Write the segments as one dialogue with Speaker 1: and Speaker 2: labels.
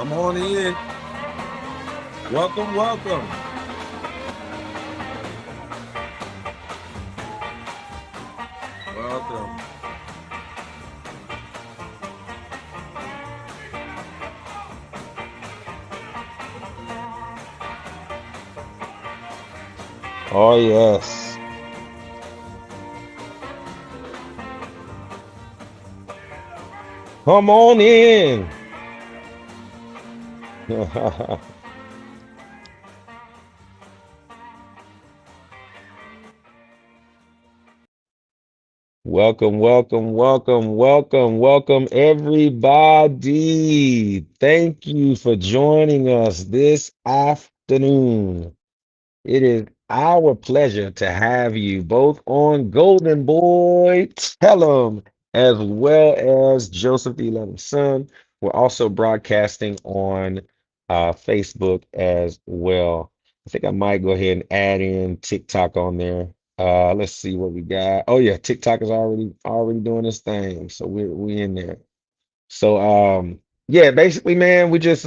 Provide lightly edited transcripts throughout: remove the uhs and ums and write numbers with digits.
Speaker 1: Come on in. Welcome, welcome. Welcome.
Speaker 2: Oh, yes. Come on in. Welcome, everybody. Thank you for joining us this afternoon. It is our pleasure to have you both on Golden Boy Tell 'em as well as Joseph the 11th Son. We're also broadcasting on Facebook as well. I think I might go ahead and add in TikTok on there. Let's see what we got. Oh yeah, TikTok is already doing this thing, so we in there. So yeah, basically, man, we kicked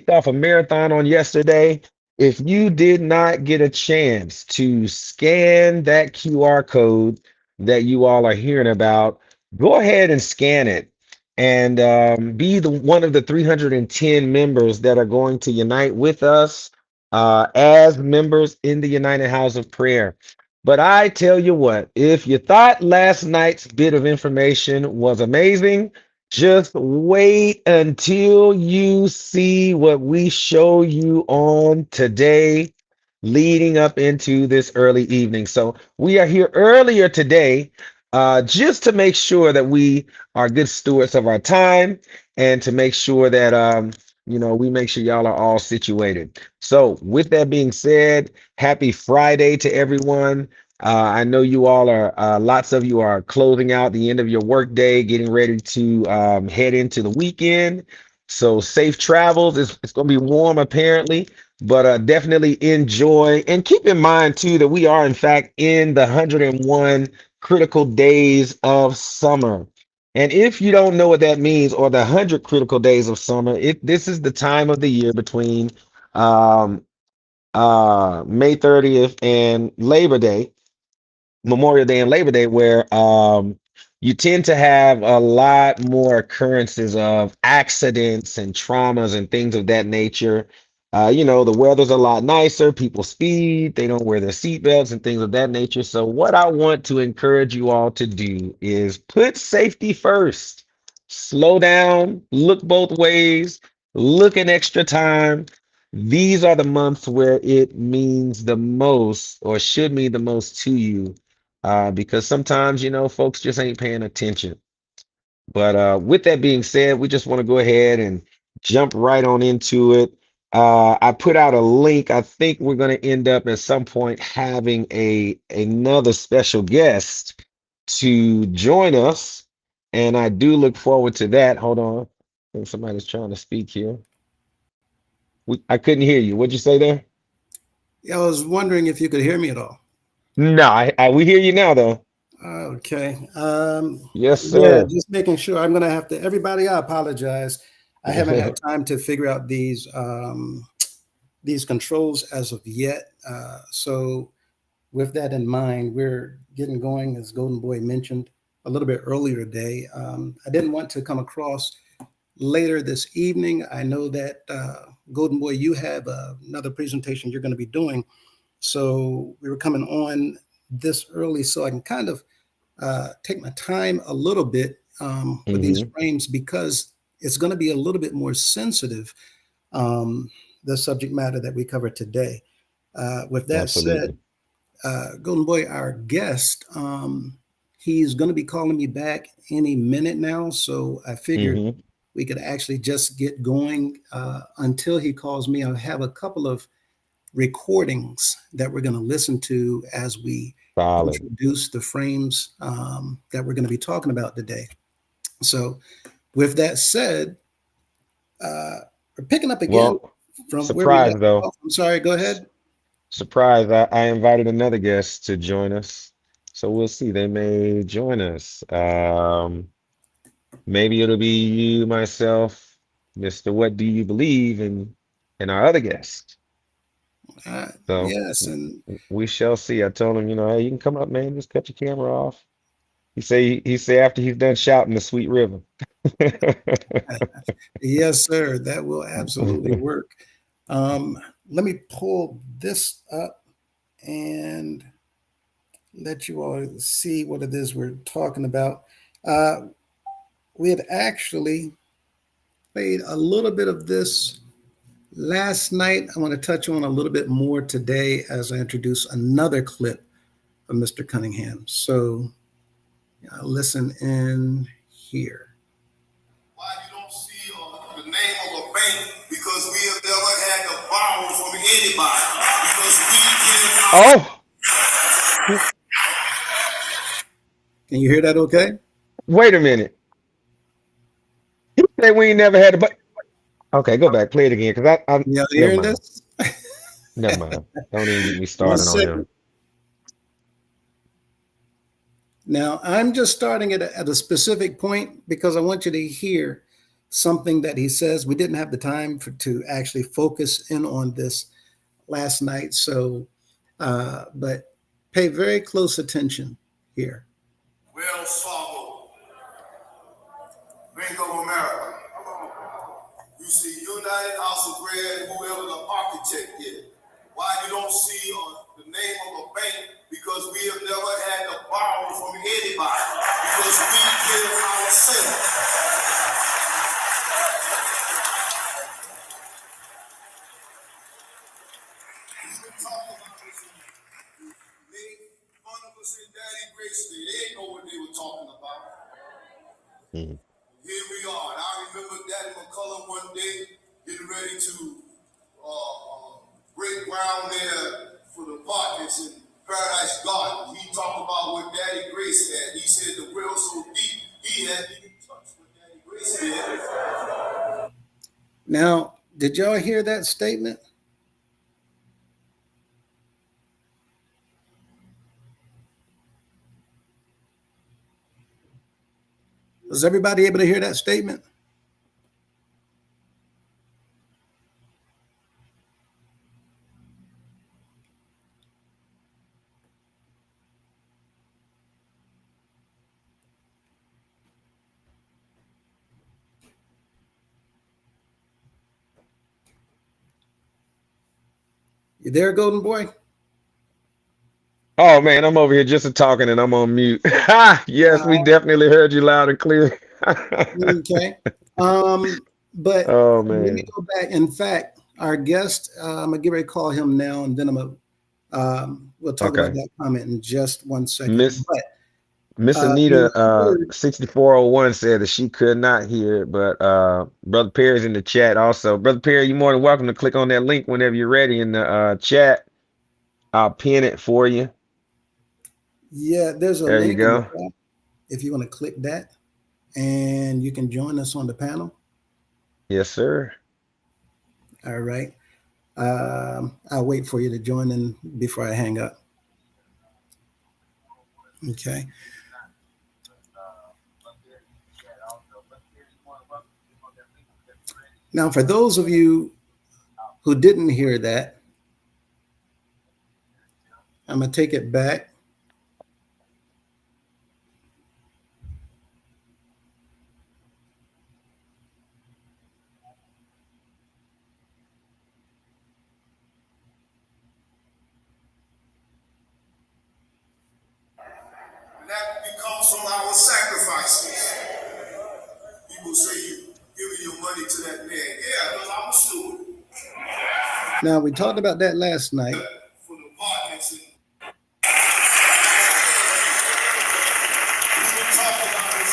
Speaker 2: off a marathon on yesterday. If you did not get a chance to scan that QR code that you all are hearing about, go ahead and scan it and be the one of the 310 members that are going to unite with us as members in the United House of Prayer. But I tell you what, if you thought last night's bit of information was amazing, just wait until you see what we show you on today, leading up into this early evening. So we are here earlier today just to make sure that we are good stewards of our time and to make sure that we make sure y'all are all situated. So with that being said, happy Friday to everyone. I know you all are, lots of you are closing out the end of your workday, getting ready to head into the weekend. So safe travels. It's going to be warm apparently, but definitely enjoy. And keep in mind too that we are in fact in the 101 critical days of summer. And if you don't know what that means, or the 100 critical days of summer, this is the time of the year between um, May 30th and Labor Day, Memorial Day and Labor Day, where you tend to have a lot more occurrences of accidents and traumas and things of that nature. The weather's a lot nicer, people speed, they don't wear their seatbelts and things of that nature. So, what I want to encourage you all to do is put safety first. Slow down, look both ways, look an extra time. These are the months where it means the most, or should mean the most to you, because sometimes, folks just ain't paying attention. But with that being said, we just want to go ahead and jump right on into it. I put out a link. I think we're going to end up at some point having another special guest to join us, and I do look forward to that. Hold on, I think somebody's trying to speak here. I couldn't hear you. What'd you say there?
Speaker 3: Yeah, I was wondering if you could hear me at all.
Speaker 2: No, we hear you now though.
Speaker 3: Okay.
Speaker 2: Yes,
Speaker 3: Yeah,
Speaker 2: sir.
Speaker 3: just making sure. I'm going to have to, everybody, I apologize. I haven't had time to figure out these controls as of yet. So, with that in mind, we're getting going, as Golden Boy mentioned a little bit earlier today. I didn't want to come across later this evening. I know that, Golden Boy, you have another presentation you're going to be doing. So we were coming on this early so I can kind of take my time a little bit with these
Speaker 2: Hmm.
Speaker 3: frames because it's going to be a little bit more sensitive, um, the subject matter that we cover today. With that said,
Speaker 2: Absolutely.
Speaker 3: Golden Boy, our guest, he's going to be calling me back any minute now. So I figured
Speaker 2: Hmm.
Speaker 3: we could actually just get going until he calls me. I have a couple of recordings that we're going to listen to as we
Speaker 2: Solid.
Speaker 3: introduce the frames that we're going to be talking about today. So, with that said, we're picking up again
Speaker 2: Well,
Speaker 3: from where we
Speaker 2: surprise
Speaker 3: left
Speaker 2: though.
Speaker 3: off. I'm sorry, go
Speaker 2: S-
Speaker 3: ahead.
Speaker 2: Surprise. I invited another guest to join us. So we'll see. They may join us. Maybe it'll be you, myself. Mr. What Do You Believe, and our other guest. So
Speaker 3: Yes, and
Speaker 2: we shall see. I told him, hey, you can come up, man. Just cut your camera off. He say after he's done shouting the Sweet River.
Speaker 3: yes, sir, that will absolutely work. Let me pull this up and let you all see what it is we're talking about. We had actually played a little bit of this last night. I want to touch on a little bit more today as I introduce another clip of Mr. Cunningham. So listen in here.
Speaker 4: Why you don't see the name of a bank? Because we have never had to borrow from anybody. Because we give
Speaker 2: Oh,
Speaker 3: Can you hear that okay?
Speaker 2: wait a minute. He said we ain't never had a but. Okay, go back, play it again, because I
Speaker 3: You
Speaker 2: never
Speaker 3: hearing
Speaker 2: mind.
Speaker 3: this?
Speaker 2: Never mind. Don't even get me
Speaker 3: One
Speaker 2: started on
Speaker 3: second.
Speaker 2: him.
Speaker 3: Now, I'm just starting at a specific point because I want you to hear something that he says. We didn't have the time to actually focus in on this last night. So, but pay very close attention here.
Speaker 4: Wells Fargo, Bank of America. You see United House of Bread, whoever the architect is. Why you don't see the name of a bank? Because we have never had to borrow from anybody. Because we give ourselves. We've been talking about this and made fun of us in Daddy Grace. They didn't know what they were talking about.
Speaker 2: Mhm.
Speaker 4: Here we are. And I remember Daddy McCullough one day getting ready to break ground there for the apartments in Paradise Garden. He talked about what Daddy Grace had. He said the well so deep, he hadn't even touched what Daddy Grace had.
Speaker 3: Now, did y'all hear that statement? Was everybody able to hear that statement? You there, Golden Boy?
Speaker 2: Oh man, I'm over here just talking and I'm on mute. Yes, we definitely heard you loud and clear.
Speaker 3: Okay. But
Speaker 2: Oh
Speaker 3: let me
Speaker 2: man.
Speaker 3: go back. In fact, our guest, I'm gonna get ready to call him now, and then we'll talk about
Speaker 2: Okay.
Speaker 3: that comment in just 1 second.
Speaker 2: Miss
Speaker 3: But
Speaker 2: Miss
Speaker 3: you
Speaker 2: Anita
Speaker 3: heard,
Speaker 2: 6401 said that she could not hear it, but Brother Perry's in the chat also. Brother Perry, you're more than welcome to click on that link whenever you're ready in the chat. I'll pin it for you.
Speaker 3: yeah, there's a
Speaker 2: There you
Speaker 3: link in the
Speaker 2: go.
Speaker 3: chat if you want to click that, and you can join us on the panel.
Speaker 2: Yes, sir.
Speaker 3: All right. I'll wait for you to join in before I hang up. Okay. Now, for those of you who didn't hear that, I'm going to take it back.
Speaker 4: And that becomes from our sacrifices. People say you giving your money to that man. Yeah, because I'm a steward.
Speaker 3: Now, we talked about that last night.
Speaker 4: For the apartments and we talked about this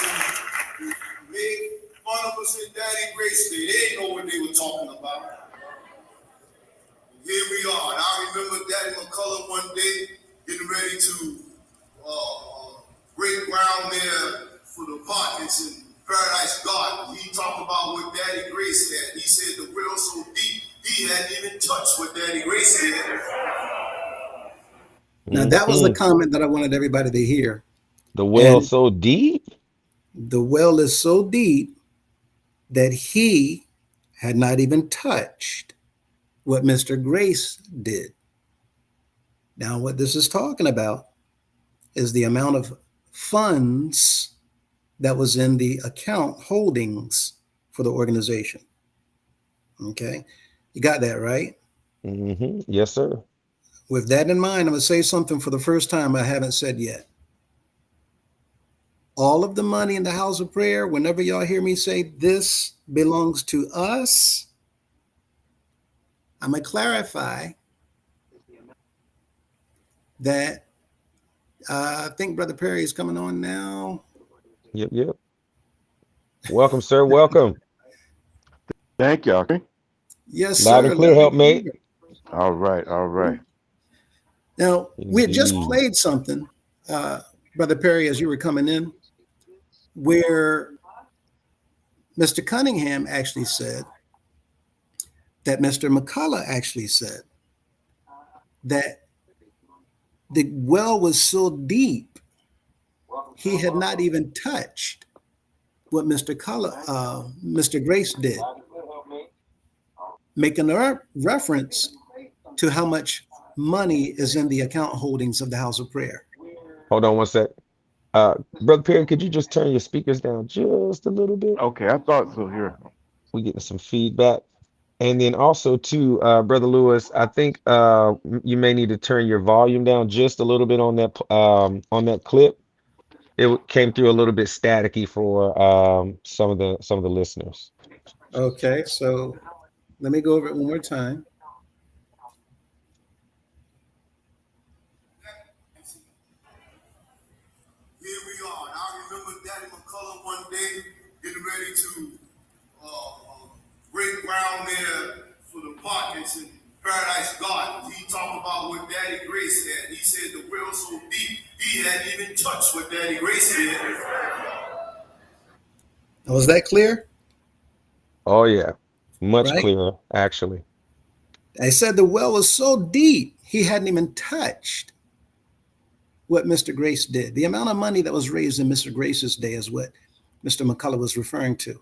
Speaker 4: and made fun of us in Daddy Grace Day. They didn't know what they were talking about. Here we are. And I remember Daddy McCullough one day getting ready to break ground there for the apartments in Paradise Garden. He talked about what Daddy Grace had. He said the well so deep, he hadn't even touched what Daddy Grace had.
Speaker 3: Now, that was the comment that I wanted everybody to hear.
Speaker 2: The well
Speaker 3: And
Speaker 2: so deep.
Speaker 3: the well is so deep that he had not even touched what Mr. Grace did. Now, what this is talking about is the amount of funds that was in the account holdings for the organization. Okay, you got that right?
Speaker 2: Yes, sir.
Speaker 3: With that in mind, I'm going to say something for the first time I haven't said yet. All of the money in the house of prayer, whenever y'all hear me say this belongs to us, I'm going to clarify that I think Brother Perry is coming on now.
Speaker 2: Yep. Welcome, sir. Welcome.
Speaker 5: Thank you. Okay.
Speaker 3: Yes,
Speaker 2: Loud
Speaker 3: sir.
Speaker 2: and clear, helpmate.
Speaker 5: All right.
Speaker 3: Now, we had just
Speaker 2: Indeed.
Speaker 3: played something, Brother Perry, as you were coming in, where Mr. Cunningham actually said that Mr. McCullough actually said that the well was so deep, he had not even touched what Mr. Grace did, making a reference to how much money is in the account holdings of the House of Prayer.
Speaker 2: Hold on one sec. Brother Perry, could you just turn your speakers down just a little bit?
Speaker 5: Okay, I thought so. Here.
Speaker 2: We're getting some feedback. And then also too, Brother Lewis, I think you may need to turn your volume down just a little bit on that clip. It came through a little bit staticky for some of the listeners.
Speaker 3: Okay, so let me go over it one more time.
Speaker 4: Here we are. And I remember Daddy McCullough one day getting ready to break ground there for the pockets in Paradise Gardens. He talked about what Daddy Grace had. He said the well so deep, he hadn't even touched what Daddy Grace did.
Speaker 3: Was that clear?
Speaker 2: Oh yeah, much
Speaker 3: Right?
Speaker 2: clearer actually.
Speaker 3: I said the well was so deep, he hadn't even touched what Mr. Grace did. The amount of money that was raised in Mr. Grace's day is what Mr. McCullough was referring to.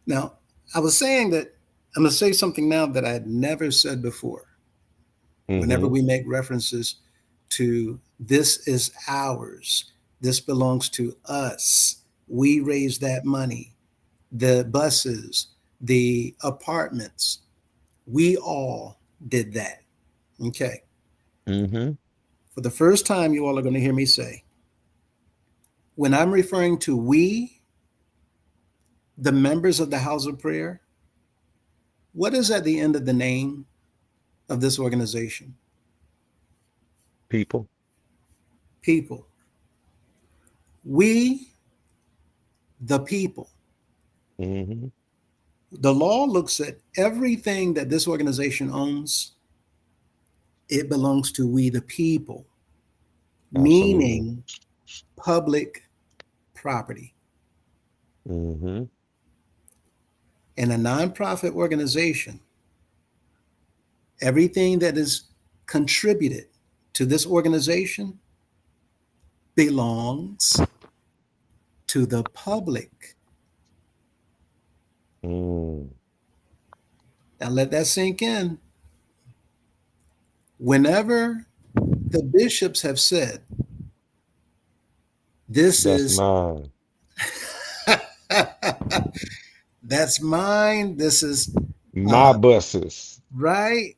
Speaker 3: Now, I was saying that I'm going to say something now that I had never said before. Whenever we make references to this is ours, this belongs to us, we raised that money, the buses, the apartments, we all did that. Okay. For the first time, you all are going to hear me say, when I'm referring to we, the members of the House of Prayer, what is at the end of the name of this organization?
Speaker 2: People.
Speaker 3: People. We, the people.
Speaker 2: Mm-hmm.
Speaker 3: The law looks at everything that this organization owns. It belongs to we, the people,
Speaker 2: Absolutely.
Speaker 3: meaning public property.
Speaker 2: Mm-hmm.
Speaker 3: In a nonprofit organization, everything that is contributed to this organization belongs to the public.
Speaker 2: Mm.
Speaker 3: Now let that sink in. Whenever the bishops have said, this
Speaker 2: That's
Speaker 3: is
Speaker 2: mine.
Speaker 3: that's mine, this is
Speaker 2: My buses.
Speaker 3: right.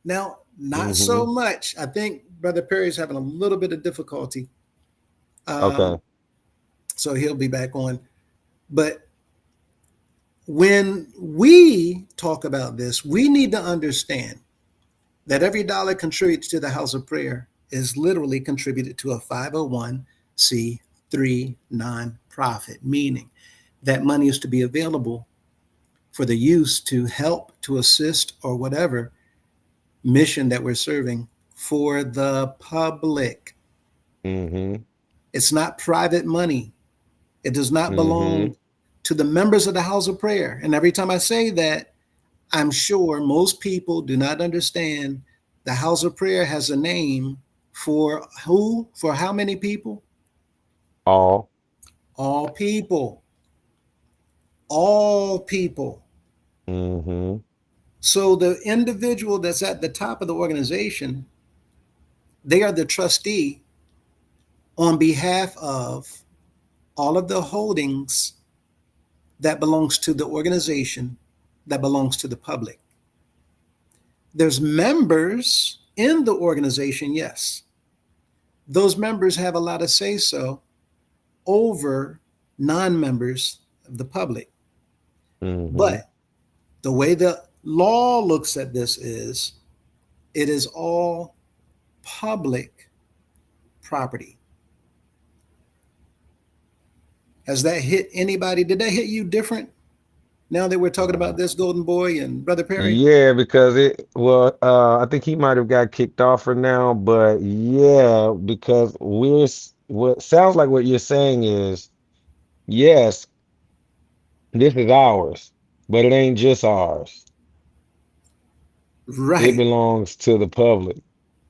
Speaker 3: Now, not so much. I think Brother Perry's having a little bit of difficulty.
Speaker 2: Okay.
Speaker 3: So he'll be back on. But when we talk about this, we need to understand that every dollar contributed to the House of Prayer is literally contributed to a 501c3 nonprofit, meaning that money is to be available for the use to help, to assist, or whatever mission that we're serving for the public.
Speaker 2: Mm-hmm.
Speaker 3: It's not private money. It does not belong to the members of the House of Prayer. And every time I say that, I'm sure most people do not understand the House of Prayer has a name for who? For how many people?
Speaker 2: All.
Speaker 3: All people. all people.
Speaker 2: Mm-hmm.
Speaker 3: So the individual that's at the top of the organization, they are the trustee on behalf of all of the holdings that belongs to the organization, that belongs to the public. There's members in the organization, yes. Those members have a lot of say so over non-members of the public.
Speaker 2: Mm-hmm.
Speaker 3: But the way the law looks at this is it is all public property. Has that hit anybody? Did that hit you different now that we're talking about this, Golden Boy and Brother Perry?
Speaker 2: Yeah, because I think he might have got kicked off for now, but yeah, because what sounds like what you're saying is, yes, this is ours, but it ain't just ours. It
Speaker 3: Right.
Speaker 2: belongs to the public,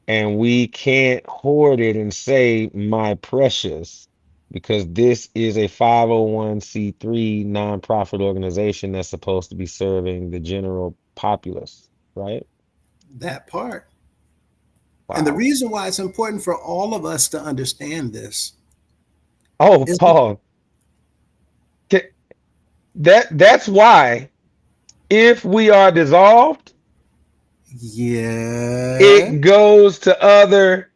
Speaker 2: and we can't hoard it and say my precious, because this is a 501c3 nonprofit organization that's supposed to be serving the general populace, right?
Speaker 3: That part. And the
Speaker 2: Wow.
Speaker 3: reason why it's important for all of us to understand this
Speaker 2: Oh,
Speaker 3: is
Speaker 2: Paul, ca- that's why if we are dissolved,
Speaker 3: yeah,
Speaker 2: it goes to other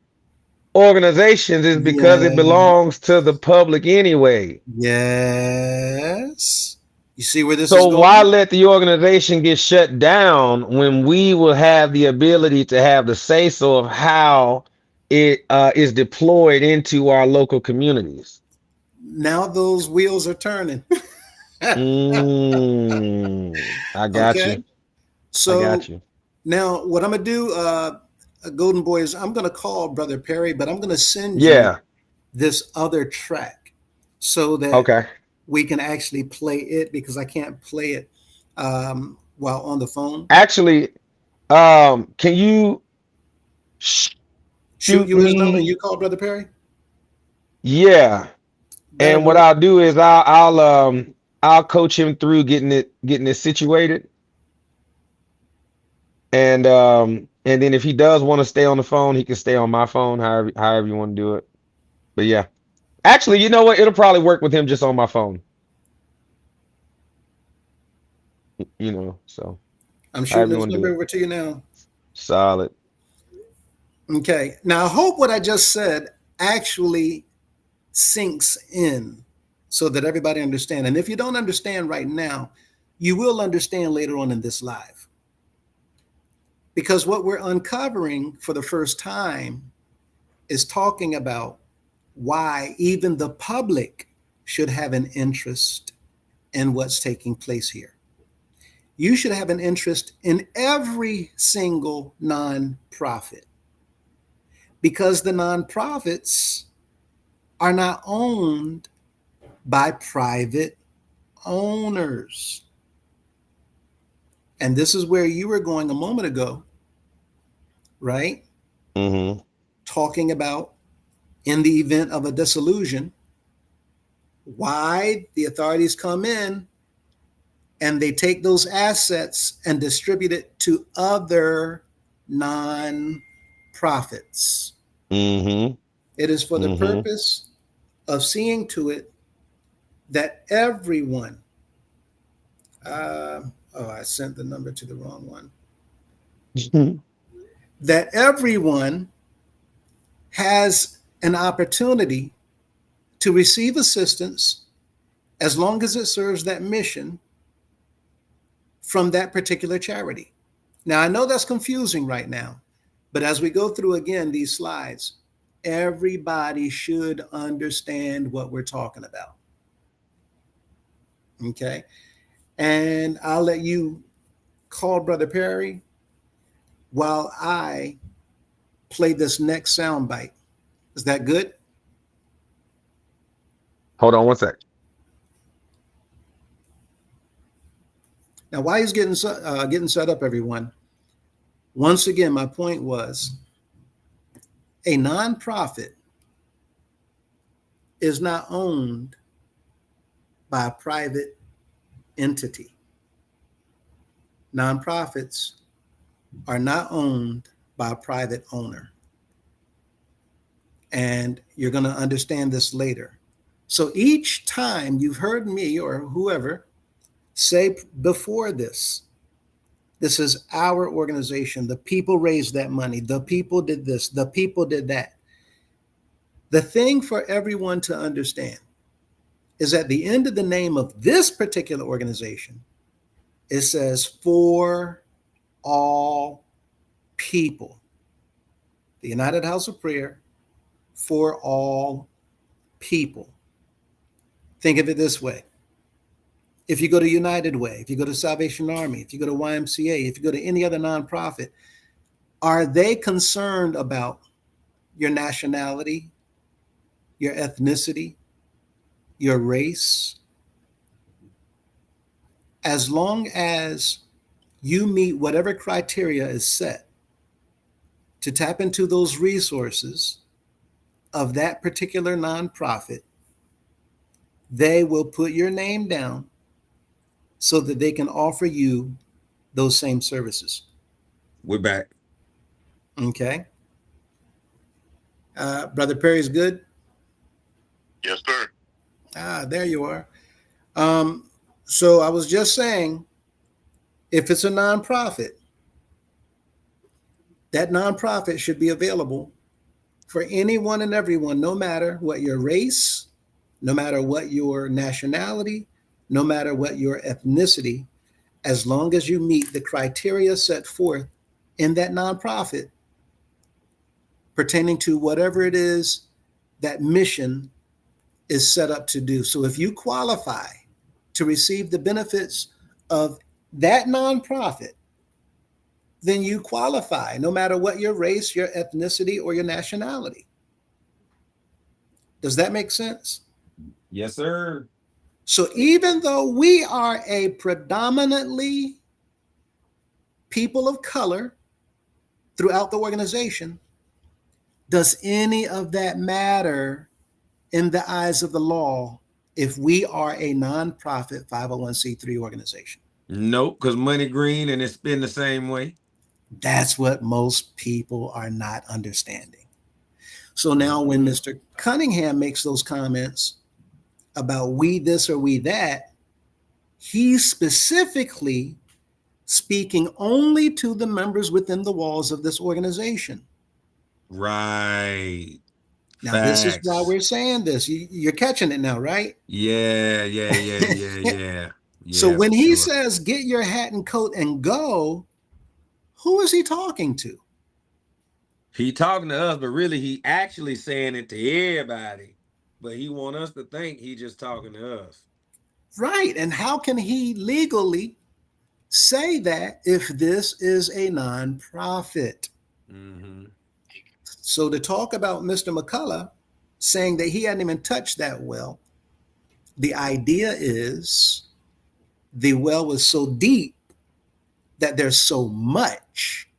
Speaker 2: organizations is because it
Speaker 3: yeah,
Speaker 2: belongs to the public anyway.
Speaker 3: yes. You see where this is
Speaker 2: So why
Speaker 3: going?
Speaker 2: let the organization get shut down when we will have the ability to have the say so of how it is deployed into our local communities?
Speaker 3: Now those wheels are turning.
Speaker 2: I got
Speaker 3: Okay.
Speaker 2: you. I got
Speaker 3: So
Speaker 2: you.
Speaker 3: now what I'm gonna do, Golden Boy, is I'm gonna call Brother Perry, but I'm gonna send you
Speaker 2: Yeah.
Speaker 3: this other track so that
Speaker 2: Okay.
Speaker 3: we can actually play it because I can't play it while on the phone.
Speaker 2: Actually, can you
Speaker 3: Shoot
Speaker 2: shoot
Speaker 3: you his number and
Speaker 2: me?
Speaker 3: you call Brother Perry.
Speaker 2: Yeah.
Speaker 3: That'll
Speaker 2: And what
Speaker 3: do it.
Speaker 2: I'll do is I'll coach him through getting it situated. And then if he does want to stay on the phone, he can stay on my phone, however you want to do it. But yeah. Actually, you know what? It'll probably work with him just on my phone. So
Speaker 3: I'm
Speaker 2: however
Speaker 3: shooting
Speaker 2: you
Speaker 3: his
Speaker 2: want to do
Speaker 3: number
Speaker 2: it.
Speaker 3: over to you now.
Speaker 2: Solid.
Speaker 3: Okay. Now I hope what I just said actually sinks in so that everybody understands. And if you don't understand right now, you will understand later on in this live. Because what we're uncovering for the first time is talking about why even the public should have an interest in what's taking place here. You should have an interest in every single nonprofit because the nonprofits are not owned by private owners. And this is where you were going a moment ago, right?
Speaker 2: Mm-hmm.
Speaker 3: Talking about in the event of a dissolution, why the authorities come in and they take those assets and distribute it to other non-profits.
Speaker 2: Mm-hmm.
Speaker 3: It is for the
Speaker 2: Mm-hmm.
Speaker 3: purpose of seeing to it that everyone, I sent the number to the wrong one, that everyone has an opportunity to receive assistance as long as it serves that mission from that particular charity. Now, I know that's confusing right now, but as we go through again these slides, everybody should understand what we're talking about. Okay. And I'll let you call Brother Perry while I play this next soundbite. Is that good?
Speaker 2: Hold on one sec.
Speaker 3: Now, while he's getting set up, everyone, once again, my point was a nonprofit is not owned by a private entity. Nonprofits are not owned by a private owner. And you're going to understand this later. So each time you've heard me or whoever say before this is our organization. The people raised that money. The people did this. The people did that. The thing for everyone to understand is at the end of the name of this particular organization, it says for all people. The United House of Prayer for all people. Think of it this way. If you go to United Way, if you go to Salvation Army, if you go to YMCA, if you go to any other nonprofit, are they concerned about your nationality, your ethnicity, your race? As long as you meet whatever criteria is set to tap into those resources of that particular nonprofit, they will put your name down so that they can offer you those same services.
Speaker 1: We're back.
Speaker 3: Okay. Brother Perry's good?
Speaker 4: Yes, sir.
Speaker 3: There you are. So I was just saying, if it's a nonprofit, that nonprofit should be available for anyone and everyone, no matter what your race, no matter what your nationality, no matter what your ethnicity, as long as you meet the criteria set forth in that nonprofit pertaining to whatever it is that mission is set up to do. So if you qualify to receive the benefits of that nonprofit, then you qualify no matter what your race, your ethnicity, or your nationality. Does that make sense?
Speaker 1: Yes, sir.
Speaker 3: So even though we are a predominantly people of color throughout the organization, does any of that matter in the eyes of the law if we are a nonprofit 501c3 organization?
Speaker 1: Nope, because money green and it's been the same way.
Speaker 3: That's what most people are not understanding. So now when Mr. Cunningham makes those comments about we this or we that, he's specifically speaking only to the members within the walls of this organization.
Speaker 1: Right.
Speaker 3: Now,
Speaker 1: Facts.
Speaker 3: this is why we're saying this. You're catching it now, right?
Speaker 1: Yeah.
Speaker 3: So when he
Speaker 1: sure.
Speaker 3: says, get your hat and coat and go, who is he talking to?
Speaker 1: He talking to us, but really he actually saying it to everybody. But he want us to think he just talking to us.
Speaker 3: Right. And how can he legally say that if this is a nonprofit?
Speaker 1: Mm-hmm.
Speaker 3: So to talk about Mr. McCullough saying that he hadn't even touched that well, the idea is the well was so deep that there's so much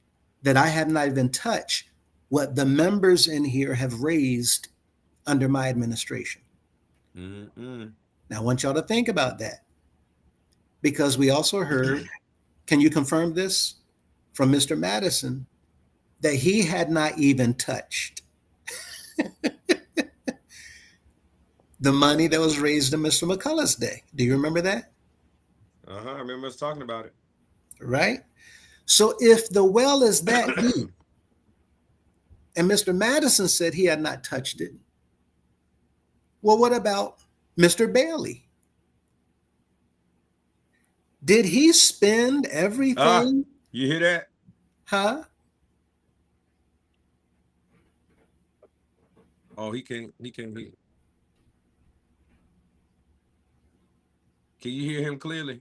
Speaker 3: that I have not even touched what the members in here have raised under my administration.
Speaker 1: Mm-hmm.
Speaker 3: Now, I want y'all to think about that, because we also heard, can you confirm this from Mr. Madison, that he had not even touched the money that was raised in Mr. McCullough's day. Do you remember that?
Speaker 1: I remember us talking about it.
Speaker 3: Right? So if the well is that deep, and Mr. Madison said he had not touched it, well, what about Mr. Bailey? Did he spend everything?
Speaker 1: You hear that?
Speaker 3: Huh?
Speaker 1: Oh, he can't hear. Can you hear him clearly?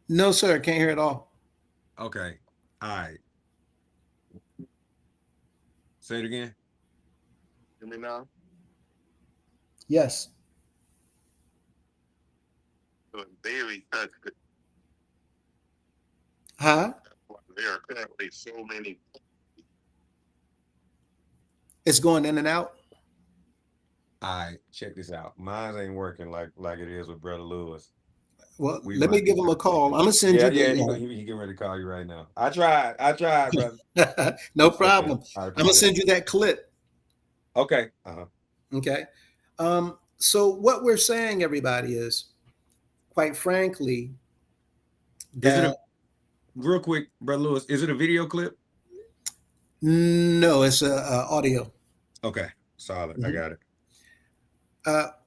Speaker 3: No, sir. Can't hear it all.
Speaker 1: Okay. All right. Say it again.
Speaker 4: Hear me now?
Speaker 3: Yes.
Speaker 4: So Bailey touched it.
Speaker 3: Huh?
Speaker 4: There are currently so many.
Speaker 3: It's going in and out.
Speaker 1: All right, check this out. Mine ain't working like it is with Brother Lewis.
Speaker 3: Well,
Speaker 1: We
Speaker 3: let me
Speaker 1: run
Speaker 3: give him a call. I'm gonna send
Speaker 1: Yeah,
Speaker 3: you
Speaker 1: yeah,
Speaker 3: the.
Speaker 1: he getting ready to call you right now. I tried, brother.
Speaker 3: No
Speaker 1: Okay,
Speaker 3: problem.
Speaker 1: I
Speaker 3: I'm gonna
Speaker 1: appreciate
Speaker 3: send
Speaker 1: it.
Speaker 3: you that clip.
Speaker 1: Okay.
Speaker 3: Okay. So what we're saying, everybody, is quite frankly
Speaker 1: Is it
Speaker 3: that
Speaker 1: a real quick, brother Lewis? Is it a video clip?
Speaker 3: no, it's audio.
Speaker 1: Okay, solid. I
Speaker 3: Mhm.
Speaker 1: got it.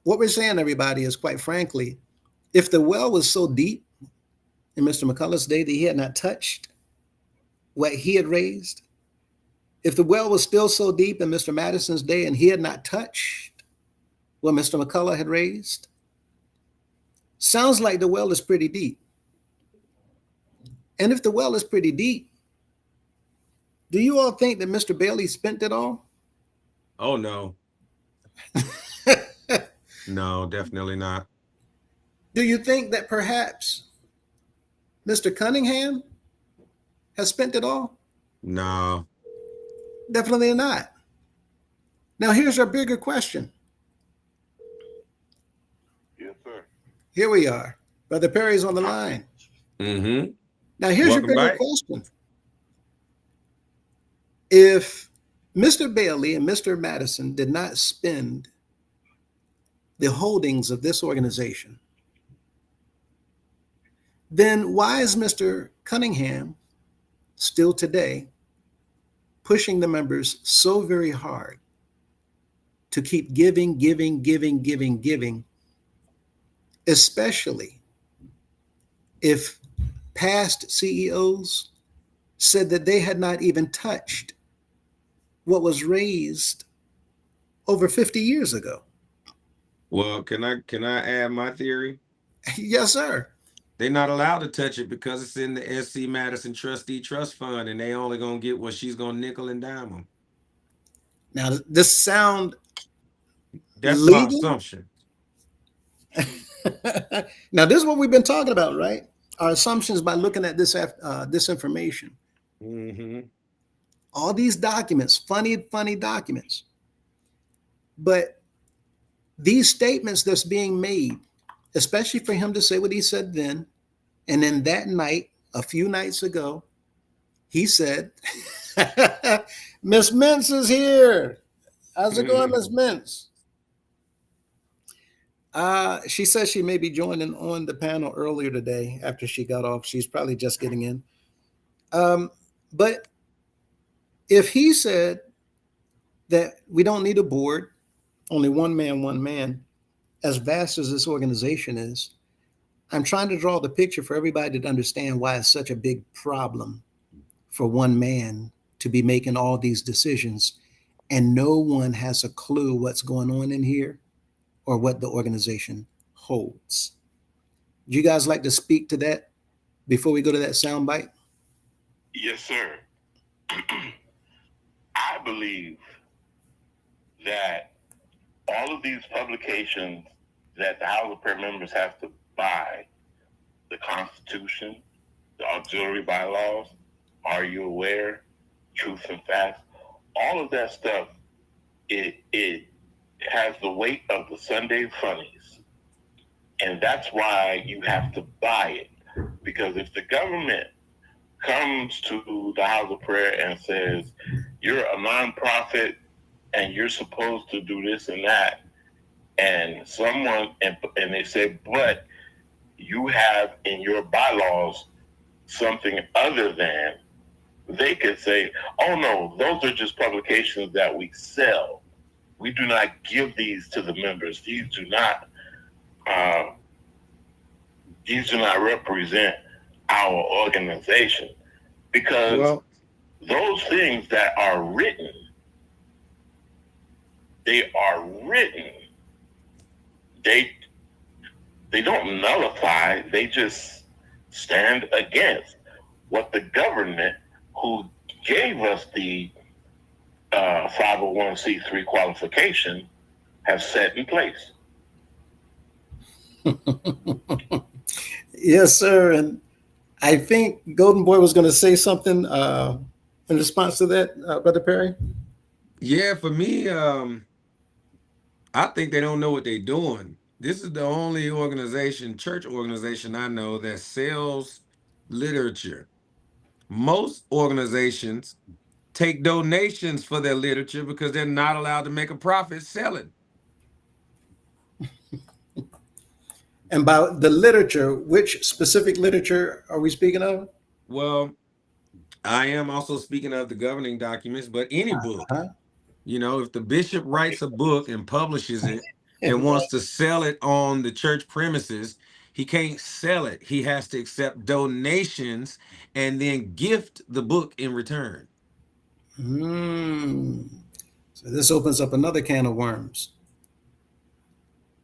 Speaker 3: What we're saying, everybody, is quite frankly, if the well was so deep in Mr. McCullough's day that he had not touched what he had raised, if the well was still so deep in Mr. Madison's day and he had not touched what Mr. McCullough had raised, sounds like the well is pretty deep. And if the well is pretty deep, do you all think that Mr. Bailey spent it all?
Speaker 1: Oh no, no, definitely not.
Speaker 3: Do you think that perhaps Mr. Cunningham has spent it all?
Speaker 1: No.
Speaker 3: Definitely not. Now, here's our bigger question.
Speaker 5: Yes, sir.
Speaker 3: Here we are. Brother Perry's on the line.
Speaker 1: Mm-hmm.
Speaker 3: Now, here's your
Speaker 1: Welcome
Speaker 3: bigger
Speaker 1: back.
Speaker 3: question. If Mr. Bailey and Mr. Madison did not spend the holdings of this organization, then why is Mr. Cunningham still today pushing the members so very hard to keep giving, especially if past CEOs said that they had not even touched what was raised over 50 years ago?
Speaker 1: Well, can I add my theory?
Speaker 3: Yes, sir.
Speaker 1: They're not allowed to touch it because it's in the SC Madison Trustee Trust Fund, and they only gonna get what she's gonna nickel and dime them.
Speaker 3: Now, this sound
Speaker 1: That's my
Speaker 3: legal?
Speaker 1: assumption.
Speaker 3: Now, this is what we've been talking about, right? Our assumptions by looking at this information.
Speaker 1: Mm-hmm.
Speaker 3: All these documents, funny documents. But these statements that's being made, especially for him to say what he said then, and then that night, a few nights ago, he said, Miss Mintz is here. How's it going, Miss Mintz? She says she may be joining on the panel earlier today after she got off. She's probably just getting in. But if he said that we don't need a board, only one man, as vast as this organization is, I'm trying to draw the picture for everybody to understand why it's such a big problem for one man to be making all these decisions and no one has a clue what's going on in here or what the organization holds. Would you guys like to speak to that before we go to that soundbite?
Speaker 6: Yes, sir. I believe that all of these publications that the House of Prayer members have to buy, the Constitution, the auxiliary bylaws, Are You Aware, Truth and Facts, all of that stuff, it has the weight of the Sunday funnies. And that's why you have to buy it. Because if the government comes to the House of Prayer and says, you're a nonprofit and you're supposed to do this and that, and they say, but you have in your bylaws something other than, they could say, oh no, those are just publications that we sell. We do not give these to the members. These do not represent our organization, because those things that are written, they are written. They don't nullify, they just stand against what the government, who gave us the 501c3 qualification, have set in place.
Speaker 3: Yes, sir. And I think Golden Boy was going to say something in response to that, Brother Perry.
Speaker 1: Yeah, for me, I think they don't know what they're doing. This is the only organization, church organization I know that sells literature. Most organizations take donations for their literature because they're not allowed to make a profit selling.
Speaker 3: And by the literature, which specific literature are we speaking of?
Speaker 1: Well, I am also speaking of the governing documents, but any book.
Speaker 3: Uh-huh.
Speaker 1: You know, if the bishop writes a book and publishes it and wants to sell it on the church premises, he can't sell it. He has to accept donations and then gift the book in return.
Speaker 3: So this opens up another can of worms.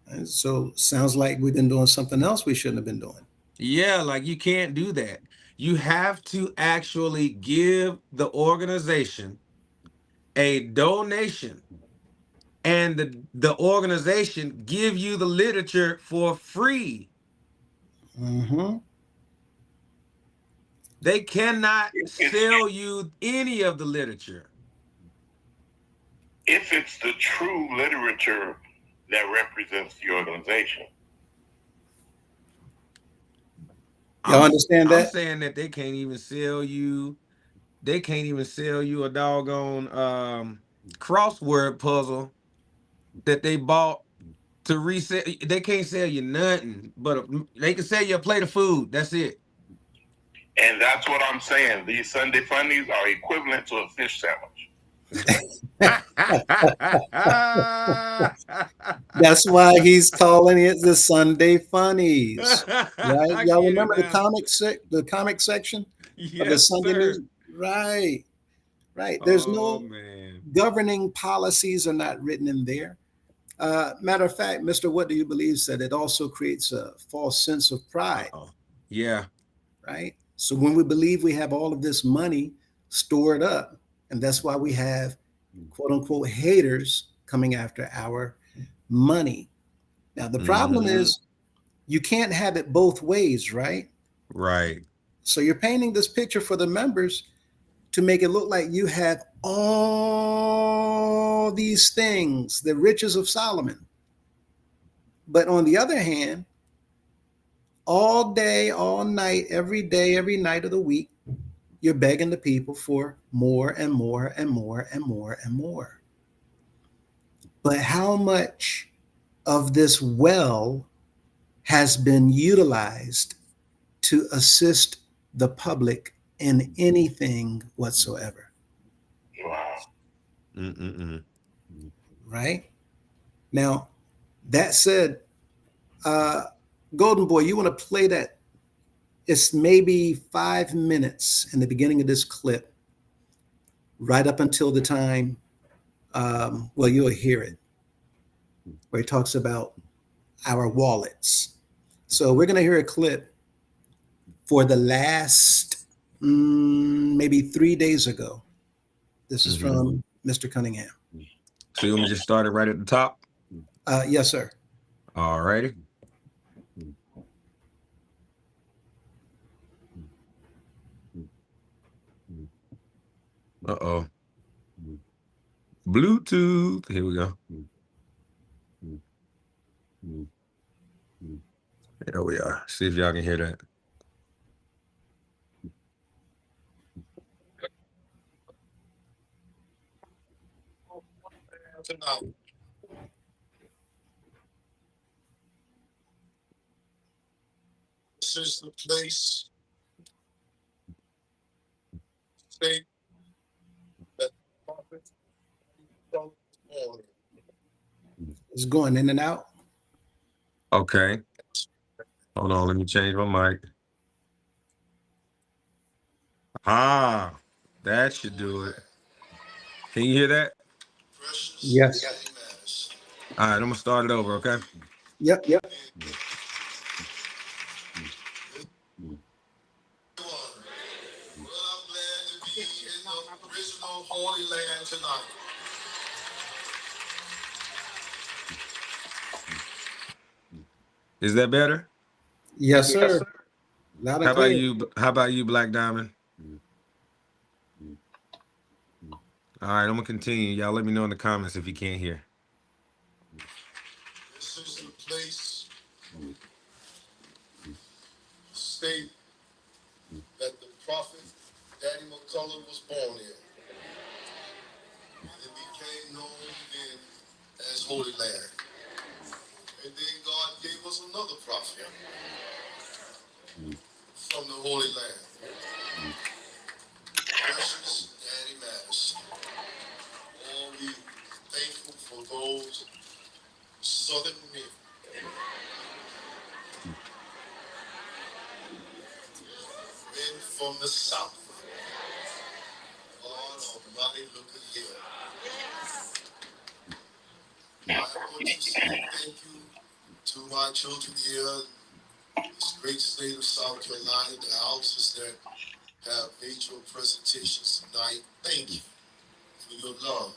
Speaker 3: And so sounds like we've been doing something else we shouldn't have been doing.
Speaker 1: Yeah, like you can't do that. You have to actually give the organization a donation, and the organization give you the literature for free.
Speaker 3: Mm-hmm.
Speaker 1: They cannot sell you any of the literature.
Speaker 6: If it's the true literature that represents the organization.
Speaker 3: Y'all understand
Speaker 1: I'm
Speaker 3: that?
Speaker 1: saying that they can't even sell you. They can't even sell you a doggone crossword puzzle that they bought to resell. They can't sell you nothing, but they can sell you a plate of food. That's it.
Speaker 6: And that's what I'm saying. These Sunday funnies are equivalent to a fish sandwich.
Speaker 3: That's why he's calling it the Sunday Funnies. Right? Y'all remember the comic section of the Sunday news? Right. Right. There's no governing policies are not written in there. Matter of fact, Mr. What Do You Believe said it also creates a false sense of pride.
Speaker 1: Yeah.
Speaker 3: Right. So when we believe we have all of this money stored up, and that's why we have quote unquote haters coming after our money. Now, the problem is you can't have it both ways, right?
Speaker 1: Right.
Speaker 3: So you're painting this picture for the members to make it look like you have all these things, the riches of Solomon. But on the other hand, all day, all night, every day, every night of the week, you're begging the people for more and more and more and more and more. But how much of this well has been utilized to assist the public in anything whatsoever?
Speaker 6: Wow.
Speaker 3: Right? Now, that said, Golden Boy, you want to play that? It's maybe 5 minutes in the beginning of this clip, right up until the time, well, you'll hear it, where he talks about our wallets. So we're going to hear a clip for the last maybe 3 days ago. This is from Mr. Cunningham.
Speaker 1: So you want me to just start it right at the top?
Speaker 3: Yes, sir.
Speaker 1: All righty. Uh-oh. Bluetooth. Here we go. There we are. See if y'all can hear that.
Speaker 4: Tonight. This is the place, state that prophet
Speaker 3: It's going in and out.
Speaker 1: Okay. Hold on, let me change my mic. Ah, that should do it. Can you hear that?
Speaker 3: Yes.
Speaker 1: All right, I'm gonna start it over, okay?
Speaker 3: Yep.
Speaker 4: Well, I'm glad to be in the original Holy Land tonight.
Speaker 1: Is that better?
Speaker 3: Yes, sir. Loud and
Speaker 1: How
Speaker 3: clear.
Speaker 1: about you? How about you, Black Diamond? All right, I'm gonna continue. Y'all let me know in the comments if you can't hear.
Speaker 4: This is the place state that the prophet Daddy McCullough was born in. It became known then as Holy Land. And then God gave us another prophet from the Holy Land. Precious Daddy Madison. Oh, we thankful for those southern men. Men from the south. God Almighty, look at here. I want to say thank you to my children here in this great state of South Carolina, the houses that have made your presentations tonight. Thank you for your love,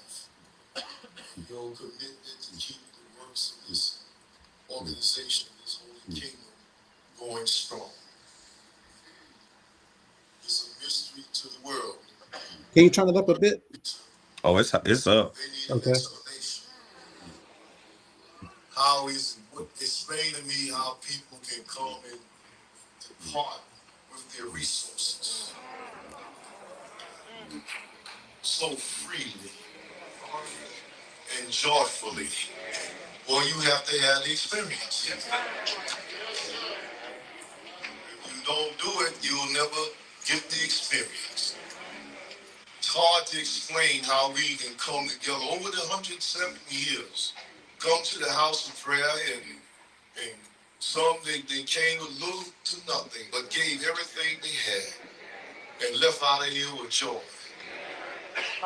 Speaker 4: your commitment to keep the works of this organization, this holy kingdom, going strong. It's a mystery to the world.
Speaker 3: Can you turn it up a bit?
Speaker 1: Oh, it's up.
Speaker 4: They need an
Speaker 3: Okay.
Speaker 4: explanation. How is explain to me how people can come and depart with their resources so freely and joyfully. Well, you have to have the experience. If you don't do it, you'll never get the experience. It's hard to explain how we can come together over the 170 years, come to the house of prayer, and some they came with little to nothing, but gave everything they had and left out of here with joy.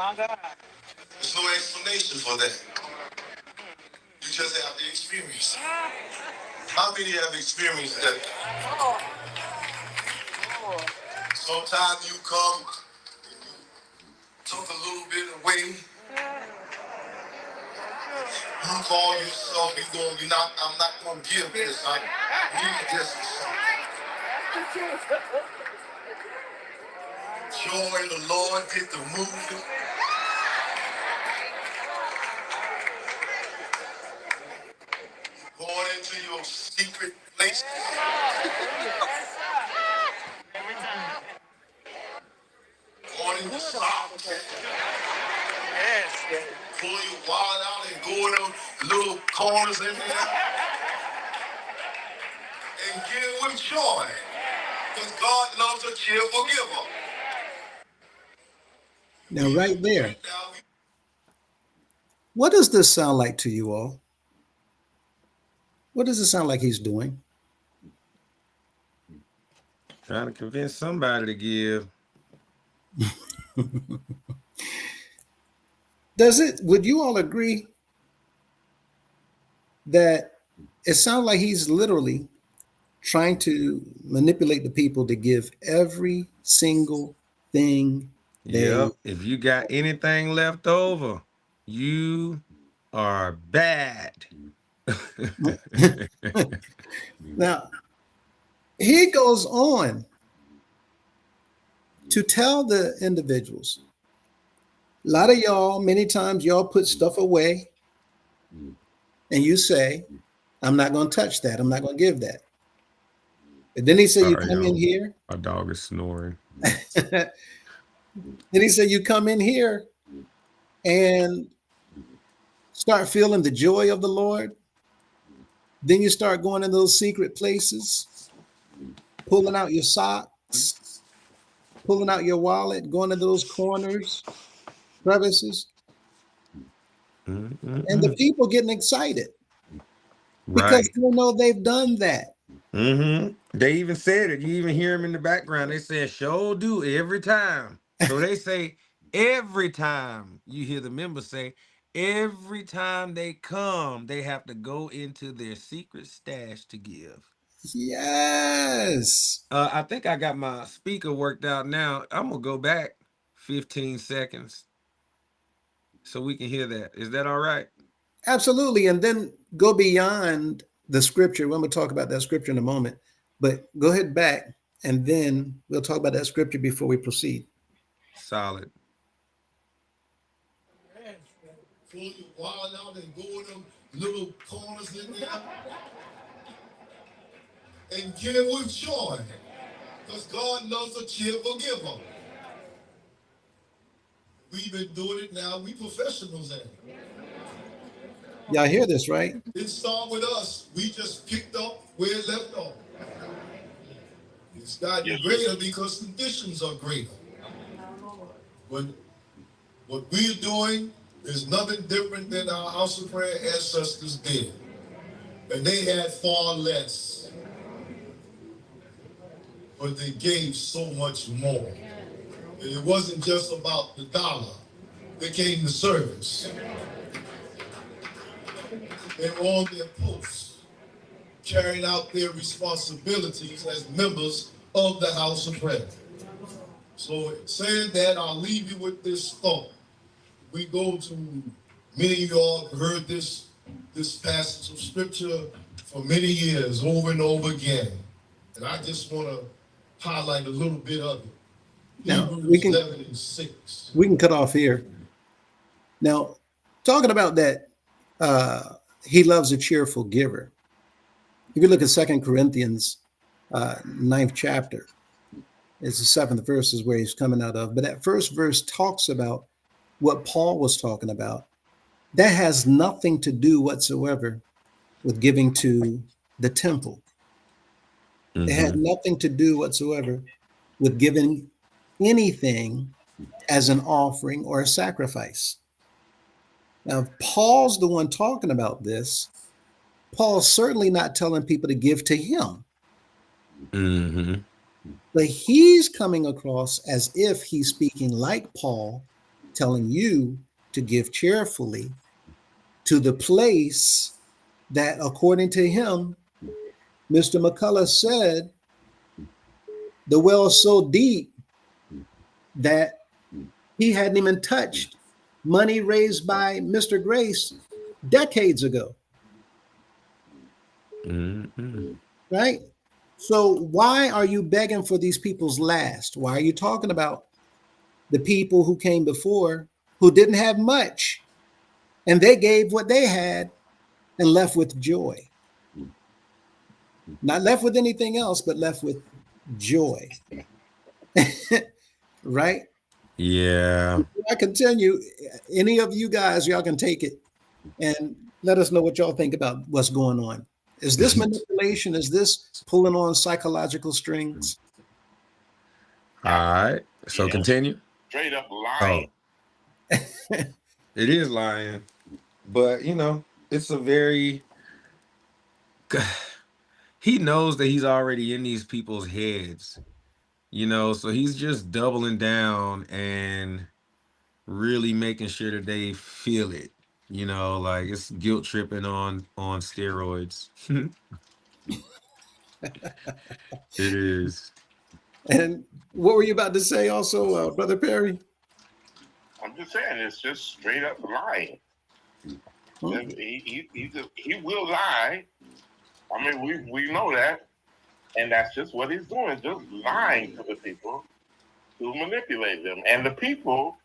Speaker 4: There's no explanation for that. You just have to experience it. How many have experienced that? Sometimes you come and you took a little bit away. You call yourself, I'm not gonna give this. I need this or something. Joy in the Lord, get the moving. Going into your secret place. Going in the shop. Pull your wallet out and go in those little corners in there. And give with joy. Because God loves a cheerful giver.
Speaker 3: Now, right there, what does this sound like to you all? What does it sound like he's doing?
Speaker 1: Trying to convince somebody to give.
Speaker 3: Would you all agree that it sounds like he's literally trying to manipulate the people to give every single thing
Speaker 1: Yep. If you got anything left over, you are bad.
Speaker 3: Now, he goes on to tell the individuals, a lot of y'all, many times y'all put stuff away and you say, I'm not going to touch that. I'm not going to give that. And then he said, you come in here.
Speaker 1: A dog is snoring.
Speaker 3: Then he said, you come in here and start feeling the joy of the Lord. Then you start going in those secret places, pulling out your socks, pulling out your wallet, going into those corners, crevices.
Speaker 1: Mm-hmm.
Speaker 3: And the people getting excited because they know they've done that.
Speaker 1: Mm-hmm. They even said it. You even hear them in the background. They said, "Sure do every time." So they say every time you hear the members say, every time they come, they have to go into their secret stash to give.
Speaker 3: Yes.
Speaker 1: I think I got my speaker worked out now. I'm gonna go back 15 seconds so we can hear that. Is that all right?
Speaker 3: Absolutely. And then go beyond the scripture. We're going to talk about that scripture in a moment, but go ahead back and then we'll talk about that scripture before we proceed.
Speaker 1: Solid.
Speaker 4: Pull your wallet out and go in them little corners in there. And give with joy. Because God loves a cheerful giver. We've been doing it now. We professionals at it.
Speaker 3: Y'all hear this, right?
Speaker 4: It started with us. We just picked up where it left off. It's gotten
Speaker 6: Yes.
Speaker 4: greater because conditions are greater. But what we're doing is nothing different than our House of Prayer ancestors did. And they had far less. But they gave so much more. And it wasn't just about the dollar. They came to service. They were on their posts, carrying out their responsibilities as members of the House of Prayer. So saying that, I'll leave you with this thought. We go to, many of y'all have heard this passage of scripture for many years, over and over again. And I just want to highlight a little bit of it.
Speaker 3: Now,
Speaker 4: Hebrews 11:6.
Speaker 3: We can cut off here. Now, talking about that, he loves a cheerful giver. If you look at 2 Corinthians 9th chapter, it's the 7th verse is where he's coming out of. But that first verse talks about what Paul was talking about. That has nothing to do whatsoever with giving to the temple. It had nothing to do whatsoever with giving anything as an offering or a sacrifice. Now, if Paul's the one talking about this, Paul's certainly not telling people to give to him. But he's coming across as if he's speaking like Paul, telling you to give cheerfully to the place that, according to him, Mr. McCullough said, the well's so deep that he hadn't even touched money raised by Mr. Grace decades ago. Right? So why are you begging for these people's last? Why are you talking about the people who came before who didn't have much and they gave what they had and left with joy? Not left with anything else, but left with joy. Right?
Speaker 1: Yeah.
Speaker 3: Before I continue, any of you guys, y'all can take it and let us know what y'all think about what's going on. Is this manipulation? Is this pulling on psychological strings?
Speaker 1: All right. So
Speaker 6: Yeah.
Speaker 1: continue.
Speaker 6: Straight up lying.
Speaker 1: It is lying. But, you know, it's a very... He knows that he's already in these people's heads, you know, so he's just doubling down and really making sure that they feel it, you know, like it's guilt tripping on steroids. It is.
Speaker 3: And what were you about to say also, Brother Perry?
Speaker 6: I'm just saying, it's just straight up lying.
Speaker 3: Hmm.
Speaker 6: He will lie. I mean, we know that, and that's just what he's doing, just lying to the people to manipulate them. And the people,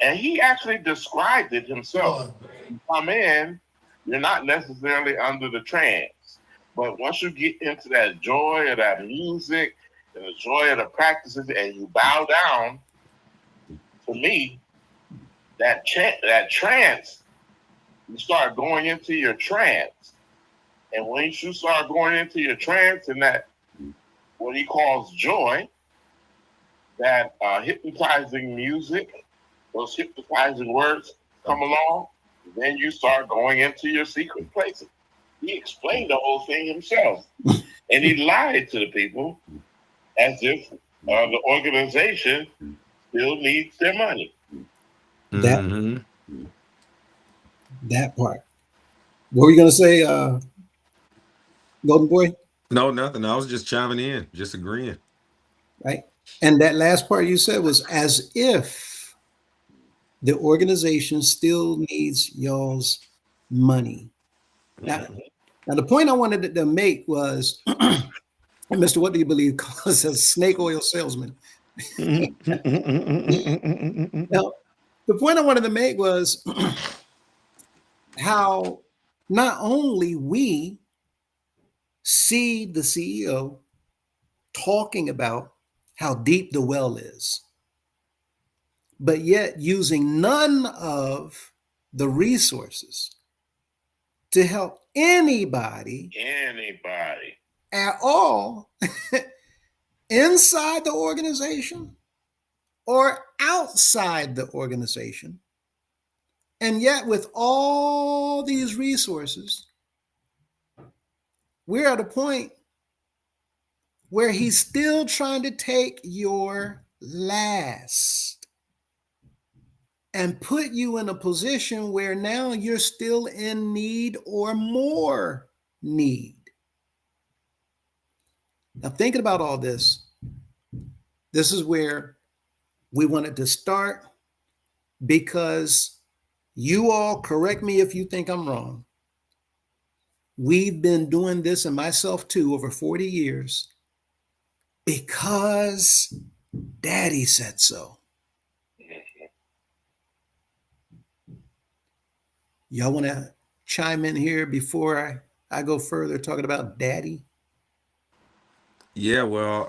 Speaker 6: and he actually described it himself. You come in, you're not necessarily under the trance, but once you get into that joy of that music and the joy of the practices, and you bow down, to me, that trance, you start going into your trance. And once you start going into your trance and that, what he calls joy, that hypnotizing music, those hypnotizing words come along, then you start going into your secret places. He explained the whole thing himself. And he lied to the people as if the organization still needs their money.
Speaker 3: That part. What were you going to say, Golden Boy?
Speaker 1: No, nothing. I was just chiming in, just agreeing.
Speaker 3: Right. And that last part you said was as if the organization still needs y'all's money. Now, the point I wanted to make was, Mr. What do you believe calls a snake oil salesman? Now, the point I wanted to make was how not only we see the CEO talking about how deep the well is, but yet using none of the resources to help anybody at all inside the organization or outside the organization. And yet, with all these resources, we're at a point where he's still trying to take your last and put you in a position where now you're still in need or more need. Now, thinking about all this, this is where we wanted to start, because you all, correct me if you think I'm wrong, we've been doing this, and myself too, over 40 years because Daddy said so. Y'all want to chime in here before I go further talking about Daddy?
Speaker 1: Yeah, well,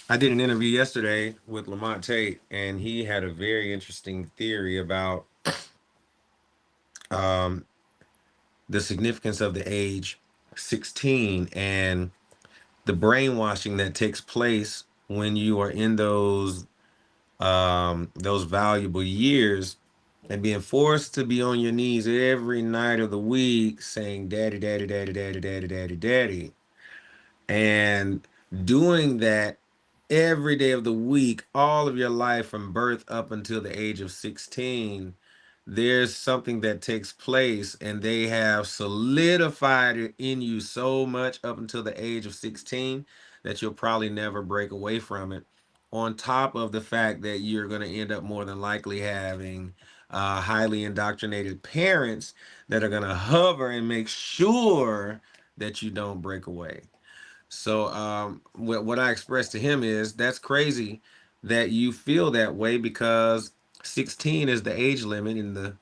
Speaker 1: I did an interview yesterday with Lamont Tate, and he had a very interesting theory about the significance of the age 16 and the brainwashing that takes place when you are in those valuable years and being forced to be on your knees every night of the week saying daddy, daddy, daddy, daddy, daddy, daddy, daddy, and doing that every day of the week, all of your life from birth up until the age of 16. There's something that takes place, and they have solidified it in you so much up until the age of 16 that you'll probably never break away from it. On top of the fact that you're going to end up more than likely having highly indoctrinated parents that are going to hover and make sure that you don't break away. So what I expressed to him is that's crazy that you feel that way, because 16 is the age limit in the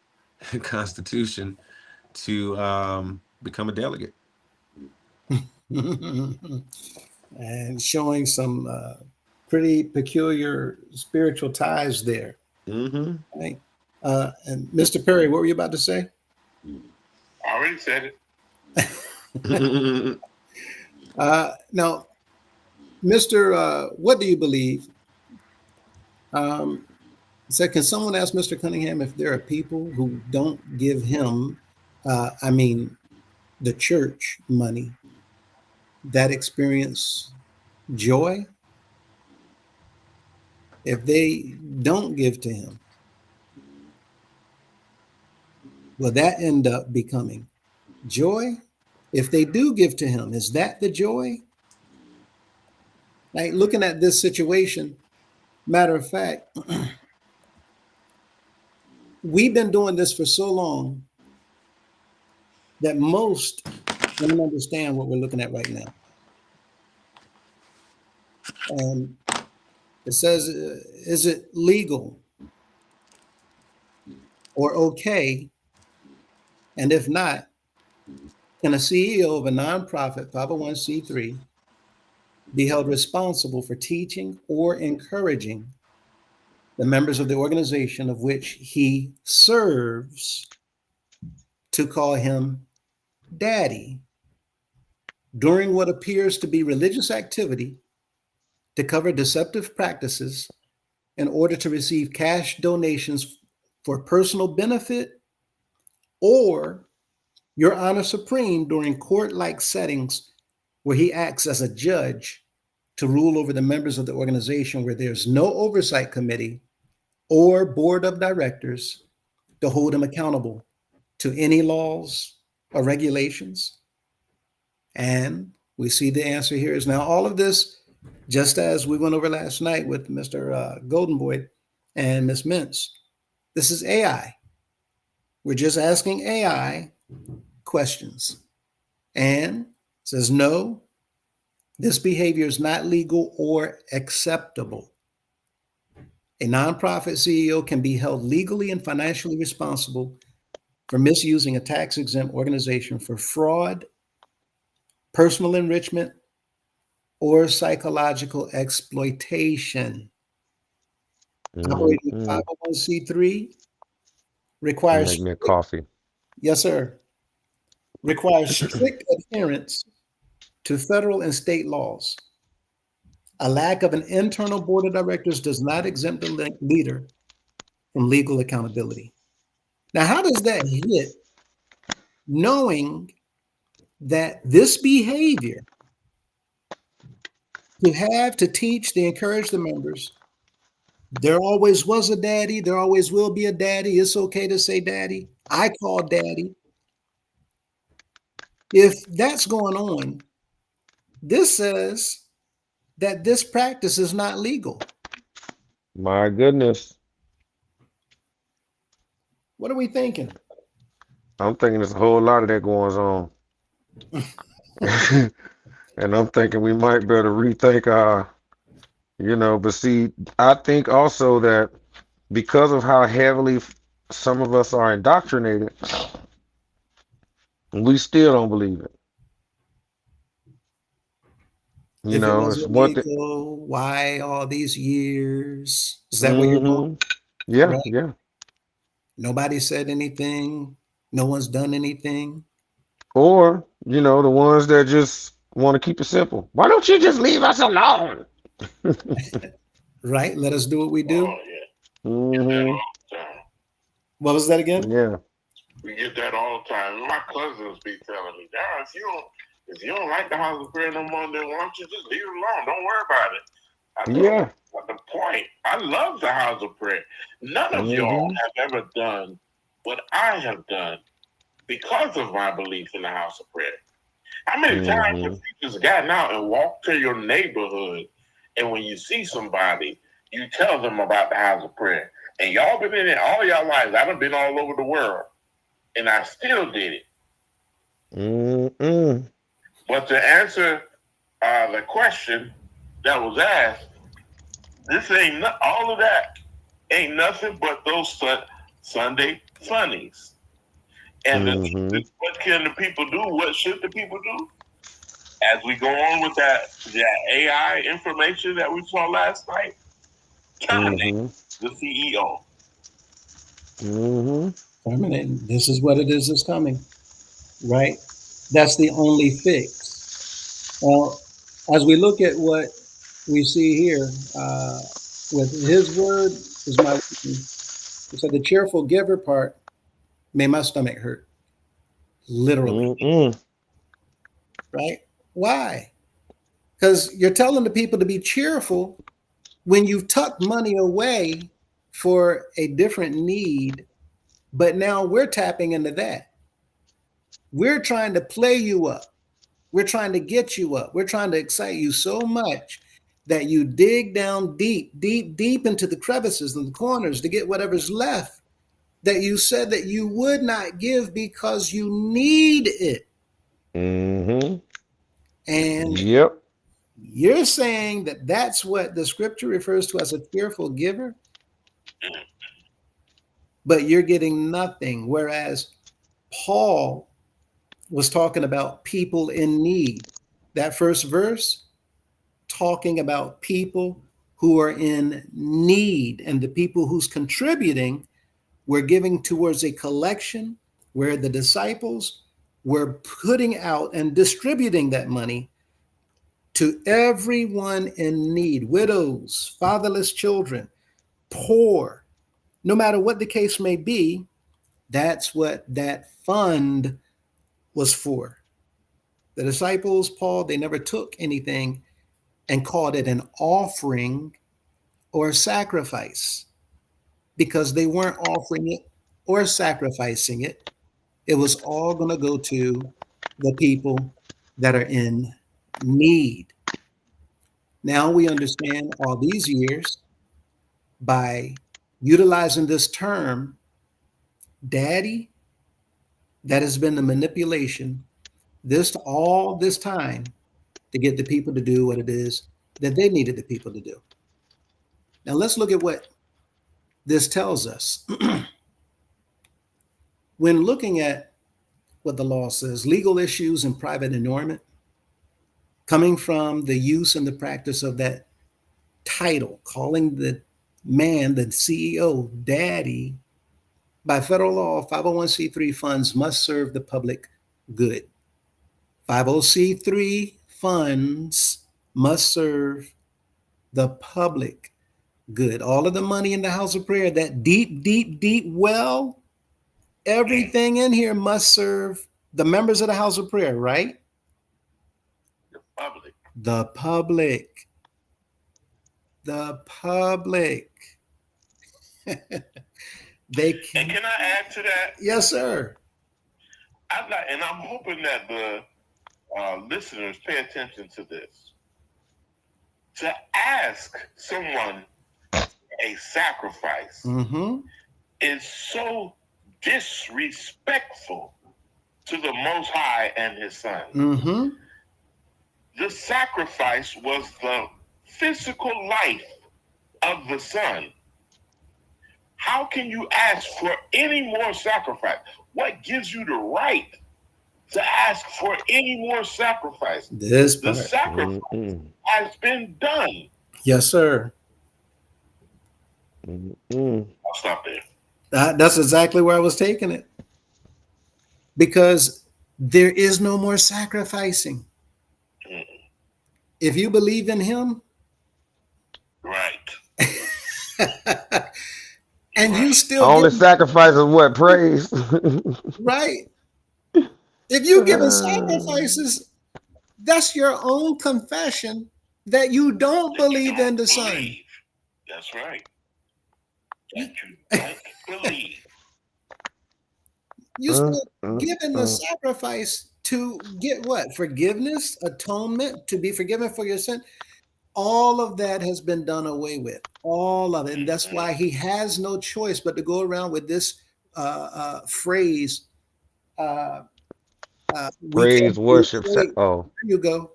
Speaker 1: Constitution to become a delegate.
Speaker 3: And showing some pretty peculiar spiritual ties there.
Speaker 1: Mm-hmm.
Speaker 3: Right? And Mr. Perry, what were you about to say?
Speaker 6: I already said it.
Speaker 3: Now, Mr. What do you believe? So can someone ask Mr. Cunningham if there are people who don't give him, the church money, that experience joy? If they don't give to him, will that end up becoming joy? If they do give to him, is that the joy? Like, looking at this situation, matter of fact, we've been doing this for so long that most don't understand what we're looking at right now. And it says, is it legal or okay? And if not, can a CEO of a nonprofit 501c3 be held responsible for teaching or encouraging the members of the organization of which he serves to call him daddy during what appears to be religious activity to cover deceptive practices in order to receive cash donations for personal benefit, or Your Honor Supreme during court-like settings where he acts as a judge to rule over the members of the organization where there's no oversight committee or board of directors to hold him accountable to any laws or regulations? And we see the answer here is now all of this, just as we went over last night with Mr. Goldenboy and Ms. Mintz. This is AI. We're just asking AI questions. And says, no, this behavior is not legal or acceptable. A nonprofit CEO can be held legally and financially responsible for misusing a tax-exempt organization for fraud, personal enrichment, or psychological exploitation. Operating
Speaker 2: Mm-hmm.
Speaker 3: 501c3
Speaker 2: Make
Speaker 3: requires,
Speaker 2: me a coffee.
Speaker 3: yes, sir, requires strict adherence to federal and state laws. A lack of an internal board of directors does not exempt the leader from legal accountability. Now, how does that hit, knowing that this behavior to teach, to encourage the members, there always was a daddy, there always will be a daddy, it's okay to say daddy, I call daddy. If that's going on, this says that this practice is not legal.
Speaker 2: My goodness.
Speaker 3: What are we thinking?
Speaker 2: I'm thinking there's a whole lot of that going on. And I'm thinking we might better rethink our, but see, I think also that because of how heavily some of us are indoctrinated, we still don't believe it.
Speaker 3: If it
Speaker 2: It's
Speaker 3: wasn't
Speaker 2: one thing.
Speaker 3: legal, why all these years? Is that where you're going?
Speaker 2: Yeah,
Speaker 3: Right?
Speaker 2: yeah.
Speaker 3: Nobody said anything. No one's done anything.
Speaker 2: Or, the ones that just want to keep it simple. Why don't you just leave us alone?
Speaker 3: Right? Let us do what we do.
Speaker 6: Oh, yeah.
Speaker 2: Mm-hmm.
Speaker 3: What was that again?
Speaker 2: Yeah.
Speaker 6: We get that all the time. My cousins be telling me, Darren, if you don't like the house of prayer no more, then why don't you just leave it alone? Don't worry about it. I said,
Speaker 2: Yeah.
Speaker 6: what's the point? I love the house of prayer. None of y'all have ever done what I have done because of my belief in the house of prayer. How many times have you just gotten out and walked to your neighborhood, and when you see somebody, you tell them about the house of prayer? And y'all been in it all your lives. I've been all over the world, and I still did it.
Speaker 2: Mm-mm.
Speaker 6: But to answer the question that was asked, this ain't all of that ain't nothing but those Sunday funnies. And what can the people do? What should the people do? As we go on with that AI information that we saw last night, terminate the CEO.
Speaker 3: Terminate. This is what it is that's coming. Right? That's the only fix. Well, as we look at what we see here, with his word is my weakness. So the cheerful giver part made my stomach hurt. Literally. Right? Why? Because you're telling the people to be cheerful when you've tucked money away for a different need, but now we're tapping into that. We're trying to play you up. We're trying to get you up. We're trying to excite you so much that you dig down deep into the crevices and the corners to get whatever's left that you said that you would not give because you need it. And you're saying that that's what the scripture refers to as a cheerful giver, but you're getting nothing. Whereas Paul was talking about people in need. That first verse, talking about people who are in need, and the people who's contributing were giving towards a collection where the disciples were putting out and distributing that money to everyone in need, widows, fatherless children, poor, no matter what the case may be. That's what that fund was for. The disciples, Paul, they never took anything and called it an offering or a sacrifice, because they weren't offering it or sacrificing it. It was all going to go to the people that are in need. Now we understand all these years, by utilizing this term, daddy, that has been the manipulation all this time to get the people to do what it is that they needed the people to do. Now let's look at what this tells us. When looking at what the law says, legal issues and private annoyment, coming from the use and the practice of that title, calling the man, the CEO, daddy. By federal law, 501c3 funds must serve the public good. 50c3 funds must serve the public good. All of the money in the house of prayer, that deep, deep, deep well, everything in here must serve the members of the house of prayer, right?
Speaker 6: The public.
Speaker 3: The public. The public. They
Speaker 6: And can I add to that?
Speaker 3: Yes, sir.
Speaker 6: And I'm hoping that the listeners pay attention to this. To ask someone a sacrifice
Speaker 3: Mm-hmm.
Speaker 6: is so disrespectful to the Most High and His Son.
Speaker 3: Mm-hmm.
Speaker 6: The sacrifice was the physical life of the Son. How can you ask for any more sacrifice? What gives you the right to ask for any more sacrifice?
Speaker 3: This
Speaker 6: The
Speaker 3: part.
Speaker 6: sacrifice has been done.
Speaker 3: Yes, sir.
Speaker 6: I'll stop there.
Speaker 3: That's exactly where I was taking it. Because there is no more sacrificing. If you believe in him,
Speaker 6: Right.
Speaker 3: and you still
Speaker 2: Only
Speaker 3: give,
Speaker 2: sacrifice is what? Praise.
Speaker 3: right. If you giving sacrifices, that's your own confession that you don't believe in the Son.
Speaker 6: Believe. That's right. That you don't believe.
Speaker 3: You still giving the sacrifice to get what? Forgiveness, atonement, to be forgiven for your sin. All of that has been done away with. All of it. And that's why he has no choice but to go around with this phrase.
Speaker 2: Praise, worship.
Speaker 3: There
Speaker 2: Oh,
Speaker 3: you go.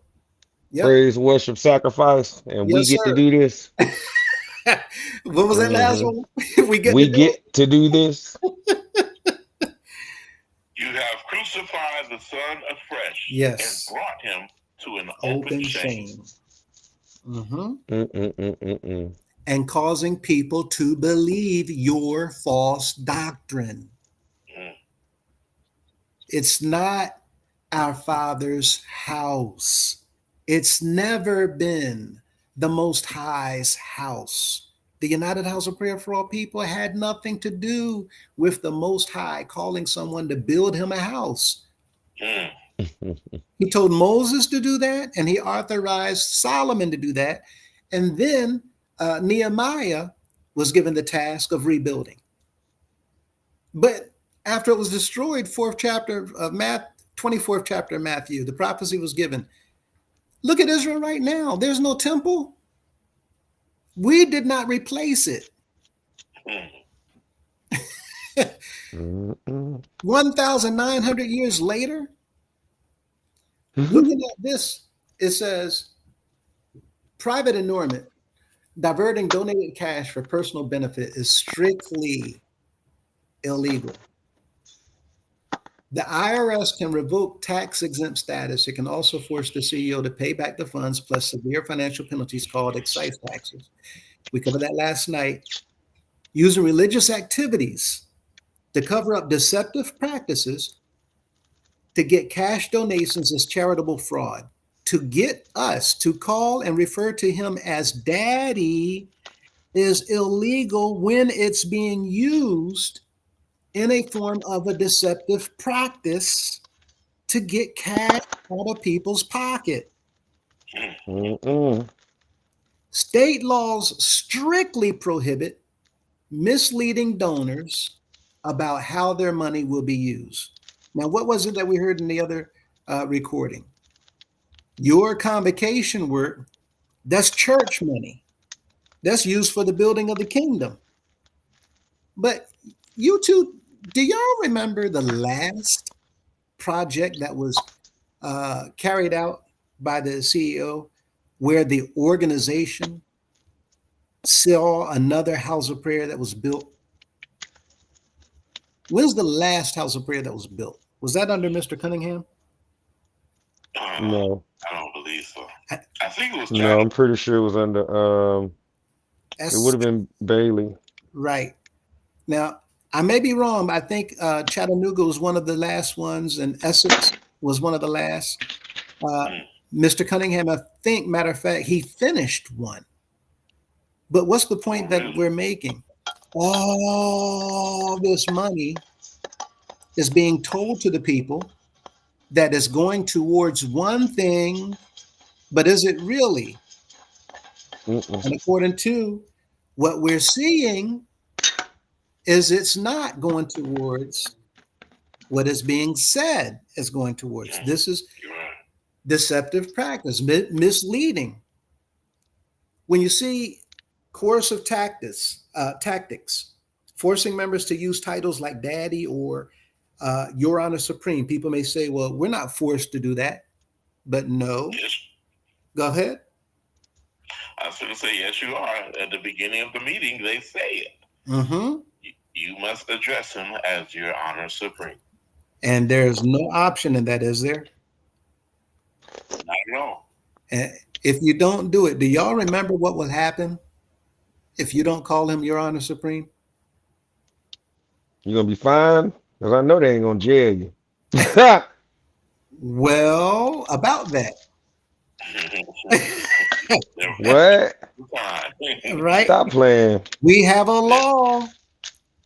Speaker 3: Yep.
Speaker 2: praise, worship, sacrifice, and we
Speaker 3: Yes,
Speaker 2: get
Speaker 3: sir.
Speaker 2: to do this.
Speaker 3: What was that last one? we
Speaker 2: We
Speaker 3: to do it?
Speaker 2: get to do this.
Speaker 6: You have crucified the Son afresh.
Speaker 3: Yes.
Speaker 6: And brought him to an
Speaker 3: Open shame. Mm-hmm. And causing people to believe your false doctrine.
Speaker 6: Mm.
Speaker 3: It's not our Father's house. It's never been the Most High's house. The United House of Prayer for All People had nothing to do with the Most High calling someone to build him a house.
Speaker 6: Mm.
Speaker 3: He told Moses to do that, and he authorized Solomon to do that. And then Nehemiah was given the task of rebuilding. But after it was destroyed, 24th chapter of Matthew, the prophecy was given. Look at Israel right now. There's no temple. We did not replace it.
Speaker 6: Mm.
Speaker 3: 1,900 years later, looking at this, it says, private annulment, diverting donated cash for personal benefit is strictly illegal. The IRS can revoke tax-exempt status. It can also force the CEO to pay back the funds plus severe financial penalties called excise taxes. We covered that last night. Using religious activities to cover up deceptive practices to get cash donations is charitable fraud. To get us to call and refer to him as daddy is illegal when it's being used in a form of a deceptive practice to get cash out of people's pocket. State laws strictly prohibit misleading donors about how their money will be used. Now, what was it that we heard in the other recording? Your convocation work, that's church money. That's used for the building of the kingdom. But you two, do y'all remember the last project that was carried out by the CEO where the organization saw another house of prayer that was built? When's the last house of prayer that was built? Was that under Mr. Cunningham?
Speaker 2: No,
Speaker 6: I don't believe so. I think it was
Speaker 2: no,
Speaker 6: China.
Speaker 2: I'm pretty sure it was under. It
Speaker 3: That's
Speaker 2: would have been Bailey.
Speaker 3: right. Now, I may be wrong, but I think Chattanooga was one of the last ones, and Essex was one of the last. Mr. Cunningham, I think, matter of fact, he finished one. But what's the point that we're making? All this money is being told to the people that is going towards one thing, but is it really?
Speaker 2: Mm-mm.
Speaker 3: And according to what we're seeing, is it's not going towards what is being said is going towards. This is
Speaker 6: You're right.
Speaker 3: deceptive practice, misleading. When you see coercive tactics, forcing members to use titles like daddy or your honor supreme, people may say, well, we're not forced to do that. But no,
Speaker 6: Yes.
Speaker 3: go ahead.
Speaker 6: I was going to say, yes, you are. At the beginning of the meeting, they say it.
Speaker 3: Mm-hmm.
Speaker 6: You must address him as your honor supreme.
Speaker 3: And there's no option in that, is there?
Speaker 6: Not at all.
Speaker 3: And if you don't do it, do y'all remember what will happen if you don't call him your honor supreme?
Speaker 2: You're gonna be fine, because I know they ain't gonna jail you.
Speaker 3: Well, about that,
Speaker 2: What?
Speaker 3: right?
Speaker 2: Stop playing.
Speaker 3: We have a law,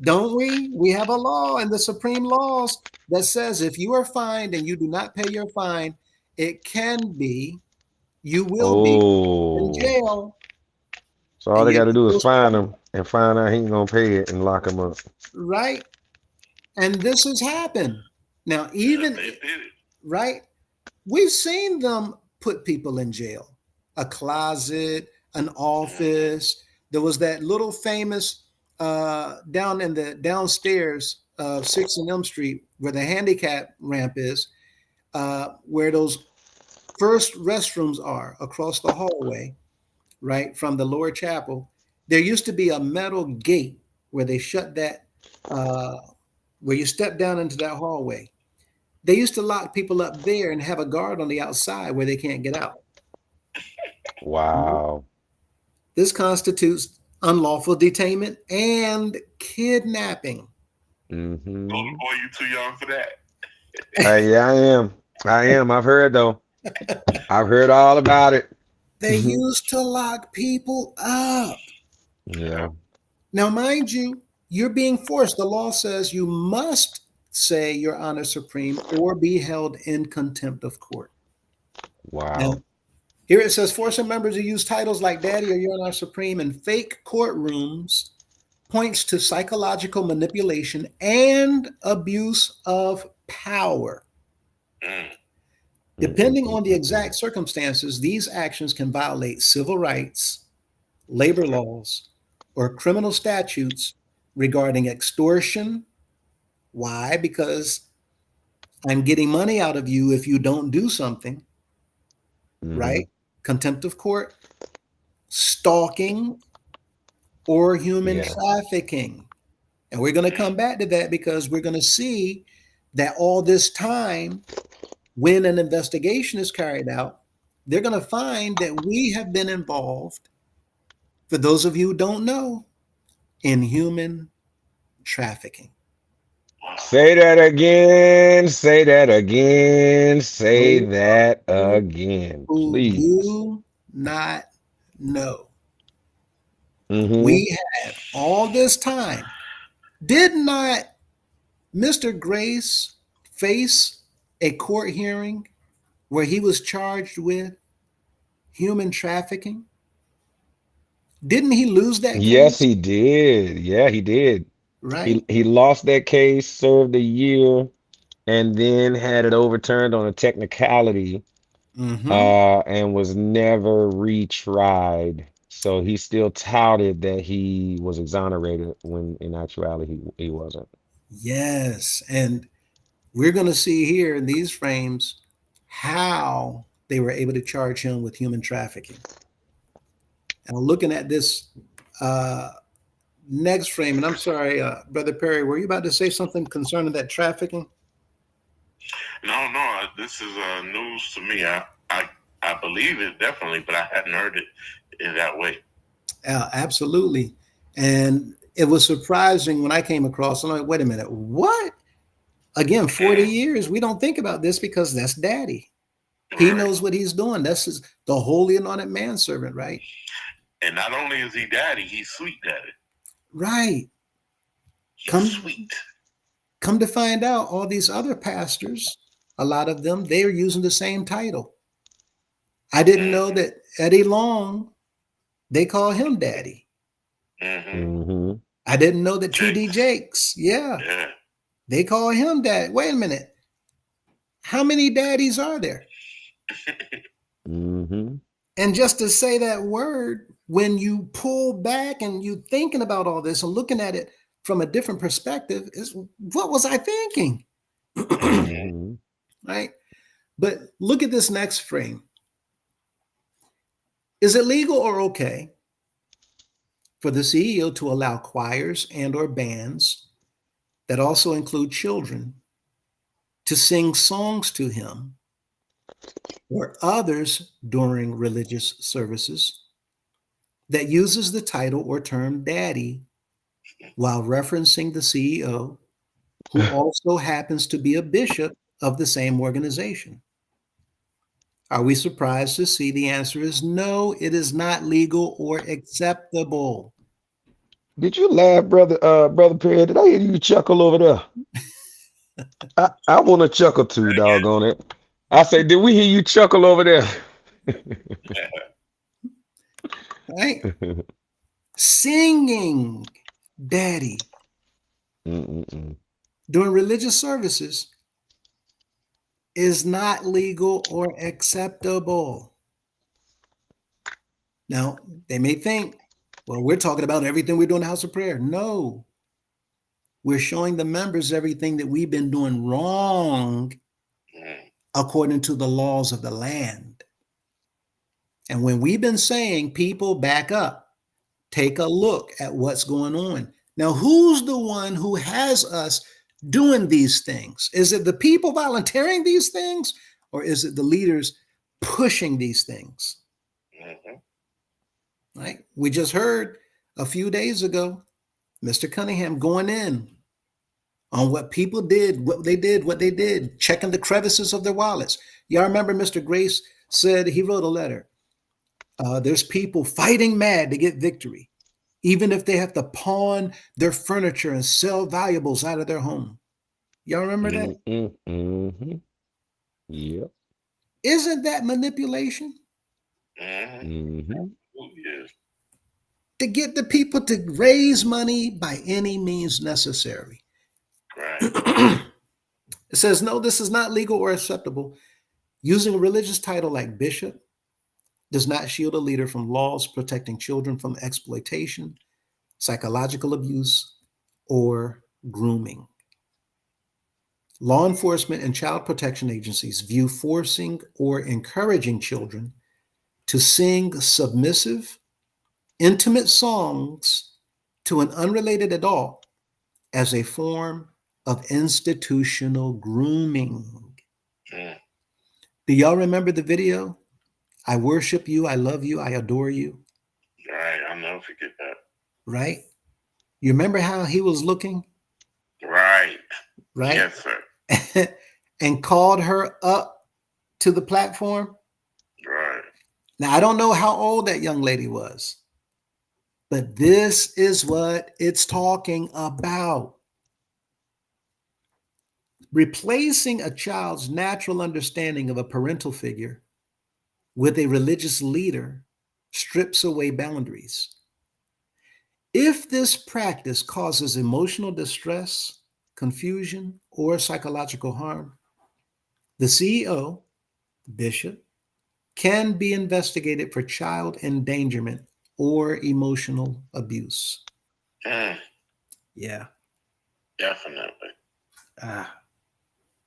Speaker 3: don't we? We have a law in the supreme laws that says if you are fined and you do not pay your fine, it can be, you will be
Speaker 2: Oh,
Speaker 3: in jail.
Speaker 2: so all
Speaker 3: And
Speaker 2: they
Speaker 3: you're
Speaker 2: got to do is
Speaker 3: supposed
Speaker 2: find him and find out he ain't gonna pay it and lock him up.
Speaker 3: right? And this has happened. Now, even
Speaker 6: They did it.
Speaker 3: right, we've seen them put people in jail, a closet, an office. There was that little famous down in the downstairs of 6th and Elm Street where the handicap ramp is, where those first restrooms are across the hallway, right, from the lower chapel. There used to be a metal gate where they shut that, where you step down into that hallway. They used to lock people up there and have a guard on the outside where they can't get out.
Speaker 2: Wow.
Speaker 3: This constitutes unlawful detainment and kidnapping.
Speaker 2: Mm-hmm.
Speaker 6: Golden boy, you too young for that.
Speaker 2: Yeah, I am. I've heard though. I've heard all about it.
Speaker 3: They used to lock people up.
Speaker 2: Yeah.
Speaker 3: Now, mind you, you're being forced. The law says you must say your honor supreme or be held in contempt of court.
Speaker 2: Wow.
Speaker 3: Now, here it says forcing members to use titles like daddy or your honor supreme in fake courtrooms points to psychological manipulation and abuse of power. Depending on the exact circumstances, these actions can violate civil rights, labor laws, or criminal statutes regarding extortion. Why? Because I'm getting money out of you if you don't do something, right? Contempt of court, stalking, or human
Speaker 2: Yes.
Speaker 3: trafficking. And we're going to come back to that because we're going to see that all this time, when an investigation is carried out, they're going to find that we have been involved, for those of you who don't know, in human trafficking.
Speaker 2: Say that again. Say that again. Say that again,
Speaker 3: Who
Speaker 2: please.
Speaker 3: do not know.
Speaker 2: Mhm.
Speaker 3: We have all this time. Did not Mr. Grace face a court hearing where he was charged with human trafficking? Didn't he lose that case?
Speaker 2: Yes, he did. Yeah, he did.
Speaker 3: Right.
Speaker 2: He lost that case, served a year, and then had it overturned on a technicality,
Speaker 3: Mhm.
Speaker 2: and was never retried. So he still touted that he was exonerated when in actuality he wasn't.
Speaker 3: Yes. And we're going to see here in these frames how they were able to charge him with human trafficking. And looking at this next frame, and I'm sorry, Brother Perry, were you about to say something concerning that trafficking?
Speaker 6: No. This is news to me. I believe it definitely, but I hadn't heard it in that way.
Speaker 3: Absolutely. And it was surprising when I came across. I'm like, wait a minute, what? Again, 40 years. We don't think about this because that's daddy. He
Speaker 6: Right.
Speaker 3: knows what he's doing. That's the holy anointed manservant, right?
Speaker 6: And not only is he daddy, he's sweet daddy.
Speaker 3: Right.
Speaker 6: He's sweet.
Speaker 3: Come to find out, all these other pastors, a lot of them, they are using the same title. I didn't know that Eddie Long, they call him daddy.
Speaker 2: Mm-hmm.
Speaker 3: I didn't know that T.D. Jakes,
Speaker 6: Yeah.
Speaker 3: they call him dad. Wait a minute. How many daddies are there?
Speaker 2: Mm-hmm.
Speaker 3: And just to say that word, when you pull back and you thinking about all this and looking at it from a different perspective, is what was I thinking?
Speaker 2: Mm-hmm.
Speaker 3: Right? But look at this next frame. Is it legal or okay for the CEO to allow choirs and or bands that also include children to sing songs to him or others during religious services that uses the title or term daddy while referencing the CEO, who also happens to be a bishop of the same organization? Are we surprised to see the answer is no, it is not legal or acceptable?
Speaker 2: Did you laugh, brother Perry? Did I hear you chuckle over there? I want to chuckle too, doggone it. I say, did we hear you chuckle over there?
Speaker 3: Right? Singing daddy
Speaker 2: Mm-mm-mm.
Speaker 3: during religious services is not legal or acceptable. Now, they may think, well, we're talking about everything we do in the house of prayer. No, we're showing the members everything that we've been doing wrong according to the laws of the land. And when we've been saying, people back up, take a look at what's going on. Now, who's the one who has us doing these things? Is it the people volunteering these things, or is it the leaders pushing these things? Right? We just heard a few days ago, Mr. Cunningham going in on what people did, what they did, checking the crevices of their wallets. Y'all remember Mr. Grace said, he wrote a letter. There's people fighting mad to get victory, even if they have to pawn their furniture and sell valuables out of their home. Y'all remember that?
Speaker 2: Mm-hmm. Yep.
Speaker 3: Isn't that manipulation?
Speaker 2: Mm-hmm.
Speaker 3: To get the people to raise money by any means necessary.
Speaker 6: Right.
Speaker 3: It says, no, this is not legal or acceptable. Using a religious title like bishop does not shield a leader from laws protecting children from exploitation, psychological abuse, or grooming. Law enforcement and child protection agencies view forcing or encouraging children to sing submissive, intimate songs to an unrelated adult as a form of institutional grooming. Do y'all remember the video? I worship you, I love you, I adore you.
Speaker 6: Right, I'll never forget that.
Speaker 3: Right? You remember how he was looking?
Speaker 6: Right.
Speaker 3: Right?
Speaker 6: Yes, sir.
Speaker 3: And called her up to the platform.
Speaker 6: Right.
Speaker 3: Now, I don't know how old that young lady was, but this is what it's talking about. Replacing a child's natural understanding of a parental figure with a religious leader strips away boundaries. If this practice causes emotional distress, confusion, or psychological harm, the CEO, bishop, can be investigated for child endangerment or emotional abuse. Yeah.
Speaker 6: Definitely.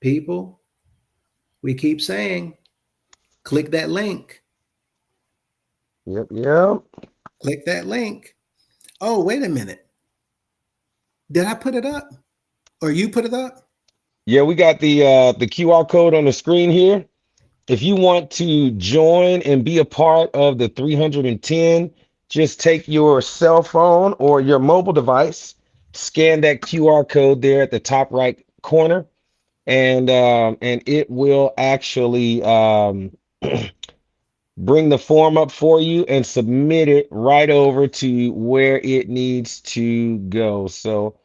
Speaker 3: People, we keep saying, click that link.
Speaker 2: Yep.
Speaker 3: Click that link. Oh, wait a minute. Did I put it up? Or you put it up?
Speaker 2: Yeah, we got the QR code on the screen here. If you want to join and be a part of the 310, just take your cell phone or your mobile device, scan that QR code there at the top right corner, and it will actually bring the form up for you and submit it right over to where it needs to go. So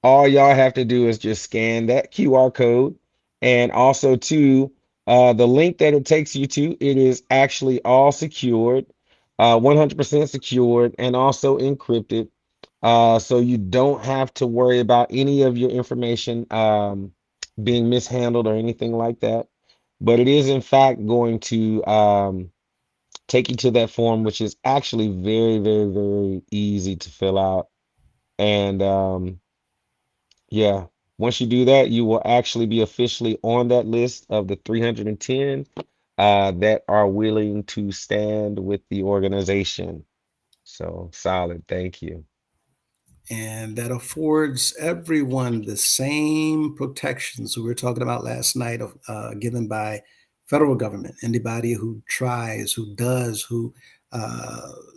Speaker 2: all y'all have to do is just scan that QR code, and also to the link that it takes you to, it is actually all secured, 100% secured, and also encrypted. So you don't have to worry about any of your information being mishandled or anything like that. But it is in fact going to take you to that form, which is actually very, very, very easy to fill out. And yeah, once you do that, you will actually be officially on that list of the 310 that are willing to stand with the organization. So solid. Thank you.
Speaker 3: And that affords everyone the same protections we were talking about last night of given by federal government. Anybody who tries, who does, who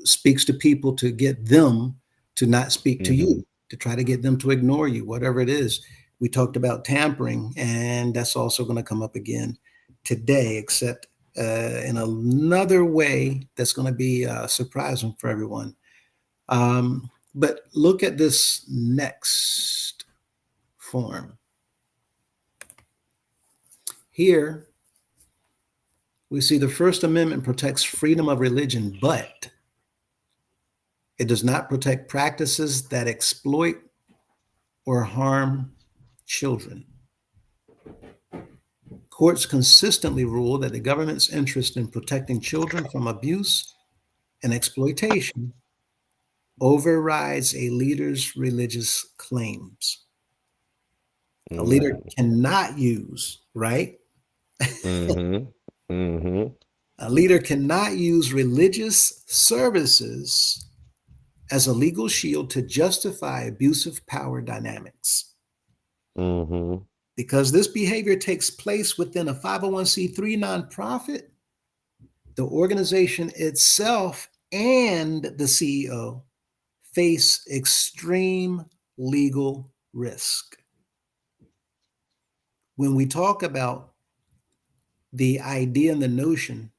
Speaker 3: speaks to people to get them to not speak to you, to try to get them to ignore you, whatever it is. We talked about tampering, and that's also going to come up again today, except in another way that's going to be surprising for everyone. But look at this next form. Here, we see the First Amendment protects freedom of religion, but it does not protect practices that exploit or harm children. Courts consistently rule that the government's interest in protecting children from abuse and exploitation overrides a leader's religious claims. A leader cannot use, right? A leader cannot use religious services as a legal shield to justify abusive power dynamics. Because this behavior takes place within a 501c3 nonprofit, the organization itself and the CEO face extreme legal risk. When we talk about the idea and the notion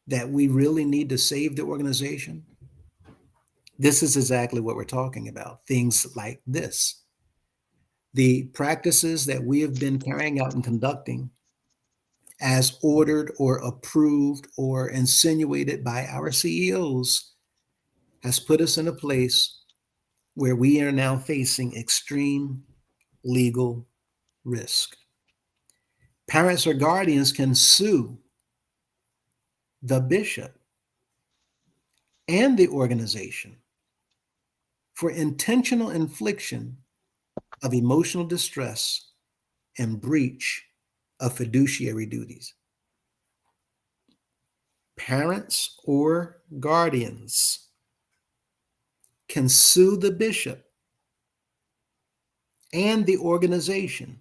Speaker 3: that we really need to save the organization, this is exactly what we're talking about. Things like this. The practices that we have been carrying out and conducting as ordered or approved or insinuated by our CEOs has put us in a place where we are now facing extreme legal risk. Parents or guardians can sue the bishop and the organization for intentional infliction of emotional distress and breach of fiduciary duties. Parents or guardians can sue the bishop and the organization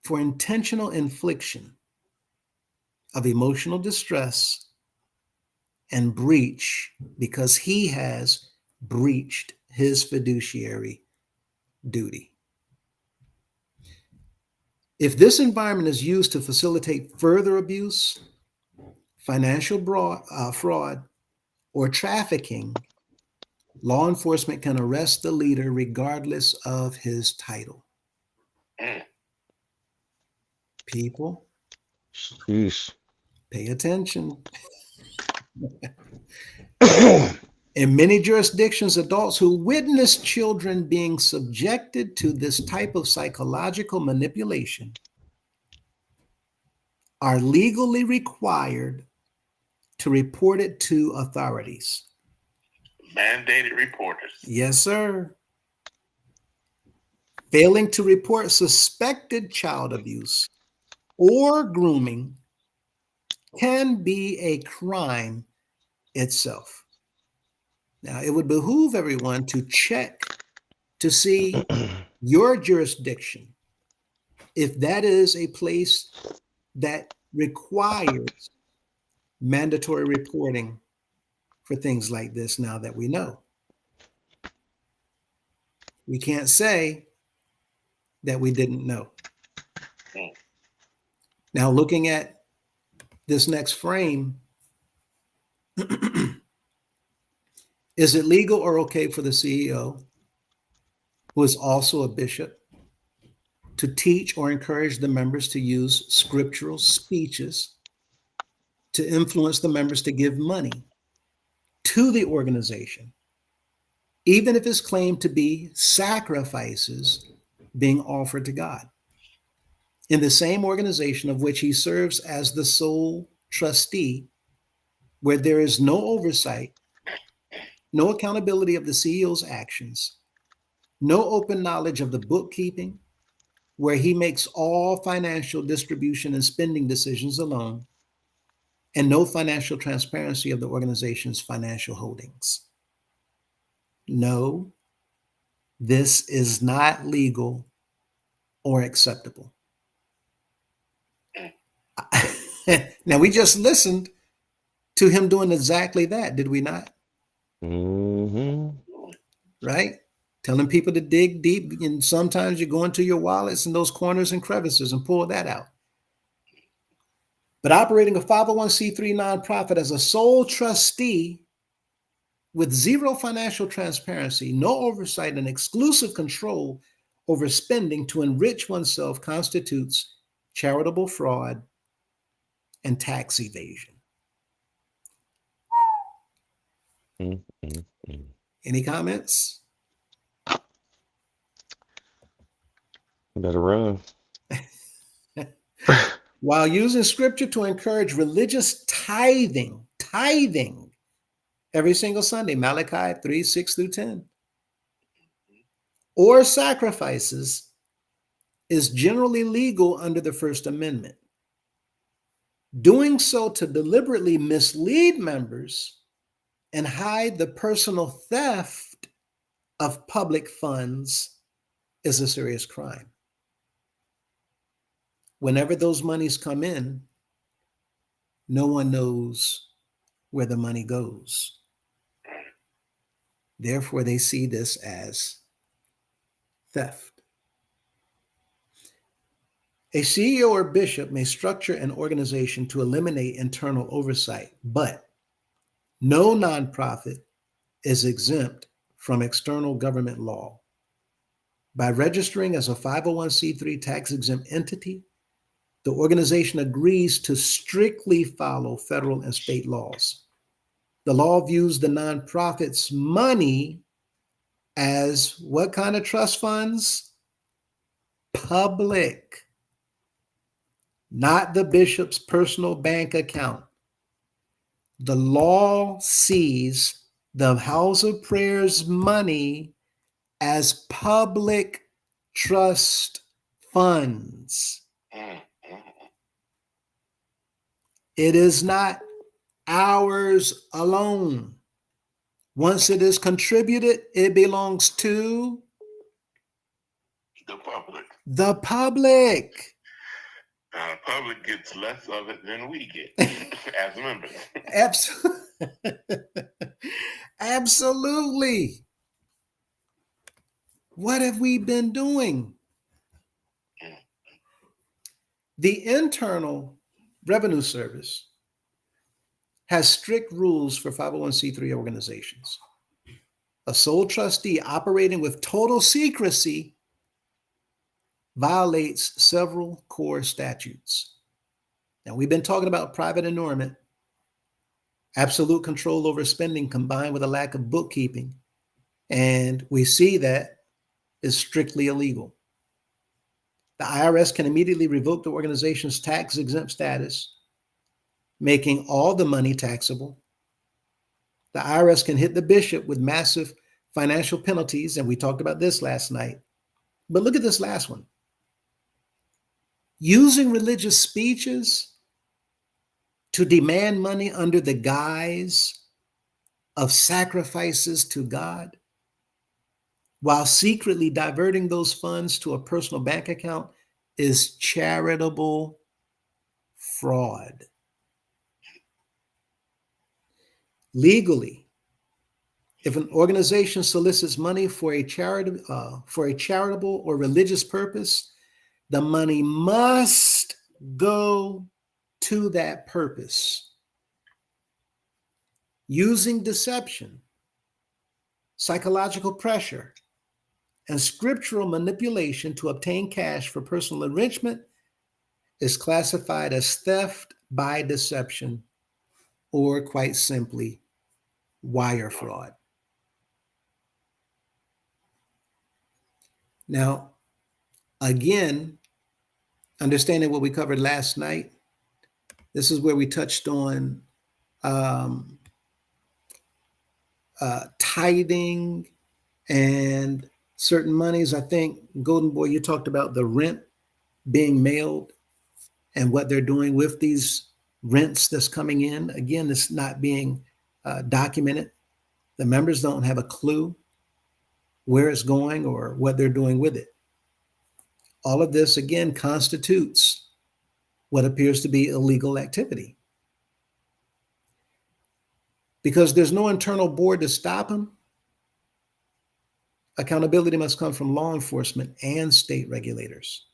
Speaker 3: for intentional infliction of emotional distress and breach because he has breached his fiduciary duty. If this environment is used to facilitate further abuse, financial fraud, or trafficking, law enforcement can arrest the leader regardless of his title. People,
Speaker 2: Sheesh.
Speaker 3: pay attention. In many jurisdictions, adults who witness children being subjected to this type of psychological manipulation are legally required to report it to authorities.
Speaker 6: Mandated reporters.
Speaker 3: Yes, sir. Failing to report suspected child abuse or grooming can be a crime itself. Now, it would behoove everyone to check to see your jurisdiction if that is a place that requires mandatory reporting for things like this, now that we know, we can't say that we didn't know. Now, looking at this next frame, is it legal or okay for the CEO, who is also a bishop, to teach or encourage the members to use scriptural speeches to influence the members to give money to the organization, even if it's claimed to be sacrifices being offered to God, in the same organization of which he serves as the sole trustee, where there is no oversight, no accountability of the CEO's actions, no open knowledge of the bookkeeping, where he makes all financial distribution and spending decisions alone, and no financial transparency of the organization's financial holdings. No, this is not legal or acceptable. Now, we just listened to him doing exactly that, did we not?
Speaker 2: Mm-hmm.
Speaker 3: Right? Telling people to dig deep, and sometimes you go into your wallets and those corners and crevices and pull that out. But operating a 501c3 nonprofit as a sole trustee with zero financial transparency, no oversight, and exclusive control over spending to enrich oneself constitutes charitable fraud and tax evasion.
Speaker 2: Mm-hmm.
Speaker 3: Any comments?
Speaker 2: Better run.
Speaker 3: While using scripture to encourage religious tithing every single Sunday, Malachi 3:6-10, or sacrifices is generally legal under the First Amendment. Doing so to deliberately mislead members and hide the personal theft of public funds is a serious crime. Whenever those monies come in, no one knows where the money goes. Therefore, they see this as theft. A CEO or bishop may structure an organization to eliminate internal oversight, but no nonprofit is exempt from external government law. By registering as a 501c3 tax-exempt entity, the organization agrees to strictly follow federal and state laws. The law views the nonprofit's money as what kind of trust funds? Public, not the bishop's personal bank account. The law sees the House of Prayer's money as public trust funds. It is not ours alone. Once it is contributed, it belongs to
Speaker 6: The public.
Speaker 3: the public.
Speaker 6: Public gets less of it than we get as members.
Speaker 3: Absolutely. What have we been doing? The Internal Revenue Service has strict rules for 501c3 organizations. A sole trustee operating with total secrecy violates several core statutes. Now, we've been talking about private annulment, absolute control over spending combined with a lack of bookkeeping, and we see that is strictly illegal. The IRS can immediately revoke the organization's tax-exempt status, making all the money taxable. The IRS can hit the bishop with massive financial penalties, and we talked about this last night. But look at this last one. Using religious speeches to demand money under the guise of sacrifices to God, while secretly diverting those funds to a personal bank account, is charitable fraud. Legally, if an organization solicits money for a charitable or religious purpose, the money must go to that purpose. Using deception, psychological pressure, and scriptural manipulation to obtain cash for personal enrichment is classified as theft by deception, or quite simply, wire fraud. Now, again, understanding what we covered last night, this is where we touched on tithing and certain monies. I think, Golden Boy, you talked about the rent being mailed and what they're doing with these rents that's coming in. Again, it's not being documented. The members don't have a clue where it's going or what they're doing with it. All of this, again, constitutes what appears to be illegal activity. Because there's no internal board to stop them, accountability must come from law enforcement and state regulators.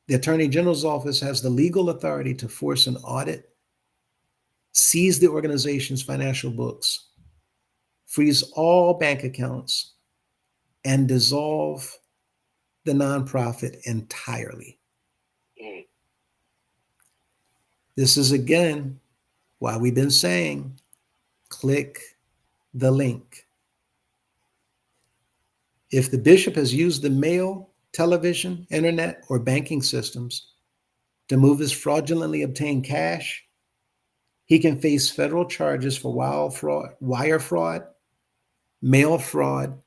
Speaker 3: The Attorney General's office has the legal authority to force an audit, seize the organization's financial books, freeze all bank accounts, and dissolve the nonprofit entirely. This is, again, why we've been saying, click the link. If the bishop has used the mail, television, internet, or banking systems to move his fraudulently obtained cash, he can face federal charges for wire fraud, mail fraud,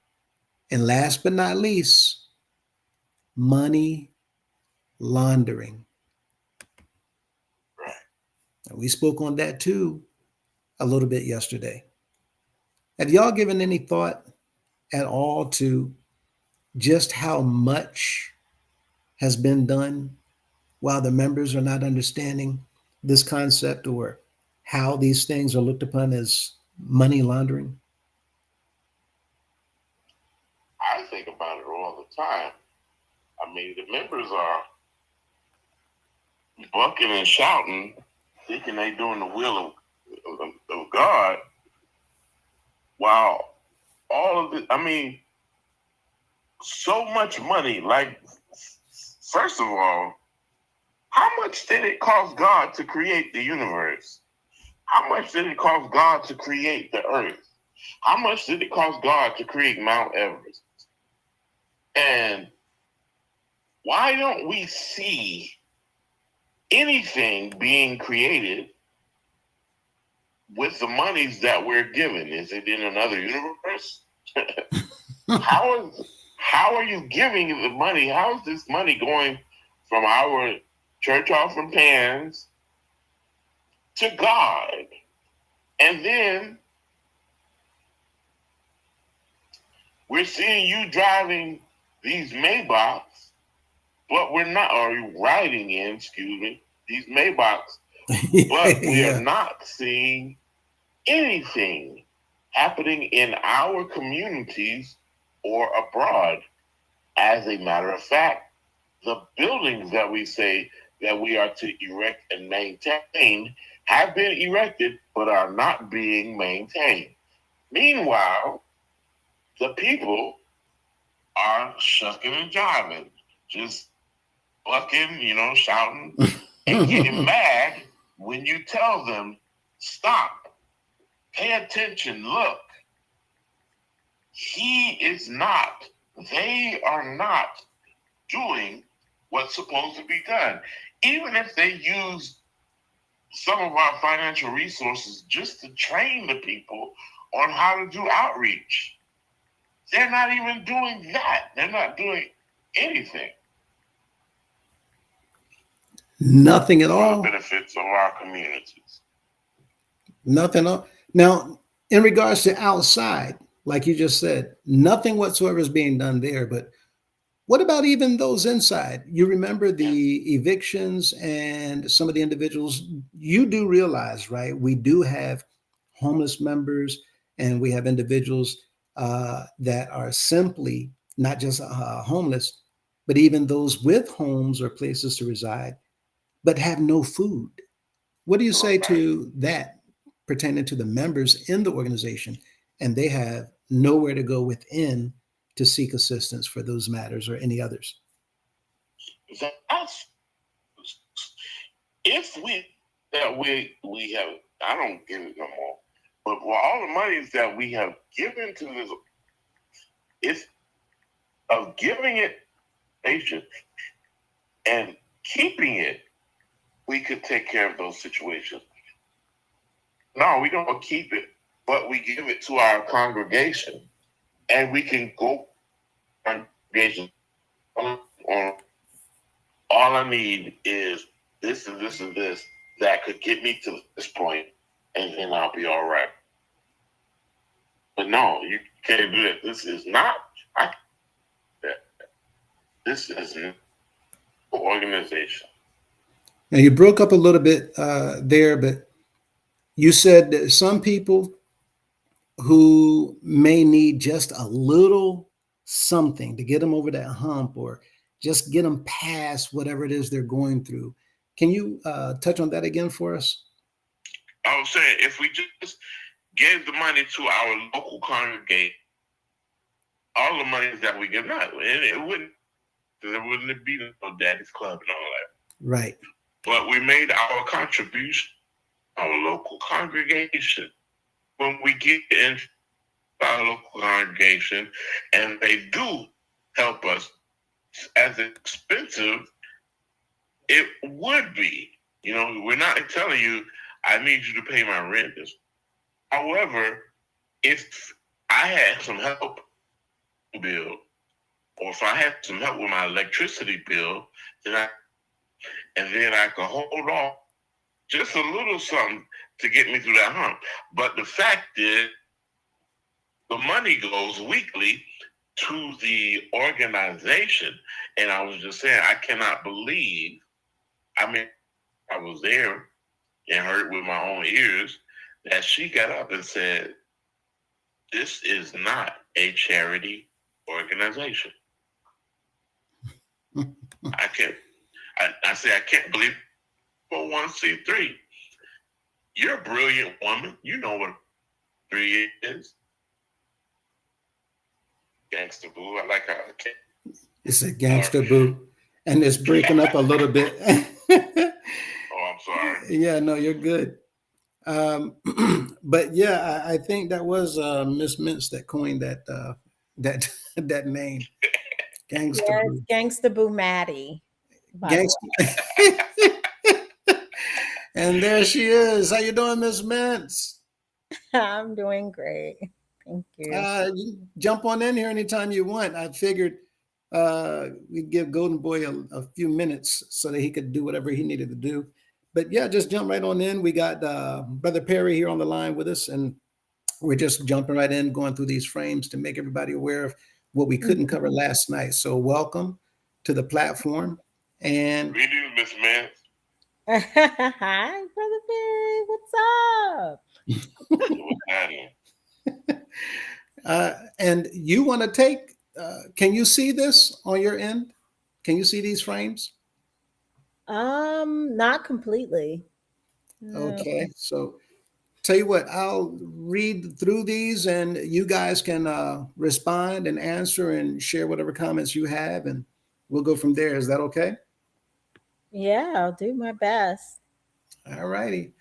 Speaker 3: and last but not least, money laundering. And we spoke on that too a little bit yesterday. Have y'all given any thought at all to just how much has been done while the members are not understanding this concept or how these things are looked upon as money laundering?
Speaker 6: I think about it all the time. I mean, the members are bucking and shouting, thinking they doing the will of God, while all of it, I mean, so much money. Like, first of all, how much did it cost God to create the universe? How much did it cost God to create the earth? How much did it cost God to create Mount Everest? And why don't we see anything being created with the monies that we're given? Is it in another universe? How are you giving the money? How is this money going from our church offering pans to God? And then we're seeing you driving these Maybachs, but we're not, or riding in, these Maybachs, but we are not seeing anything happening in our communities or abroad. As a matter of fact, the buildings that we say that we are to erect and maintain have been erected, but are not being maintained. Meanwhile, the people are shucking and jiving, just bucking, shouting, and getting mad when you tell them, stop, pay attention, look. They are not doing what's supposed to be done. Even if they use some of our financial resources just to train the people on how to do outreach, they're not even doing that. They're not doing anything.
Speaker 3: Nothing at all.
Speaker 6: For the benefits of our communities.
Speaker 3: Nothing. Now, in regards to outside, like you just said, nothing whatsoever is being done there. But What about even those inside? You remember the evictions and some of the individuals, you do realize, right? We do have homeless members and we have individuals that are simply not just homeless, but even those with homes or places to reside, but have no food. What do you say to that pertaining to the members in the organization and they have nowhere to go within to seek assistance for those matters or any others?
Speaker 6: That's if we have. I don't give it no more. But for all the monies that we have given to this, it's of giving it patience and keeping it, we could take care of those situations. No, we don't keep it, but we give it to our congregation, and we can go congregation on. All I need is this and this and this that could get me to this point, and then I'll be all right. But no, you can't do that. This is not. This is an organization.
Speaker 3: Now you broke up a little bit there, but you said that some people who may need just a little something to get them over that hump or just get them past whatever it is they're going through. Can you touch on that again for us?
Speaker 6: I was saying, if we just gave the money to our local congregation, all the money that we give, not, and there wouldn't be no Daddy's Club and all that.
Speaker 3: Right.
Speaker 6: But we made our contribution, our local congregation. When we get in our local congregation, and they do help us, as expensive it would be. You know, we're not telling you, I need you to pay my rent. However, if I had some help bill, or if I had some help with my electricity bill, then I could hold off just a little something to get me through that hump. But the fact is, the money goes weekly to the organization. And I was just saying, I cannot believe, I mean, I was there and heard with my own ears that she got up and said, this is not a charity organization. I say, I can't believe 401c3. You're a brilliant woman. You know what 3 is. Gangster boo. I like how it
Speaker 3: It's a gangster boo. And it's breaking up a little bit.
Speaker 6: Oh, I'm sorry.
Speaker 3: Yeah, no, you're good. But yeah, I think that was Miss Mintz that coined that name. Gangsta
Speaker 7: Yeah,
Speaker 3: Boo.
Speaker 7: it's Gangsta Boo Maddie. by the
Speaker 3: Gangsta. And there she is. How you doing, Miss Mintz?
Speaker 7: way. I'm doing great. Thank you.
Speaker 3: You jump on in here anytime you want. I figured we'd give Golden Boy a few minutes so that he could do whatever he needed to do. But yeah, just jump right on in. We got Brother Perry here on the line with us, and we're just jumping right in, going through these frames to make everybody aware of what we couldn't cover last night. So welcome to the platform. And
Speaker 6: Greetings, Miss Man.
Speaker 7: Hi, Brother Perry. What's up?
Speaker 6: What's happening?
Speaker 3: and you want to take, can you see this on your end? Can you see these frames?
Speaker 7: Not completely. No.
Speaker 3: Okay, so tell you what, I'll read through these and you guys can respond and answer and share whatever comments you have, and we'll go from there. Is that okay?
Speaker 7: Yeah, I'll do my best.
Speaker 3: All righty.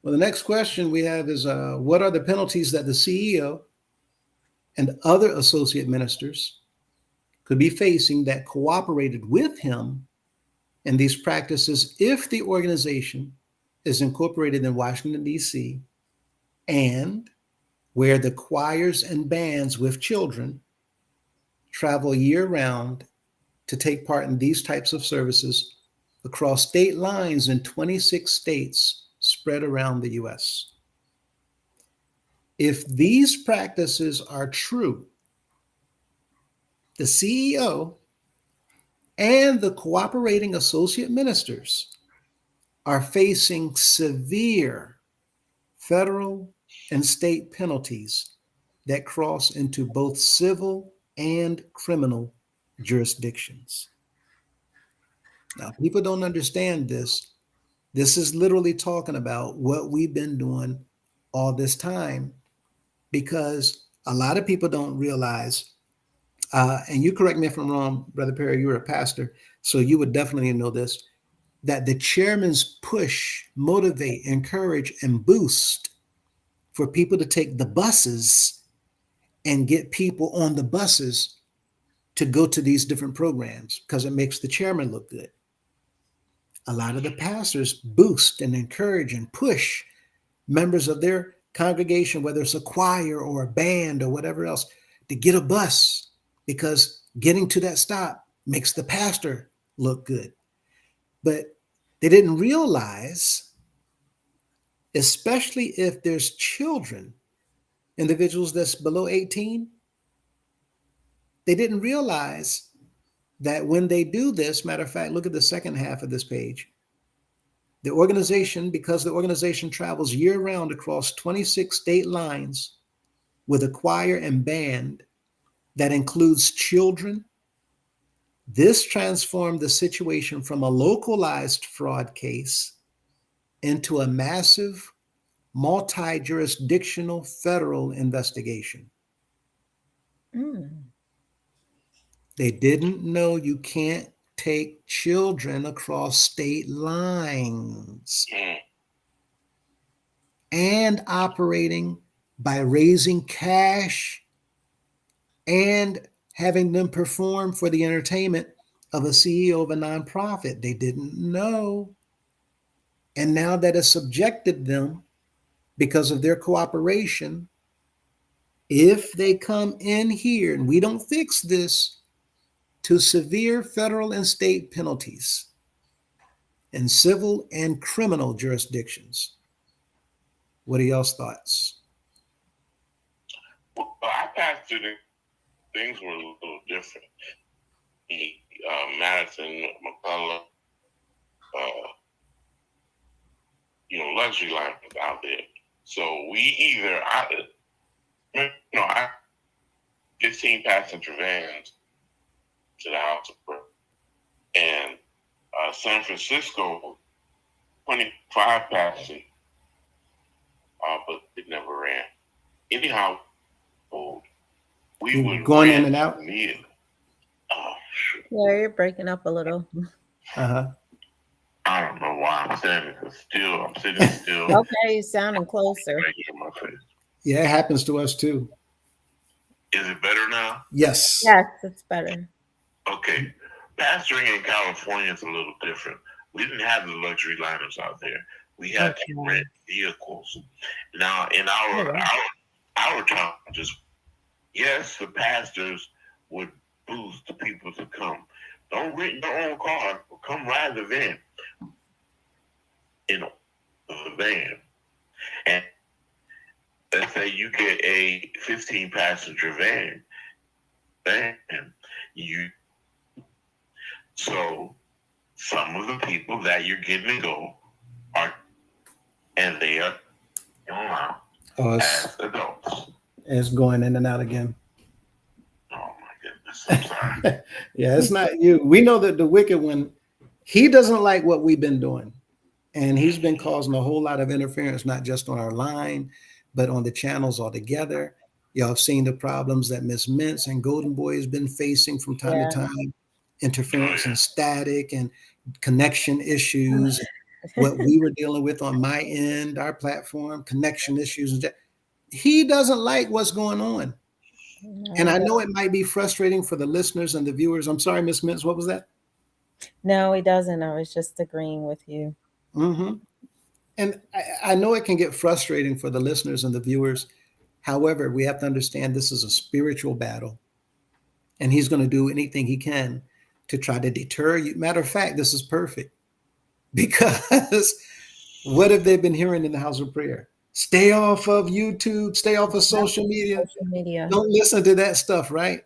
Speaker 3: Well, the next question we have is what are the penalties that the CEO and other associate ministers could be facing that cooperated with him in these practices if the organization is incorporated in Washington, D.C., and where the choirs and bands with children travel year-round to take part in these types of services across state lines in 26 states spread around the U.S. If these practices are true, the CEO and the cooperating associate ministers are facing severe federal and state penalties that cross into both civil and criminal jurisdictions. Now, people don't understand this. This is literally talking about what we've been doing all this time, because a lot of people don't realize, and you correct me if I'm wrong, Brother Perry, you're a pastor, so you would definitely know this, that the chairman's push, motivate, encourage, and boost for people to take the buses and get people on the buses to go to these different programs because it makes the chairman look good. A lot of the pastors boost and encourage and push members of their congregation, whether it's a choir or a band or whatever else, to get a bus because getting to that stop makes the pastor look good. But they didn't realize, especially if there's children, individuals that's below 18, they didn't realize that when they do this, matter of fact, look at the second half of this page. The organization, because the organization travels year-round across 26 state lines with a choir and band that includes children, this transformed the situation from a localized fraud case into a massive, multi-jurisdictional federal investigation.
Speaker 7: Mm.
Speaker 3: They didn't know you can't take children across state lines. And operating by raising cash and having them perform for the entertainment of a CEO of a nonprofit. They didn't know. And now that has subjected them, because of their cooperation, if they come in here and we don't fix this, to severe federal and state penalties in civil and criminal jurisdictions. What are y'all's thoughts?
Speaker 6: Well, I passed through things were a little different. The Madison, McCullough, luxury line was out there. So we either, I 15 passenger vans to the House of Prayer. And San Francisco, 25 passenger, but it never ran. Anyhow, we would
Speaker 3: going in and out.
Speaker 6: Yeah,
Speaker 7: Yeah, you're breaking up a little.
Speaker 3: Uh-huh.
Speaker 6: I don't know why I'm standing still. I'm sitting still.
Speaker 7: Okay, you sounding closer.
Speaker 6: Right here in my face.
Speaker 3: Yeah, it happens to us too.
Speaker 6: Is it better now?
Speaker 3: Yes.
Speaker 7: Yes, it's better.
Speaker 6: Okay. Pastoring in California is a little different. We didn't have the luxury liners out there. We had to rent vehicles. Now, in our town, yes, the pastors would boost the people to come. Don't rent your own car. Come ride the van. In the van. And let's say you get a 15 passenger van. So some of the people that you're getting to go are, and they are as adults.
Speaker 3: It's going in and out again.
Speaker 6: Oh my goodness, I'm sorry.
Speaker 3: Yeah, it's not you. We know that the wicked one, he doesn't like what we've been doing. And he's been causing a whole lot of interference, not just on our line, but on the channels altogether. Y'all have seen the problems that Miss Mintz and Golden Boy has been facing from time to time. Interference and static and connection issues. What we were dealing with on my end, our platform, connection issues. He doesn't like what's going on. And I know it might be frustrating for the listeners and the viewers. I'm sorry, Miss Mintz, what was that?
Speaker 7: No, he doesn't. I was just agreeing with you.
Speaker 3: Mm-hmm. And I know it can get frustrating for the listeners and the viewers. However, we have to understand this is a spiritual battle. And he's going to do anything he can to try to deter you. Matter of fact, this is perfect. Because what have they been hearing in the House of Prayer? Stay off of YouTube, stay off of social media.
Speaker 7: Social media.
Speaker 3: Don't listen to that stuff, right?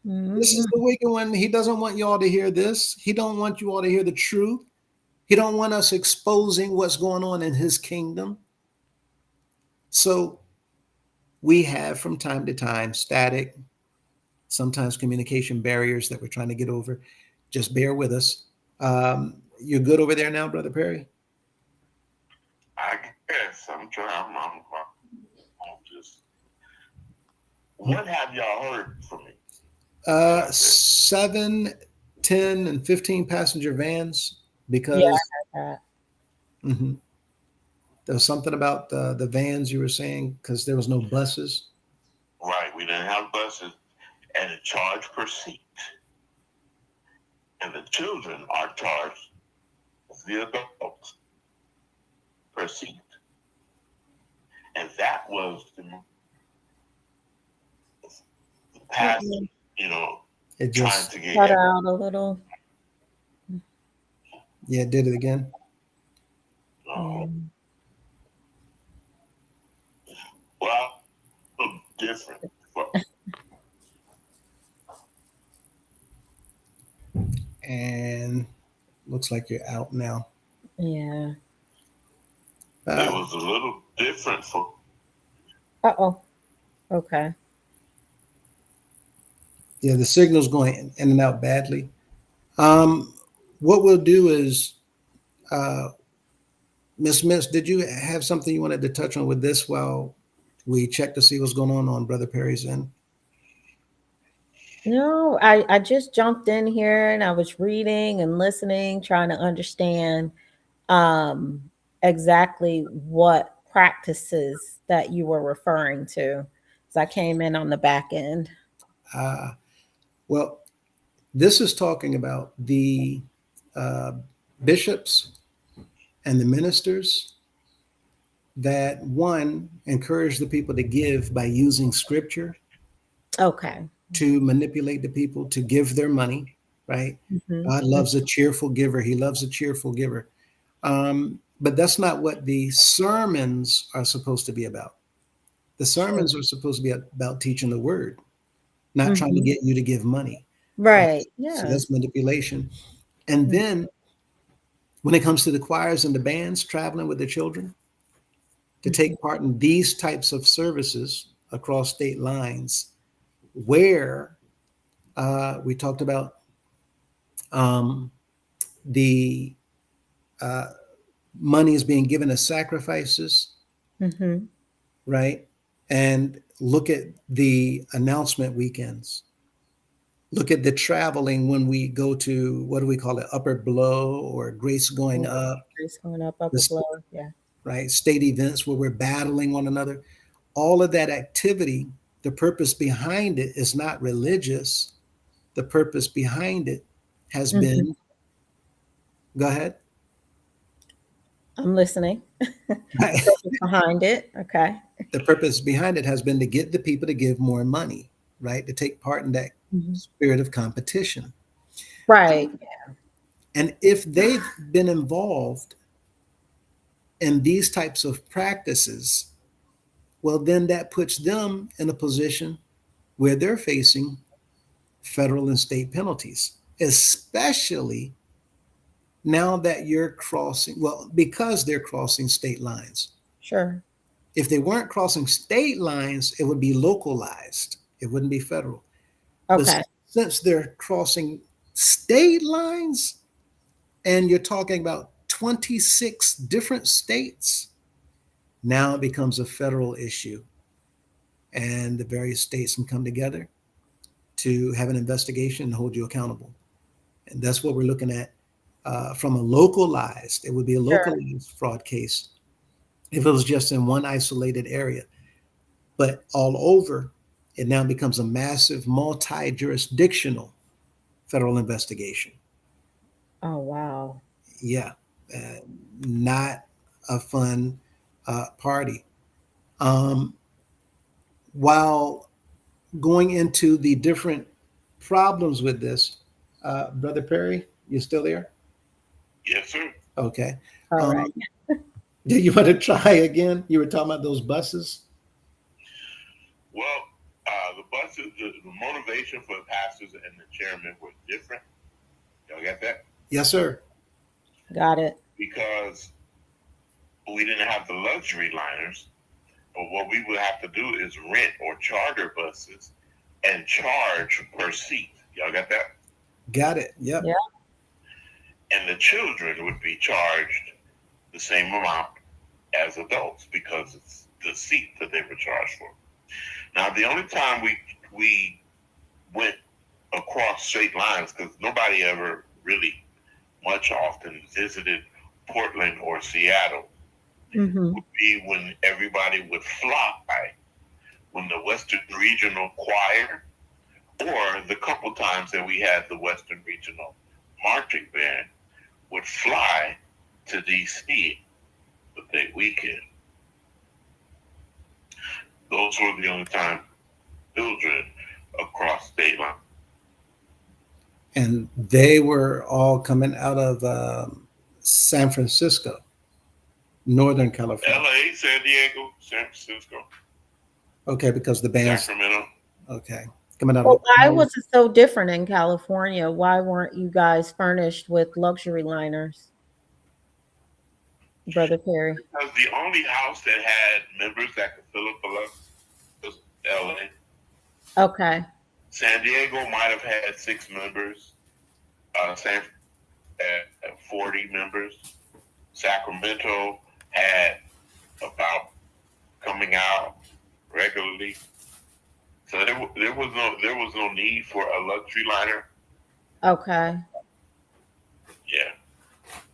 Speaker 3: This is
Speaker 7: Mhm.
Speaker 3: the wicked one. He doesn't want you all to hear this. He don't want you all to hear the truth. He don't want us exposing what's going on in his kingdom. So we have from time to time static, sometimes communication barriers that we're trying to get over. Just bear with us. You're good over there now, Brother Perry?
Speaker 6: I guess I'm trying. I'm just. What have y'all heard from me?
Speaker 3: 7, 10, and 15 passenger vans because
Speaker 7: Yeah, I heard that.
Speaker 3: Mhm. There was something about the vans you were saying because there was no buses.
Speaker 6: Right, we didn't have buses and a charge per seat, and the children are charged as the adults per seat, and that was the past. You know,
Speaker 3: It
Speaker 6: trying
Speaker 3: just,
Speaker 6: to get
Speaker 7: Cut out a little.
Speaker 3: yeah, it did it again.
Speaker 6: uh,
Speaker 7: Yeah.
Speaker 6: well, a little different.
Speaker 3: And looks like you're out now.
Speaker 7: Yeah.
Speaker 6: It was a little different for.
Speaker 7: Uh-oh. Okay.
Speaker 3: Yeah, the signal's going in and out badly. What we'll do is, Miss Mintz, did you have something you wanted to touch on with this while we check to see what's going on Brother Perry's end?
Speaker 7: No, I just jumped in here and I was reading and listening, trying to understand um exactly what practices that you were referring to. So I came in on the back end.
Speaker 3: Well, this is talking about the uh, bishops and the ministers that one encourage the people to give by using scripture
Speaker 7: Okay.
Speaker 3: to manipulate the people to give their money, right?
Speaker 7: Mhm.
Speaker 3: God loves a cheerful giver. He loves a cheerful giver. But that's not what the sermons are supposed to be about. The sermons are supposed to be about teaching the word, not trying to
Speaker 7: Mhm.
Speaker 3: get you to give money.
Speaker 7: Right.
Speaker 3: So
Speaker 7: Yeah.
Speaker 3: that's manipulation. And then when it comes to the choirs and the bands traveling with the children to take part in these types of services across state lines, where we talked about the money is being given as sacrifices,
Speaker 7: Mhm.
Speaker 3: right? And look at the announcement weekends. Look at the traveling when we go to, what do we call it, Upper Blow or Grace Going Up,
Speaker 7: It's going up, up,
Speaker 3: this,
Speaker 7: below. Yeah.
Speaker 3: right? State events where we're battling one another. All of that activity, the purpose behind it is not religious. The purpose behind it has
Speaker 7: Mhm.
Speaker 3: been, go ahead.
Speaker 7: I'm listening.
Speaker 3: Right.
Speaker 7: Behind it. Okay.
Speaker 3: The purpose behind it has been to get the people to give more money, right? To take part in that
Speaker 7: Mhm.
Speaker 3: spirit of competition.
Speaker 7: Right.
Speaker 3: And if they've been involved in these types of practices, well, then that puts them in a position where they're facing federal and state penalties, especially now that you're crossing, well, because they're crossing state lines.
Speaker 7: Sure.
Speaker 3: If they weren't crossing state lines, it would be localized, it wouldn't be federal. But
Speaker 7: Okay.
Speaker 3: since they're crossing state lines, and you're talking about 26 different states, now it becomes a federal issue. And the various states can come together to have an investigation and hold you accountable. And that's what we're looking at from a localized, it would be a
Speaker 7: Sure.
Speaker 3: localized fraud case if it was just in one isolated area. But all over, it now becomes a massive multi-jurisdictional federal investigation.
Speaker 7: Oh, wow.
Speaker 3: Yeah, not a fun party. While going into the different problems with this, Brother Perry, you still there?
Speaker 6: Yes, sir.
Speaker 3: Okay.
Speaker 7: All right.
Speaker 3: Do you want to try again? You were talking about those buses.
Speaker 6: Well, the buses the motivation for the pastors and the chairman were different. Y'all get that?
Speaker 3: Yes, sir.
Speaker 7: Got it.
Speaker 6: Because we didn't have the luxury liners, but what we would have to do is rent or charter buses and charge per seat. Y'all got that?
Speaker 3: Got it. Yep.
Speaker 7: Yeah.
Speaker 6: And the children would be charged the same amount as adults because it's the seat that they were charged for. Now, the only time we went across straight lines, because nobody ever really much often visited Portland or Seattle,
Speaker 7: Mm-hmm.
Speaker 6: would be when everybody would fly, when the Western Regional Choir, or the couple times that we had the Western Regional Marching Band, would fly to D.C. the big weekend. Those were the only time children across state line.
Speaker 3: And they were all coming out of San Francisco, Northern California.
Speaker 6: L.A., San Diego, San Francisco,
Speaker 3: Okay, because the band's
Speaker 6: Sacramento.
Speaker 3: okay coming out
Speaker 7: Well,
Speaker 3: of
Speaker 7: why was it so different in California? Why weren't you guys furnished with luxury liners, Brother Perry?
Speaker 6: Because the only house that had members that could fill up a bus was L.A.
Speaker 7: Okay.
Speaker 6: San Diego might have had 6 members. San had 40 members. Sacramento had about coming out regularly. So there was no need for a luxury liner.
Speaker 7: Okay.
Speaker 6: Yeah,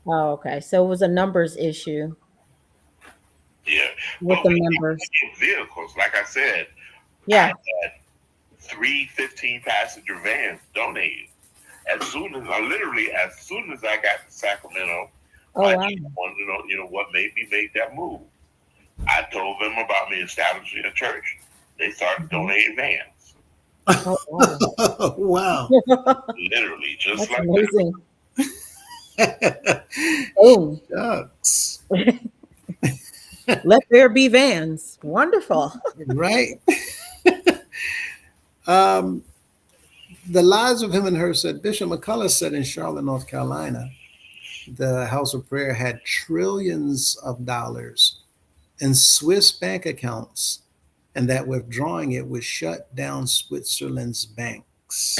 Speaker 7: Oh, okay. So it was a numbers issue
Speaker 6: yeah.
Speaker 7: with
Speaker 6: But
Speaker 7: the
Speaker 6: we
Speaker 7: members.
Speaker 6: had vehicles, like I said.
Speaker 7: Yeah.
Speaker 6: I had 3 15-passenger vans donated. As soon as I got to Sacramento,
Speaker 7: Oh,
Speaker 6: I
Speaker 7: wow.
Speaker 6: just wanted to know, what made me make that move. I told them about me establishing a church. They started donating vans,
Speaker 7: Oh, wow.
Speaker 3: wow.
Speaker 6: literally, just
Speaker 7: That's
Speaker 6: like
Speaker 7: amazing. Boom.
Speaker 3: Shucks.
Speaker 7: Let there be vans. Wonderful.
Speaker 3: Right. The Lives of Him and Her said, Bishop McCullough said in Charlotte, North Carolina, the House of Prayer had trillions of dollars in Swiss bank accounts, and that withdrawing it would shut down Switzerland's banks.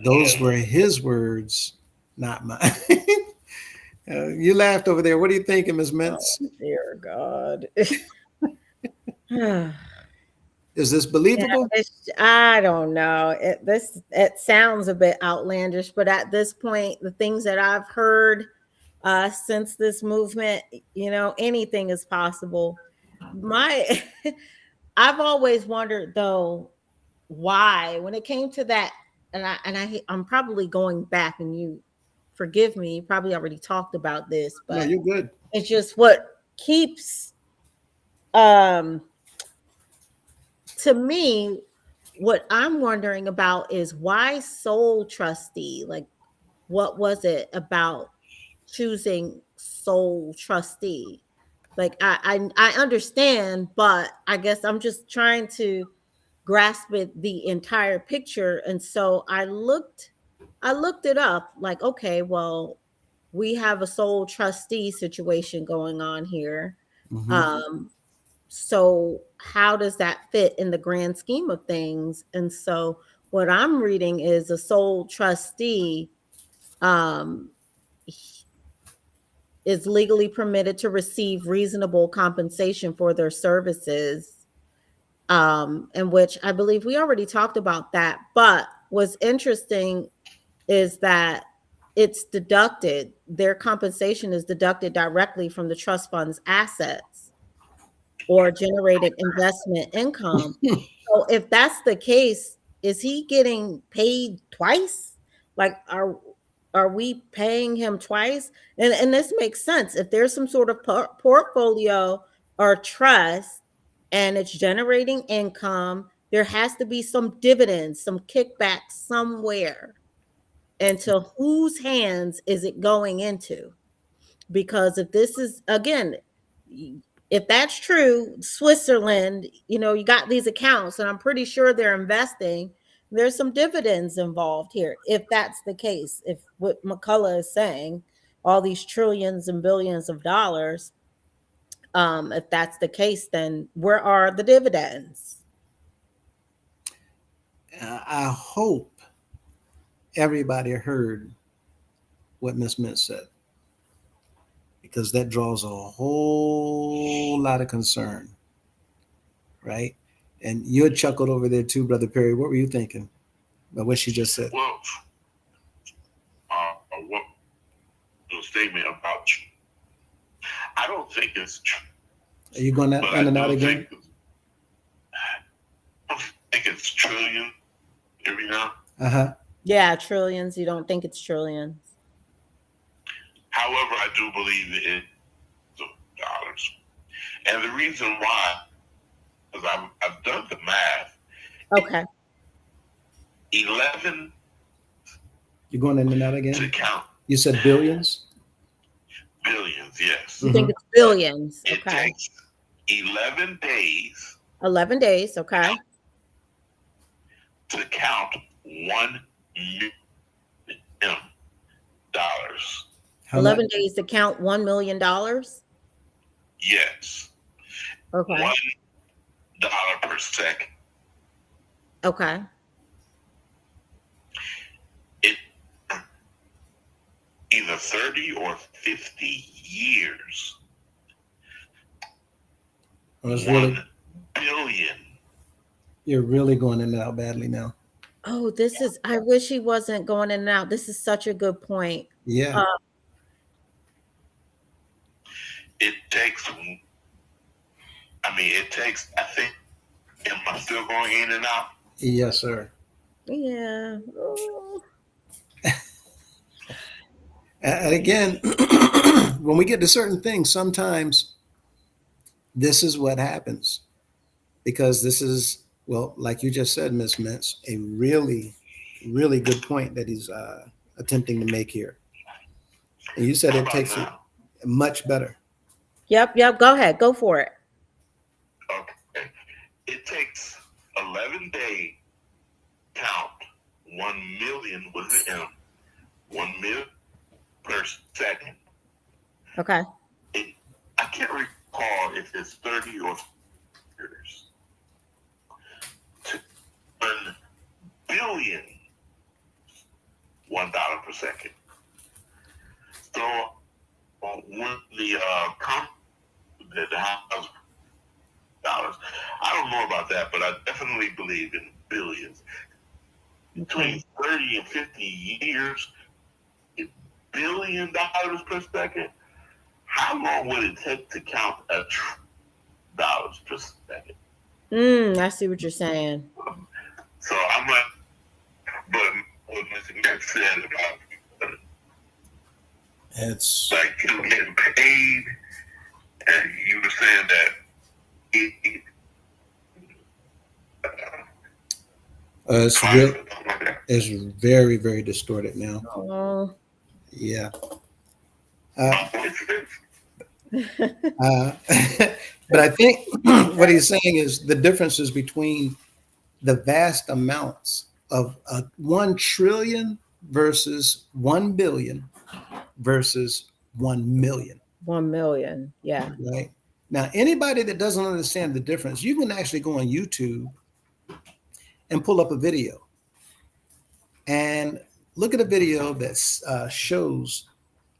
Speaker 3: Those were his words, not mine. You laughed over there. What are you thinking, Ms. Mintz?
Speaker 7: Dear God.
Speaker 3: Is this believable?
Speaker 7: I don't know. It sounds a bit outlandish, but at this point, the things that I've heard since this movement, anything is possible. I've always wondered though, why when it came to that, I'm probably going back, and you forgive me, you probably already talked about this,
Speaker 3: No,
Speaker 7: but
Speaker 3: you're good.
Speaker 7: it's just what keeps to me, what I'm wondering about is why sole trustee? Like, what was it about choosing sole trustee? Like, I understand, but I guess I'm just trying to grasp the entire picture. And so I looked it up, like, okay, well, we have a sole trustee situation going on here.
Speaker 3: Mhm.
Speaker 7: So how does that fit in the grand scheme of things? And so what I'm reading is a sole trustee is legally permitted to receive reasonable compensation for their services, in which I believe we already talked about that. But what's interesting is that it's deducted, their compensation is deducted directly from the trust fund's assets or generated investment income. So if that's the case, is he getting paid twice? Like, are we paying him twice? And this makes sense. If there's some sort of portfolio or trust and it's generating income, there has to be some dividends, some kickbacks somewhere. And to whose hands is it going into? Because if this is, again, if that's true, Switzerland, you got these accounts, and I'm pretty sure they're investing. There's some dividends involved here. If that's the case, if what McCullough is saying, all these trillions and billions of dollars, if that's the case, then where are the dividends?
Speaker 3: I hope everybody heard what Ms. Mintz said, because that draws a whole lot of concern, right? And you had chuckled over there too, Brother Perry. What were you thinking about what she just said?
Speaker 6: Well, what the statement about you? I don't think it's true.
Speaker 3: Are you going
Speaker 6: But
Speaker 3: in
Speaker 6: I
Speaker 3: and out
Speaker 6: do
Speaker 3: again?
Speaker 6: think it's trillion every now.
Speaker 3: Uh-huh.
Speaker 7: Yeah, trillions. You don't think it's trillions?
Speaker 6: However, I do believe it is dollars, and the reason why is I've done the math.
Speaker 7: Okay.
Speaker 6: 11
Speaker 3: You're going in and out
Speaker 6: to
Speaker 3: again?
Speaker 6: count
Speaker 3: You said billions?
Speaker 6: billions. Yes,
Speaker 7: You think it's billions?
Speaker 6: it
Speaker 7: Okay.
Speaker 6: takes 11 days
Speaker 7: 11 days. Okay.
Speaker 6: to count $1 million.
Speaker 3: How
Speaker 7: 11
Speaker 3: much?
Speaker 7: days to count $1 million.
Speaker 6: Yes,
Speaker 7: Okay.
Speaker 6: $1 per second.
Speaker 7: Okay.
Speaker 6: It either 30 or 50 years.
Speaker 3: Oh, it's
Speaker 6: 1
Speaker 3: really,
Speaker 6: billion.
Speaker 3: you're really going in and out badly now.
Speaker 7: Oh, I wish he wasn't going in and out. This is such a good point.
Speaker 3: Yeah.
Speaker 6: It takes, I think, am I still going in and out?
Speaker 3: Yes, sir.
Speaker 7: Yeah. Oh.
Speaker 3: And again, when we get to certain things, sometimes this is what happens, because this is, well, like you just said, Ms. Mintz, a really, really good point that he's attempting to make here. And you said
Speaker 6: How
Speaker 3: it
Speaker 6: about
Speaker 3: takes it
Speaker 6: now?
Speaker 3: much better.
Speaker 7: Yep. Go ahead. Go for it.
Speaker 6: Okay. It takes 11 days to count 1 million with an M. 1 million per second.
Speaker 7: Okay.
Speaker 6: I can't recall if it's 30 or 40 years. To 1 billion, $1 per second. So when the house dollars, I don't know about that, but I definitely believe in billions. Between 30 and 50 years, $1 billion per second. How long would it take to count $1 per second?
Speaker 7: I see what you're saying.
Speaker 6: So I'm like, but what Mr. Nick said about
Speaker 3: It's
Speaker 6: like you getting paid, and you were saying that
Speaker 3: it's very, very distorted now.
Speaker 7: Oh.
Speaker 3: Yeah. But I think what he's saying is the differences between the vast amounts of 1 trillion versus 1 billion versus 1 million.
Speaker 7: 1 million. Yeah.
Speaker 3: Right. Now, anybody that doesn't understand the difference, you can actually go on YouTube and pull up a video and look at a video that shows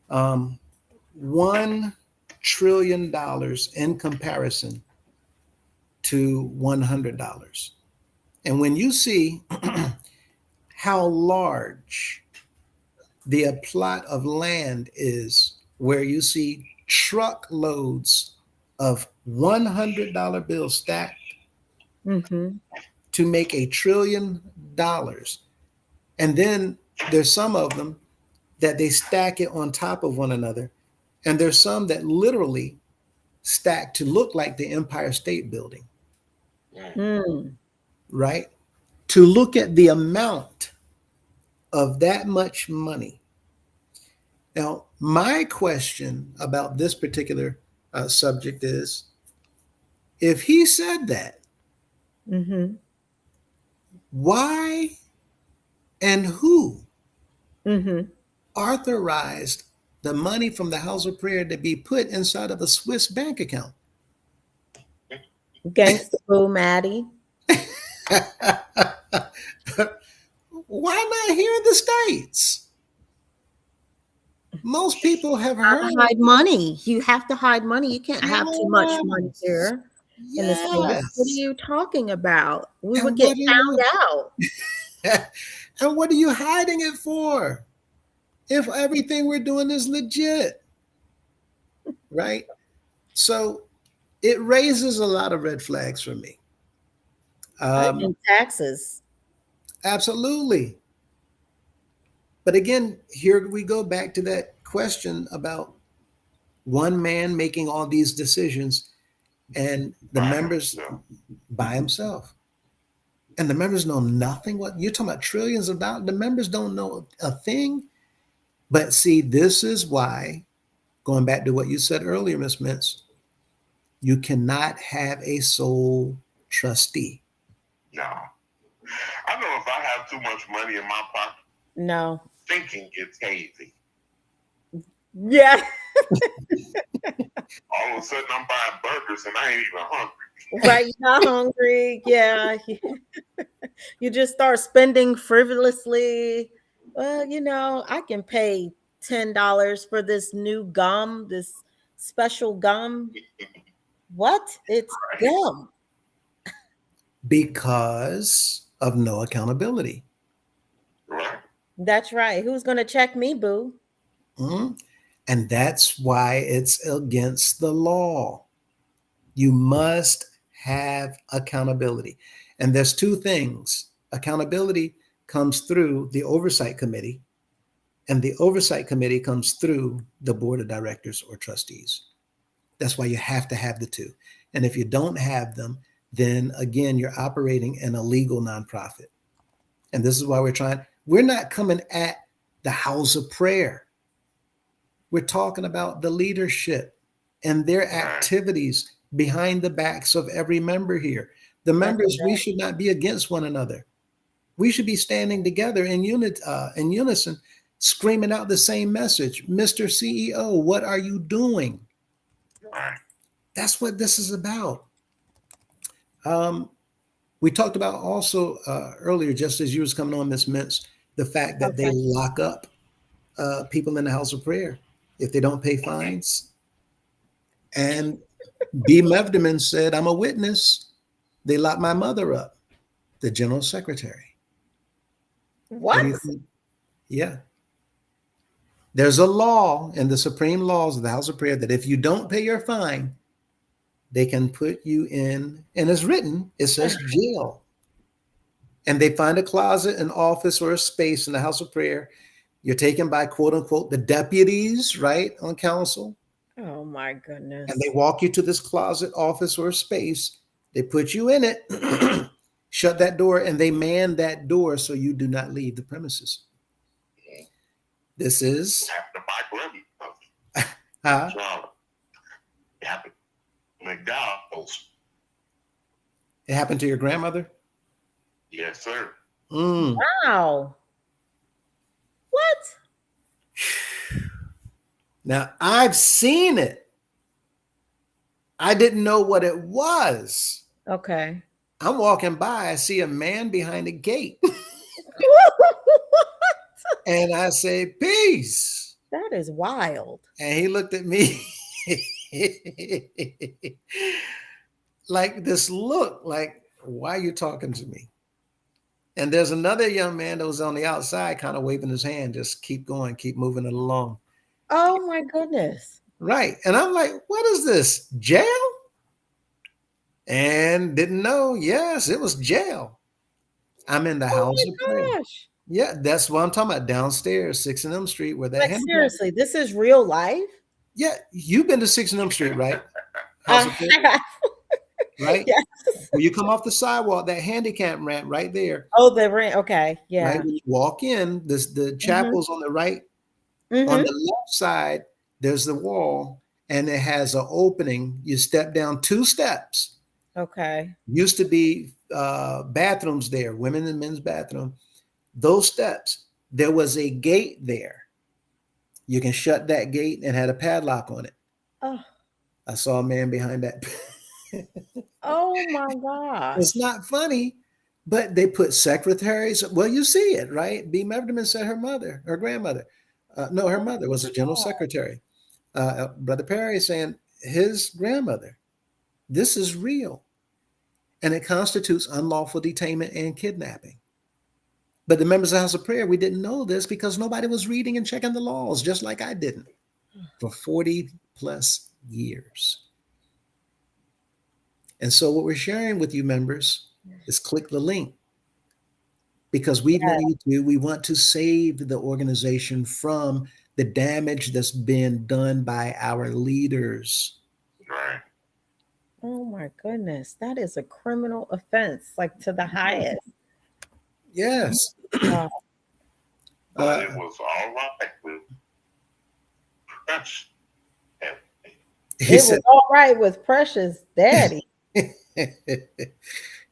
Speaker 3: $1 trillion in comparison to $100. And when you see how large the plot of land is, where you see truckloads of $100 bills stacked
Speaker 7: Mm-hmm.
Speaker 3: to make $1 trillion. And then there's some of them that they stack it on top of one another. And there's some that literally stack to look like the Empire State Building, right? To look at the amount of that much money. Now, my question about this particular subject is, If he said that,
Speaker 7: Mm-hmm.
Speaker 3: why and who
Speaker 7: Mm-hmm.
Speaker 3: authorized the money from the house of prayer to be put inside of a Swiss bank account?
Speaker 7: Gangsta Boo Maddie.
Speaker 3: Why not here in the States? Most people have
Speaker 7: Gotta
Speaker 3: heard.
Speaker 7: hide money. You have to hide money. You can't have too much money
Speaker 3: Yes.
Speaker 7: here in the States. What are
Speaker 3: Yes.
Speaker 7: you talking about? We would
Speaker 3: And
Speaker 7: get
Speaker 3: what are
Speaker 7: found
Speaker 3: you
Speaker 7: out.
Speaker 3: and what are you hiding it for? If everything we're doing is legit, right? So it raises a lot of red flags for me.
Speaker 7: And taxes.
Speaker 3: Absolutely. But again, here we go back to that question about one man making all these decisions and the members by himself. And the members know nothing. What you're talking about, trillions of dollars. The members don't know a thing. But see, this is why, going back to what you said earlier, Ms. Mintz, you cannot have a sole trustee.
Speaker 6: No. I know if I have too much money in my pocket,
Speaker 7: No.
Speaker 6: thinking it's hazy.
Speaker 7: Yeah.
Speaker 6: All of a sudden, I'm buying burgers and I ain't even hungry.
Speaker 7: Right. You're not hungry. Yeah. You just start spending frivolously. Well, I can pay $10 for this new gum, this special gum. What? It's gum.
Speaker 3: Because of no accountability.
Speaker 6: Right.
Speaker 7: That's right. Who's going to check me, boo?
Speaker 3: Mhm. And that's why it's against the law. You must have accountability. And there's two things. Accountability comes through the oversight committee, and the oversight committee comes through the board of directors or trustees. That's why you have to have the two. And if you don't have them, then again, you're operating an illegal nonprofit. And this is why we're not coming at the house of prayer. We're talking about the leadership and their activities behind the backs of every member here. The members, we should not be against one another. We should be standing together in unison, screaming out the same message. Mr. CEO, what are you doing?
Speaker 6: Right.
Speaker 3: That's what this is about. We talked about also earlier, just as you was coming on, Ms. Mintz, the fact that they lock up people in the house of prayer if they don't pay fines. And B. Mevdeman said, I'm a witness. They locked my mother up, the general secretary.
Speaker 7: What?
Speaker 3: Do you think? Yeah. There's a law in the supreme laws of the house of prayer that if you don't pay your fine, they can put you in, and it's written, it says jail. And they find a closet, an office, or a space in the house of prayer. You're taken by, quote unquote, the deputies, right, on council.
Speaker 7: Oh my goodness.
Speaker 3: And they walk you to this closet, office, or space. They put you in it, shut that door, and they man that door so you do not leave the premises. This is
Speaker 6: Happened to my grandmother.
Speaker 3: huh?
Speaker 6: Charlotte. It happened to McDonald's.
Speaker 3: It happened to your grandmother?
Speaker 6: Yes, sir.
Speaker 3: Mm.
Speaker 7: Wow. What?
Speaker 3: Now, I've seen it. I didn't know what it was.
Speaker 7: Okay.
Speaker 3: I'm walking by, I see a man behind a gate, and I say, peace.
Speaker 7: That is wild.
Speaker 3: And he looked at me like this look, like, why are you talking to me? And there's another young man that was on the outside kind of waving his hand, just keep going, keep moving it along.
Speaker 7: Oh my goodness.
Speaker 3: Right. And I'm like, what is this? Jail? And didn't know. Yes, it was jail. I'm in the house of prayer.
Speaker 7: Gosh.
Speaker 3: Yeah, that's what I'm talking about. Downstairs, 6 and M Street, where that
Speaker 7: Like
Speaker 3: handicap-
Speaker 7: seriously, this is real life?
Speaker 3: Yeah, you've been to 6 and M Street, right? House of prayer, right?
Speaker 7: Yes.
Speaker 3: When you come off the sidewalk, that handicap ramp right there.
Speaker 7: Oh, the rent. Okay. Yeah.
Speaker 3: Right? When you walk in, the chapel's on the right. On
Speaker 7: Mhm.
Speaker 3: the left side, there's the wall, and it has an opening. You step down 2 steps,
Speaker 7: Okay.
Speaker 3: Used to be bathrooms there, women and men's bathroom. Those steps, there was a gate there. You can shut that gate and had a padlock on it.
Speaker 7: Oh,
Speaker 3: I saw a man behind that.
Speaker 7: oh my gosh.
Speaker 3: It's not funny, but they put secretaries. Well, you see it, right? B. Meverman said her grandmother, no, her mother was a general secretary. Brother Perry saying his grandmother, this is real. And it constitutes unlawful detainment and kidnapping. But the members of the House of Prayer, we didn't know this because nobody was reading and checking the laws, just like I didn't for 40 plus years. And so what we're sharing with you members is click the link because we want to save the organization from the damage that's been done by our leaders.
Speaker 6: Right.
Speaker 7: Oh my goodness. That is a criminal offense, like to the highest.
Speaker 3: Yes.
Speaker 7: Wow.
Speaker 6: But it was all right with Precious.
Speaker 3: He
Speaker 7: It
Speaker 3: said,
Speaker 7: was all right with Precious daddy.
Speaker 3: it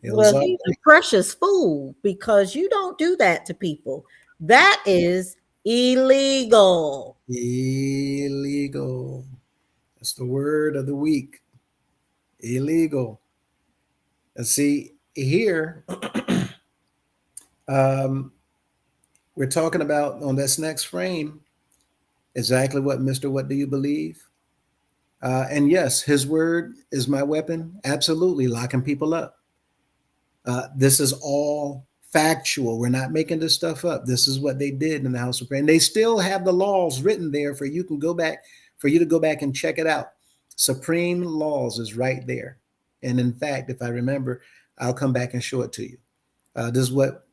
Speaker 3: was
Speaker 7: Well,
Speaker 3: all
Speaker 7: he's a precious fool because you don't do that to people. That is illegal.
Speaker 3: illegal. That's the word of the week. Illegal. And see, here, we're talking about on this next frame exactly what Mr. What Do You Believe? And yes, his word is my weapon. Absolutely, locking people up. This is all factual. We're not making this stuff up. This is what they did in the House of Prayer. And they still have the laws written there for you to go back and check it out. Supreme Laws is right there. And in fact, if I remember, I'll come back and show it to you. This is what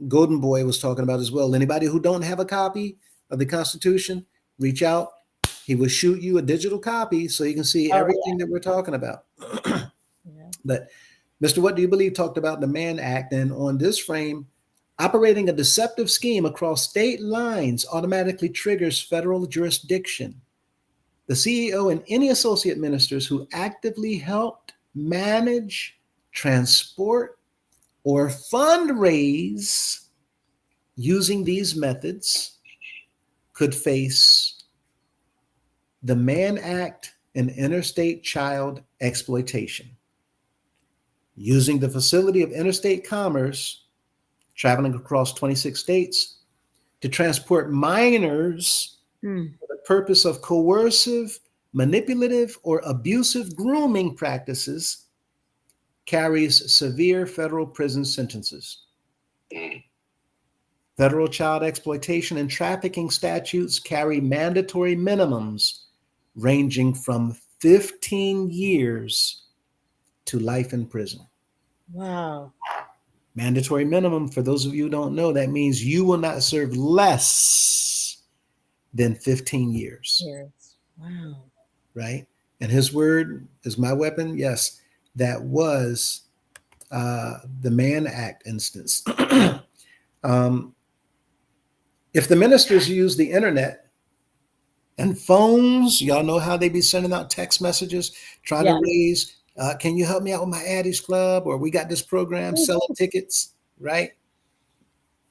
Speaker 3: Golden Boy was talking about as well. Anybody who don't have a copy of the Constitution, reach out. He will shoot you a digital copy so you can see everything that we're talking about. But Mr. What Do You Believe talked about the Mann Act, and on this frame, operating a deceptive scheme across state lines automatically triggers federal jurisdiction. The CEO and any associate ministers who actively helped manage, transport, or fundraise using these methods could face the Mann Act and interstate child exploitation. Using the facility of interstate commerce, traveling across 26 states to transport minors for the purpose of coercive, manipulative, or abusive grooming practices carries severe federal prison sentences. Federal child exploitation and trafficking statutes carry mandatory minimums ranging from 15 years to life in prison.
Speaker 7: Wow.
Speaker 3: Mandatory minimum, for those of you who don't know, that means you will not serve less than 15 years.
Speaker 7: Yes. Wow.
Speaker 3: Right? And his word is my weapon. Yes, that was the Mann Act instance. If the ministers use the internet and phones, y'all know how they be sending out text messages, trying to raise, can you help me out with my Addie's Club? Or we got this program selling tickets, right?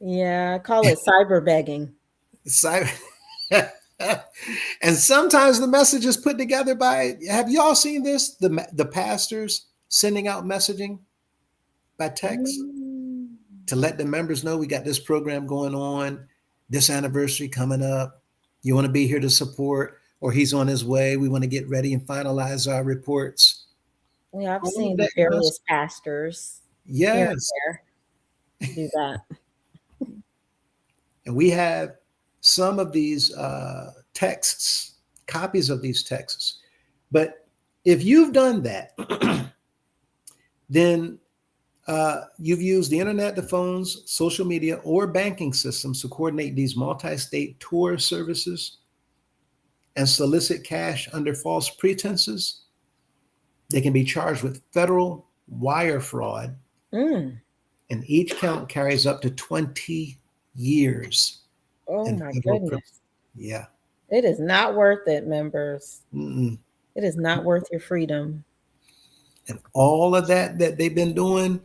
Speaker 7: Yeah, I call it cyber begging.
Speaker 3: And sometimes the message is put together by, have y'all seen this? The pastors sending out messaging by text to let the members know we got this program going on, this anniversary coming up. You want to be here to support, or he's on his way. We want to get ready and finalize our reports.
Speaker 7: Yeah, I've seen various pastors.
Speaker 3: Yes.
Speaker 7: Do that.
Speaker 3: And we have some of these texts, copies of these texts. But if you've done that, then you've used the internet, the phones, social media, or banking systems to coordinate these multi-state tour services and solicit cash under false pretenses. They can be charged with federal wire fraud, and each count carries up to 20 years.
Speaker 7: Oh my goodness.
Speaker 3: Yeah.
Speaker 7: It is not worth it, members. It is not worth your freedom.
Speaker 3: And all of that they've been doing,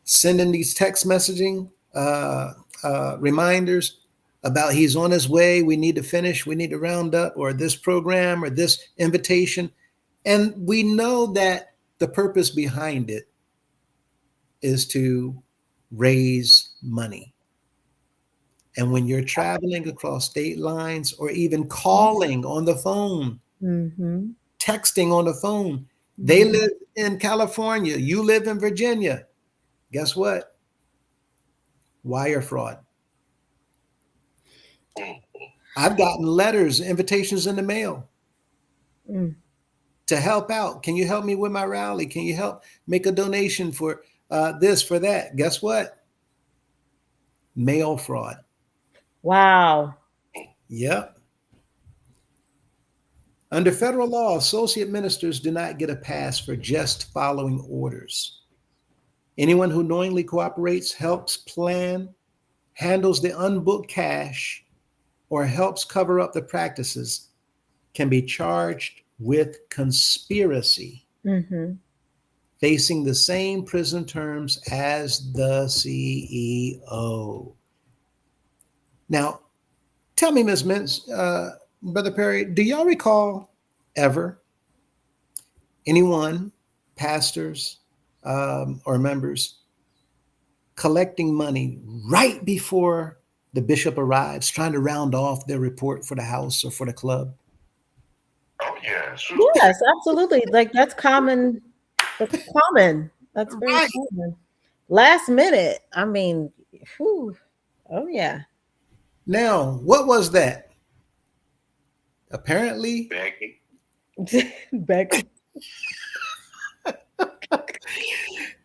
Speaker 3: sending these text messaging reminders about he's on his way, we need to finish, we need to round up, or this program or this invitation. And we know that the purpose behind it is to raise money. And when you're traveling across state lines or even calling on the phone,
Speaker 7: Mm-hmm.
Speaker 3: texting on the phone, they live in California, you live in Virginia. Guess what? Wire fraud. I've gotten letters, invitations in the mail
Speaker 7: Mm.
Speaker 3: to help out. Can you help me with my rally? Can you help make a donation for this, for that? Guess what? Mail fraud.
Speaker 7: Wow.
Speaker 3: Yep. Under federal law, associate ministers do not get a pass for just following orders. Anyone who knowingly cooperates, helps plan, handles the unbooked cash, or helps cover up the practices can be charged with conspiracy,
Speaker 7: Mm-hmm.
Speaker 3: facing the same prison terms as the CEO. Now, tell me, Ms. Mintz, Brother Perry, do y'all recall ever anyone, pastors or members, collecting money right before the bishop arrives, trying to round off their report for the house or for the club?
Speaker 6: Oh yeah, sure.
Speaker 7: Yes, absolutely. Like that's common. That's common. That's very
Speaker 3: Right.
Speaker 7: common. Last minute. I mean, whew. Oh yeah.
Speaker 3: Now, what was that? Apparently,
Speaker 6: Begging.
Speaker 7: Back.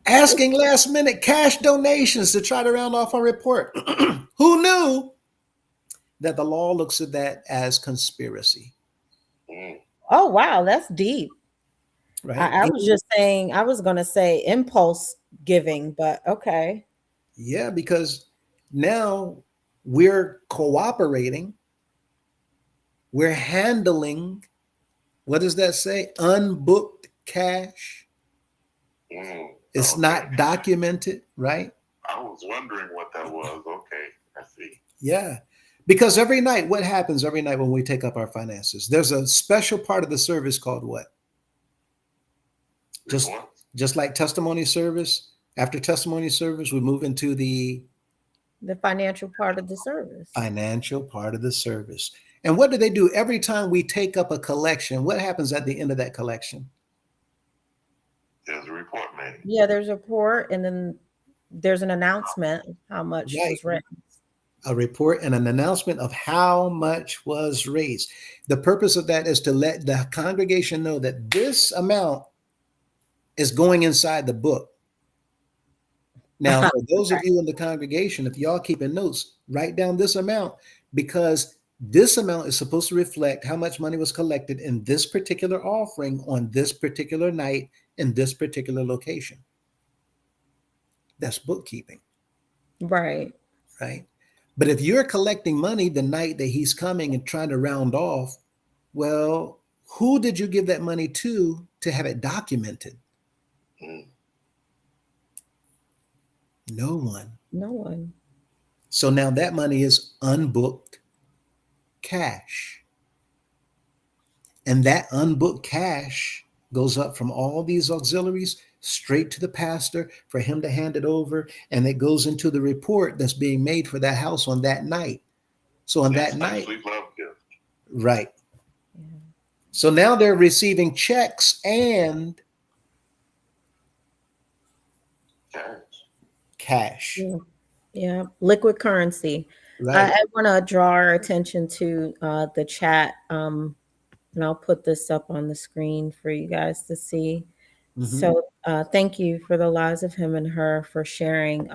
Speaker 3: asking last minute cash donations to try to round off a report. Who knew that the law looks at that as conspiracy?
Speaker 6: Mm.
Speaker 7: Oh wow, that's deep.
Speaker 3: Right?
Speaker 7: I was just saying. I was gonna say impulse giving, but okay.
Speaker 3: Yeah, because now we're cooperating. We're handling, what does that say? Unbooked cash.
Speaker 6: Mm.
Speaker 3: It's
Speaker 6: Okay.
Speaker 3: not documented, right?
Speaker 6: I was wondering what that was. Okay, I see.
Speaker 3: Yeah. Because every night, what happens every night when we take up our finances? There's a special part of the service called what? Just
Speaker 6: Report?
Speaker 3: just like testimony service. After testimony service, we move into the
Speaker 7: The financial part of the service.
Speaker 3: financial part of the service. And what do they do every time we take up a collection? What happens at the end of that collection?
Speaker 6: There's a report made.
Speaker 7: Yeah, there's a report, and then there's an announcement of how much
Speaker 3: Right.
Speaker 7: was raised.
Speaker 3: A report and an announcement of how much was raised. The purpose of that is to let the congregation know that this amount is going inside the book. Now, for those of you in the congregation, if y'all keeping notes, write down this amount, because this amount is supposed to reflect how much money was collected in this particular offering on this particular night in this particular location. That's bookkeeping,
Speaker 7: Right.
Speaker 3: right? But if you're collecting money the night that he's coming and trying to round off, well, who did you give that money to have it documented?
Speaker 6: Mm.
Speaker 3: No one.
Speaker 7: No one.
Speaker 3: So now that money is unbooked cash. And that unbooked cash goes up from all these auxiliaries straight to the pastor for him to hand it over. And it goes into the report that's being made for that house on that night. So on
Speaker 6: That's
Speaker 3: that night,
Speaker 6: actually love gift.
Speaker 3: right.
Speaker 7: Yeah.
Speaker 3: So now they're receiving checks and
Speaker 6: Cash.
Speaker 3: cash.
Speaker 7: Yeah. Yeah. Liquid currency.
Speaker 3: Right.
Speaker 7: I want to draw our attention to the chat. And I'll put this up on the screen for you guys to see.
Speaker 3: Mhm.
Speaker 7: So thank you for the lives of him and her for sharing.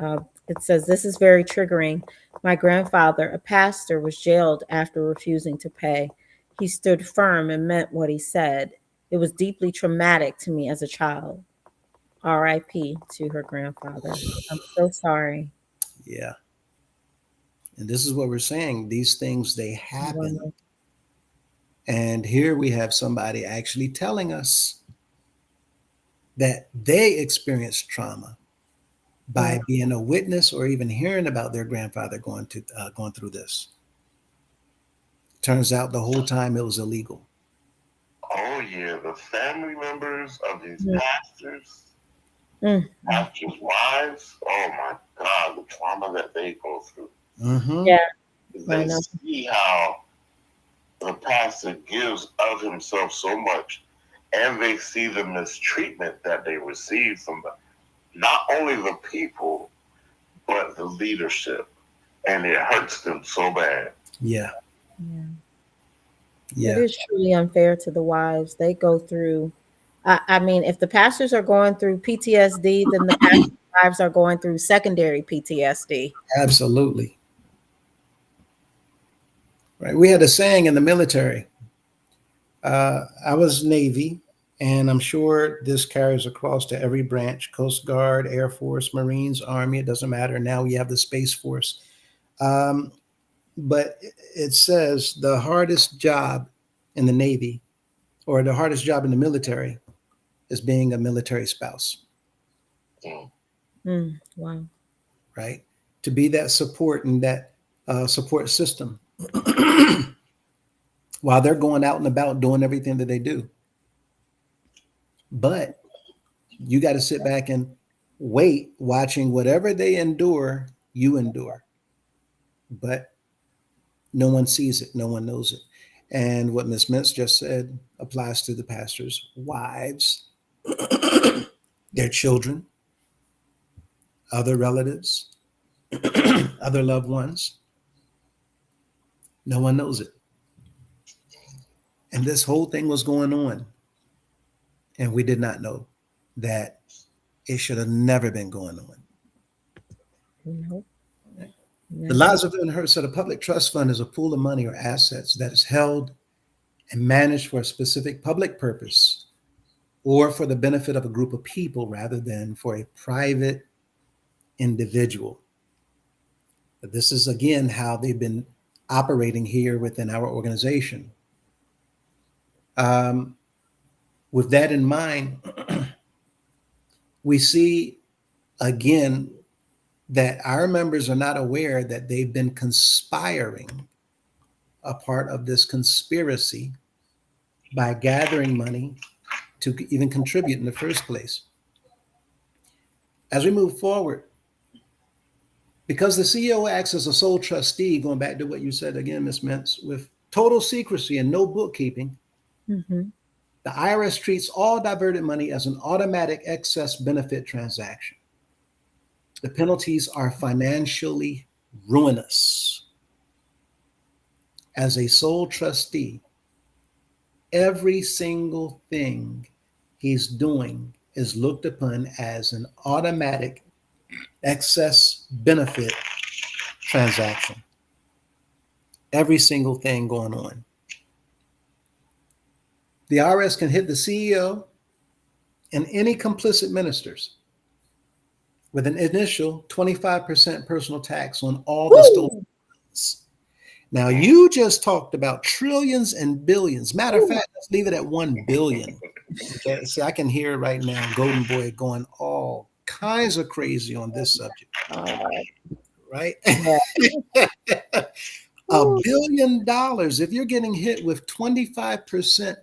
Speaker 7: It says, this is very triggering. My grandfather, a pastor, was jailed after refusing to pay. He stood firm and meant what he said. It was deeply traumatic to me as a child. R.I.P. to her grandfather. I'm so sorry.
Speaker 3: Yeah. And this is what we're saying. These things, they happen.
Speaker 7: Wow.
Speaker 3: And here we have somebody actually telling us that they experienced trauma by being a witness or even hearing about their grandfather going through this. Turns out the whole time it was illegal.
Speaker 6: Oh yeah, the family members of these
Speaker 7: Mm.
Speaker 6: pastors,
Speaker 7: Mm.
Speaker 6: pastors' wives. Oh my God, the trauma that they go through.
Speaker 3: Mhm.
Speaker 7: Yeah.
Speaker 6: They
Speaker 7: I know.
Speaker 6: see how the pastor gives of himself so much, and they see the mistreatment that they receive from not only the people, but the leadership. And it hurts them so bad.
Speaker 3: Yeah.
Speaker 7: Yeah.
Speaker 3: Yeah.
Speaker 7: It is truly unfair to the wives. They go through, I mean, if the pastors are going through PTSD, then the pastors' wives are going through secondary PTSD.
Speaker 3: Absolutely. Right. We had a saying in the military. I was Navy, and I'm sure this carries across to every branch: Coast Guard, Air Force, Marines, Army. It doesn't matter. Now we have the Space Force. But it says the hardest job in the Navy or the hardest job in the military is being a military spouse,
Speaker 7: Wow.
Speaker 3: right? To be that support and that support system while they're going out and about doing everything that they do. But you got to sit back and wait, watching whatever they endure, you endure. But no one sees it, no one knows it. And what Ms. Mintz just said applies to the pastors' wives, their children, other relatives, other loved ones. No one knows it. And this whole thing was going on. And we did not know that it should have never been going on.
Speaker 7: Nope.
Speaker 3: The Lives of Unheard said a public trust fund is a pool of money or assets that is held and managed for a specific public purpose or for the benefit of a group of people rather than for a private individual. But this is, again, how they've been operating here within our organization. With that in mind, we see, again, that our members are not aware that they've been conspiring, a part of this conspiracy, by gathering money to even contribute in the first place. As we move forward, because the CEO acts as a sole trustee, going back to what you said again, Ms. Mintz, with total secrecy and no bookkeeping,
Speaker 7: Mm-hmm.
Speaker 3: the IRS treats all diverted money as an automatic excess benefit transaction. The penalties are financially ruinous. As a sole trustee, every single thing he's doing is looked upon as an automatic excess benefit transaction. Every single thing going on. The IRS can hit the CEO and any complicit ministers with an initial 25% personal tax on all the stolen funds. Now, you just talked about trillions and billions. Matter of fact, let's leave it at 1 billion. Okay, see, I can hear right now Golden Boy going all kinds of crazy on this subject, right?
Speaker 7: Yeah.
Speaker 3: $1 billion, if you're getting hit with 25%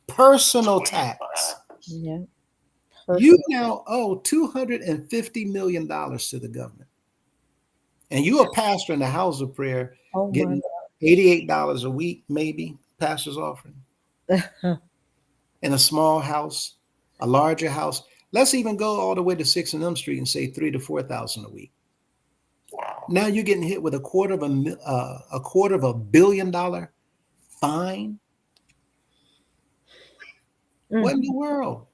Speaker 3: personal tax,
Speaker 7: Yeah.
Speaker 3: you now owe $250 million to the government. And you a pastor in the house of prayer,
Speaker 7: Oh my
Speaker 3: getting $88 a week, maybe, pastor's offering,
Speaker 7: God.
Speaker 3: in a small house, a larger house. Let's even go all the way to 6 and M Street and say $3,000 to $4,000 a week.
Speaker 6: Wow.
Speaker 3: Now you're getting hit with a quarter of $1 billion fine. What in the world?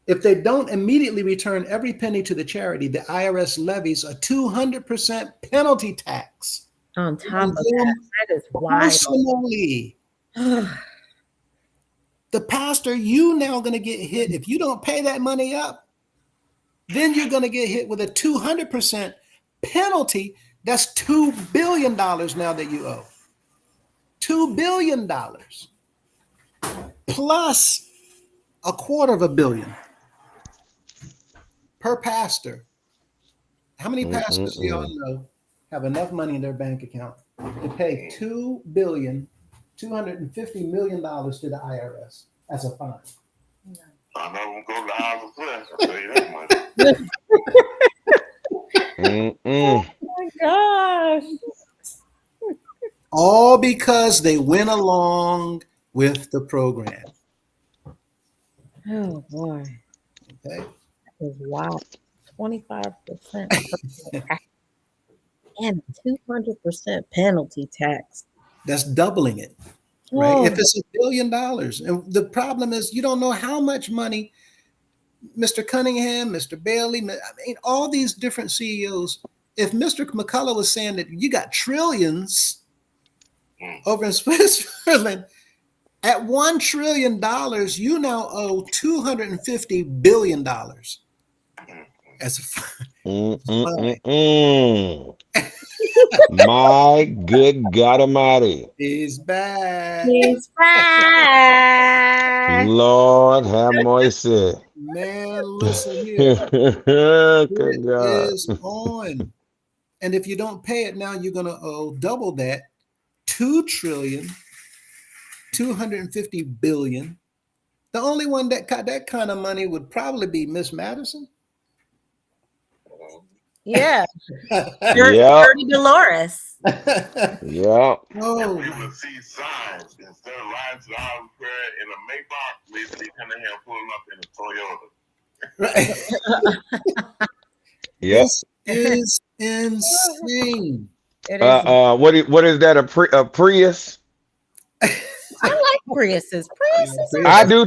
Speaker 3: If they don't immediately return every penny to the charity, the IRS levies a 200% penalty tax.
Speaker 7: On top of
Speaker 3: them
Speaker 7: that is wild.
Speaker 3: Personally, the pastor, you now going to get hit. If you don't pay that money up, then you're going to get hit with a 200% penalty. That's $2 billion now that you owe. $2 billion plus $250 million. per pastor. How many pastors do y'all
Speaker 2: Mm-mm-mm.
Speaker 3: know have enough money in their bank account to pay $2,250,000,000 to the IRS as a fine?
Speaker 6: None of them go to the House of Flesh, I'll tell you that much.
Speaker 2: Mm-mm.
Speaker 7: my gosh.
Speaker 3: All because they went along with the program.
Speaker 7: Oh boy.
Speaker 3: Okay.
Speaker 7: That is wild. 25% and 200% penalty tax.
Speaker 3: That's doubling it, right?
Speaker 7: Oh,
Speaker 3: If it's $1 billion. And the problem is you don't know how much money Mr. Cunningham, Mr. Bailey, I mean, all these different CEOs. If Mr. McCullough was saying that you got trillions over in Switzerland, at $1 trillion, you now owe $250 billion as a fine.
Speaker 2: Mm-mm-mm-mm. My good God Almighty.
Speaker 3: He's back.
Speaker 7: he's back.
Speaker 2: Lord have mercy.
Speaker 3: Man, listen here.
Speaker 2: Good
Speaker 3: It
Speaker 2: God.
Speaker 3: is on. And if you don't pay it now, you're going to owe double that, $2,250,000,000. The only one that got that kind of money would probably be Miss Madison.
Speaker 7: Yeah.
Speaker 2: Yep.
Speaker 7: Dirty Dolores.
Speaker 2: Yep.
Speaker 3: Oh,
Speaker 6: We would see signs instead of riding to the House of Prayer in a Maybach, we see Cunningham pulling up in a Toyota.
Speaker 3: right.
Speaker 2: Yep.
Speaker 3: This is insane.
Speaker 7: It is.
Speaker 2: What is that? A Prius?
Speaker 7: I like Priuses. Priuses.
Speaker 2: I do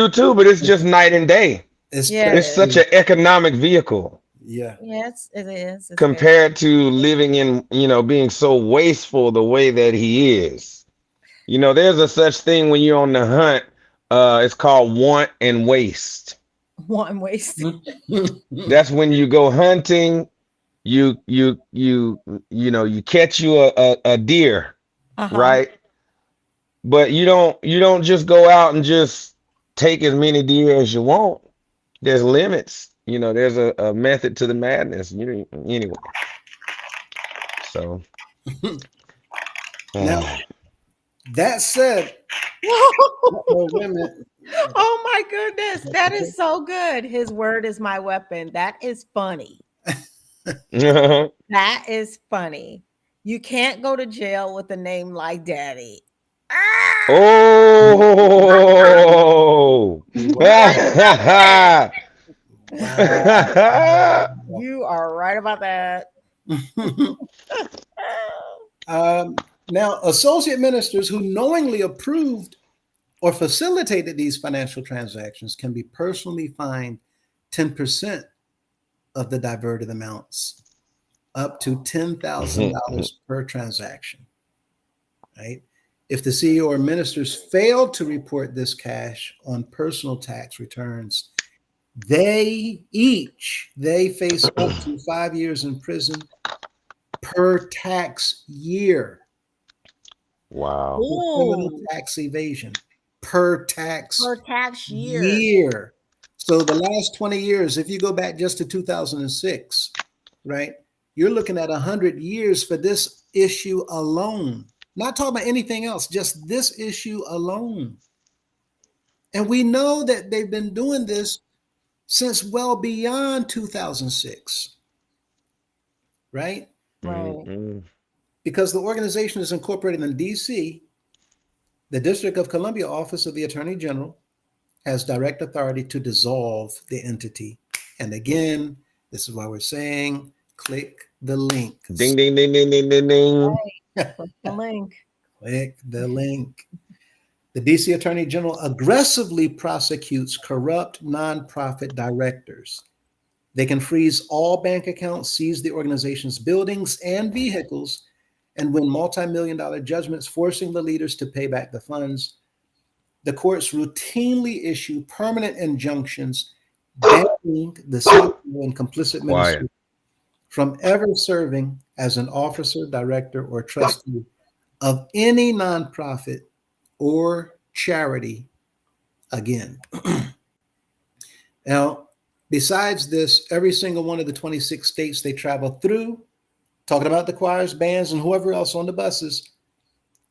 Speaker 2: too, but it's just night and day.
Speaker 3: It's
Speaker 7: Yeah.
Speaker 2: It's such an economic vehicle
Speaker 3: yeah.
Speaker 7: Yes, it is. It's
Speaker 2: compared to living in, being so wasteful the way that he is. There's a such thing when you're on the hunt. It's called want and waste.
Speaker 7: one waste.
Speaker 2: That's when you go hunting. You catch you a deer,
Speaker 7: Uh-huh.
Speaker 2: right? But you don't just go out and just take as many deer as you want. There's limits. There's a method to the madness. Anyway. So
Speaker 3: Now, that said, oh, wait a minute.
Speaker 7: Oh my goodness, that is so good. His word is my weapon. That is funny. That is funny. You can't go to jail with a name like Daddy. Ah!
Speaker 2: Oh.
Speaker 7: You are right about that.
Speaker 3: Now, associate ministers who knowingly approved or facilitated these financial transactions can be personally fined 10% of the diverted amounts, up to $10,000 per transaction. Right? If the CEO or ministers fail to report this cash on personal tax returns, they face up to 5 years in prison per tax year.
Speaker 2: Wow.
Speaker 3: Criminal tax evasion per tax
Speaker 7: year.
Speaker 3: year. So the last 20 years, if you go back just to 2006, right, you're looking at 100 years for this issue alone. Not talking about anything else, just this issue alone. And we know that they've been doing this since well beyond 2006, right?
Speaker 2: Mm-hmm.
Speaker 3: Because the organization is incorporated in DC, the District of Columbia Office of the Attorney General has direct authority to dissolve the entity. And again, this is why we're saying click the link.
Speaker 2: Ding, ding, ding, ding, ding, ding, ding.
Speaker 7: Click the link.
Speaker 3: Click the link. The DC Attorney General aggressively prosecutes corrupt nonprofit directors. They can freeze all bank accounts, seize the organization's buildings and vehicles, and win multi-million-dollar judgments forcing the leaders to pay back the funds. The courts routinely issue permanent injunctions banning the CEO and complicit minister from ever serving as an officer, director, or trustee of any nonprofit or charity again. Now, Besides this, every single one of the 26 states they travel through, talking about the choirs, bands, and whoever else on the buses,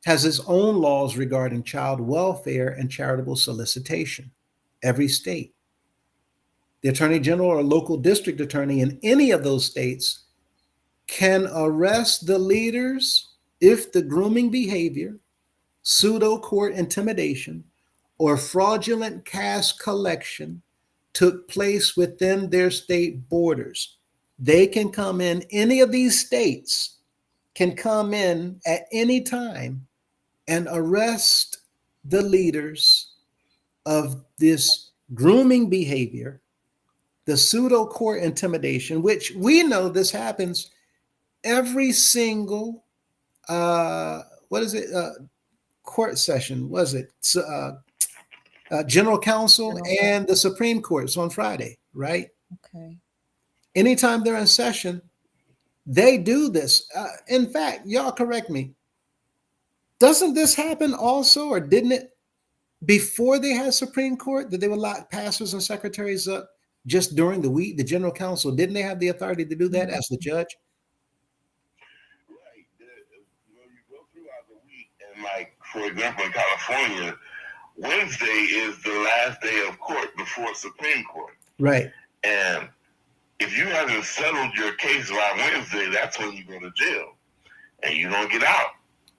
Speaker 3: has its own laws regarding child welfare and charitable solicitation. Every state. The attorney general or local district attorney in any of those states can arrest the leaders if the grooming behavior, pseudo court intimidation, or fraudulent cash collection took place within their state borders. They can come in, any of these states can come in at any time and arrest the leaders of this grooming behavior, the pseudo court intimidation, which we know this happens every single court session, general counsel and the Supreme Court. It's on Friday, right?
Speaker 7: Okay.
Speaker 3: Anytime they're in session, they do this. In fact, y'all correct me. Doesn't this happen also, or didn't it before they had Supreme Court, that they would lock pastors and secretaries up just during the week? The general counsel, didn't they have the authority to do that as the judge?
Speaker 6: Right. When you go throughout the week, and like, for example, in California, Wednesday is the last day of court before Supreme Court.
Speaker 3: Right.
Speaker 6: And if you haven't settled your case by Wednesday, that's when you go to jail. And you don't get out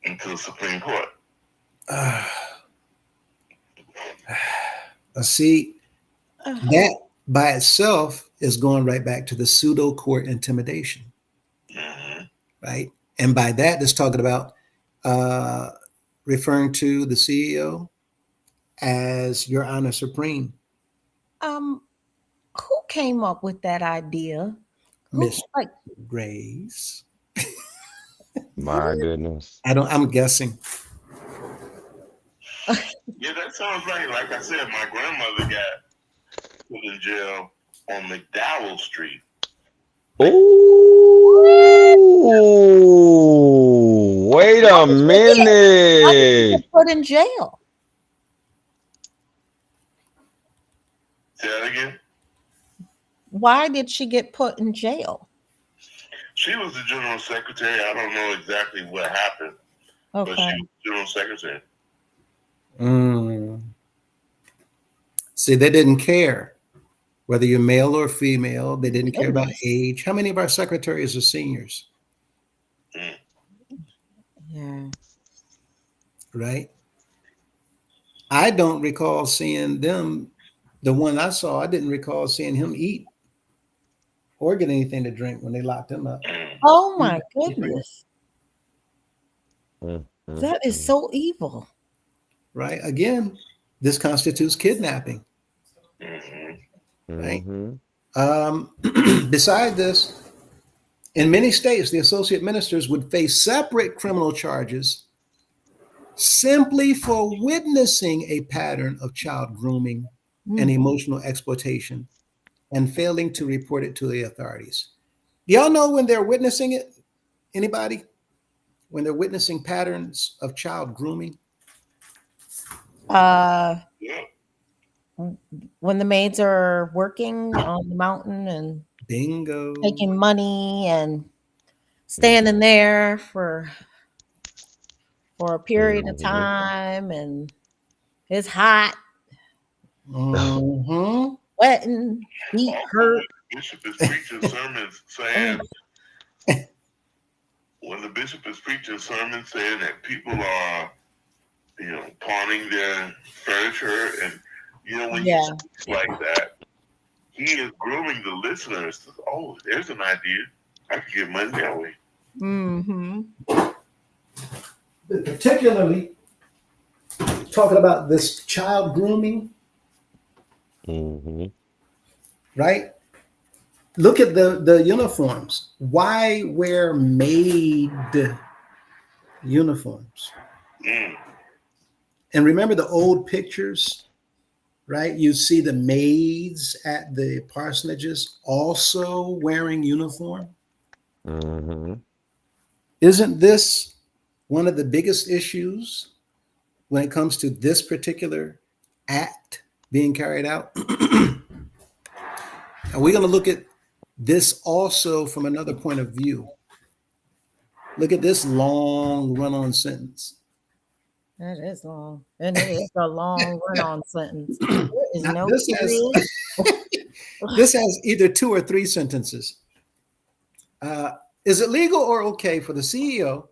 Speaker 6: until the Supreme Court.
Speaker 3: See, that by itself is going right back to the pseudo court intimidation.
Speaker 6: Mm-hmm.
Speaker 3: Right. And by that, it's talking about referring to the CEO as Your Honor Supreme.
Speaker 7: Who came up with that idea?
Speaker 3: Miss
Speaker 7: Like,
Speaker 3: Grace.
Speaker 2: My goodness.
Speaker 3: I'm guessing.
Speaker 6: Yeah, that sounds right. Like I said, my grandmother got put in jail on McDowell Street.
Speaker 2: Oh, wait a
Speaker 7: why did she
Speaker 2: minute.
Speaker 7: get put in jail?
Speaker 6: Say that again?
Speaker 7: Why did she get put in jail?
Speaker 6: She was the general secretary. I don't know exactly what happened, but she
Speaker 7: Okay.
Speaker 6: was the general secretary.
Speaker 3: See, they didn't care whether you're male or female. They didn't care about age. How many of our secretaries are seniors?
Speaker 7: Yeah.
Speaker 3: Right. I don't recall seeing them. The one I saw, I didn't recall seeing him eat or get anything to drink when they locked him up.
Speaker 7: Oh my goodness.
Speaker 2: Mm, mm,
Speaker 7: That is so evil.
Speaker 3: Right. Again, this constitutes kidnapping.
Speaker 6: Mm-hmm.
Speaker 3: Right.
Speaker 2: mhm.
Speaker 3: Beside this, in many states, the associate ministers would face separate criminal charges simply for witnessing a pattern of child grooming and emotional exploitation and failing to report it to the authorities. Do y'all know when they're witnessing it? Anybody? When they're witnessing patterns of child grooming?
Speaker 6: Yeah.
Speaker 7: When the maids are working on the mountain and
Speaker 3: Bingo.
Speaker 7: taking money and standing there for a period of time, and it's hot,
Speaker 3: Mhm.
Speaker 7: sweating, feet hurt.
Speaker 6: The bishop is preaching sermons saying, when the bishop is preaching sermons saying that people are, pawning their furniture, and when
Speaker 7: Yeah.
Speaker 6: he speaks like that, he is grooming the listeners. Oh, there's an idea. I could get money that way.
Speaker 7: Mm-hmm.
Speaker 3: Particularly talking about this child grooming,
Speaker 2: Mhm.
Speaker 3: right? Look at the uniforms. Why wear maid uniforms?
Speaker 6: Mm.
Speaker 3: And remember the old pictures, right? You see the maids at the parsonages also wearing uniform.
Speaker 2: Mhm.
Speaker 3: Isn't this one of the biggest issues when it comes to this particular act being carried out? And we're going to look at this also from another point of view. Look at this long run-on sentence.
Speaker 7: That is long. And it is a long run-on sentence. There is
Speaker 3: Now,
Speaker 7: no
Speaker 3: this
Speaker 7: period.
Speaker 3: This has either 2 or 3 sentences. Is it legal or okay for the CEO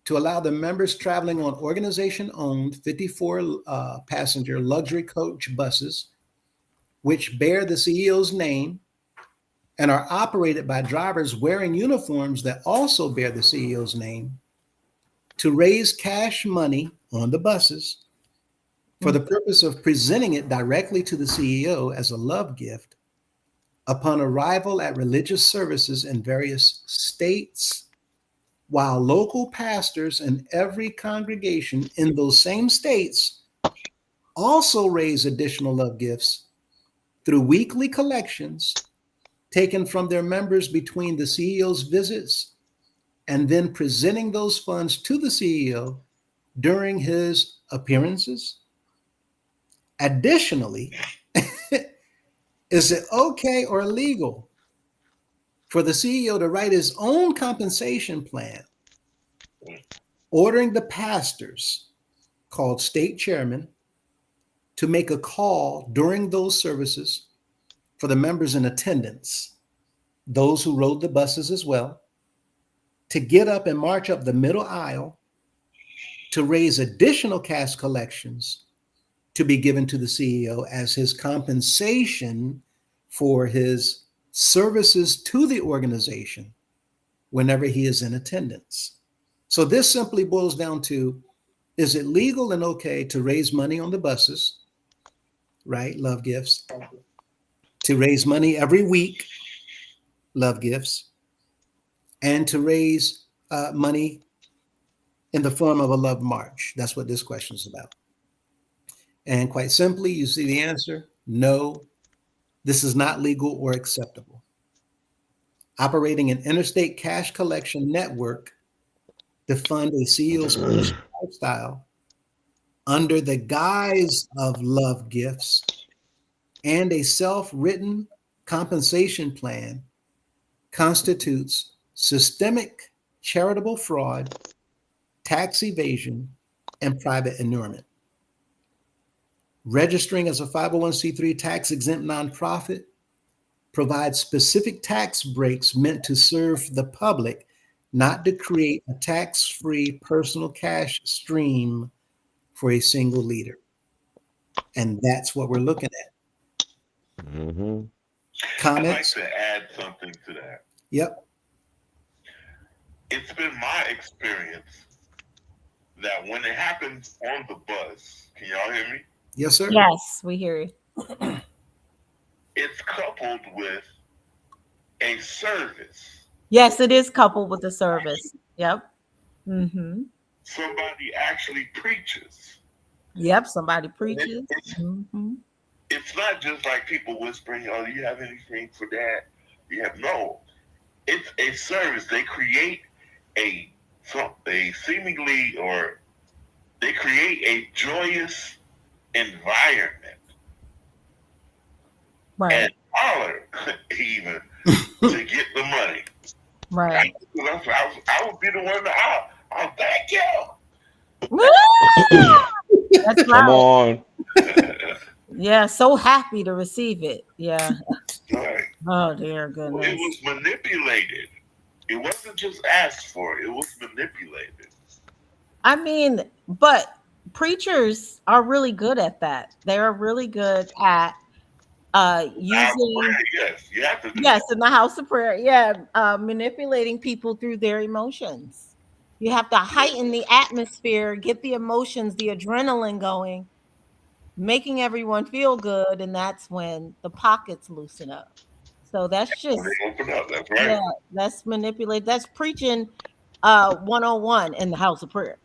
Speaker 3: to allow the members traveling on organization-owned 54-passenger luxury coach buses, which bear the CEO's name and are operated by drivers wearing uniforms that also bear the CEO's name, to raise cash money on the buses for the purpose of presenting it directly to the CEO as a love gift upon arrival at religious services in various states, while local pastors in every congregation in those same states also raise additional love gifts through weekly collections taken from their members between the CEO's visits, and then presenting those funds to the CEO during his appearances? Additionally, is it okay or legal for the CEO to write his own compensation plan, ordering the pastors, called state chairman, to make a call during those services for the members in attendance, those who rode the buses as well, to get up and march up the middle aisle to raise additional cash collections to be given to the CEO as his compensation for his services to the organization whenever he is in attendance? So this simply boils down to, is it legal and okay to raise money on the buses, right? Love gifts. To raise money every week, love gifts. And to raise money in the form of a love march. That's what this question is about. And quite simply, you see the answer: no, this is not legal or acceptable. Operating an interstate cash collection network to fund a CEO's lifestyle under the guise of love gifts and a self-written compensation plan constitutes systemic charitable fraud, tax evasion, and private inurement. Registering as a 501c3 tax-exempt nonprofit provides specific tax breaks meant to serve the public, not to create a tax-free personal cash stream for a single leader. And that's what we're looking at.
Speaker 2: Mm-hmm.
Speaker 3: Comments?
Speaker 6: I'd like to add something to that.
Speaker 3: Yep.
Speaker 6: It's been my experience that when it happens on the bus, can y'all hear me?
Speaker 3: Yes, sir.
Speaker 7: Yes, we hear you.
Speaker 6: It's coupled with a service.
Speaker 7: Yes, it is coupled with the service. Yep. Mm-hmm.
Speaker 6: Somebody actually preaches.
Speaker 7: Yep, somebody preaches.
Speaker 6: It's,
Speaker 7: Mm-hmm.
Speaker 6: it's not just like people whispering, "Oh, do you have anything for that?" No. It's a service. They create a seemingly, or they create a joyous environment,
Speaker 7: Right.
Speaker 6: and dollar even to get the money.
Speaker 7: Right.
Speaker 6: I would be the one to I'll thank you.
Speaker 7: That's
Speaker 2: Come
Speaker 7: right.
Speaker 2: on.
Speaker 7: Yeah, so happy to receive it. Yeah.
Speaker 6: Right.
Speaker 7: Oh dear
Speaker 6: It
Speaker 7: goodness.
Speaker 6: was manipulated. It wasn't just asked for. It was manipulated.
Speaker 7: I mean, but preachers are really good at that. They are really good at using
Speaker 6: Yes, you have to do
Speaker 7: yes in the house of prayer. Yeah, manipulating people through their emotions. You have to heighten the atmosphere, get the emotions, the adrenaline going, making everyone feel good, and that's when the pockets loosen up. So that's just
Speaker 6: They open up. That's right.
Speaker 7: yeah, that's manipulate. That's preaching 101 in the house of prayer.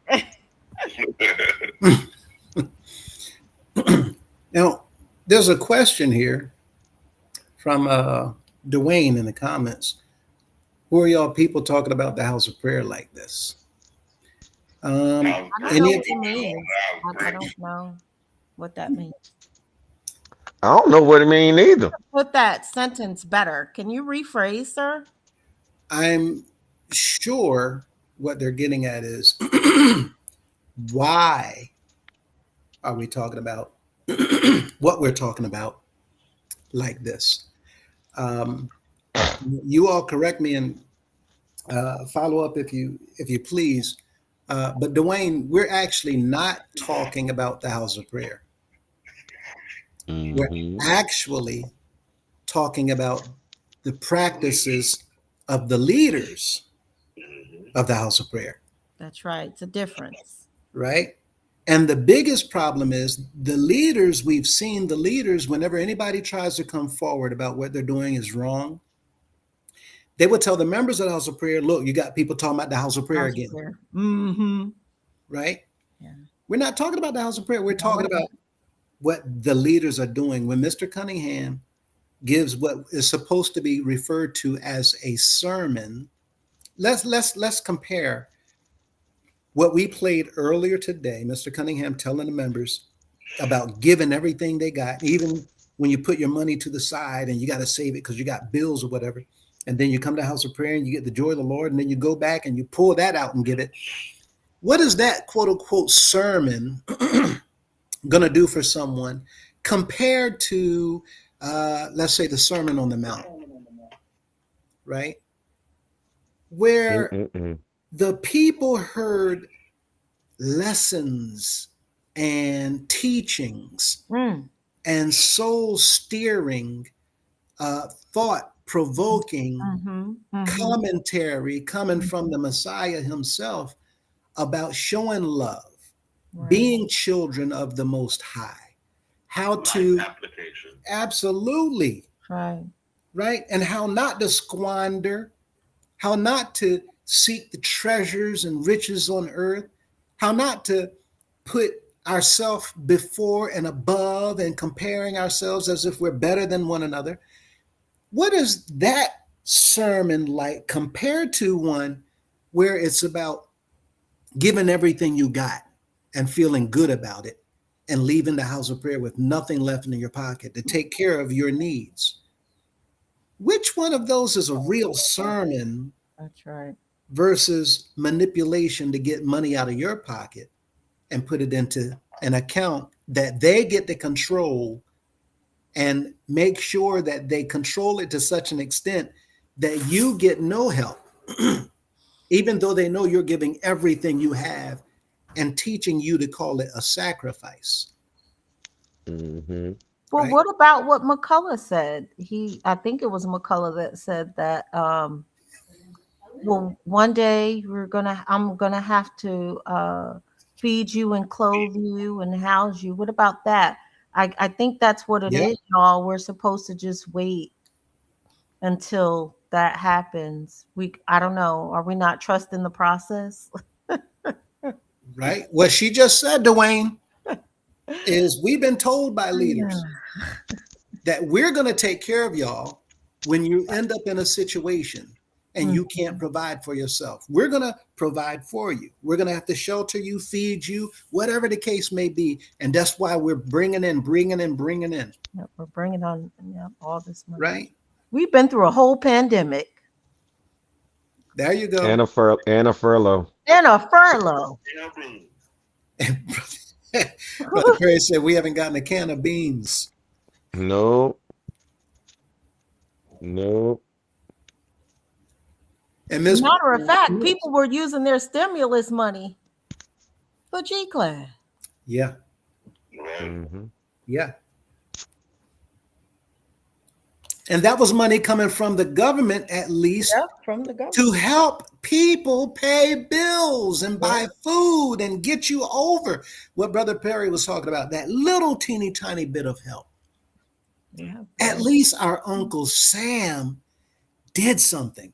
Speaker 3: Now, there's a question here from Dwayne in the comments. Who are y'all people talking about the house of prayer like this?
Speaker 7: I don't know
Speaker 3: Any
Speaker 7: what it means. I don't know what that means.
Speaker 2: I don't know what it mean either.
Speaker 7: Put that sentence better. Can you rephrase, sir?
Speaker 3: I'm sure what they're getting at is why are we talking about what we're talking about like this? You all correct me and follow up if you please. But Dwayne, we're actually not talking about the house of prayer. We're
Speaker 2: Mhm.
Speaker 3: actually talking about the practices of the leaders of the house of prayer,
Speaker 7: That's right. It's a difference.
Speaker 3: right? And the biggest problem is the leaders, we've seen the leaders, whenever anybody tries to come forward about what they're doing is wrong, they would tell the members of the house of prayer, look, you got people talking about the house of prayer
Speaker 7: House of
Speaker 3: again,
Speaker 7: prayer. Mm-hmm.
Speaker 3: right?
Speaker 7: Yeah.
Speaker 3: We're not talking about the house of prayer. We're talking about what the leaders are doing. When Mr. Cunningham gives what is supposed to be referred to as a sermon, let's compare what we played earlier today, Mr. Cunningham telling the members about giving everything they got, even when you put your money to the side and you got to save it because you got bills or whatever. And then you come to the house of prayer and you get the joy of the Lord, and then you go back and you pull that out and give it. What is that quote unquote sermon going to do for someone compared to, let's say, the Sermon on the Mount, right? Where
Speaker 2: Mm-mm-mm.
Speaker 3: the people heard lessons and teachings
Speaker 7: Mm.
Speaker 3: and soul steering, thought provoking
Speaker 7: Mm-hmm. Mm-hmm.
Speaker 3: commentary coming from the Messiah himself about showing love,
Speaker 7: Right.
Speaker 3: being children of the Most High, how to
Speaker 6: Life application.
Speaker 3: absolutely,
Speaker 7: Right.
Speaker 3: right? And how not to squander, how not to seek the treasures and riches on earth, how not to put ourselves before and above and comparing ourselves as if we're better than one another. What is that sermon like compared to one where it's about giving everything you got and feeling good about it and leaving the house of prayer with nothing left in your pocket to take care of your needs? Which one of those is a real sermon
Speaker 7: That's right.
Speaker 3: versus manipulation to get money out of your pocket and put it into an account that they get to control and make sure that they control it to such an extent that you get no help, even though they know you're giving everything you have and teaching you to call it a sacrifice.
Speaker 2: Mhm.
Speaker 7: Well,
Speaker 3: Right.
Speaker 7: what about what McCullough said? I think it was McCullough that said that well, one day I'm gonna have to feed you and clothe you and house you. What about that? I think that's what it
Speaker 3: Yeah.
Speaker 7: is, y'all. We're supposed to just wait until that happens. I don't know. Are we not trusting the process?
Speaker 3: Right. What she just said, Dwayne, is we've been told by leaders that we're going to take care of y'all when you end up in a situation and you can't provide for yourself. We're going to provide for you. We're going to have to shelter you, feed you, whatever the case may be. And that's why we're bringing in.
Speaker 7: Yep, we're bringing on all this money.
Speaker 3: Right.
Speaker 7: We've been through a whole pandemic
Speaker 3: There you go.
Speaker 2: And a furlough.
Speaker 7: and a furlough.
Speaker 3: Brother Perry said we haven't gotten a can of beans.
Speaker 2: No. No.
Speaker 3: And Ms.
Speaker 7: Matter of fact, people were using their stimulus money for G-Class.
Speaker 3: Yeah.
Speaker 2: Mhm.
Speaker 3: Yeah. And that was money coming from the government, at least,
Speaker 7: From the government.
Speaker 3: to help people pay bills and buy food and get you over what Brother Perry was talking about, that little teeny tiny bit of help.
Speaker 7: Yeah.
Speaker 3: At least our Uncle Sam did something.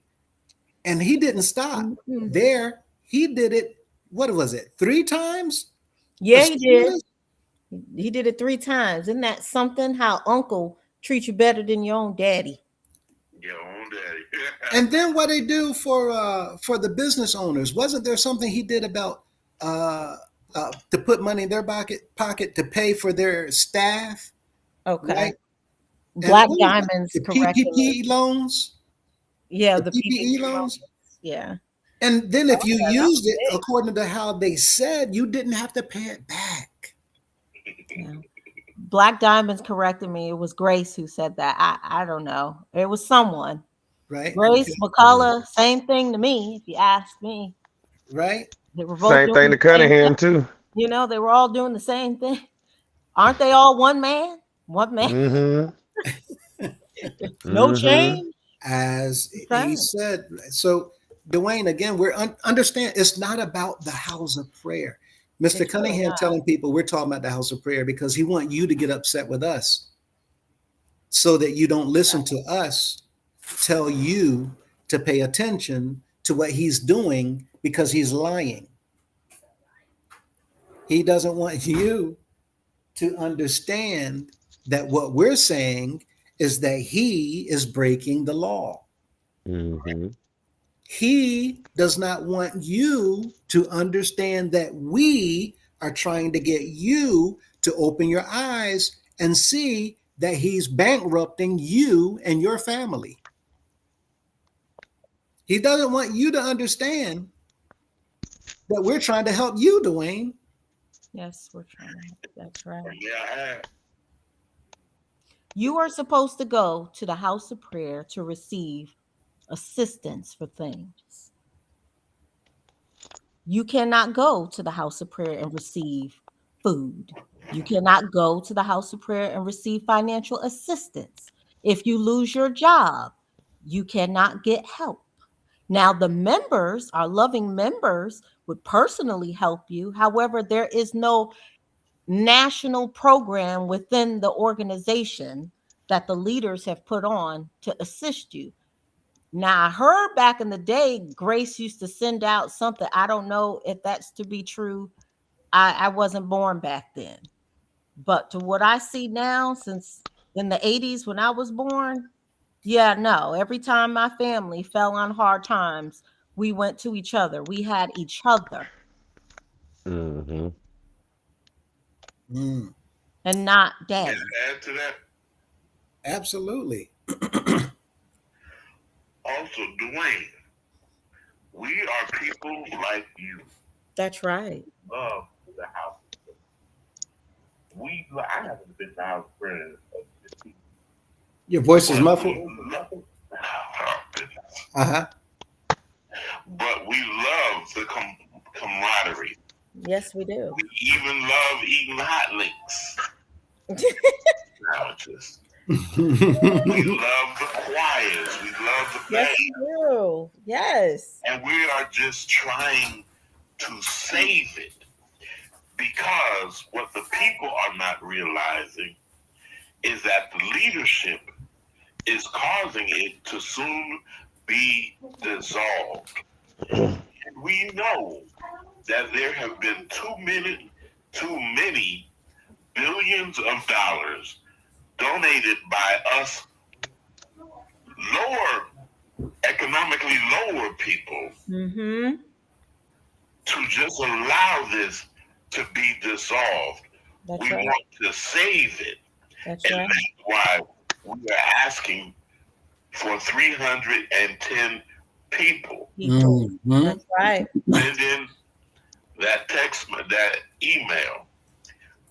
Speaker 3: And he didn't stop there. He did it, what was it, 3 times?
Speaker 7: Yeah, he did. He did it 3 times. Isn't that something? How uncle treats you better than your own daddy.
Speaker 6: Your own daddy.
Speaker 3: And then what they do for the business owners, wasn't there something he did about to put money in their pocket to pay for their staff
Speaker 7: Okay.
Speaker 3: right? And
Speaker 7: Black
Speaker 3: what was that?
Speaker 7: Diamonds
Speaker 3: The
Speaker 7: corrected me.
Speaker 3: PPP loans,
Speaker 7: Yeah,
Speaker 3: the
Speaker 7: the
Speaker 3: PPE
Speaker 7: PPP
Speaker 3: loans.
Speaker 7: loans. Yeah.
Speaker 3: And then if you
Speaker 7: Yeah, that was
Speaker 3: used it
Speaker 7: big.
Speaker 3: according to how they said, you didn't have to pay it back.
Speaker 7: Yeah. Black Diamonds corrected me. It was Grace who said that. I don't know. It was someone.
Speaker 3: Right?
Speaker 7: Grace McCullough, same thing to me, if you ask me.
Speaker 3: Right?
Speaker 7: They were both
Speaker 2: Same
Speaker 7: doing
Speaker 2: thing
Speaker 7: the
Speaker 2: to
Speaker 7: same thing.
Speaker 2: Cunningham too.
Speaker 7: You know, they were all doing the same thing. Aren't they all one man? One man.
Speaker 2: Mm-hmm.
Speaker 7: No
Speaker 2: Mhm.
Speaker 7: change.
Speaker 3: As he
Speaker 7: Okay.
Speaker 3: said. So, Dwayne, again, we're understand it's not about the house of prayer. Mr.
Speaker 7: It's really
Speaker 3: Cunningham
Speaker 7: not.
Speaker 3: telling people we're talking about the house of prayer because he wants you to get upset with us so that you don't listen to us tell you to pay attention to what he's doing because he's lying. He doesn't want you to understand that what we're saying is that he is breaking the law.
Speaker 2: Mm-hmm.
Speaker 3: He does not want you to understand that we are trying to get you to open your eyes and see that he's bankrupting you and your family. He doesn't want you to understand that we're trying to help you, Dwayne.
Speaker 7: Yes, we're trying. That's right.
Speaker 6: Yeah,
Speaker 7: You are supposed to go to the house of prayer to receive assistance for things. You cannot go to the house of prayer and receive food. You cannot go to the house of prayer and receive financial assistance. If you lose your job, you cannot get help. Now, the members, our loving members, would personally help you. However, there is no national program within the organization that the leaders have put on to assist you. Now, I heard back in the day, Grace used to send out something. I don't know if that's to be true. I wasn't born back then. But to what I see now, since in the 80s when I was born, yeah, no. Every time my family fell on hard times, we went to each other. We had each other
Speaker 2: Mm-hmm.
Speaker 7: and not daddy.
Speaker 6: add to that.
Speaker 3: Absolutely.
Speaker 6: Also, Dwayne, we are people like you.
Speaker 7: That's right.
Speaker 6: Love the house. I haven't been to the house of prayer.
Speaker 3: Your voice is muffled.
Speaker 6: Uh-huh. But we love the camaraderie.
Speaker 7: Yes, we do.
Speaker 6: We even love eating hot links. Sandwiches. We love the choirs. We love the band.
Speaker 7: Yes, we do. Yes.
Speaker 6: And we are just trying to save it. Because what the people are not realizing is that the leadership is causing it to soon be dissolved. And we know that there have been too many billions of dollars donated by us economically lower people to just allow this to be dissolved.
Speaker 7: That's
Speaker 6: we
Speaker 7: right.
Speaker 6: want to save it.
Speaker 7: That's
Speaker 6: and
Speaker 7: right.
Speaker 6: that's why we are asking for 310 people.
Speaker 7: That's right.
Speaker 6: Send in that text, that email.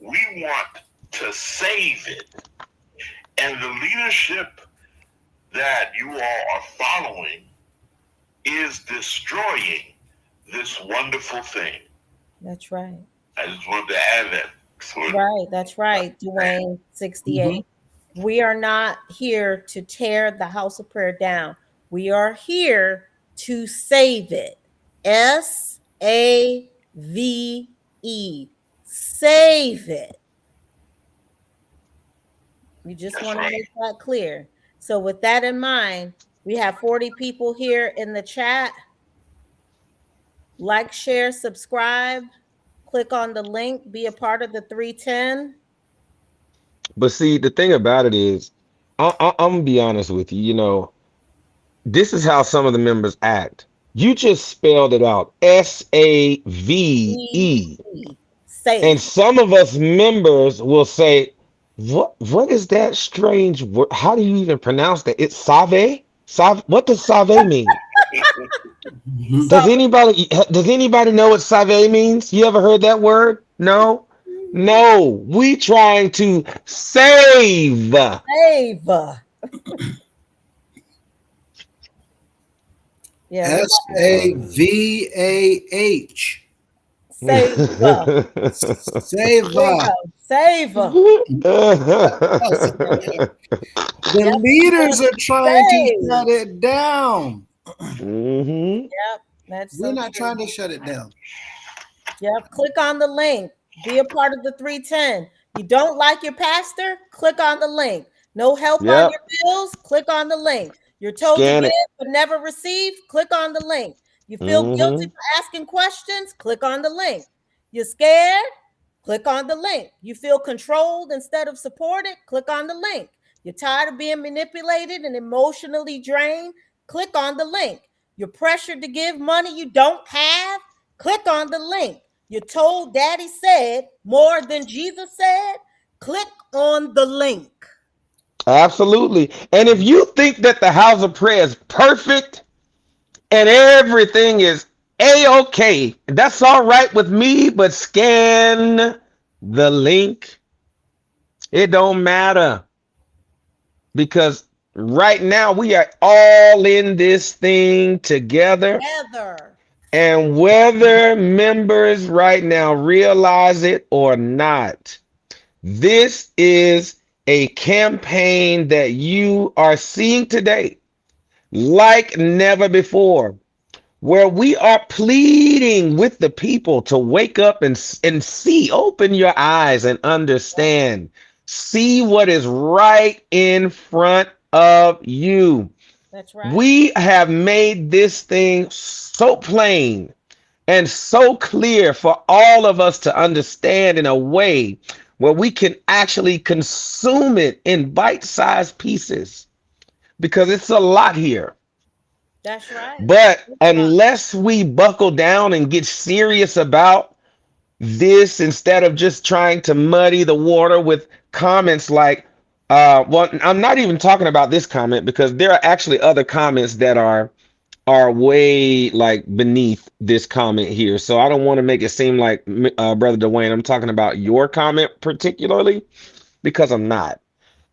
Speaker 6: We want to save it. And the leadership that you all are following is destroying this wonderful thing.
Speaker 7: That's right.
Speaker 6: I just wanted to add that.
Speaker 7: Right. That's right. Dwayne 68. We are not here to tear the house of prayer down. We are here to save it. SAVE. Save it. We just want to make that clear. So with that in mind, we have 40 people here in the chat. Like, share, subscribe. Click on the link. Be a part of the 310.
Speaker 2: But see, the thing about it is, I'm gonna be honest with you. You know, this is how some of the members act. You just spelled it out, SAVE.
Speaker 7: Save.
Speaker 2: And some of us members will say, What is that strange word? How do you even pronounce that? It's Save? Save? What does Save mean?
Speaker 3: Mhm.
Speaker 2: Does anybody know what Save means? You ever heard that word? No? No. We trying to save.
Speaker 7: Save. Yeah, we
Speaker 3: SAVAH.
Speaker 7: save. There you
Speaker 3: Seva.
Speaker 7: go. Save.
Speaker 3: The
Speaker 7: Yep.
Speaker 3: leaders are trying to
Speaker 7: Save.
Speaker 3: shut it down.
Speaker 2: Mhm.
Speaker 7: Yep. That's
Speaker 3: We're
Speaker 7: so
Speaker 3: not
Speaker 7: true.
Speaker 3: trying to shut it down.
Speaker 7: Yep. Click on the link. Be a part of the 310. You don't like your pastor? Click on the link. No help on
Speaker 2: Yep.
Speaker 7: your bills? Click on the link. You're told to
Speaker 2: Scan
Speaker 7: give
Speaker 2: it.
Speaker 7: but never receive? Click on the link. You feel guilty
Speaker 2: Mhm.
Speaker 7: for asking questions? Click on the link. You're scared? Click on the link. You feel controlled instead of supported? Click on the link. You're tired of being manipulated and emotionally drained? Click on the link. You're pressured to give money you don't have? Click on the link. You're told daddy said more than Jesus said? Click on the link.
Speaker 2: Absolutely. And if you think that the house of prayer is perfect and everything is a-okay, that's all right with me, but scan the link. It don't matter because right now we are all in this thing together.
Speaker 7: Together.
Speaker 2: And whether members right now realize it or not, this is a campaign that you are seeing today like never before, where we are pleading with the people to wake up and see, open your eyes and understand, see what is right in front of you.
Speaker 7: That's right.
Speaker 2: We have made this thing so plain and so clear for all of us to understand in a way where we can actually consume it in bite-sized pieces because it's a lot here.
Speaker 7: That's right.
Speaker 2: But unless we buckle down and get serious about this instead of just trying to muddy the water with comments like, well, I'm not even talking about this comment because there are actually other comments that are way like beneath this comment here. So I don't want to make it seem like Brother Dwayne, I'm talking about your comment particularly because I'm not.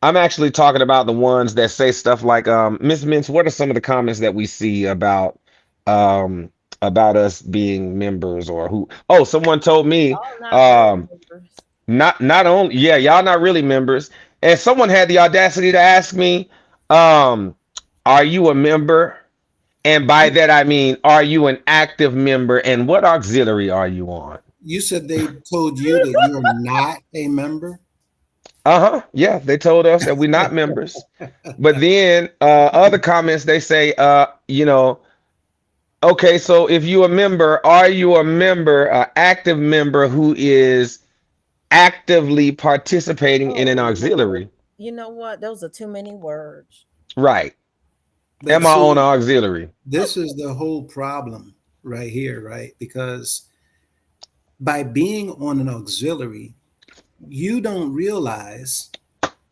Speaker 2: I'm actually talking about the ones that say stuff like, Miss Mintz, what are some of the comments that we see um about us being members or who? Oh, someone told me
Speaker 7: Y'all not really
Speaker 2: um
Speaker 7: members.
Speaker 2: not only, yeah, y'all not really members. And someone had the audacity to ask me, are you a member? And by that I mean, are you an active member and what auxiliary are you on?
Speaker 3: You said they told you that you're not a member.
Speaker 2: Uh-huh. Yeah, they told us that we're not members. But then other comments they say, okay, so if you a member, are you a member, active member who is actively participating in an
Speaker 7: Oh,
Speaker 2: auxiliary?
Speaker 7: you know what? Those are too many words.
Speaker 2: Right.
Speaker 3: But
Speaker 2: Am I on
Speaker 3: see,
Speaker 2: an auxiliary?
Speaker 3: this is the whole problem right here, right? Because by being on an auxiliary, you don't realize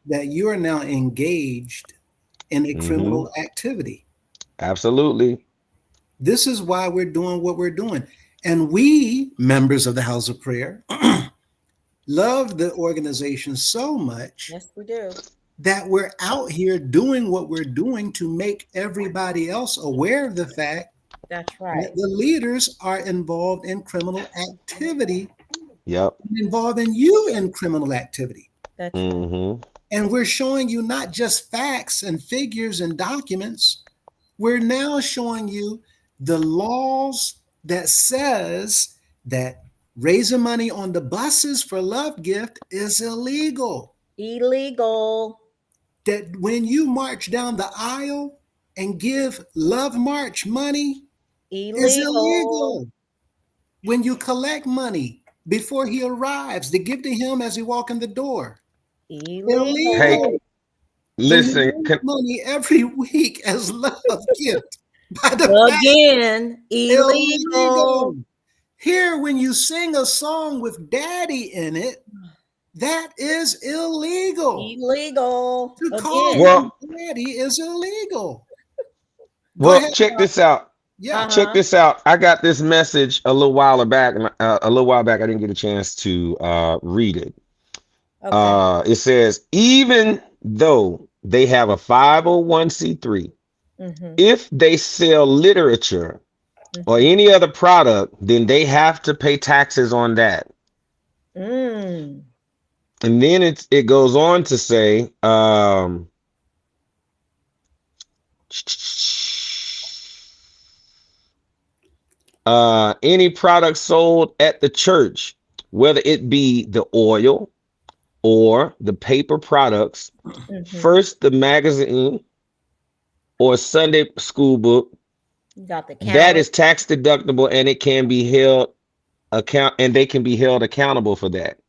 Speaker 3: that you are now engaged in a criminal activity.
Speaker 2: Absolutely.
Speaker 3: This is why we're doing what we're doing. And we, members of the House of Prayer, love the organization so much
Speaker 7: Yes, we do.
Speaker 3: that we're out here doing what we're doing to make everybody else aware of the fact
Speaker 7: That's right.
Speaker 3: that the leaders are involved in criminal activity,
Speaker 2: Yep.
Speaker 3: involving you in criminal activity.
Speaker 7: That's right.
Speaker 2: Mm-hmm.
Speaker 3: And we're showing you not just facts and figures and documents. We're now showing you the laws that says that raising money on the buses for Love Gift is illegal.
Speaker 7: Illegal.
Speaker 3: That when you march down the aisle and give Love March money is
Speaker 7: Illegal.
Speaker 3: illegal. When you collect money before he arrives to give to him as he walk in the door,
Speaker 7: Illegal.
Speaker 2: Hey, listen,
Speaker 3: when you raise money every week as Love Gift by the
Speaker 7: Again, illegal.
Speaker 3: illegal. Here, when you sing a song with Daddy in it, That is illegal.
Speaker 7: Illegal.
Speaker 3: To call
Speaker 7: Again.
Speaker 2: Well-
Speaker 3: him daddy is illegal. Go
Speaker 2: Well,
Speaker 3: ahead,
Speaker 2: check this out.
Speaker 3: Yeah.
Speaker 7: Uh-huh.
Speaker 2: Check this out. I got this message a little while back. A little while back, I didn't get a chance to read it.
Speaker 7: Okay.
Speaker 2: It says, even though they have a 501c3,
Speaker 7: Mhm.
Speaker 2: if they sell literature or any other product, then they have to pay taxes on that.
Speaker 7: Mm.
Speaker 2: And then it goes on to say, any product sold at the church, whether it be the oil or the paper products,
Speaker 7: Mhm.
Speaker 2: first the magazine or Sunday school book,
Speaker 7: You got the
Speaker 2: that
Speaker 7: calendar.
Speaker 2: is tax deductible, and it can be held they can be held accountable for that.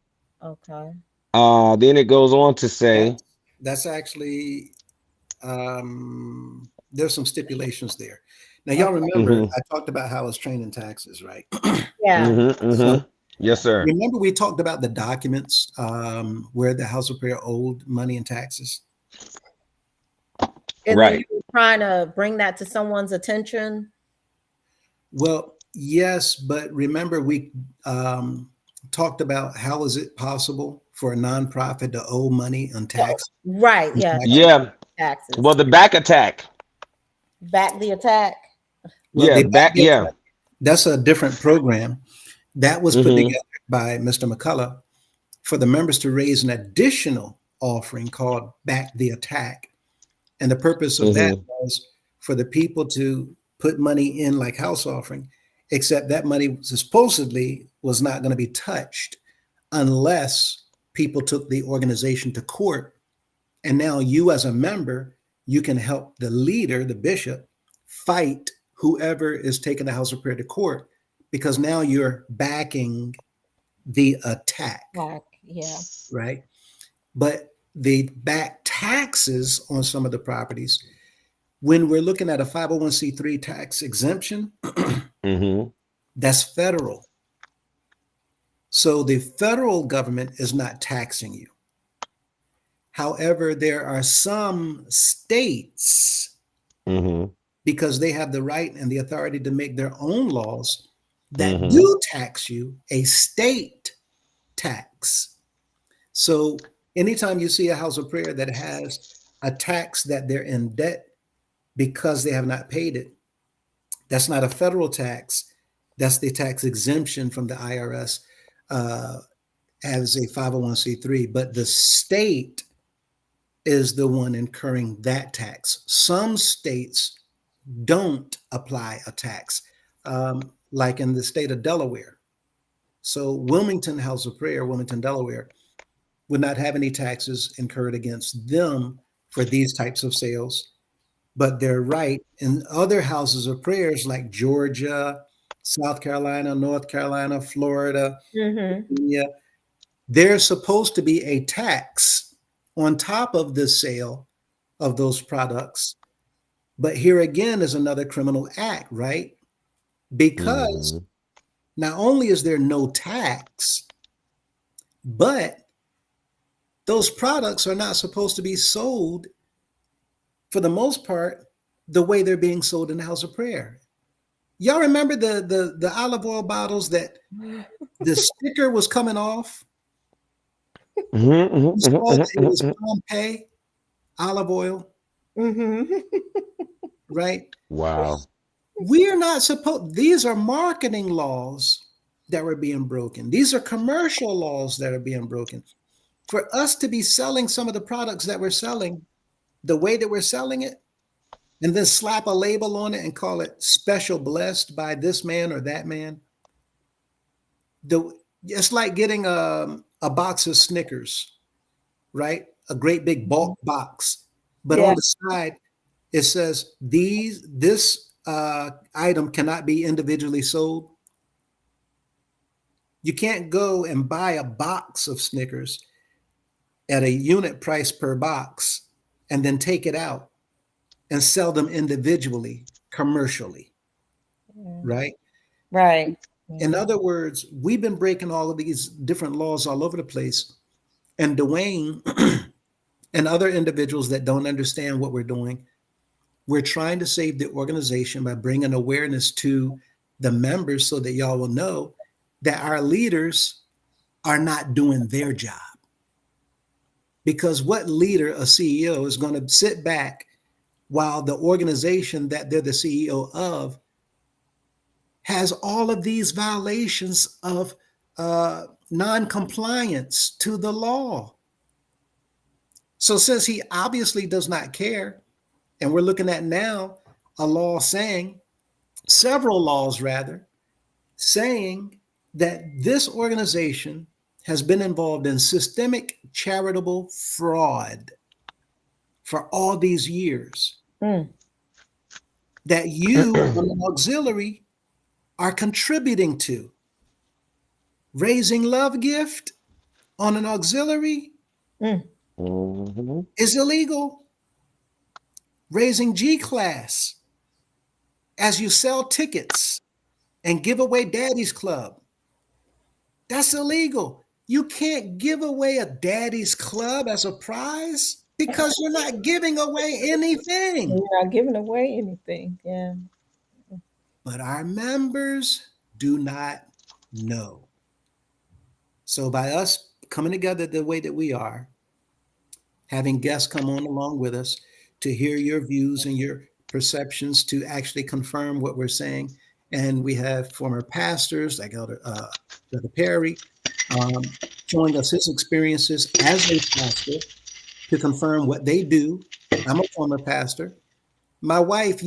Speaker 7: Okay.
Speaker 2: Then it goes on to say,
Speaker 3: That's actually there's some stipulations there. Now y'all remember
Speaker 2: Mhm.
Speaker 3: I talked about how I was trained in taxes, right?
Speaker 7: Yeah.
Speaker 2: mhm. Yes, sir.
Speaker 3: Remember we talked about the documents where the House of Prayer owed money and taxes.
Speaker 7: And
Speaker 2: Right.
Speaker 7: then you were trying to bring that to someone's attention.
Speaker 3: Well, yes, but remember we talked about how is it possible for a nonprofit to owe money on tax?
Speaker 7: Right. Yeah.
Speaker 2: Yeah.
Speaker 7: Taxes.
Speaker 2: Well, the back attack.
Speaker 7: Back the attack.
Speaker 3: Well,
Speaker 2: Yeah,
Speaker 3: they
Speaker 2: back. Yeah.
Speaker 3: That's a different program. That was put
Speaker 2: Mhm.
Speaker 3: together by Mr. McCullough for the members to raise an additional offering called Back the Attack. And the purpose of that was for the people to put money in like house offering, except that money supposedly was not going to be touched unless people took the organization to court. And now you as a member, you can help the leader, the bishop, fight whoever is taking the House of Prayer to court, because now you're backing the attack,
Speaker 7: Back. Yeah.
Speaker 3: right? But the back taxes on some of the properties, when we're looking at a 501c3 tax exemption,
Speaker 2: Mhm.
Speaker 3: that's federal. So the federal government is not taxing you. However, there are some states,
Speaker 2: Mhm.
Speaker 3: because they have the right and the authority to make their own laws, that
Speaker 2: Mhm.
Speaker 3: do tax you a state tax. So anytime you see a House of Prayer that has a tax that they're in debt because they have not paid it, that's not a federal tax. That's the tax exemption from the IRS as a 501c3. But the state is the one incurring that tax. Some states don't apply a tax, like in the state of Delaware. So Wilmington House of Prayer, Wilmington, Delaware, would not have any taxes incurred against them for these types of sales. But they're right. In other houses of prayers like Georgia, South Carolina, North Carolina, Florida,
Speaker 7: Mm-hmm.
Speaker 3: Virginia, there's supposed to be a tax on top of the sale of those products. But here again is another criminal act, right? Because
Speaker 2: Mhm.
Speaker 3: not only is there no tax, but those products are not supposed to be sold, for the most part, the way they're being sold in the House of Prayer. Y'all remember the olive oil bottles that the sticker was coming off?
Speaker 2: Mhm.
Speaker 3: You
Speaker 2: Mhm.
Speaker 3: saw that it was
Speaker 2: Mhm.
Speaker 3: Pompeii olive oil,
Speaker 7: Mm-hmm.
Speaker 3: right?
Speaker 2: Wow.
Speaker 3: We are not supposed, these are marketing laws that were being broken. These are commercial laws that are being broken. For us to be selling some of the products that we're selling the way that we're selling it, and then slap a label on it and call it special blessed by this man or that man. It's like getting a box of Snickers, right? A great big bulk box. But
Speaker 7: Yeah.
Speaker 3: on the side, it says this item cannot be individually sold. You can't go and buy a box of Snickers at a unit price per box and then take it out and sell them individually commercially, right?
Speaker 7: Right.
Speaker 3: In other words, we've been breaking all of these different laws all over the place and Dwayne and other individuals that don't understand what we're doing, we're trying to save the organization by bringing awareness to the members so that y'all will know that our leaders are not doing their job. Because what leader, a CEO, is going to sit back while the organization that they're the CEO of has all of these violations of non-compliance to the law? So since he obviously does not care, and we're looking at now a law saying, several laws rather, saying that this organization has been involved in systemic charitable fraud for all these years, that you on an auxiliary are contributing to. Raising Love Gift on an auxiliary
Speaker 2: Mhm.
Speaker 3: is illegal. Raising G-Class as you sell tickets and give away Daddy's Club, that's illegal. You can't give away a Daddy's Club as a prize because you're not giving away anything.
Speaker 7: You're not giving away anything. Yeah.
Speaker 3: But our members do not know. So by us coming together the way that we are, having guests come on along with us to hear your views and your perceptions, to actually confirm what we're saying. And we have former pastors like Elder Perry showing us his experiences as a pastor to confirm what they do. I'm a former pastor. My wife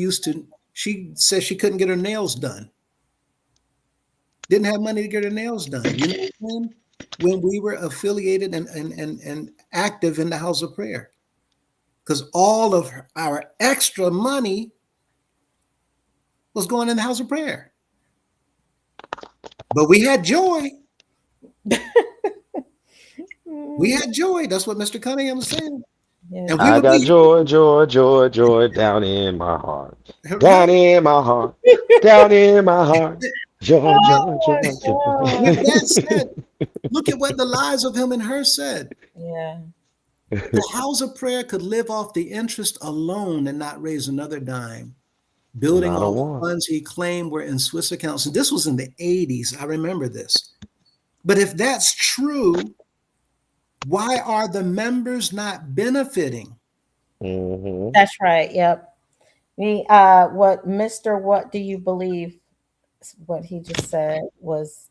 Speaker 3: she said she couldn't get her nails done. Didn't have money to get her nails done. You know what I mean? When we were affiliated and active in the House of Prayer. Because all of our extra money was going in the House of Prayer. But we had joy. We had joy. That's what Mr. Cunningham was saying.
Speaker 7: Yeah.
Speaker 3: And we
Speaker 2: I
Speaker 3: would
Speaker 2: got
Speaker 3: be
Speaker 2: joy, joy, joy, joy down in my heart. Down in my heart. Down in my heart. Joy, joy, joy,
Speaker 3: With
Speaker 2: joy.
Speaker 3: that said, look at what the lives of him and her said.
Speaker 7: Yeah.
Speaker 3: The House of Prayer could live off the interest alone and not raise another dime, building
Speaker 2: Not a
Speaker 3: on the
Speaker 2: one.
Speaker 3: funds he claimed were in Swiss accounts. And this was in the 80s. I remember this. But if that's true, why are the members not benefiting?
Speaker 2: Mhm.
Speaker 7: That's right. Yep. What do you believe? What he just said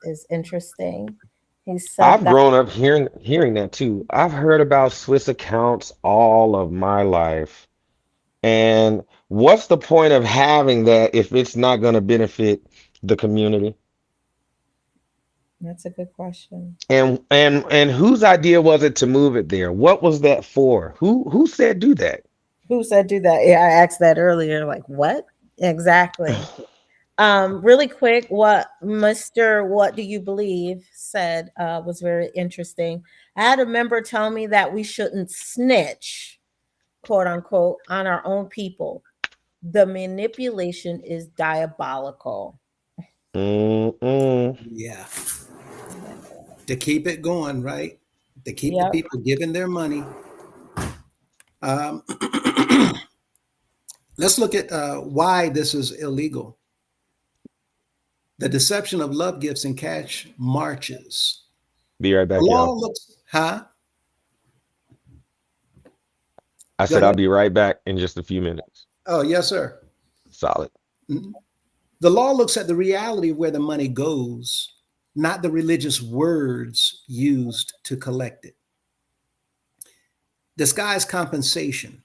Speaker 7: is interesting. He said
Speaker 2: I've
Speaker 7: that.
Speaker 2: grown up hearing that too. I've heard about Swiss accounts all of my life. And what's the point of having that if it's not going to benefit the community?
Speaker 7: That's a good question.
Speaker 2: And whose idea was it to move it there? What was that for? Who said do that?
Speaker 7: Who said do that? Yeah, I asked that earlier. Like what exactly? Really quick, what do you believe said was very interesting. I had a member tell me that we shouldn't snitch, quote unquote, on our own people. The manipulation is diabolical.
Speaker 2: Mm-mm.
Speaker 3: Yeah. To keep it going, right? To keep the
Speaker 7: Yep.
Speaker 3: people giving their money. Let's look at why this is illegal. The deception of love gifts and cash marches.
Speaker 2: Be right back,
Speaker 3: The law
Speaker 2: y'all.
Speaker 3: looks, huh?
Speaker 2: I
Speaker 3: Go
Speaker 2: said I'll
Speaker 3: ahead.
Speaker 2: be right back in just a few minutes.
Speaker 3: Oh, yes, sir.
Speaker 2: Solid.
Speaker 3: The law looks at the reality of where the money goes, not the religious words used to collect it. Disguised compensation.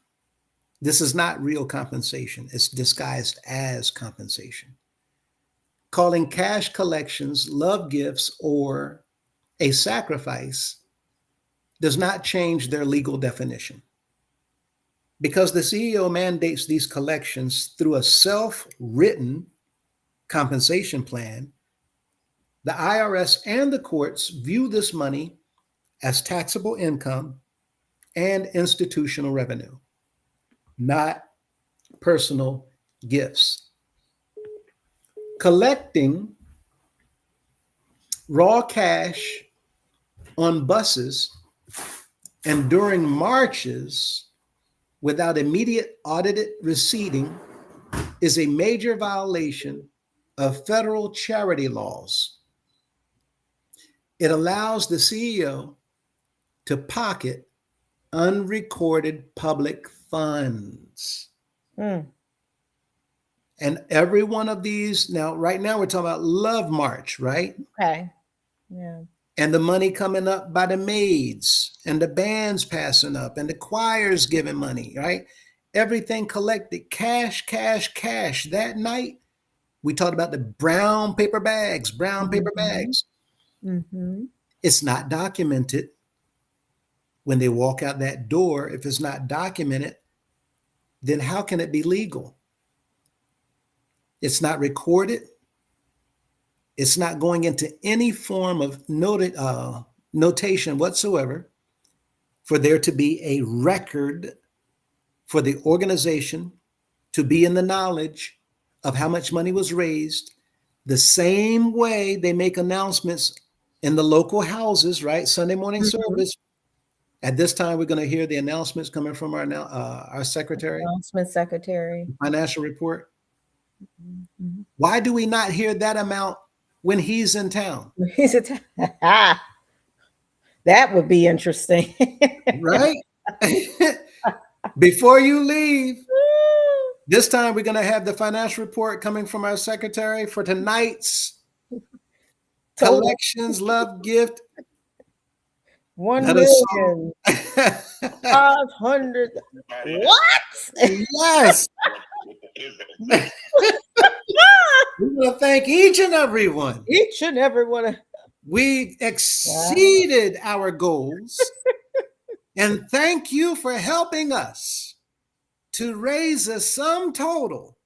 Speaker 3: This is not real compensation. It's disguised as compensation. Calling cash collections love gifts or a sacrifice does not change their legal definition. Because the CEO mandates these collections through a self-written compensation plan, the IRS and the courts view this money as taxable income and institutional revenue, not personal gifts. Collecting raw cash on buses And during marches, without immediate audited receipting, is a major violation of federal charity laws. It allows the CEO to pocket unrecorded public funds.
Speaker 7: Mm.
Speaker 3: And every one of these, now, right now, we're talking about Love March, right?
Speaker 7: Okay. Yeah.
Speaker 3: And the money coming up by the maids and the bands passing up and the choirs giving money, right? Everything collected, cash, cash, cash. That night, we talked about the brown paper bags.
Speaker 7: Mm-hmm.
Speaker 3: It's not documented. When they walk out that door, if it's not documented, then how can it be legal? It's not recorded. It's not going into any form of notation whatsoever for there to be a record for the organization to be in the knowledge of how much money was raised. The same way they make announcements in the local houses, right? Sunday morning service. At this time, we're going to hear the announcements coming from our secretary,
Speaker 7: Announcement secretary.
Speaker 3: financial report.
Speaker 7: Mm-hmm.
Speaker 3: Why do we not hear that amount when he's in town?
Speaker 7: That would be interesting.
Speaker 3: Right? Before you leave, this time we're going to have the financial report coming from our secretary for tonight's collections, love gift.
Speaker 7: 1,500,000. What?
Speaker 3: Yes. We want to thank each and every one.
Speaker 7: Each and every one.
Speaker 3: We exceeded our goals. And thank you for helping us to raise a sum total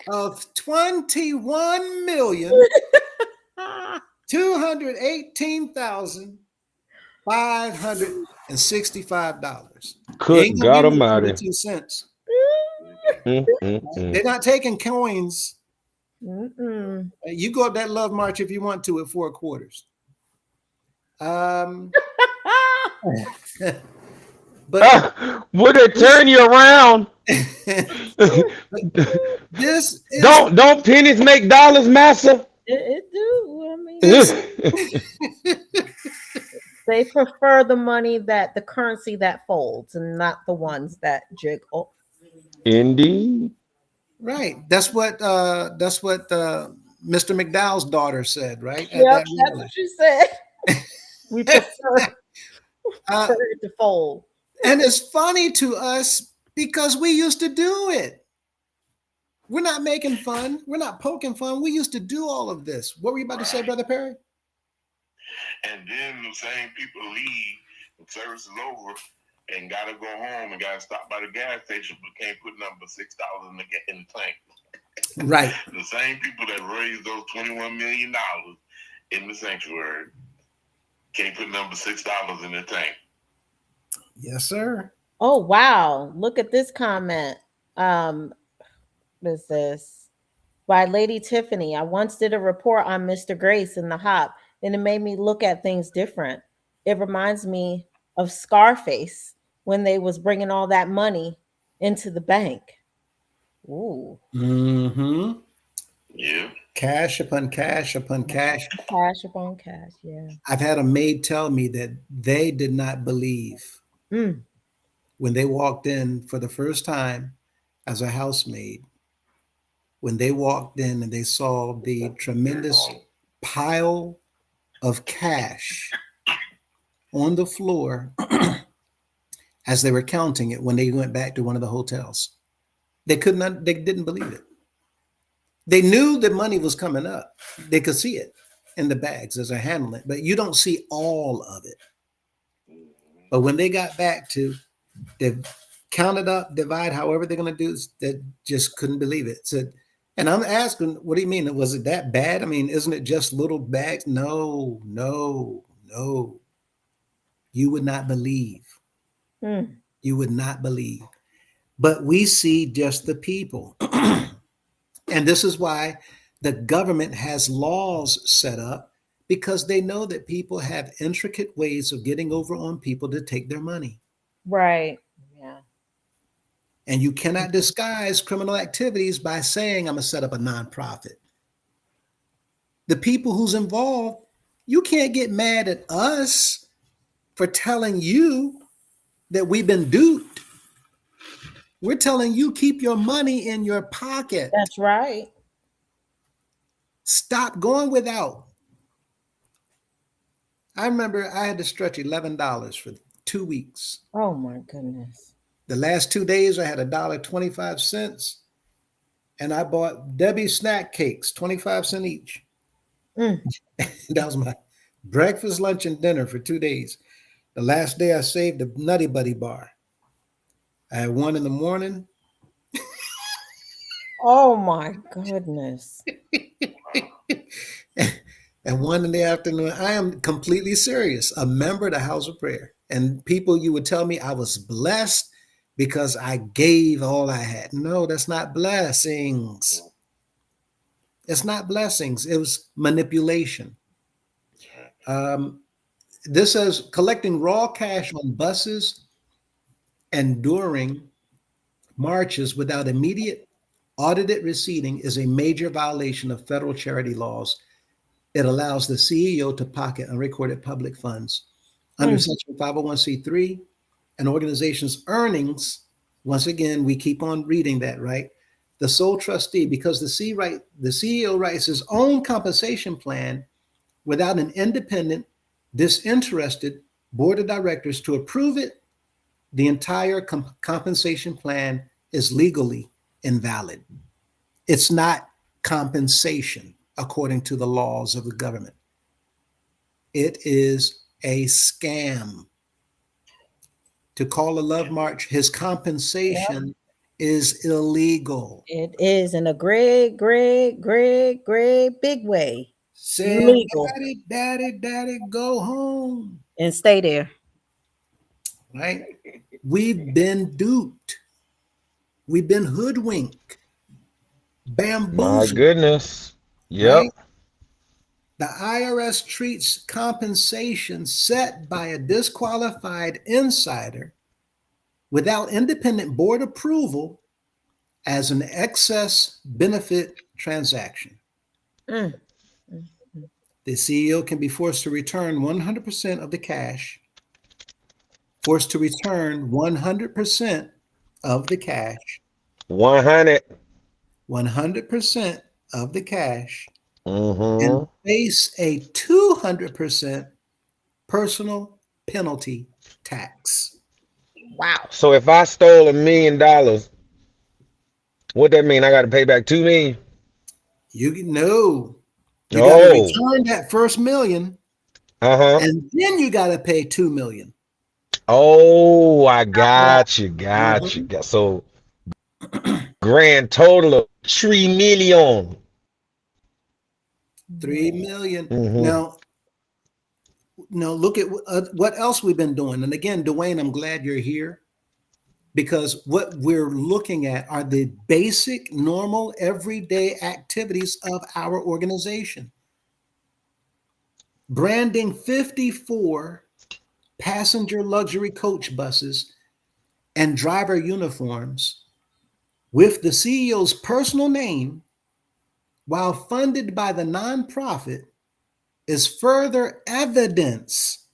Speaker 3: of $21,218,565.
Speaker 2: Good God Almighty.
Speaker 3: 2 cents.
Speaker 2: Mm.
Speaker 3: They're not taking coins.
Speaker 7: Mm-mm.
Speaker 3: You go up that Love March if you want to at 4 quarters. But
Speaker 2: Would it turn you around?
Speaker 3: this is,
Speaker 2: Don't pennies make dollars, massa?
Speaker 7: It do. I mean, they prefer the money the currency that folds and not the ones that jiggle.
Speaker 2: Indeed.
Speaker 3: right. That's what Mr. McDowell's daughter said, right? At
Speaker 7: Yep,
Speaker 3: that
Speaker 7: that's
Speaker 3: rally.
Speaker 7: what she said. We prefer it to fold.
Speaker 3: And it's funny to us because we used to do it. We're not making fun. We're not poking fun. We used to do all of this. What were you about to say, Brother Perry?
Speaker 6: And then the same people leave, the service is over, and gotta go home and gotta stop by the gas station, but can't put number $6 in the tank.
Speaker 3: Right.
Speaker 6: The same people that raised those $21 million in the sanctuary can't put number $6 in the tank.
Speaker 3: Yes, sir.
Speaker 7: Oh wow! Look at this comment. What is this? By Lady Tiffany. I once did a report on Mr. Grace in the Hop, and it made me look at things different. It reminds me of Scarface when they was bringing all that money into the bank. Ooh.
Speaker 3: Mm-hmm.
Speaker 6: Yeah.
Speaker 3: Cash upon cash upon cash.
Speaker 7: Cash upon cash, yeah.
Speaker 3: I've had a maid tell me that they did not believe when they walked in for the first time as a housemaid, when they walked in and they saw the tremendous pile of cash on the floor as they were counting it when they went back to one of the hotels. They didn't believe it. They knew the money was coming up. They could see it in the bags as they're handling it, but you don't see all of it. But when they got back to, they counted up, divide, however they're going to do it, they just couldn't believe it. So, and I'm asking, what do you mean? Was it that bad? I mean, isn't it just little bags? No. You would not believe. You would not believe. But we see just the people. And this is why the government has laws set up, because they know that people have intricate ways of getting over on people to take their money.
Speaker 7: Right. Yeah.
Speaker 3: And you cannot disguise criminal activities by saying, I'm going to set up a nonprofit. The people who's involved, you can't get mad at us for telling you that we've been duped. We're telling you, keep your money in your pocket.
Speaker 7: That's right.
Speaker 3: Stop going without. I remember I had to stretch $11 for 2 weeks.
Speaker 7: Oh my goodness.
Speaker 3: The last 2 days, I had $1.25, and I bought Debbie's snack cakes, 25 cents each.
Speaker 7: Mm.
Speaker 3: That was my breakfast, lunch, and dinner for 2 days. The last day, I saved a Nutty Buddy bar. I had one in the morning.
Speaker 7: Oh my goodness.
Speaker 3: And one in the afternoon. I am completely serious. A member of the House of Prayer. And people, you would tell me I was blessed because I gave all I had. No, that's not blessings. It's not blessings. It was manipulation. This says collecting raw cash on buses and during marches without immediate audited receipting is a major violation of federal charity laws. It allows the CEO to pocket unrecorded public funds. Under Section 501c3, an organization's earnings, once again, we keep on reading that, right? The sole trustee, because the CEO writes his own compensation plan without an independent, disinterested board of directors to approve it, the entire compensation plan is legally invalid. It's not compensation according to the laws of the government. It is a scam. To call a love march his compensation is illegal.
Speaker 7: It is in a great big way.
Speaker 3: Said,
Speaker 7: Illegal.
Speaker 3: daddy, go home.
Speaker 7: And stay there.
Speaker 3: Right? We've been duped. We've been hoodwinked. Bamboozled.
Speaker 2: My goodness. Yep.
Speaker 3: Right? The IRS treats compensation set by a disqualified insider without independent board approval as an excess benefit transaction.
Speaker 7: Mm.
Speaker 3: The CEO can be forced to return 100% of the cash, forced to return 100% of the cash, 100% of the cash, and face a 200% personal penalty tax.
Speaker 7: Wow.
Speaker 2: So if I stole $1 million, what that mean? I got to pay back 2 million?
Speaker 3: You know, you
Speaker 2: Oh.
Speaker 3: got to return that first million,
Speaker 2: Uh-huh.
Speaker 3: and then you got to pay 2 million.
Speaker 2: Oh, I got you. So grand total of 3 million.
Speaker 3: 3 million.
Speaker 2: Mhm.
Speaker 3: Now look at what else we've been doing. And again, Dwayne, I'm glad you're here, because what we're looking at are the basic, normal, everyday activities of our organization. Branding 54 passenger luxury coach buses and driver uniforms with the CEO's personal name while funded by the nonprofit is further evidence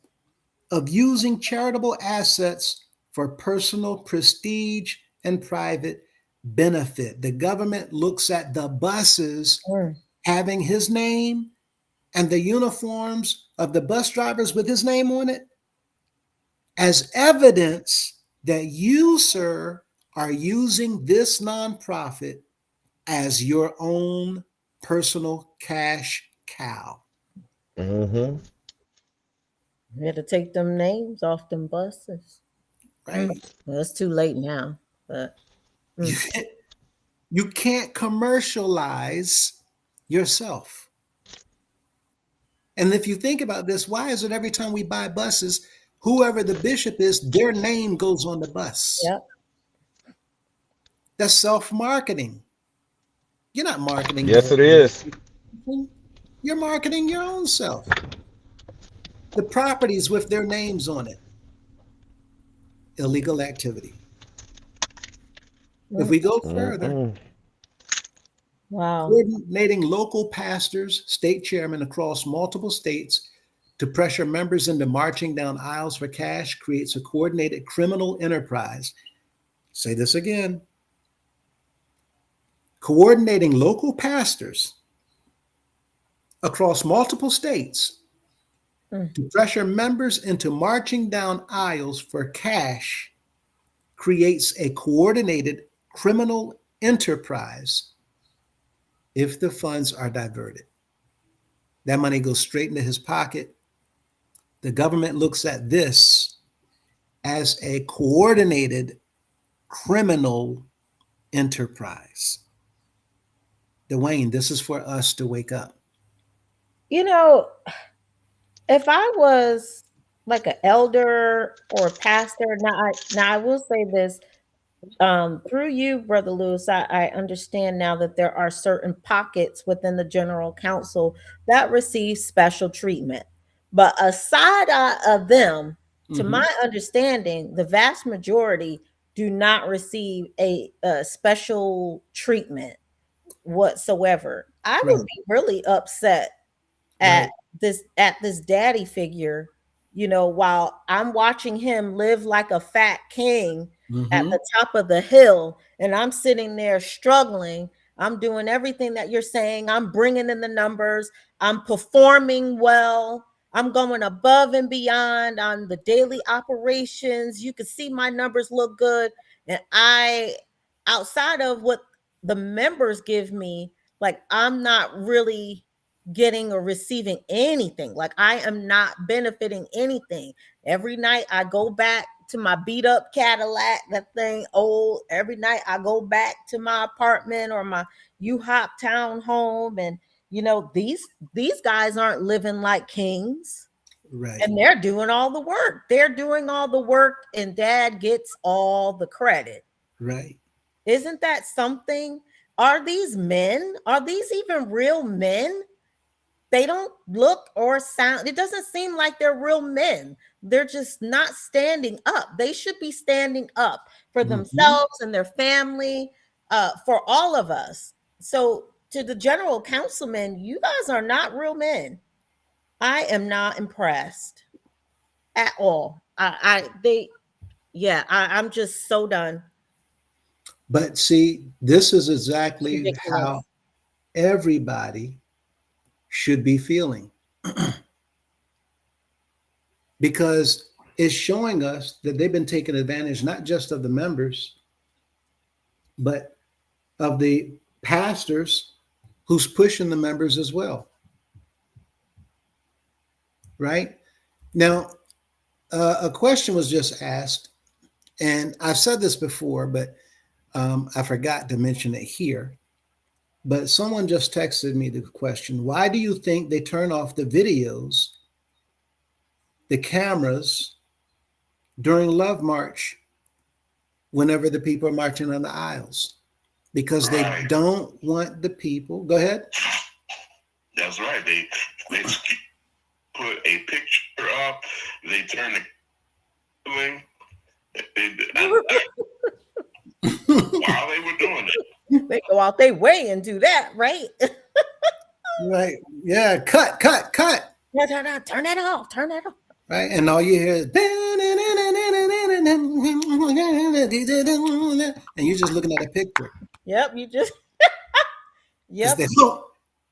Speaker 3: of using charitable assets for personal prestige and private benefit. The government looks at the buses having his name and the uniforms of the bus drivers with his name on it as evidence that you, sir, are using this nonprofit as your own personal cash cow.
Speaker 2: Mm-hmm.
Speaker 7: We had to take them names off them buses.
Speaker 3: Right?
Speaker 7: Well, it's too late now, but
Speaker 3: You can't commercialize yourself. And if you think about this, why is it every time we buy buses, whoever the bishop is, their name goes on the bus?
Speaker 7: Yep.
Speaker 3: That's self-marketing. You're not marketing.
Speaker 2: Yes, it is.
Speaker 3: You're marketing your own self. The properties with their names on it. Illegal activity. If we go further,
Speaker 2: Mm-mm.
Speaker 7: Wow.
Speaker 3: coordinating local pastors, state chairmen across multiple states to pressure members into marching down aisles for cash creates a coordinated criminal enterprise. Say this again. Coordinating local pastors across multiple states
Speaker 7: Mm.
Speaker 3: to pressure members into marching down aisles for cash creates a coordinated criminal enterprise if the funds are diverted. That money goes straight into his pocket. The government looks at this as a coordinated criminal enterprise. Dwayne, this is for us to wake up.
Speaker 7: You know, if I was like an elder or a pastor, now I will say this, through you, Brother Lewis, I understand now that there are certain pockets within the general council that receive special treatment. But aside of them, to
Speaker 3: Mhm.
Speaker 7: my understanding, the vast majority do not receive a special treatment whatsoever. I would
Speaker 3: Right,
Speaker 7: be really upset
Speaker 3: right.
Speaker 7: at this daddy figure, you know, while I'm watching him live like a fat king at
Speaker 3: Mhm.
Speaker 7: the top of the hill, and I'm sitting there struggling. I'm doing everything that you're saying. I'm bringing in the numbers. I'm performing well. I'm going above and beyond on the daily operations. You can see my numbers look good. And outside of what the members give me, like, I'm not really getting or receiving anything. Like, I am not benefiting anything. Every night I go back to my beat up Cadillac, that thing old. Every night I go back to my apartment or my U-Hop townhome, and you know, these guys aren't living like kings,
Speaker 3: Right,
Speaker 7: and they're doing all the work. They're doing all the work, and dad gets all the credit.
Speaker 3: right.
Speaker 7: Isn't that something? Are these men? Are these even real men? They don't look or sound, it doesn't seem like they're real men. They're just not standing up. They should be standing up for
Speaker 3: Mhm.
Speaker 7: themselves and their family, for all of us. So to the general councilman, you guys are not real men. I am not impressed at all. I'm just so done.
Speaker 3: But see, this is
Speaker 7: It's
Speaker 3: exactly how
Speaker 7: ridiculous.
Speaker 3: everybody should be feeling because it's showing us that they've been taking advantage not just of the members, but of the pastors who's pushing the members as well. Right now, a question was just asked, and I've said this before, but I forgot to mention it here. But someone just texted me the question: why do you think they turn off the videos, the cameras during Love March whenever the people are marching on the aisles? Because they
Speaker 6: Right.
Speaker 3: don't want the people. Go ahead.
Speaker 6: That's right. They put a picture up. They turn the thing. While they were doing it.
Speaker 7: They go out their way and do that, right?
Speaker 3: Right. Yeah. Cut.
Speaker 7: No, turn that off. Turn that off.
Speaker 3: Right. And all you hear is, and you're just looking at a picture
Speaker 7: Yep, you just
Speaker 3: because
Speaker 7: yep.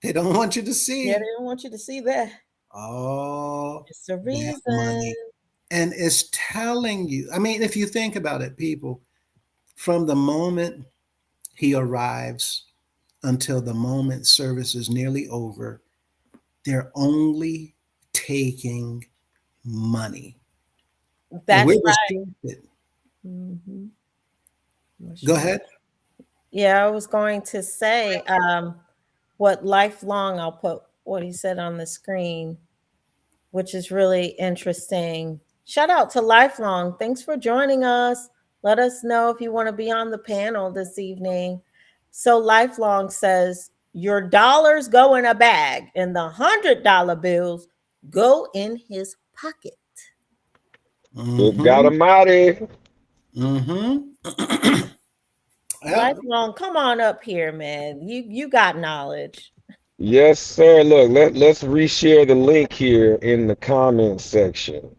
Speaker 3: they don't want you to see
Speaker 7: Yeah, they don't want you to see that.
Speaker 3: all
Speaker 7: It's a
Speaker 3: that
Speaker 7: reason.
Speaker 3: money. And it's telling you, I mean, if you think about it, people, from the moment he arrives until the moment service is nearly over, they're only taking money. And
Speaker 7: That's
Speaker 3: we're
Speaker 7: right.
Speaker 3: distracted.
Speaker 7: Mhm.
Speaker 3: Go ahead.
Speaker 7: Yeah, I was going to say, what lifelong, I'll put what he said on the screen, which is really interesting. Shout out to Lifelong. Thanks for joining us. Let us know if you want to be on the panel this evening. So Lifelong says, your dollars go in a bag and the $100 bills go in his pocket.
Speaker 2: Good God Almighty.
Speaker 7: Lifelong, come on up here, man. You got knowledge.
Speaker 2: Yes, sir. Look, let's reshare the link here in the comment section.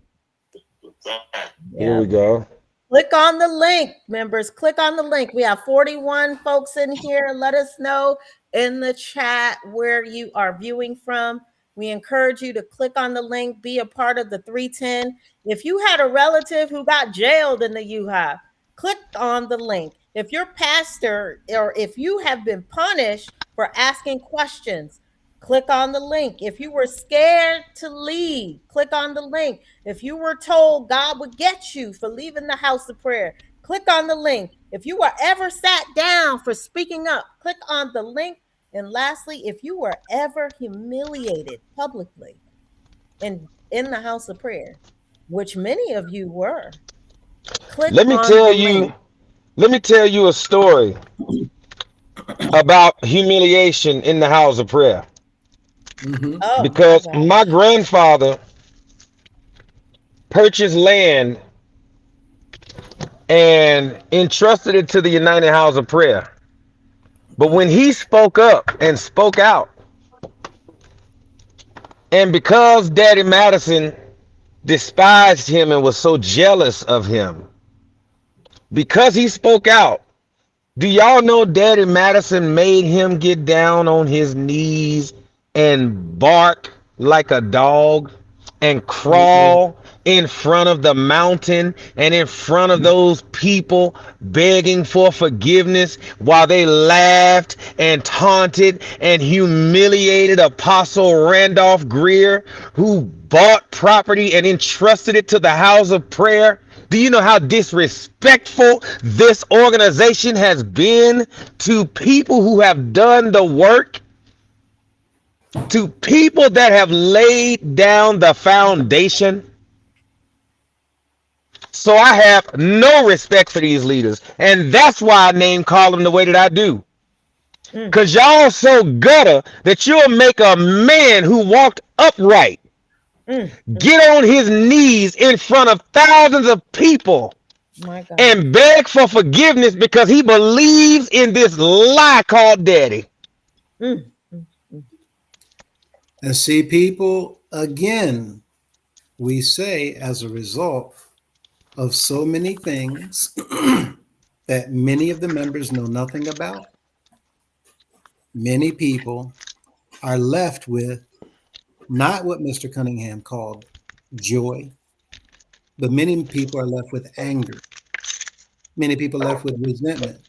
Speaker 2: Here we go.
Speaker 7: Click on the link, members. Click on the link. We have 41 folks in here. Let us know in the chat where you are viewing from. We encourage you to click on the link, be a part of the 310. If you had a relative who got jailed in the UHA, click on the link. If your pastor or if you have been punished for asking questions, click on the link. If you were scared to leave, click on the link. If you were told God would get you for leaving the house of prayer, click on the link. If you were ever sat down for speaking up, click on the link. And lastly, if you were ever humiliated publicly in the house of prayer, which many of you were, click
Speaker 2: Let me
Speaker 7: on
Speaker 2: tell
Speaker 7: the
Speaker 2: you,
Speaker 7: link.
Speaker 2: let me tell you a story about humiliation in the house of prayer.
Speaker 7: Oh,
Speaker 2: Because
Speaker 7: my God.
Speaker 2: my grandfather purchased land and entrusted it to the United House of Prayer. But when he spoke up and spoke out, and because Daddy Madison despised him and was so jealous of him, because he spoke out, do y'all know Daddy Madison made him get down on his knees and bark like a dog and crawl in front of the mountain and in front of those people begging for forgiveness while they laughed and taunted and humiliated Apostle Randolph Greer, who bought property and entrusted it to the house of prayer? Do you know how disrespectful this organization has been to people who have done the work? To people that have laid down the foundation? So I have no respect for these leaders. And that's why I name call them the way that I do. Because y'all so gutter that you'll make a man who walked upright get on his knees in front of thousands of people
Speaker 7: My God.
Speaker 2: and beg for forgiveness because he believes in this lie called daddy.
Speaker 3: And see, people, again, we say as a result of so many things that many of the members know nothing about, many people are left with not what Mr. Cunningham called joy, but many people are left with anger. Many people are left with resentment.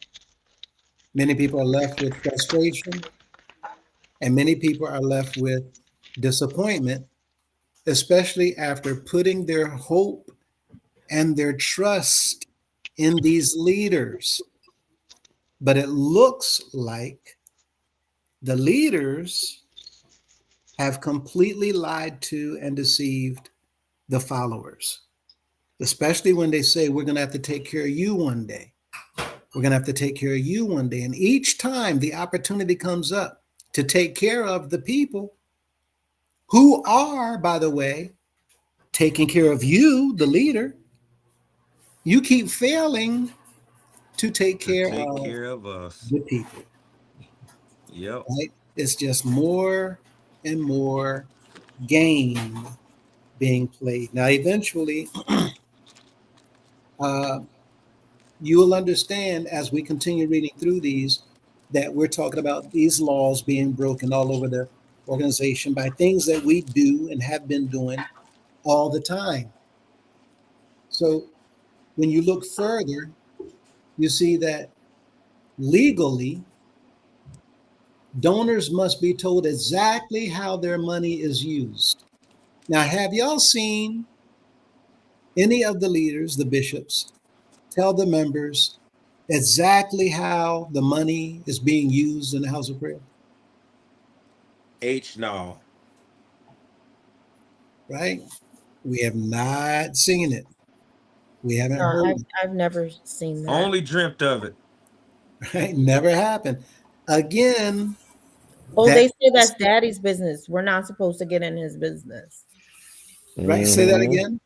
Speaker 3: Many people are left with frustration. And many people are left with disappointment, especially after putting their hope and their trust in these leaders. But it looks like the leaders have completely lied to and deceived the followers, especially when they say, we're going to have to take care of you one day. We're going to have to take care of you one day. And each time the opportunity comes up to take care of the people who are, by the way, taking care of you, the leader, you keep failing to take care
Speaker 1: of us.
Speaker 3: the people.
Speaker 1: Yep.
Speaker 3: Right? It's just more and more game being played. Now, eventually, you will understand as we continue reading through these that we're talking about these laws being broken all over the organization by things that we do and have been doing all the time. So when you look further, you see that legally, donors must be told exactly how their money is used. Now, have y'all seen any of the leaders, the bishops, tell the members exactly how the money is being used in the house of prayer?
Speaker 1: No.
Speaker 3: Right? We have not seen it. We haven't heard it.
Speaker 7: I've never seen that.
Speaker 1: Only dreamt of it.
Speaker 3: Right? Never happened. Again,
Speaker 7: Oh,
Speaker 3: That-
Speaker 7: they say that's daddy's business. We're not supposed to get in his business.
Speaker 3: Right? Say that
Speaker 2: Mhm.
Speaker 3: again.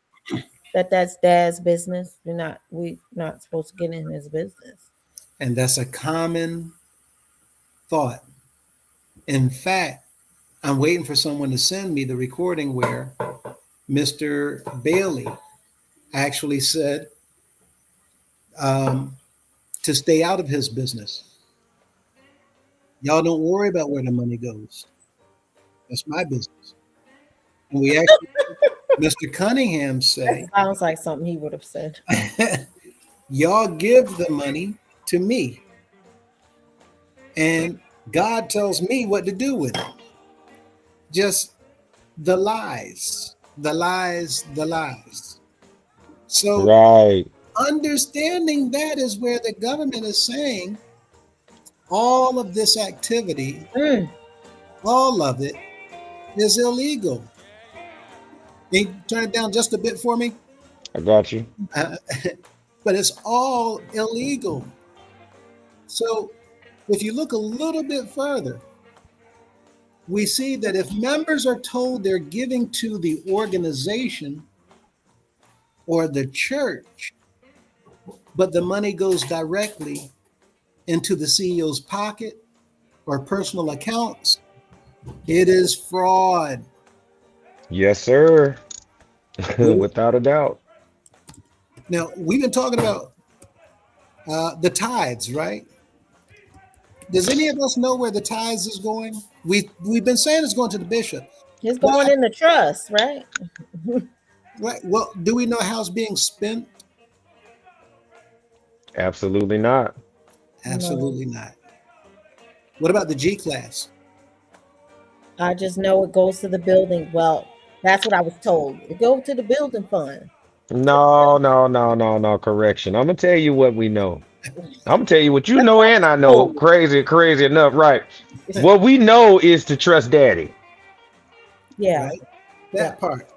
Speaker 7: That's dad's business. We not supposed to get in his business.
Speaker 3: And that's a common thought. In fact, I'm waiting for someone to send me the recording where Mr. Bailey actually said to stay out of his business. Y'all don't worry about where the money goes. That's my business. And we actually, Mr. Cunningham
Speaker 7: That
Speaker 3: say,
Speaker 7: sounds like something he would have said.
Speaker 3: y'all give the money to me. And God tells me what to do with it. Just the lies, the lies, the lies. So
Speaker 2: Right.
Speaker 3: understanding that is where the government is saying all of this activity,
Speaker 7: Mm.
Speaker 3: all of it is illegal. Can you turn it down just a bit for me?
Speaker 2: I got you.
Speaker 3: But it's all illegal. So if you look a little bit further, we see that if members are told they're giving to the organization or the church, but the money goes directly into the CEO's pocket or personal accounts, it is fraud.
Speaker 2: Yes, sir. Without a doubt.
Speaker 3: Now, we've been talking about the tithes, right? Does any of us know where the tithes is going? We've been saying it's going to the bishop,
Speaker 7: It's going in the trust, right?
Speaker 3: right? Well, do we know how it's being spent?
Speaker 2: Absolutely not.
Speaker 3: Absolutely not. What about the G class?
Speaker 7: I just know it goes to the building. Well, that's what I was told. It goes to the building fund.
Speaker 2: No. Correction. I'm gonna tell you what we know. I'm gonna tell you what you know and I know. Crazy enough, right? What we know is to trust daddy.
Speaker 7: Yeah.
Speaker 3: Right? That part.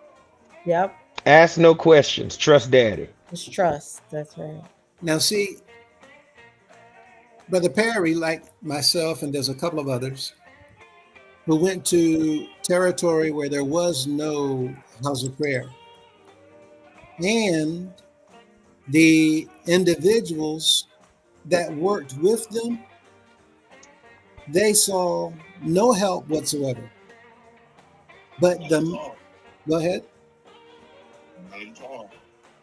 Speaker 7: Yep.
Speaker 2: Ask no questions. Trust daddy.
Speaker 7: It's trust. That's right.
Speaker 3: Now, see, Brother Perry, like myself, and there's a couple of others who went to territory where there was no house of prayer. And the individuals that worked with them, they saw no help whatsoever. But go ahead,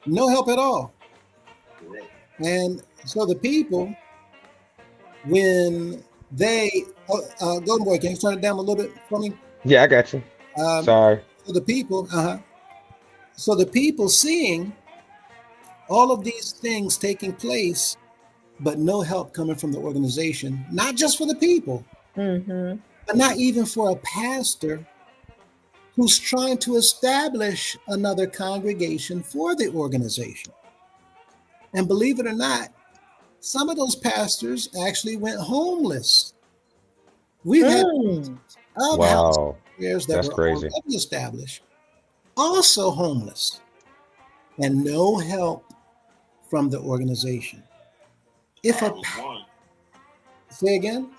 Speaker 3: no help at all. And so the people, when they, Golden Boy, can you turn it down a little bit for me?
Speaker 2: Yeah, I got you. Sorry.
Speaker 3: So the people, so the people seeing all of these things taking place, but no help coming from the organization, not just for the people,
Speaker 7: Mm-hmm.
Speaker 3: but not even for a pastor who's trying to establish another congregation for the organization. And believe it or not, some of those pastors actually went homeless. We've had
Speaker 7: Mm.
Speaker 3: of house
Speaker 2: Wow.
Speaker 3: prayers that
Speaker 2: That's
Speaker 3: were
Speaker 2: crazy.
Speaker 3: already established, also homeless, and no help from the organization. If
Speaker 6: I
Speaker 3: a
Speaker 6: was one.
Speaker 3: say again,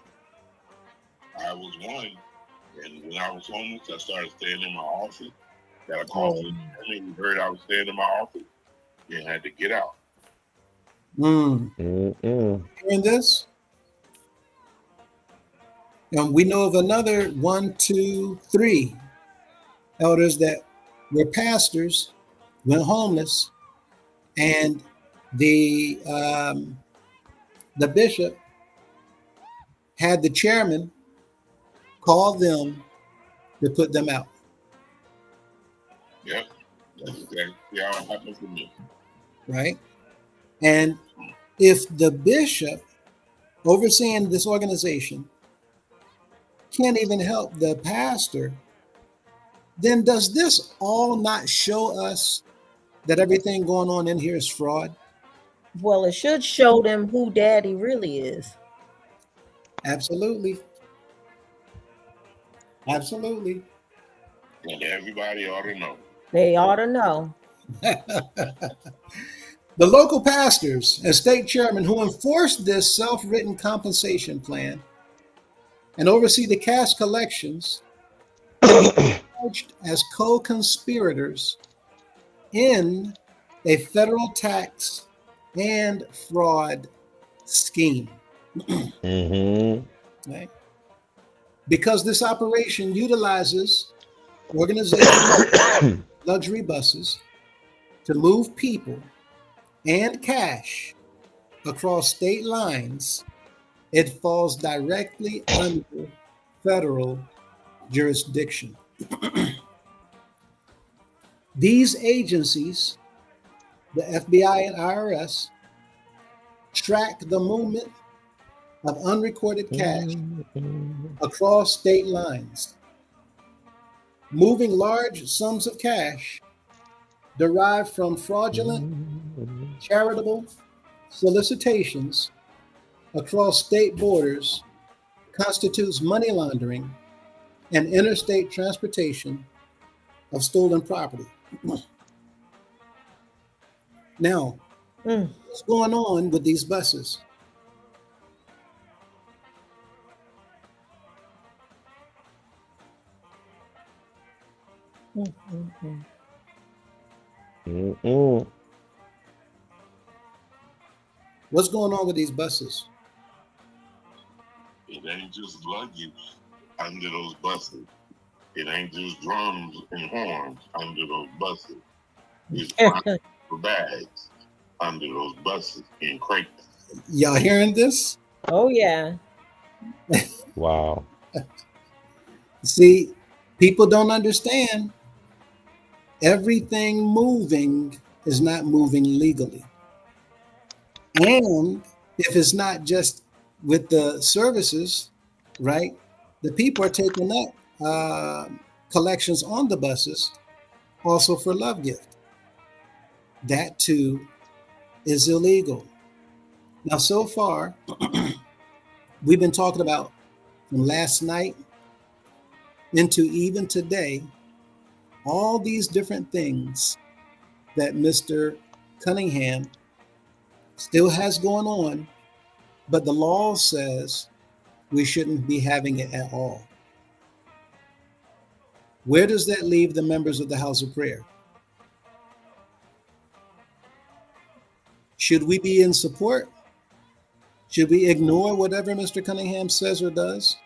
Speaker 6: I was one. And when I was homeless, I started staying in my office. Got a call from the family who heard I was staying in my office and had to get out.
Speaker 2: Mm-mm.
Speaker 3: hearing this, and we know of another 1, 2, 3 elders that were pastors, went homeless, and the bishop had the chairman call them to put them out.
Speaker 6: Yep. That's exactly how it happened for me.
Speaker 3: Right? And if the bishop overseeing this organization can't even help the pastor, then does this all not show us that everything going on in here is fraud?
Speaker 7: Well, it should show them who daddy really is.
Speaker 3: Absolutely. Absolutely.
Speaker 6: And everybody ought to know.
Speaker 7: They ought to know.
Speaker 3: The local pastors and state chairman who enforced this self-written compensation plan and oversee the cash collections charged as co-conspirators in a federal tax and fraud scheme.
Speaker 2: Mm-hmm.
Speaker 3: Okay? Because this operation utilizes organizational luxury buses to move people and cash across state lines, it falls directly under federal jurisdiction. These agencies, the FBI and IRS, track the movement of unrecorded cash across state lines. Moving large sums of cash derived from fraudulent charitable solicitations across state borders constitutes money laundering and interstate transportation of stolen property. Now, what's going on with these buses?
Speaker 2: Mm-mm.
Speaker 3: What's going on with these buses?
Speaker 6: It ain't just luggage under those buses. It ain't just drums and horns under those buses. It's for bags under those buses in crates.
Speaker 3: Y'all hearing this?
Speaker 7: Oh yeah.
Speaker 2: Wow.
Speaker 3: See, people don't understand. Everything moving is not moving legally. And if it's not just with the services, right? The people are taking up collections on the buses also for love gift. That too is illegal. Now, so far, we've been talking about from last night into even today, all these different things that Mr. Cunningham still has going on, but the law says we shouldn't be having it at all. Where does that leave the members of the House of Prayer? Should we be in support? Should we ignore whatever Mr. Cunningham says or does?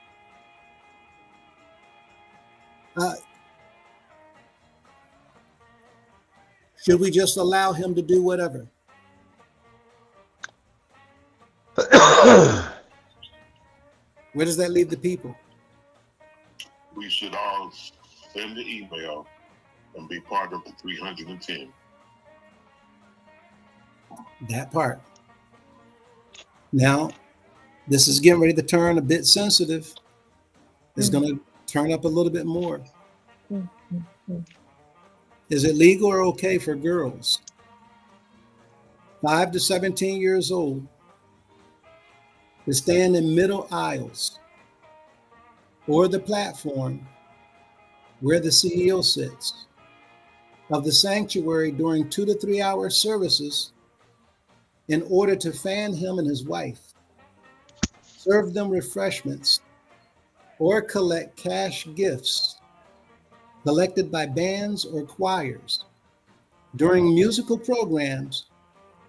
Speaker 3: Should we just allow him to do whatever? Where does that leave the people?
Speaker 6: We should all send an email and be part of the 310.
Speaker 3: That part. Now, this is getting ready to turn a bit sensitive. It's going to turn up a little bit more. Is it legal or okay for girls 5 to 17 years old to stand in middle aisles or the platform where the CEO sits of the sanctuary during 2 to 3 hour services in order to fan him and his wife, serve them refreshments, or collect cash gifts collected by bands or choirs during musical programs?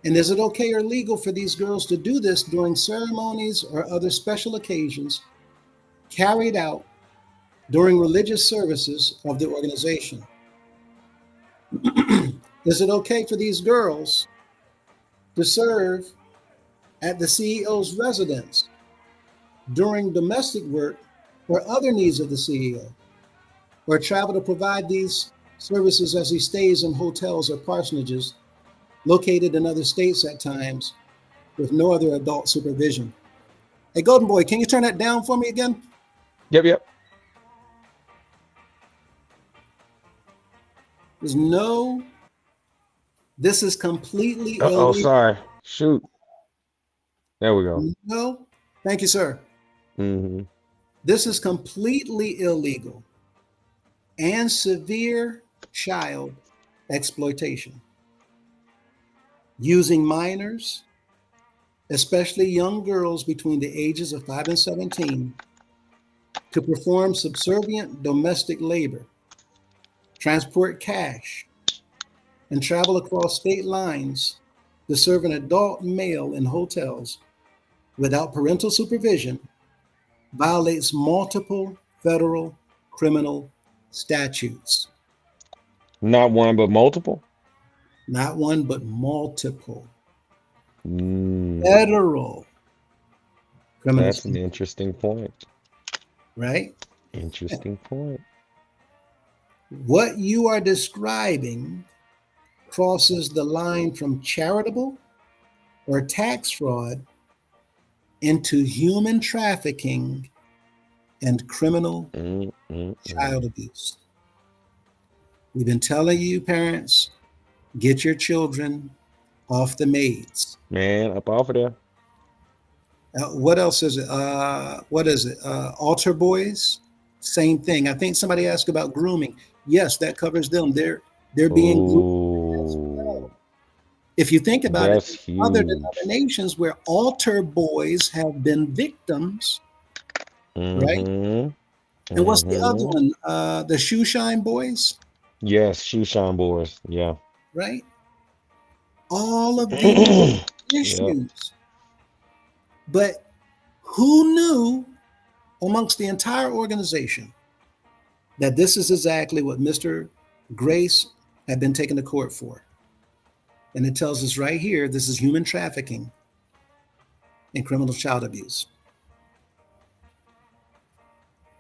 Speaker 3: And is it okay or legal for these girls to do this during ceremonies or other special occasions carried out during religious services of the organization? Is it okay for these girls to serve at the CEO's residence during domestic work or other needs of the CEO, or travel to provide these services as he stays in hotels or parsonages located in other states at times with no other adult supervision? Hey, Golden Boy, can you turn that down for me again?
Speaker 2: Yep.
Speaker 3: There's no, this is completely
Speaker 2: Oh,
Speaker 3: illegal.
Speaker 2: sorry. Shoot. There we go.
Speaker 3: No, thank you, sir.
Speaker 2: Mm-hmm.
Speaker 3: This is completely illegal and severe child exploitation. Using minors, especially young girls between the ages of 5 and 17, to perform subservient domestic labor, transport cash, and travel across state lines to serve an adult male in hotels without parental supervision violates multiple federal criminal statutes.
Speaker 2: Not one, but multiple.
Speaker 3: Not one, but multiple
Speaker 2: Mm,
Speaker 3: federal criminal
Speaker 2: that's an
Speaker 3: statutes,
Speaker 2: interesting point.
Speaker 3: right?
Speaker 2: Interesting point.
Speaker 3: What you are describing crosses the line from charitable or tax fraud into human trafficking and criminal child abuse. We've been telling you, parents, get your children off the maids.
Speaker 2: Man, up off of there.
Speaker 3: What else is it? What is it? Altar boys? Same thing. I think somebody asked about grooming. Yes, that covers them. They're being groomed as well.
Speaker 2: Ooh,
Speaker 3: If you think about
Speaker 2: that's
Speaker 3: it, other
Speaker 2: huge.
Speaker 3: denominations where altar boys have been victims, right?
Speaker 2: Mhm,
Speaker 3: And what's the other
Speaker 2: mhm.
Speaker 3: one? The shoe shine boys,
Speaker 2: Yes, shoe shine boys. Yeah.
Speaker 3: right? All of these
Speaker 2: Yep.
Speaker 3: issues. But who knew amongst the entire organization that this is exactly what Mr. Grace had been taken to court for? And it tells us right here, this is human trafficking and criminal child abuse.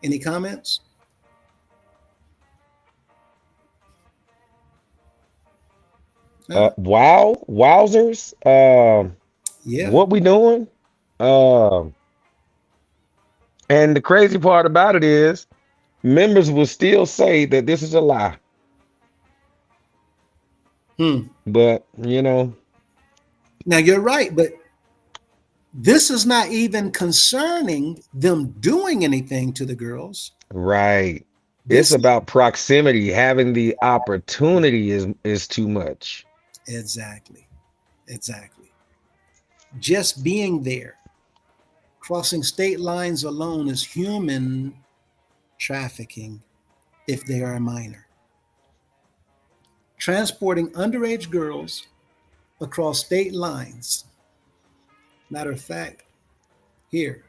Speaker 3: Any comments?
Speaker 2: Wowzers.
Speaker 3: Yeah.
Speaker 2: What we doing? Um, and the crazy part about it is, members will still say that this is a lie. But
Speaker 3: Now you're right, but this is not even concerning them doing anything to the girls.
Speaker 2: right.
Speaker 3: This
Speaker 2: It's about proximity. Having the opportunity is too much.
Speaker 3: exactly. Just being there, crossing state lines alone is human trafficking if they are a minor. Transporting underage girls across state lines. Matter of fact, here.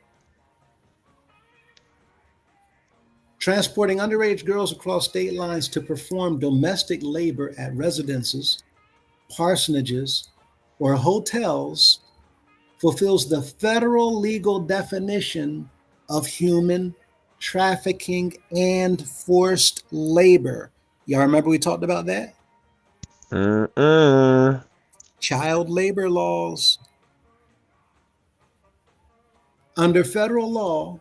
Speaker 3: Transporting underage girls across state lines to perform domestic labor at residences, parsonages, or hotels fulfills the federal legal definition of human trafficking and forced labor. Y'all remember we talked about that? Child labor laws. Under federal law,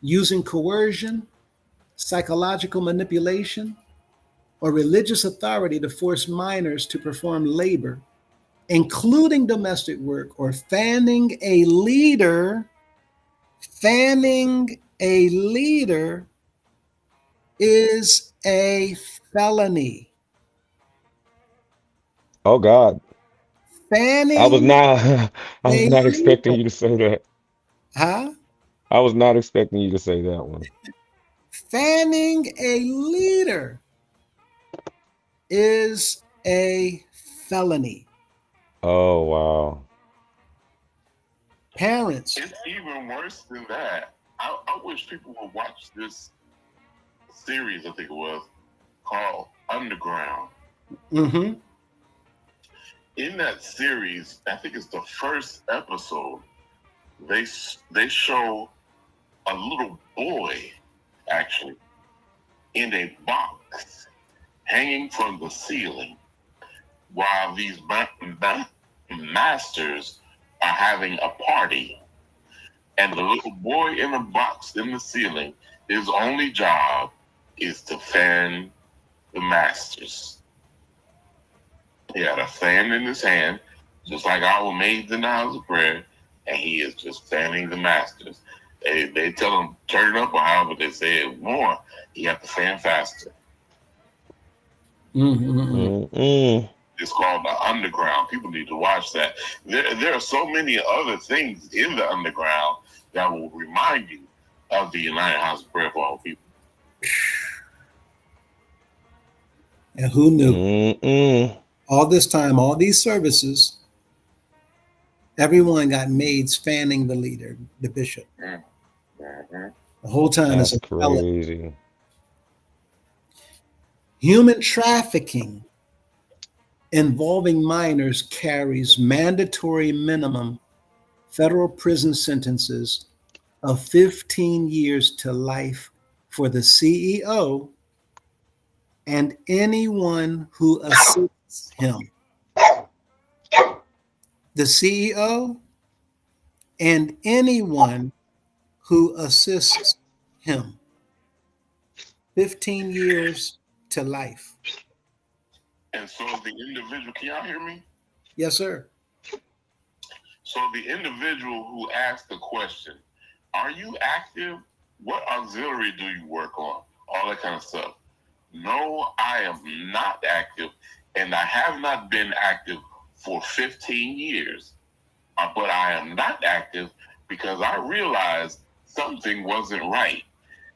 Speaker 3: using coercion, psychological manipulation, or religious authority to force minors to perform labor, including domestic work, or fanning a leader is a felony.
Speaker 2: Oh God. I was
Speaker 3: Fanning
Speaker 2: not I was
Speaker 3: a
Speaker 2: not expecting
Speaker 3: leader.
Speaker 2: you to say that.
Speaker 3: Huh?
Speaker 2: I was not expecting you to say that one.
Speaker 3: Fanning a leader is a felony.
Speaker 2: Oh wow.
Speaker 3: Parents.
Speaker 6: It's even worse than that. I wish people would watch this series, I think it was, called Underground.
Speaker 3: Mm-hmm.
Speaker 6: In that series, I think it's the first episode, they show a little boy, actually, in a box hanging from the ceiling while these masters are having a party. And the little boy in the box in the ceiling, his only job is to fan the masters. He had a fan in his hand, just like our maids in the house of prayer, and he is just fanning the masters. They tell him turn it up or however they say it more. He have to fan faster.
Speaker 2: Mm-mm.
Speaker 6: It's called The Underground. People need to watch that. There are so many other things in The Underground that will remind you of the United House of Prayer for All People.
Speaker 3: And who knew?
Speaker 2: Mm-mm.
Speaker 3: All this time, all these services, everyone got maids fanning the leader, the bishop.
Speaker 6: Mm-hmm.
Speaker 3: The whole time
Speaker 2: That's
Speaker 3: it's a felon.
Speaker 2: crazy.
Speaker 3: Human trafficking involving minors carries mandatory minimum federal prison sentences of 15 years to life for the CEO and anyone who assists him. The CEO and anyone who assists him. 15 years to life.
Speaker 6: And so the individual, can y'all hear me?
Speaker 3: Yes, sir.
Speaker 6: So the individual who asked the question, are you active? What auxiliary do you work on? All that kind of stuff. No, I am not active, and I have not been active for 15 years. But I am not active because I realized something wasn't right.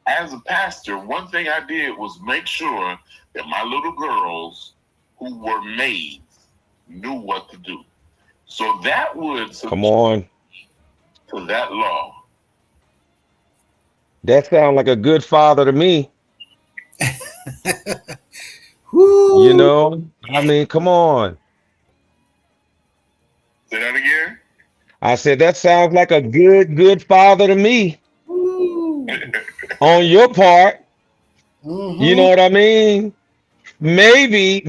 Speaker 6: As a pastor, one thing I did was make sure that my little girls who were maids knew what to do. So that would
Speaker 2: Come on.
Speaker 6: to that law.
Speaker 2: That sounds like a good father to me.
Speaker 3: Woo.
Speaker 2: You know, I mean, come on.
Speaker 6: Say that again.
Speaker 2: I said, that sounds like a good father to me
Speaker 3: Woo.
Speaker 2: on your part.
Speaker 3: Mhm.
Speaker 2: You know what I mean? Maybe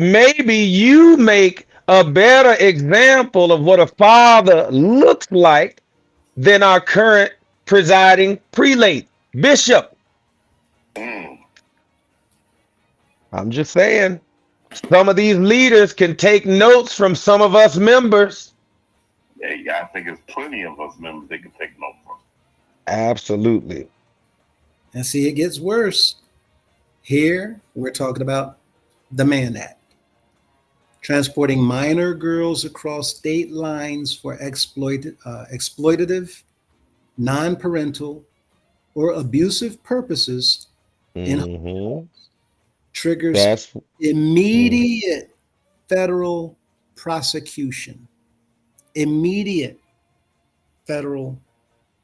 Speaker 2: you make a better example of what a father looks like than our current presiding prelate, bishop.
Speaker 6: Mm.
Speaker 2: I'm just saying, some of these leaders can take notes from some of us members.
Speaker 6: Yeah, I think there's plenty of us members they can take note from.
Speaker 2: Absolutely.
Speaker 3: And see, it gets worse. Here, we're talking about the Mann Act, transporting minor girls across state lines for exploitative, non-parental, or abusive purposes in
Speaker 2: Hmm.
Speaker 3: triggers
Speaker 2: That's
Speaker 3: immediate federal prosecution. Immediate federal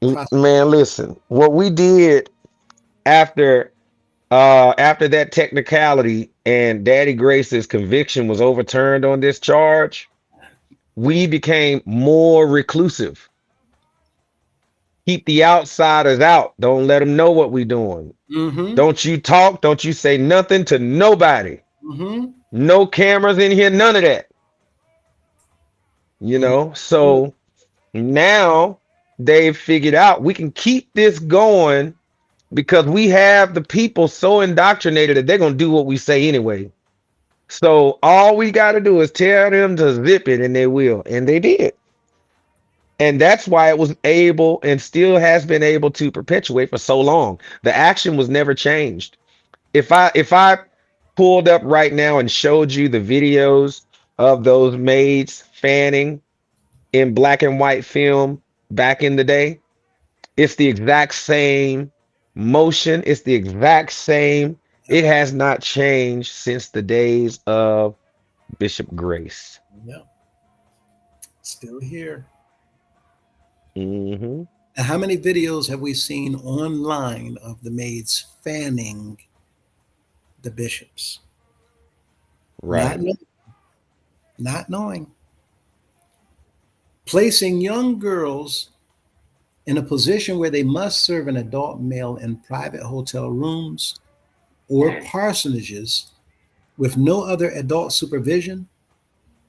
Speaker 3: prosecution.
Speaker 2: man, listen, what we did after after that technicality and Daddy Grace's conviction was overturned on this charge, we became more reclusive. Keep the outsiders out. Don't let them know what we're doing.
Speaker 3: Mm-hmm.
Speaker 2: Don't you talk. Don't you say nothing to nobody.
Speaker 3: Mm-hmm.
Speaker 2: No cameras in here. None of that. You know, so now they've figured out we can keep this going because we have the people so indoctrinated that they're going to do what we say anyway. So all we got to do is tell them to zip it and they will. And they did. And that's why it was able and still has been able to perpetuate for so long. The action was never changed. If I pulled up right now and showed you the videos of those maids fanning in black and white film back in the day, it's the exact same motion. It's the exact same. It has not changed since the days of Bishop Grace.
Speaker 3: Yep. Still here.
Speaker 2: Hmm.
Speaker 3: And how many videos have we seen online of the maids fanning the bishops?
Speaker 2: Right.
Speaker 3: Not knowing. Placing young girls in a position where they must serve an adult male in private hotel rooms or parsonages with no other adult supervision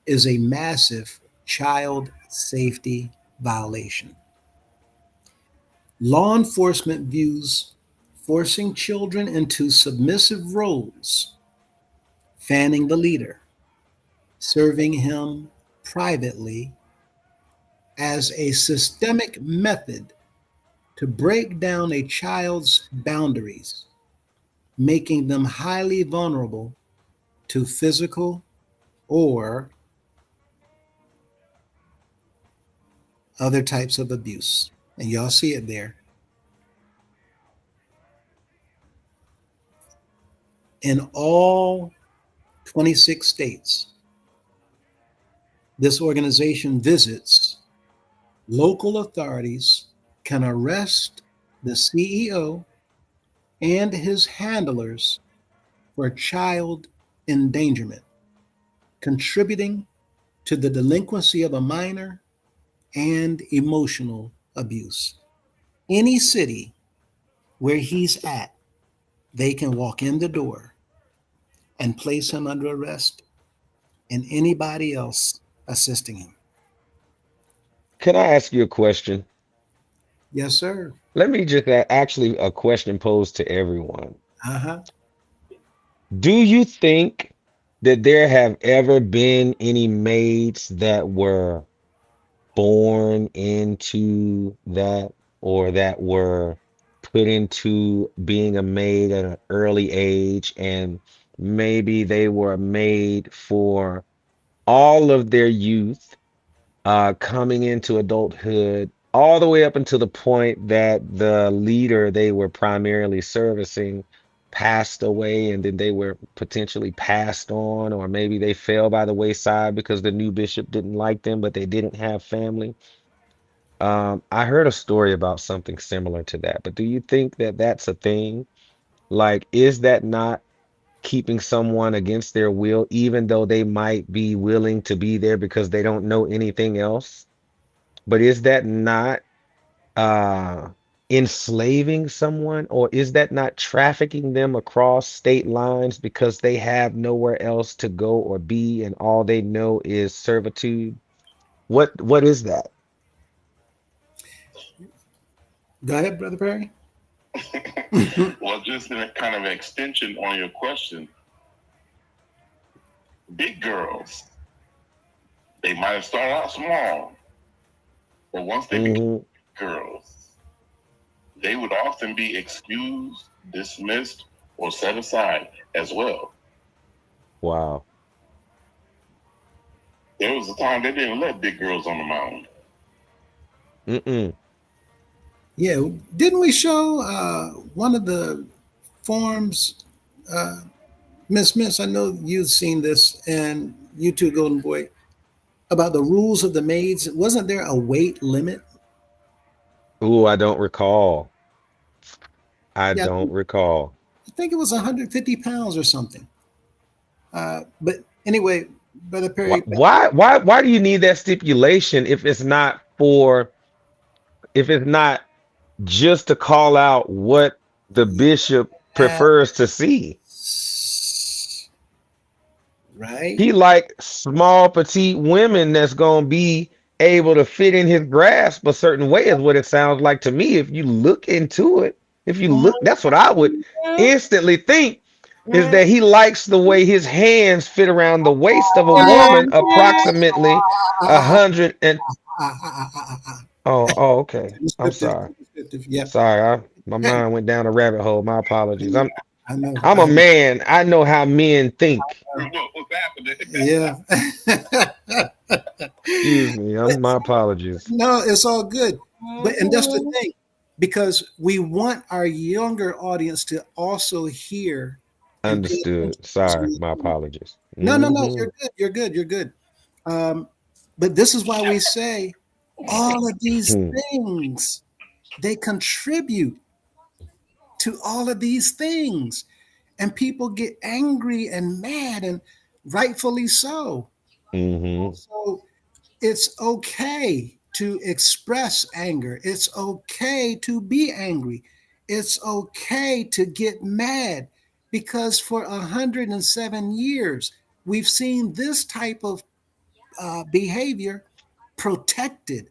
Speaker 3: is a massive child safety violation. Law enforcement views forcing children into submissive roles, fanning the leader, serving him privately, as a systemic method to break down a child's boundaries, making them highly vulnerable to physical or other types of abuse. And y'all see it there. in all 26 states, this organization visits local authorities, can arrest the CEO and his handlers for child endangerment, contributing to the delinquency of a minor and emotional abuse. Any city where he's at, they can walk in the door and place him under arrest and anybody else assisting him.
Speaker 2: Can I ask you a question?
Speaker 3: Yes, sir.
Speaker 2: Let me just actually a question posed to everyone.
Speaker 3: Uh-huh.
Speaker 2: Do you think that there have ever been any maids that were born into that or that were put into being a maid at an early age and maybe they were made for all of their youth coming into adulthood all the way up until the point that the leader they were primarily servicing passed away and then they were potentially passed on, or maybe they fell by the wayside because the new bishop didn't like them, but they didn't have family. I heard a story about something similar to that, but do you think that that's a thing? Like, is that not keeping someone against their will, even though they might be willing to be there because they don't know anything else? But is that not uh enslaving someone, or is that not trafficking them across state lines because they have nowhere else to go or be and all they know is servitude? What is that?
Speaker 3: Go ahead, Brother Perry.
Speaker 6: Well, just in a kind of extension on your question, big girls, they might have started out small, but once they became girls, they would often be excused, dismissed, or set aside as well.
Speaker 2: Wow.
Speaker 6: There was a time they didn't let big girls on the mound.
Speaker 2: Mm-mm.
Speaker 3: Yeah, didn't we show one of the forms, Miss? I know you've seen this, and you too, Golden Boy, about the rules of the maids. Wasn't there a weight limit?
Speaker 2: Ooh, I don't recall. I
Speaker 3: Yeah,
Speaker 2: don't recall.
Speaker 3: I think it was 150 pounds or something. But anyway, Brother
Speaker 2: Why,
Speaker 3: Perry,
Speaker 2: why, why do you need that stipulation if it's not for, if it's not just to call out what the bishop
Speaker 3: uh,
Speaker 2: prefers to see?
Speaker 3: right?
Speaker 2: He like small, petite women that's gonna be able to fit in his grasp a certain way is what it sounds like to me. If you look into it, if you look, that's what I would instantly think is that he likes the way his hands fit around the waist of a woman approximately a
Speaker 3: Ah,
Speaker 2: hundred and
Speaker 3: ah, ah, ah, ah.
Speaker 2: oh, okay. I'm
Speaker 3: Descriptive,
Speaker 2: sorry.
Speaker 3: descriptive. Yep.
Speaker 2: Sorry, my mind went down a rabbit hole. My apologies. I'm
Speaker 3: I know.
Speaker 2: I'm a man. I know how men think.
Speaker 6: What's happening?
Speaker 3: Yeah.
Speaker 2: Excuse me. My apologies.
Speaker 3: No, it's all good. But and that's the thing, because we want our younger audience to also hear and pay attention
Speaker 2: Understood. Sorry,
Speaker 3: to.
Speaker 2: my apologies.
Speaker 3: No,
Speaker 2: Mhm.
Speaker 3: you're good. You're good. You're good. But this is why we say all of these
Speaker 2: Hmm.
Speaker 3: things, they contribute to all of these things. And people get angry and mad, and rightfully so.
Speaker 2: Mhm.
Speaker 3: So it's okay to express anger. It's okay to be angry. It's okay to get mad, because for 107 years, we've seen this type of behavior protected,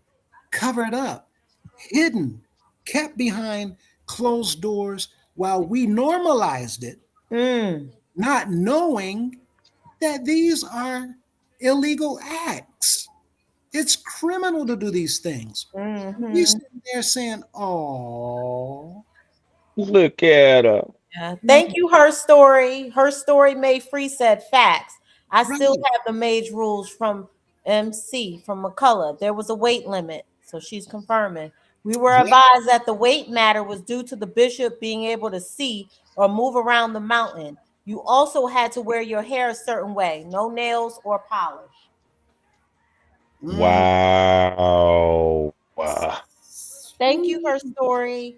Speaker 3: covered up, hidden, kept behind closed doors while we normalized it,
Speaker 7: Mm.
Speaker 3: not knowing that these are illegal acts. It's criminal to do these things. We
Speaker 7: Mhm.
Speaker 3: sitting there saying, "Oh,
Speaker 2: Look at her.
Speaker 7: Yeah. Thank you, Her Story. Her Story made free said facts. I still
Speaker 3: right,
Speaker 7: have the mage rules from MC from McCullough. There was a weight limit, so she's confirming. We were
Speaker 3: yeah,
Speaker 7: advised that the weight matter was due to the bishop being able to see or move around the mountain. You also had to wear your hair a certain way, no nails or polish.
Speaker 2: Wow.
Speaker 7: Thank you, Her Story.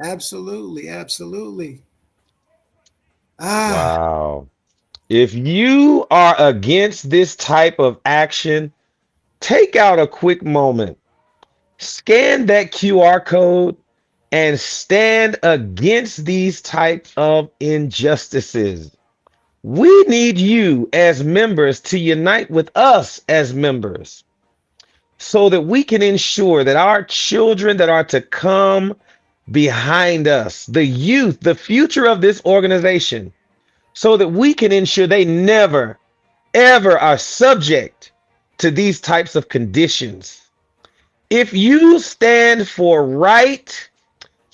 Speaker 3: Absolutely, absolutely. Ah,
Speaker 2: Wow. If you are against this type of action, take out a quick moment, scan that QR code, and stand against these types of injustices. We need you as members to unite with us as members so that we can ensure that our children that are to come behind us, the youth, the future of this organization, so that we can ensure they never, ever are subject to these types of conditions. If you stand for right,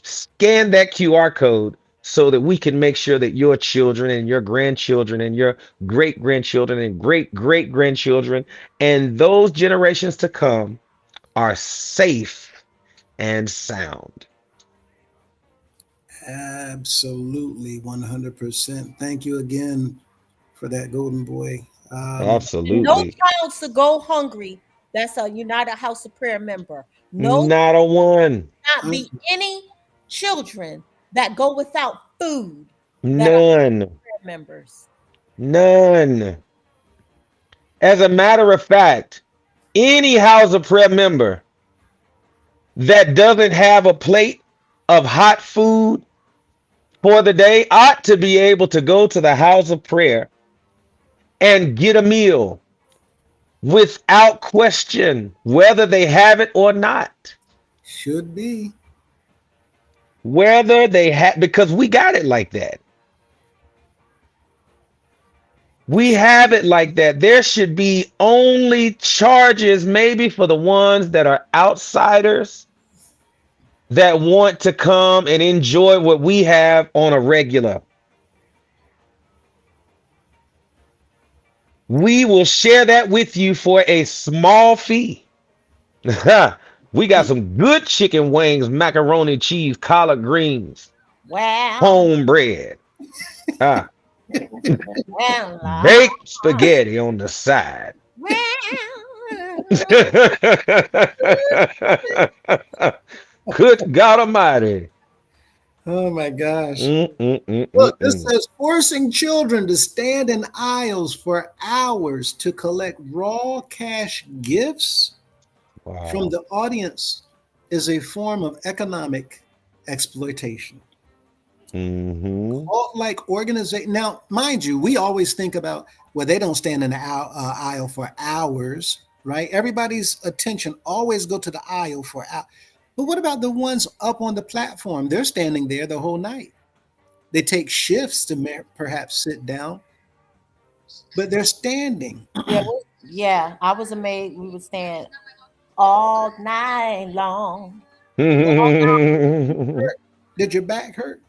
Speaker 2: scan that QR code so that we can make sure that your children and your grandchildren and your great grandchildren and great great grandchildren and those generations to come are safe and sound.
Speaker 3: absolutely, 100%. Thank you again for that, Golden Boy.
Speaker 7: No
Speaker 2: Absolutely.
Speaker 7: child to go hungry. That's a United House of Prayer member. No,
Speaker 2: Not a one.
Speaker 7: not be any children that go without food that are
Speaker 2: None.
Speaker 7: prayer members.
Speaker 2: None. As a matter of fact, any House of Prayer member that doesn't have a plate of hot food for the day ought to be able to go to the House of Prayer and get a meal without question, whether they have it or not.
Speaker 3: Should be.
Speaker 2: Whether they have, because we got it like that. We have it like that. There should be only charges, maybe for the ones that are outsiders that want to come and enjoy what we have on a regular. We will share that with you for a small fee. We got some good chicken wings, macaroni, cheese, collard greens,
Speaker 7: Wow.
Speaker 2: homebread,
Speaker 7: Well,
Speaker 2: baked spaghetti on the side. Good God Almighty.
Speaker 3: Oh my gosh.
Speaker 2: Mm.
Speaker 3: Look, this says forcing children to stand in aisles for hours to collect raw cash gifts from the audience is a form of economic exploitation. Cult-like organization. Now, mind you, we always think about, well, they don't stand in the aisle for hours, right? Everybody's attention always go to the aisle for hours. But what about the ones up on the platform? They're standing there the whole night. They take shifts to perhaps sit down, but they're standing.
Speaker 7: yeah, I was amazed. We would stand all night long.
Speaker 3: Did your back hurt?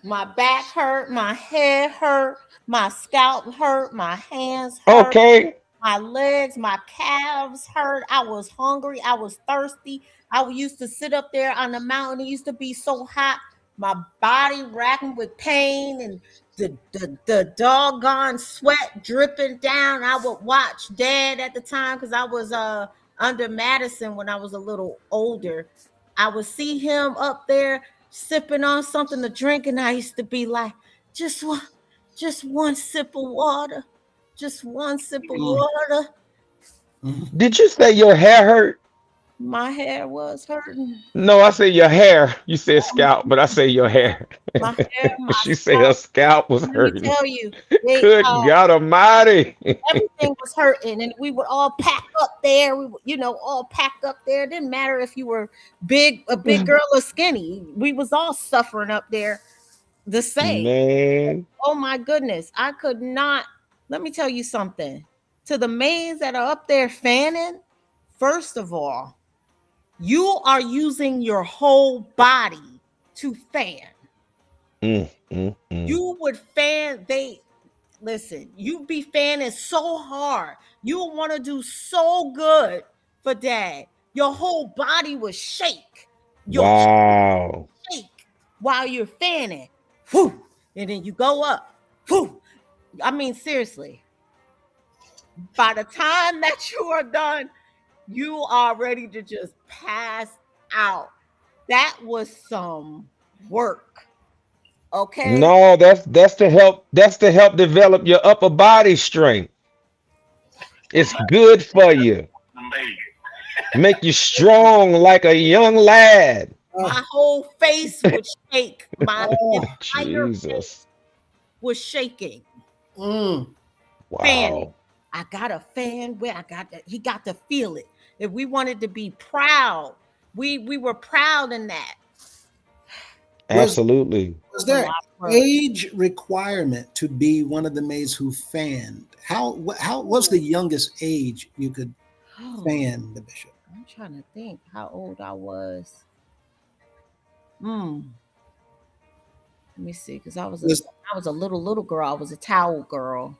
Speaker 7: My back hurt, my head hurt, my scalp hurt, my hands hurt,
Speaker 2: Okay.
Speaker 7: my legs, my calves hurt. I was hungry, I was thirsty. I used to sit up there on the mountain. It used to be so hot, my body racking with pain and the doggone sweat dripping down. I would watch Dad at the time because I was under Madison when I was a little older. I would see him up there sipping on something to drink, and I used to be like, just one sip of water, just one sip of water.
Speaker 2: Did you say your hair hurt?
Speaker 7: My hair was hurting.
Speaker 2: No, I say your hair. You said scalp, but I say your hair.
Speaker 7: My hair, my
Speaker 2: She said her scalp was
Speaker 7: Let me
Speaker 2: hurting.
Speaker 7: tell you,
Speaker 2: Good God Almighty.
Speaker 7: everything was hurting, and we would all pack up there. We would, all packed up there. It didn't matter if you were a big girl or skinny. We was all suffering up there the same.
Speaker 2: Man.
Speaker 7: Oh my goodness, I could not. Let me tell you something. To the maids that are up there fanning, first of all, you are using your whole body to fan. You would fan. Listen, you be fanning so hard. You want to do so good for Dad. Your whole body would shake.
Speaker 2: Wow.
Speaker 7: Shake while you're fanning. Whew. And then you go up. whew, I mean, seriously, by the time that you are done, you are ready to just pass out. That was some work. Okay.
Speaker 2: No, that's to help develop your upper body strength. It's good for you.
Speaker 6: Amazing.
Speaker 2: Make you strong like a young lad.
Speaker 7: My whole face would shake. My
Speaker 3: Oh,
Speaker 7: entire face
Speaker 2: Jesus.
Speaker 7: was shaking.
Speaker 3: mm.
Speaker 7: Fanning.
Speaker 2: Wow.
Speaker 7: I got a fan where I got that. He got to feel it. If we wanted to be proud, we were proud in that.
Speaker 2: Absolutely.
Speaker 3: Was
Speaker 7: It's a
Speaker 3: there
Speaker 7: lot of work.
Speaker 3: age requirement to be one of the maids who fanned? What's the youngest age you could
Speaker 7: Oh,
Speaker 3: fan the bishop?
Speaker 7: I'm trying to think how old I was. Let me see, because I was a little girl. I was a towel girl.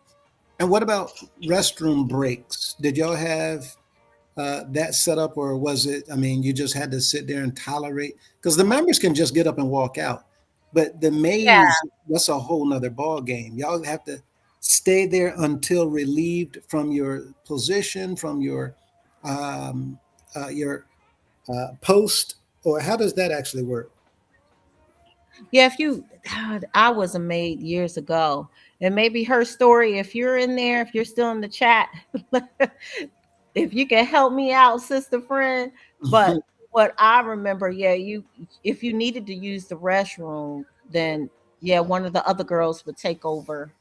Speaker 3: And what about restroom breaks? Did y'all have that set up, or was it? I mean, you just had to sit there and tolerate, because the members can just get up and walk out, but the maids,
Speaker 7: Yeah.
Speaker 3: that's a whole nother ball game. Y'all have to stay there until relieved from your position, from your post, or how does that actually work?
Speaker 7: Yeah, God, I was a maid years ago, and maybe her story. If you're in there, if you're still in the chat, if you can help me out, sister friend. But what I remember, yeah, if you needed to use the restroom, then yeah, one of the other girls would take over,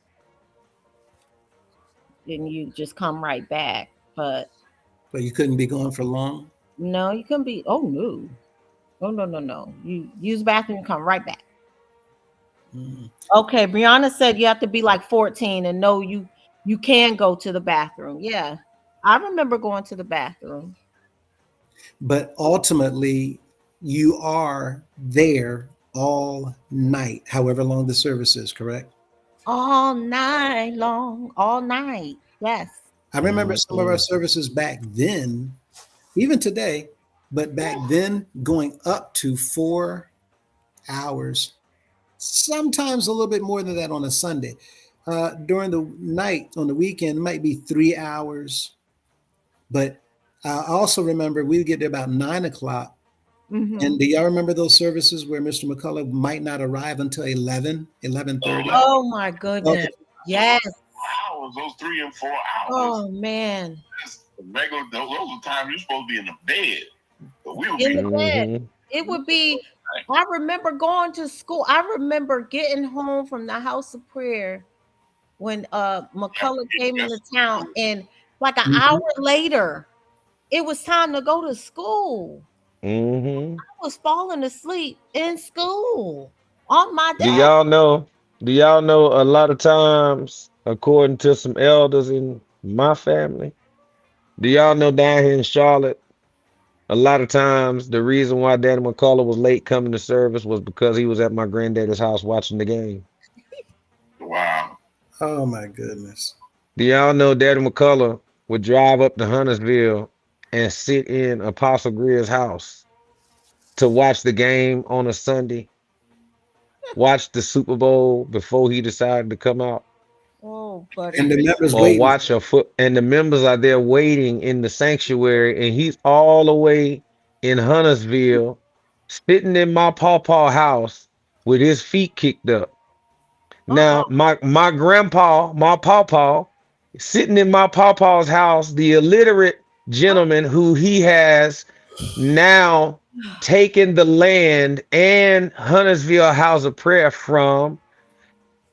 Speaker 7: and you just come right back. But
Speaker 3: But you couldn't be gone for long.
Speaker 7: no, you couldn't be. Oh no, no. You use the bathroom, come right back.
Speaker 3: Mm.
Speaker 7: Okay, Brianna said you have to be like 14 and no, you can go to the bathroom. Yeah, I remember going to the bathroom.
Speaker 3: But ultimately, you are there all night, however long the service is, correct?
Speaker 7: All night long, all night. Yes.
Speaker 3: I remember some of our services back then, even today, but back then going up to 4 hours, sometimes a little bit more than that on a Sunday. During the night, on the weekend, it might be 3 hours. But I also remember we would get there about 9 o'clock.
Speaker 7: Mhm.
Speaker 3: And do y'all remember those services where Mr. McCullough might not arrive until 11:30?
Speaker 7: Oh my goodness. Yes.
Speaker 6: Hours, those 3 and 4 hours.
Speaker 7: Oh man.
Speaker 6: That's regular. Those are times you're supposed to be in the bed. But we would
Speaker 7: In
Speaker 6: be
Speaker 7: the bed.
Speaker 2: Mhm.
Speaker 7: It would be, I remember going to school. I remember getting home from the house of prayer when McCullough came into town, and like an hour later, it was time to go to school.
Speaker 2: Mhm.
Speaker 7: I was falling asleep in school on my
Speaker 2: Do
Speaker 7: desk.
Speaker 2: y'all know? Do y'all know a lot of times, according to some elders in my family, do y'all know down here in Charlotte, a lot of times the reason why Daddy McCullough was late coming to service was because he was at my granddaddy's house watching the game.
Speaker 6: wow.
Speaker 3: Oh my goodness.
Speaker 2: Do y'all know Daddy McCullough would drive up to Huntersville and sit in Apostle Greer's house to watch the game on a Sunday, watch the Super Bowl before he decided to come out,
Speaker 7: Oh, buddy.
Speaker 3: And the members
Speaker 2: or
Speaker 3: waiting.
Speaker 2: watch a foot, and the members are there waiting in the sanctuary, and he's all the way in Huntersville, sitting in my pawpaw house with his feet kicked up. Now, my grandpa, my pawpaw, sitting in my pawpaw's house, the illiterate gentleman who he has now taken the land and Huntersville House of Prayer from.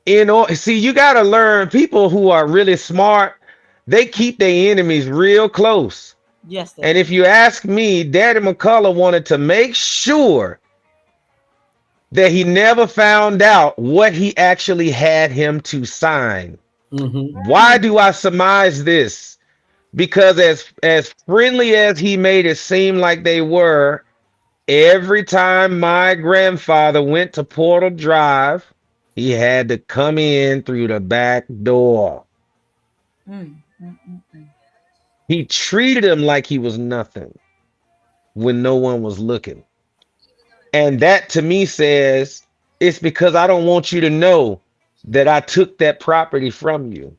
Speaker 2: See, you got to learn, people who are really smart, they keep their enemies real close.
Speaker 7: Yes.
Speaker 2: And if you ask me, Daddy McCullough wanted to make sure that he never found out what he actually had him to sign.
Speaker 3: Mhm.
Speaker 2: Why do I surmise this? Because as friendly as he made it seem like they were, every time my grandfather went to Portal Drive, he had to come in through the back door. He treated him like he was nothing when no one was looking. And that to me says, it's because I don't want you to know that I took that property from you,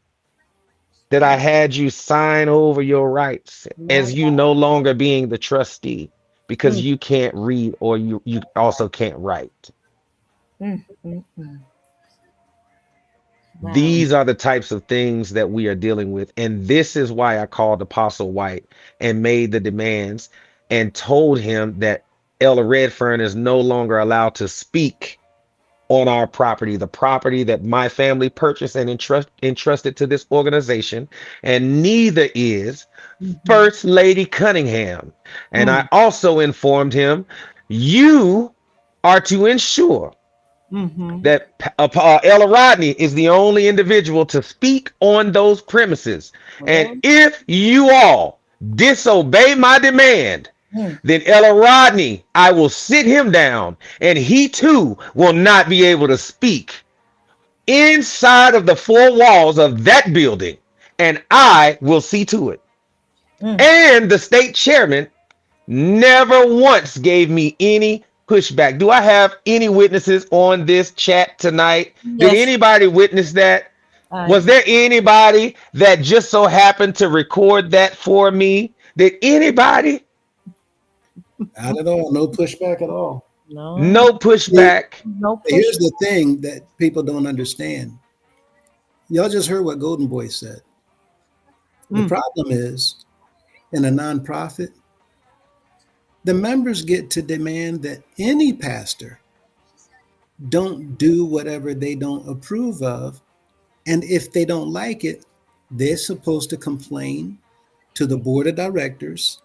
Speaker 2: that I had you sign over your rights
Speaker 7: My
Speaker 2: as you no longer being the trustee because you can't read or you also can't write.
Speaker 7: Mm, mm, mm. Wow.
Speaker 2: These are the types of things that we are dealing with. And this is why I called Apostle White and made the demands and told him that Ella Redfern is no longer allowed to speak on our property, the property that my family purchased and entrusted to this organization. And neither is First Lady Cunningham. And I also informed him, you are to ensure that Ella Rodney is the only individual to speak on those premises. And if you all disobey my demand, then Ella Rodney, I will sit him down and he too will not be able to speak inside of the four walls of that building. And I will see to it. And the state chairman never once gave me any pushback. Do I have any witnesses on this chat tonight? Did
Speaker 7: Yes.
Speaker 2: anybody witness that? Was there anybody that just so happened to record that for me? Did anybody?
Speaker 3: Not at all. No pushback at all.
Speaker 2: No pushback.
Speaker 7: No
Speaker 3: Here's the thing that people don't understand. Y'all just heard what Golden Boy said. The problem is, in a nonprofit, the members get to demand that any pastor don't do whatever they don't approve of. And if they don't like it, they're supposed to complain to the board of directors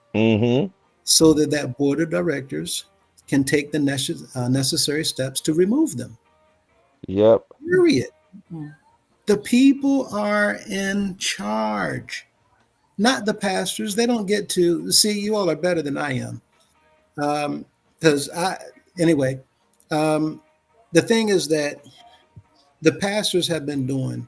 Speaker 3: so that that board of directors can take the necessary steps to remove them.
Speaker 2: Yep.
Speaker 3: Period. The people are in charge, not the pastors. They don't get to see. You all are better than I am. The thing is that the pastors have been doing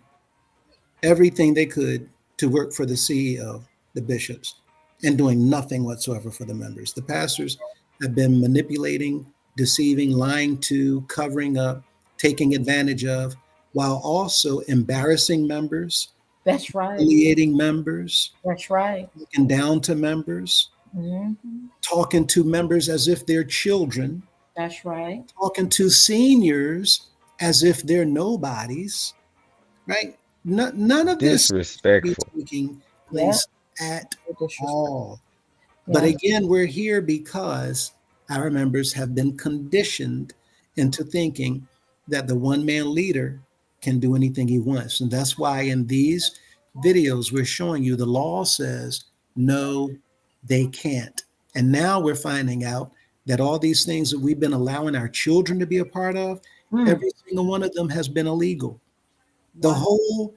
Speaker 3: everything they could to work for the CEO, the bishops, and doing nothing whatsoever for the members. The pastors have been manipulating, deceiving, lying to, covering up, taking advantage of, while also embarrassing members,
Speaker 7: That's right.
Speaker 3: humiliating members,
Speaker 7: That's right.
Speaker 3: looking down to members, talking to members as if they're children,
Speaker 7: That's right.
Speaker 3: talking to seniors as if they're nobodies, right? None of this is
Speaker 2: Disrespectful.
Speaker 3: taking place at all.
Speaker 7: Yeah.
Speaker 3: But again, we're here because our members have been conditioned into thinking that the one-man leader can do anything he wants. And that's why in these videos, we're showing you the law says, no, they can't. And now we're finding out that all these things that we've been allowing our children to be a part of, every single one of them has been illegal. The whole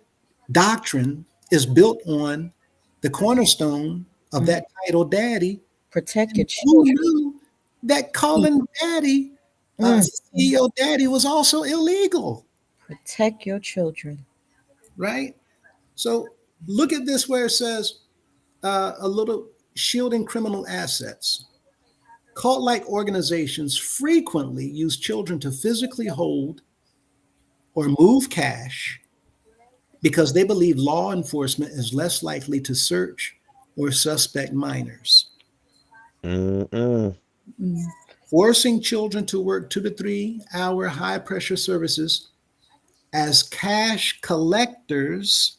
Speaker 3: doctrine is built on the cornerstone of that title daddy.
Speaker 7: Protect your
Speaker 3: Who
Speaker 7: children.
Speaker 3: knew that calling daddy, CEO daddy, was also illegal,
Speaker 7: Protect your children.
Speaker 3: right? So look at this where it says a little shielding criminal assets. Cult-like organizations frequently use children to physically hold or move cash because they believe law enforcement is less likely to search or suspect minors. Forcing children to work 2 to 3 hour high pressure services as cash collectors,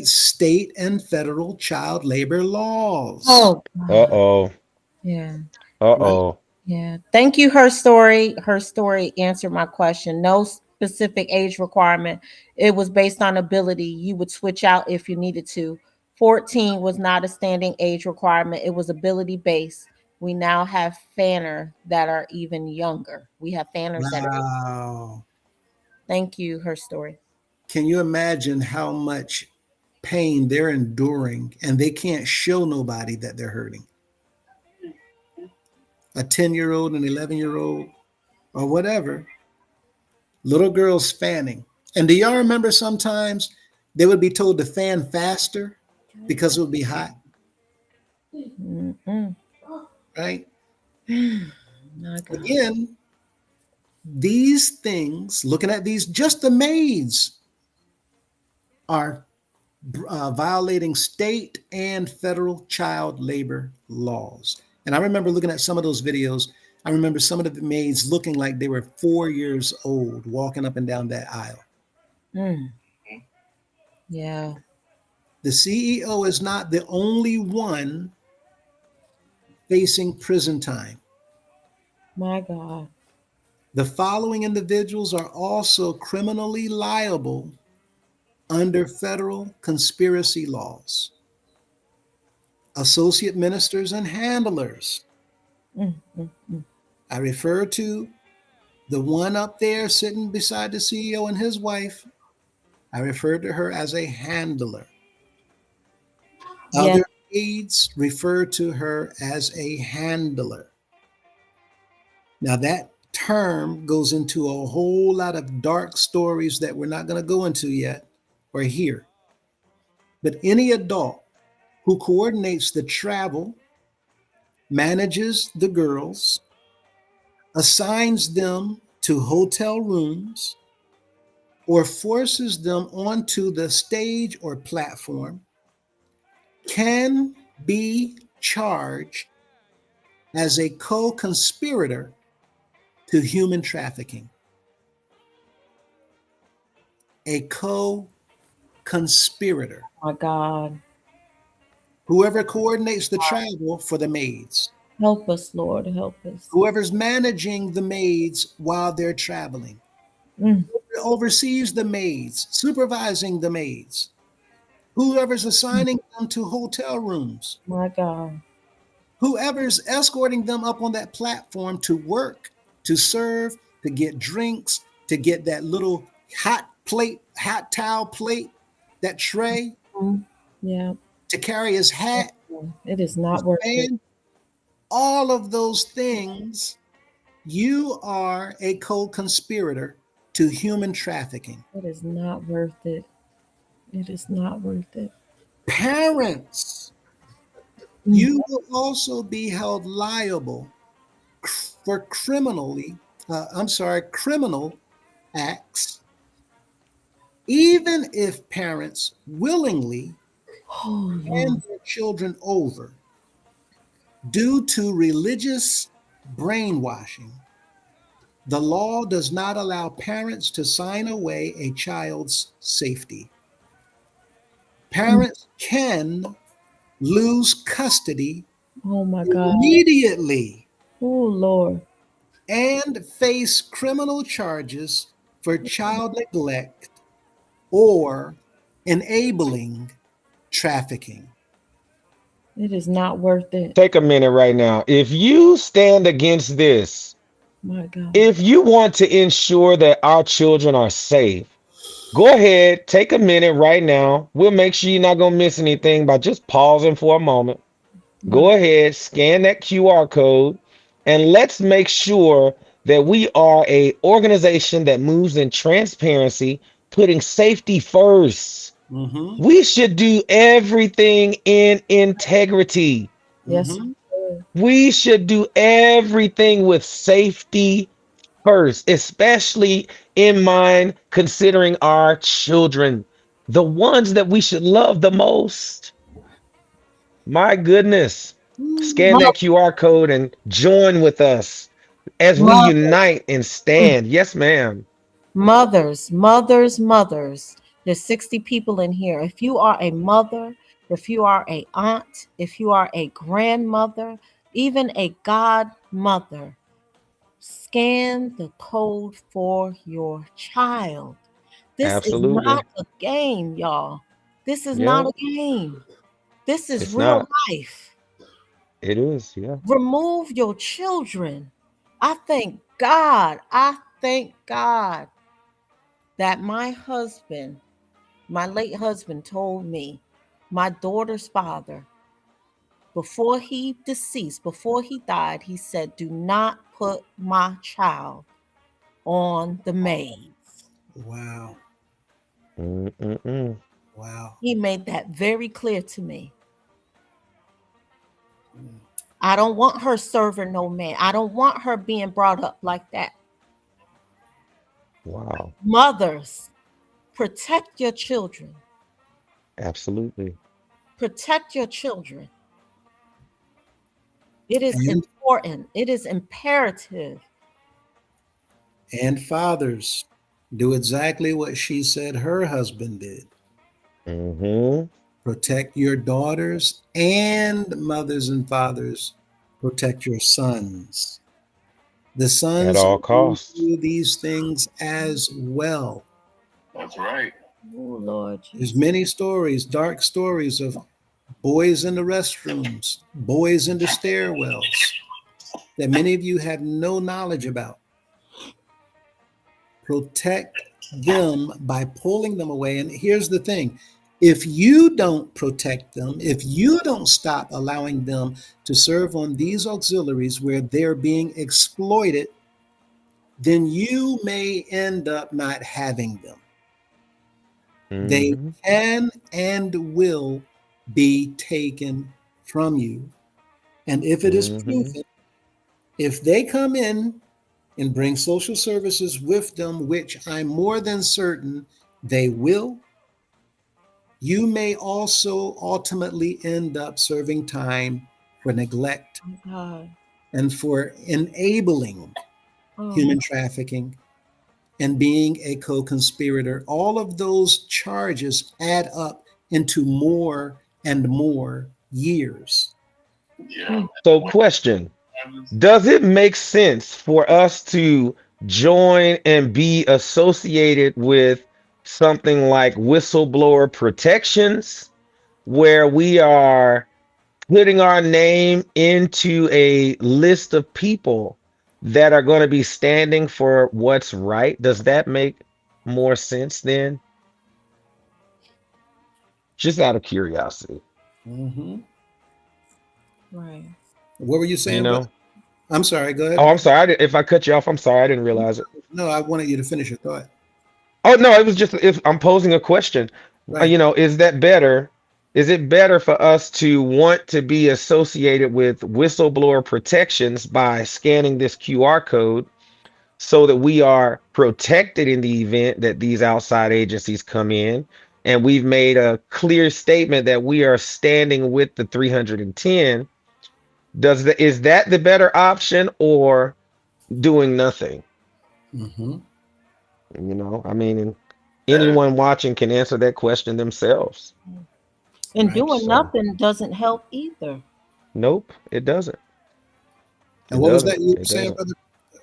Speaker 3: state and federal child labor laws.
Speaker 7: Yeah.
Speaker 2: Uh-oh.
Speaker 7: Yeah. Thank you. Her story answered my question. No specific age requirement. It was based on ability. You would switch out if you needed to. 14 was not a standing age requirement. It was ability based. We now have Fanner that are even younger. We have Fanners that are.
Speaker 3: Wow.
Speaker 7: Thank you. Her story.
Speaker 3: Can you imagine how much pain they're enduring and they can't show nobody that they're hurting? A 10-year-old, an 11-year-old, or whatever, little girls fanning. And do y'all remember sometimes they would be told to fan faster because it would be hot? Right? Again, These things, looking at these, just the maids are violating state and federal child labor laws. And I remember looking at some of those videos. I remember some of the maids looking like they were 4 years old, walking up and down that aisle.
Speaker 7: Mm. Yeah.
Speaker 3: The CEO is not the only one facing prison time.
Speaker 7: My God.
Speaker 3: The following individuals are also criminally liable under federal conspiracy laws: associate ministers and handlers.
Speaker 7: Mm, mm, mm.
Speaker 3: I refer to the one up there sitting beside the CEO and his wife. I refer to her as a handler.
Speaker 7: Yeah.
Speaker 3: Other aides refer to her as a handler. Now, that term goes into a whole lot of dark stories that we're not going to go into yet or here. But any adult who coordinates the travel, manages the girls, assigns them to hotel rooms, or forces them onto the stage or platform can be charged as a co-conspirator to human trafficking. A co-conspirator.
Speaker 7: My God.
Speaker 3: Whoever coordinates the travel for the maids,
Speaker 7: Help us, Lord. Help us.
Speaker 3: whoever's managing the maids while they're traveling,
Speaker 7: Mm.
Speaker 3: oversees the maids, supervising the maids, whoever's assigning them to hotel rooms,
Speaker 7: My God.
Speaker 3: whoever's escorting them up on that platform to work, to serve, to get drinks, to get that little hot plate, hot towel plate, that tray,
Speaker 7: Mm. Yeah.
Speaker 3: to carry his hat,
Speaker 7: It is not worth it.
Speaker 3: and all of those things, you are a co-conspirator to human trafficking.
Speaker 7: It is not worth it. It is not worth it.
Speaker 3: Parents,
Speaker 7: Mm.
Speaker 3: you will also be held liable for criminal acts, even if parents willingly
Speaker 7: Oh, Lord.
Speaker 3: hand their children over due to religious brainwashing. The law does not allow parents to sign away a child's safety. Parents can lose custody
Speaker 7: Oh, my God.
Speaker 3: immediately
Speaker 7: Oh, Lord.
Speaker 3: and face criminal charges for child neglect or enabling trafficking.
Speaker 7: It is not worth it.
Speaker 2: Take a minute right now. If you stand against this,
Speaker 7: My God.
Speaker 2: if you want to ensure that our children are safe, go ahead, take a minute right now. We'll make sure you're not going to miss anything by just pausing for a moment. Go ahead, scan that QR code, and let's make sure that we are a organization that moves in transparency, putting safety first.
Speaker 3: Mhm,
Speaker 2: We should do everything in integrity.
Speaker 7: Yes.
Speaker 3: mhm.
Speaker 2: We should do everything with safety first, especially in mind considering our children, the ones that we should love the most. My goodness. Scan that QR code and join with us as we
Speaker 7: Mother.
Speaker 2: unite and stand. Yes, ma'am.
Speaker 7: Mothers. There's 60 people in here. If you are a mother, if you are a aunt, if you are a grandmother, even a godmother, scan the code for your child. This
Speaker 2: Absolutely.
Speaker 7: is not a game, y'all. This is
Speaker 2: Yeah.
Speaker 7: not a game. This is
Speaker 2: It's
Speaker 7: real
Speaker 2: not.
Speaker 7: life.
Speaker 2: It is. Yeah.
Speaker 7: Remove your children. I thank God. I thank God that my husband, my late husband, told me, my daughter's father, before he deceased, before he died, he said, do not put my child on the maids.
Speaker 3: Wow.
Speaker 2: Mm-mm-mm.
Speaker 3: Wow.
Speaker 7: He made that very clear to me. I don't want her serving no man. I don't want her being brought up like that.
Speaker 2: Wow.
Speaker 7: Mothers, protect your children.
Speaker 2: Absolutely.
Speaker 7: Protect your children. It is
Speaker 3: And
Speaker 7: important. It is imperative.
Speaker 3: and fathers, do exactly what she said her husband did.
Speaker 2: Mm-hmm.
Speaker 3: Protect your daughters, and mothers and fathers, protect your sons. The
Speaker 2: At
Speaker 3: sons
Speaker 2: all
Speaker 3: are going
Speaker 2: costs.
Speaker 3: through these things as well.
Speaker 6: That's right.
Speaker 7: Oh, Lord
Speaker 3: There's
Speaker 7: Jesus.
Speaker 3: many stories, dark stories of boys in the restrooms, boys in the stairwells that many of you have no knowledge about. Protect them by pulling them away. And here's the thing, if you don't protect them, if you don't stop allowing them to serve on these auxiliaries where they're being exploited, then you may end up not having them. They
Speaker 2: Mm-hmm.
Speaker 3: can and will be taken from you. And if it is
Speaker 2: Mm-hmm.
Speaker 3: proven, if they come in and bring social services with them, which I'm more than certain they will, you may also ultimately end up serving time for neglect
Speaker 7: Oh, God.
Speaker 3: and for enabling
Speaker 7: Oh,
Speaker 3: human trafficking and being a co-conspirator. All of those charges add up into more and more years.
Speaker 6: Yeah.
Speaker 2: So, question. Does it make sense for us to join and be associated with something like whistleblower protections, where we are putting our name into a list of people that are going to be standing for what's right? Does that make more sense then? Just out of curiosity,
Speaker 3: Mhm.
Speaker 7: right.
Speaker 3: What were you
Speaker 2: you
Speaker 3: saying, brother?
Speaker 2: know?
Speaker 3: I'm sorry, go
Speaker 2: Oh,
Speaker 3: ahead.
Speaker 2: I'm sorry. If I cut you off, I'm sorry. I didn't realize it.
Speaker 3: No, I wanted you to finish your thought.
Speaker 2: Oh no, it was just if I'm posing a question,
Speaker 3: Right.
Speaker 2: is that better? Is it better for us to want to be associated with whistleblower protections by scanning this QR code so that we are protected in the event that these outside agencies come in? And we've made a clear statement that we are standing with the 310. Is that the better option or doing nothing?
Speaker 3: Mm-hmm.
Speaker 2: I mean, and
Speaker 6: That is,
Speaker 2: anyone watching can answer that question themselves.
Speaker 7: And
Speaker 3: Right.
Speaker 7: doing
Speaker 2: So,
Speaker 7: nothing doesn't help either.
Speaker 2: nope, it doesn't.
Speaker 3: And
Speaker 2: It
Speaker 3: what was
Speaker 2: doesn't.
Speaker 3: that you were
Speaker 2: It
Speaker 3: saying,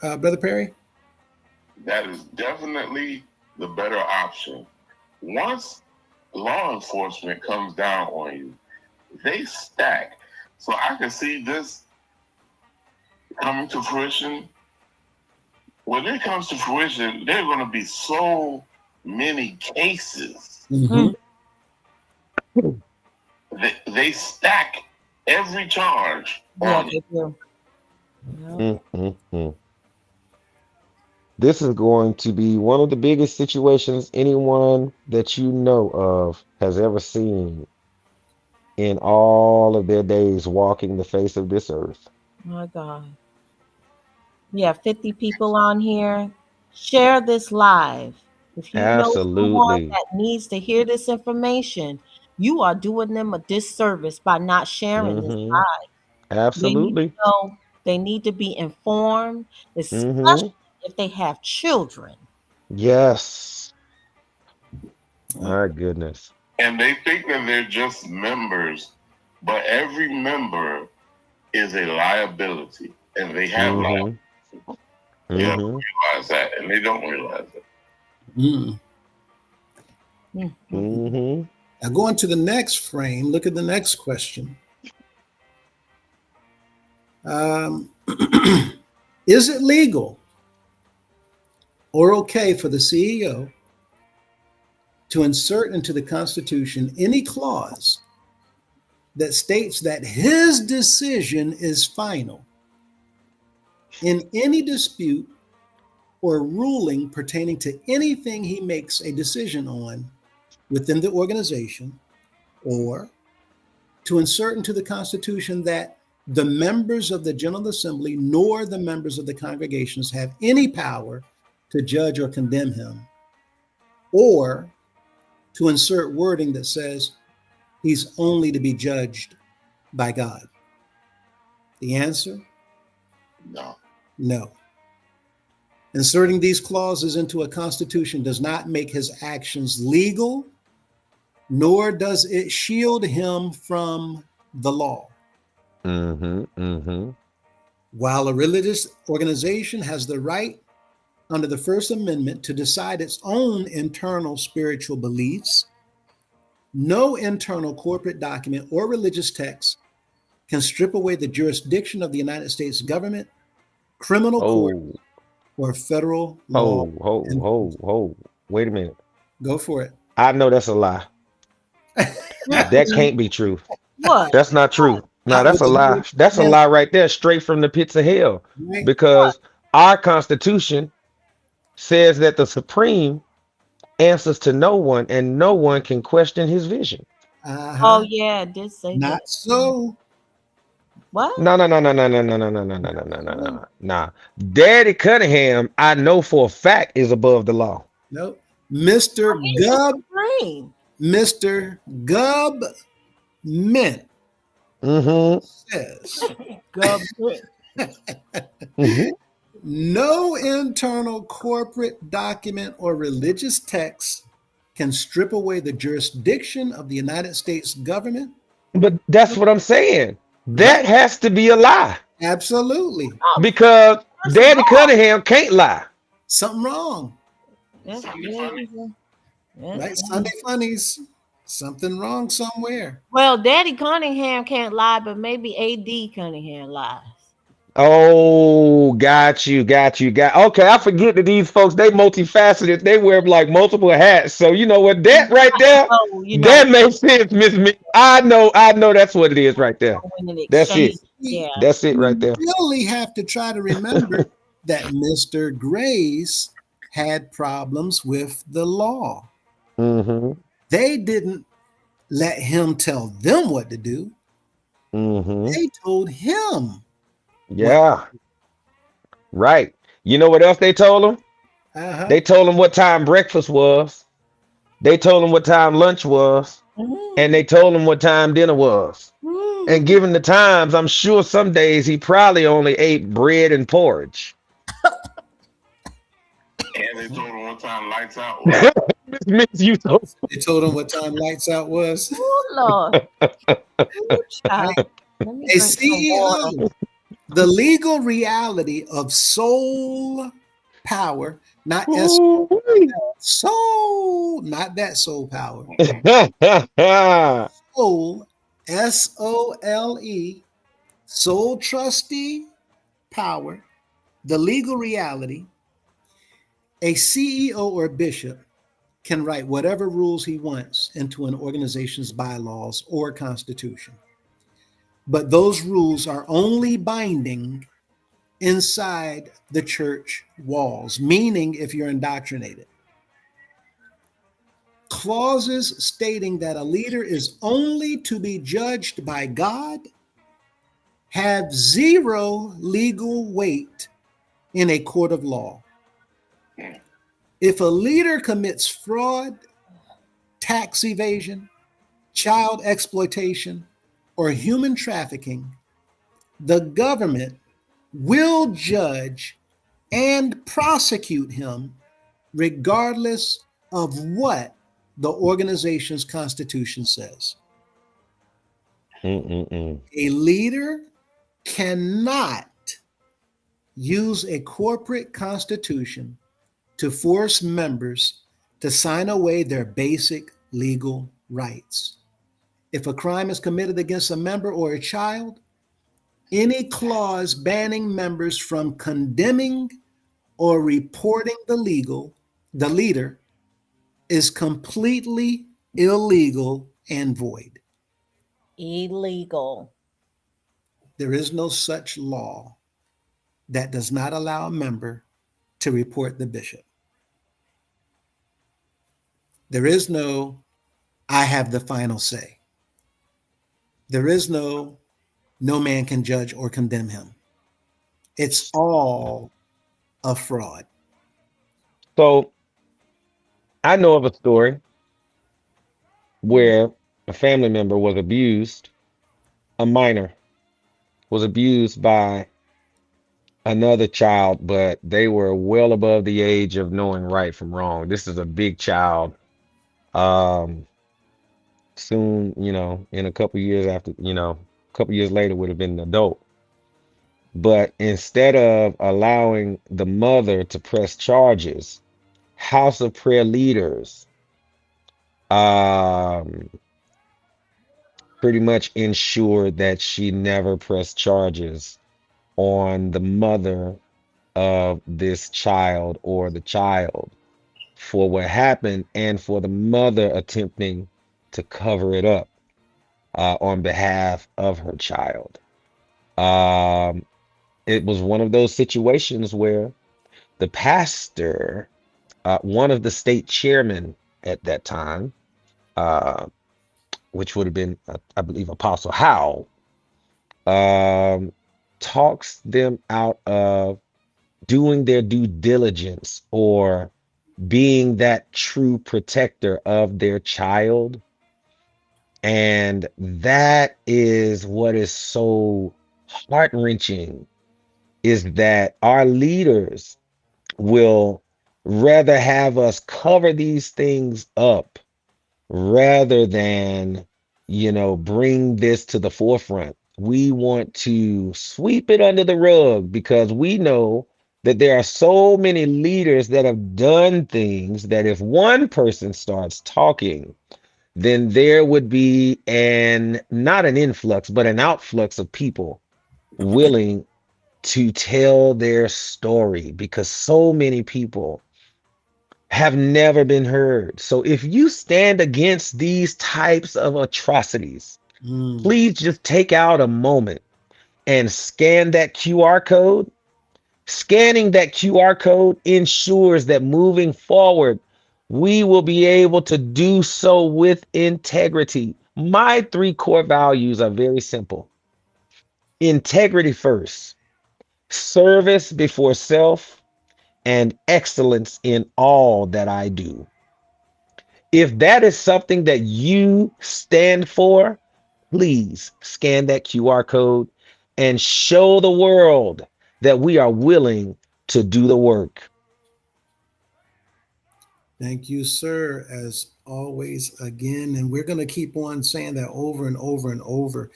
Speaker 2: doesn't.
Speaker 3: Brother Perry?
Speaker 6: that is definitely the better option. Once law enforcement comes down on you, they stack. So I can see this coming to fruition. When it comes to fruition, there are going to be so many cases.
Speaker 3: Mm-hmm.
Speaker 6: They stack every charge
Speaker 7: Yeah,
Speaker 6: on you.
Speaker 7: they do. Yep.
Speaker 2: Mm. This is going to be one of the biggest situations anyone that you know of has ever seen in all of their days walking the face of this earth.
Speaker 7: My God. We have 50 people on here. Share this live. If you know someone
Speaker 2: Absolutely.
Speaker 7: that needs to hear this information, you are doing them a disservice by not sharing this
Speaker 2: Hmm.
Speaker 7: live. They need to
Speaker 2: Absolutely.
Speaker 7: know, they need to be informed,
Speaker 2: Hmm.
Speaker 7: especially if they have children.
Speaker 2: Yes. My goodness.
Speaker 6: And they think that they're just members, but every member is a liability, and they have
Speaker 2: Hmm.
Speaker 6: liability. They don't
Speaker 2: Hmm.
Speaker 6: realize that, and they don't realize it.
Speaker 3: Mm.
Speaker 7: Mm, mm, mm.
Speaker 2: Hmm.
Speaker 3: Now, going to the next frame, look at the next question. Is it legal or okay for the CEO to insert into the Constitution any clause that states that his decision is final in any dispute or ruling pertaining to anything he makes a decision on within the organization, or to insert into the Constitution that the members of the General Assembly nor the members of the congregations have any power to judge or condemn him, or to insert wording that says he's only to be judged by God? The answer,
Speaker 6: No.
Speaker 3: no. Inserting these clauses into a constitution does not make his actions legal, nor does it shield him from the law.
Speaker 2: Mm-hmm. Mm-hmm.
Speaker 3: While a religious organization has the right under the First Amendment to decide its own internal spiritual beliefs, no internal corporate document or religious text can strip away the jurisdiction of the United States government, criminal court,
Speaker 2: Oh,
Speaker 3: or federal law.
Speaker 2: ho. Wait a minute.
Speaker 3: Go for it.
Speaker 2: I know that's a lie. That can't be true.
Speaker 7: What?
Speaker 2: That's not true. No, that's a lie. That's a lie right there, straight from the pits of hell.
Speaker 3: Right?
Speaker 2: Because our Constitution says that the Supreme answers to no one, and no one can question his vision.
Speaker 7: Oh yeah, it did say
Speaker 3: Not
Speaker 7: that.
Speaker 3: so.
Speaker 7: What?
Speaker 2: No. Daddy Cunningham, I know for a fact, is above the law.
Speaker 3: Nope. Mr. Gub,
Speaker 7: Supreme.
Speaker 3: Mr. Gub Mint
Speaker 2: Mm-hmm.
Speaker 3: says
Speaker 7: Government.
Speaker 2: Mm-hmm.
Speaker 3: no internal corporate document or religious text can strip away the jurisdiction of the United States government.
Speaker 2: But that's what I'm saying. That has to be a lie,
Speaker 3: Absolutely.
Speaker 2: because Daddy Cunningham can't lie.
Speaker 3: Something wrong.
Speaker 7: That's
Speaker 6: Sunday funny.
Speaker 3: Right? Sunday funnies. Something wrong somewhere.
Speaker 7: Well, Daddy Cunningham can't lie, but maybe AD Cunningham lies.
Speaker 2: Oh, got you. Okay, I forget that these folks, they multifaceted. They wear like multiple hats. So you know what? That right there,
Speaker 7: Oh, you
Speaker 2: that
Speaker 7: know,
Speaker 2: makes sense, Miss Me. I know that's what it is right there.
Speaker 7: when it
Speaker 2: That's it.
Speaker 7: exchange- Yeah.
Speaker 2: That's it right there.
Speaker 3: You really have to try to remember that Mr. Grace had problems with the law.
Speaker 2: Mm-hmm.
Speaker 3: They didn't let him tell them what to do.
Speaker 2: Mm-hmm.
Speaker 3: They told him.
Speaker 2: Yeah. Right. You know what else they told him?
Speaker 3: Uh-huh.
Speaker 2: They told him what time breakfast was. They told him what time lunch was.
Speaker 7: Mhm.
Speaker 2: And they told him what time dinner was.
Speaker 7: Mhm.
Speaker 2: And given the times, I'm sure some days he probably only ate bread and porridge.
Speaker 6: And they told him one time lights out.
Speaker 2: Miss you so
Speaker 3: They told him what time lights out was.
Speaker 7: Oh, Lord. Ooh, child. Let me
Speaker 3: A
Speaker 7: drink some water.
Speaker 3: CEO, the legal reality of soul power, not soul, not that soul power. Soul, SOLE, soul trustee power, the legal reality. A CEO or bishop can write whatever rules he wants into an organization's bylaws or constitution. But those rules are only binding inside the church walls, meaning if you're indoctrinated. Clauses stating that a leader is only to be judged by God have zero legal weight in a court of law. If a leader commits fraud, tax evasion, child exploitation, or human trafficking, the government will judge and prosecute him regardless of what the organization's constitution says.
Speaker 2: Mm-mm-mm.
Speaker 3: A leader cannot use a corporate constitution to force members to sign away their basic legal rights. If a crime is committed against a member or a child, any clause banning members from condemning or reporting the leader is completely illegal and void.
Speaker 7: Illegal.
Speaker 3: There is no such law that does not allow a member to report the bishop. There is no, I have the final say. There is no man can judge or condemn him. It's all a fraud.
Speaker 2: So I know of a story where a family member was abused, a minor was abused by another child, but they were well above the age of knowing right from wrong. This is a big child. Um, soon, in a couple years after, a couple years later would have been an adult. But instead of allowing the mother to press charges, House of Prayer leaders um, pretty much ensured that she never pressed charges on the mother of this child or the child for what happened, and for the mother attempting to cover it up on behalf of her child. Um, it was one of those situations where the pastor, one of the state chairmen at that time, uh, which would have been, I believe, Apostle Howell, talks them out of doing their due diligence or being that true protector of their child. And that is what is so heart-wrenching, is that our leaders will rather have us cover these things up rather than, bring this to the forefront. We want to sweep it under the rug because we know that there are so many leaders that have done things that if one person starts talking, then there would be not an influx, but an outflux of people willing to tell their story because so many people have never been heard. So if you stand against these types of atrocities, please just take out a moment and scan that QR code. Scanning that QR code ensures that moving forward, we will be able to do so with integrity. My 3 core values are very simple. Integrity first, service before self, and excellence in all that I do. If that is something that you stand for, please scan that QR code and show the world that we are willing to do the work.
Speaker 3: Thank you, sir, as always, again. And we're going to keep on saying that over and over and over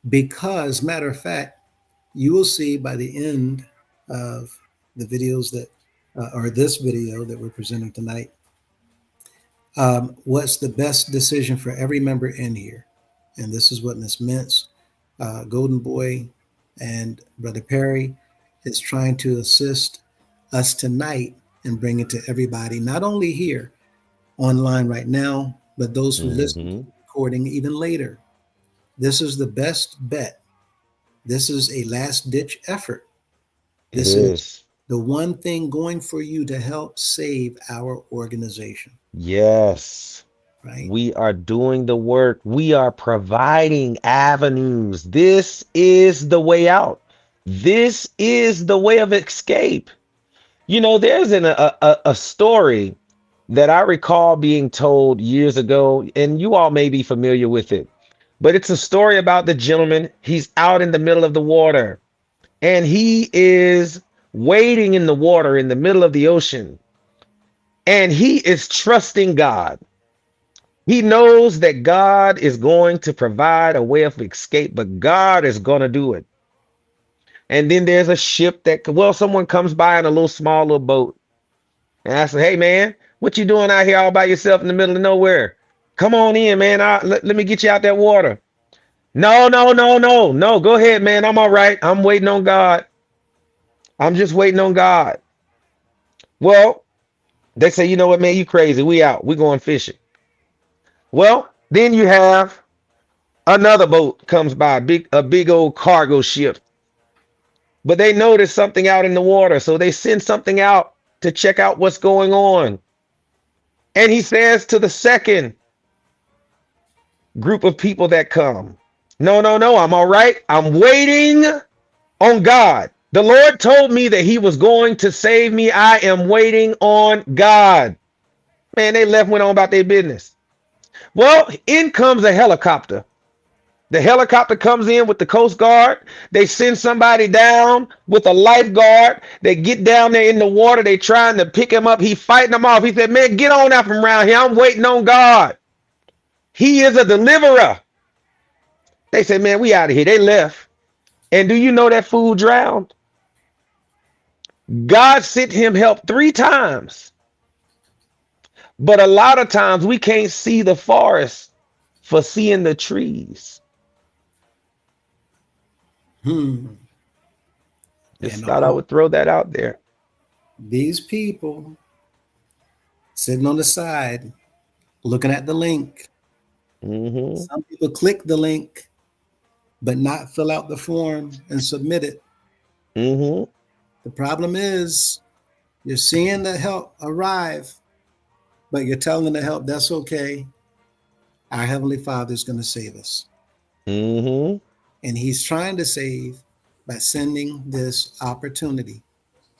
Speaker 3: because, matter of fact, you will see by the end of the videos that, or this video that we're presenting tonight, what's the best decision for every member in here. And this is what Ms. Mintz, Golden Boy, and Brother Perry is trying to assist us tonight and bring it to everybody, not only here online right now, but those who listen to the recording even later. This is the best bet. This is a last ditch effort. This is the one thing going for you to help save our organization.
Speaker 2: Yes.
Speaker 3: Right.
Speaker 2: We are doing the work. We are providing avenues. This is the way out. This is the way of escape. There's a story that I recall being told years ago, and you all may be familiar with it, but it's a story about the gentleman. He's out in the middle of the water, and he is wading in the water in the middle of the ocean, and he is trusting God. He knows that God is going to provide a way of escape, but God is going to do it. And then there's a ship someone comes by in a small little boat. And I say, hey, man, what you doing out here all by yourself in the middle of nowhere? Come on in, man. Let me get you out that water. No. Go ahead, man. I'm all right. I'm waiting on God. I'm just waiting on God. Well, they say, you know what, man, you crazy. We out. We going fishing. Well, then you have another boat comes by, a big old cargo ship. But they notice something out in the water, so they send something out to check out what's going on. And he says to the second group of people that come, no, I'm all right. I'm waiting on God. The Lord told me that he was going to save me. I am waiting on God. Man, they left, went on about their business. Well, in comes a helicopter. The helicopter comes in with the Coast Guard. They send somebody down with a lifeguard. They get down there in the water. They trying to pick him up. He fighting them off. He said, man, get on out from around here. I'm waiting on God. He is a deliverer. They said, man, we out of here. They left. And do you know that fool drowned? God sent him help 3 times. But a lot of times we can't see the forest for seeing the trees. Just thought I would throw that out there.
Speaker 3: These people sitting on the side, looking at the link.
Speaker 2: Mm-hmm.
Speaker 3: Some people click the link, but not fill out the form and submit it.
Speaker 2: Mm-hmm.
Speaker 3: The problem is you're seeing the help arrive, but you're telling the help, that's okay. Our Heavenly Father is going to save us.
Speaker 2: Mm-hmm.
Speaker 3: And he's trying to save by sending this opportunity.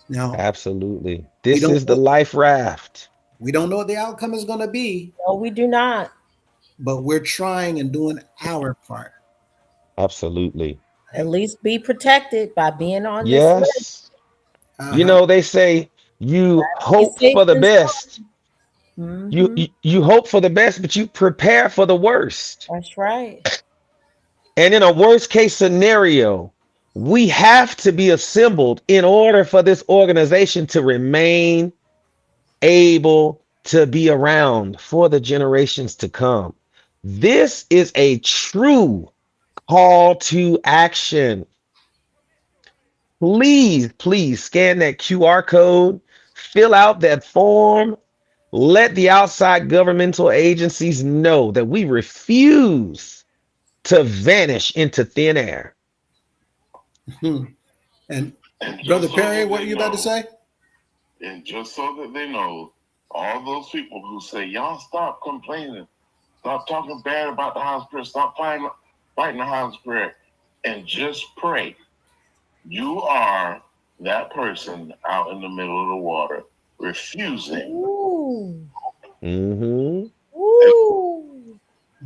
Speaker 3: Now,
Speaker 2: Absolutely. This
Speaker 3: don't
Speaker 2: is the
Speaker 3: know-
Speaker 2: life raft.
Speaker 3: we don't know what the outcome is going to be,
Speaker 7: No, we do not.
Speaker 3: but we're trying and doing our part.
Speaker 2: Absolutely.
Speaker 7: At least be protected by being on this list.
Speaker 2: Yes. You know, they say you hope
Speaker 7: safe
Speaker 2: for the
Speaker 7: and
Speaker 2: best.
Speaker 7: Mhm.
Speaker 2: You hope for the best, but you prepare for the worst.
Speaker 7: That's right.
Speaker 2: And in a worst case scenario, we have to be assembled in order for this organization to remain able to be around for the generations to come. This is a true call to action. Please scan that QR code, fill out that form, let the outside governmental agencies know that we refuse to vanish into thin air.
Speaker 3: And
Speaker 6: And
Speaker 3: Brother
Speaker 6: just so
Speaker 3: Perry,
Speaker 6: that
Speaker 3: what
Speaker 6: they
Speaker 3: are you about to
Speaker 6: know-
Speaker 3: say?
Speaker 6: And just so that they know, all those people who say, y'all stop complaining, stop talking bad about the house prayer, stop fighting the house prayer, and just pray. You are that person out in the middle of the water refusing,
Speaker 7: Ooh.
Speaker 2: Mm-hmm.
Speaker 7: Ooh.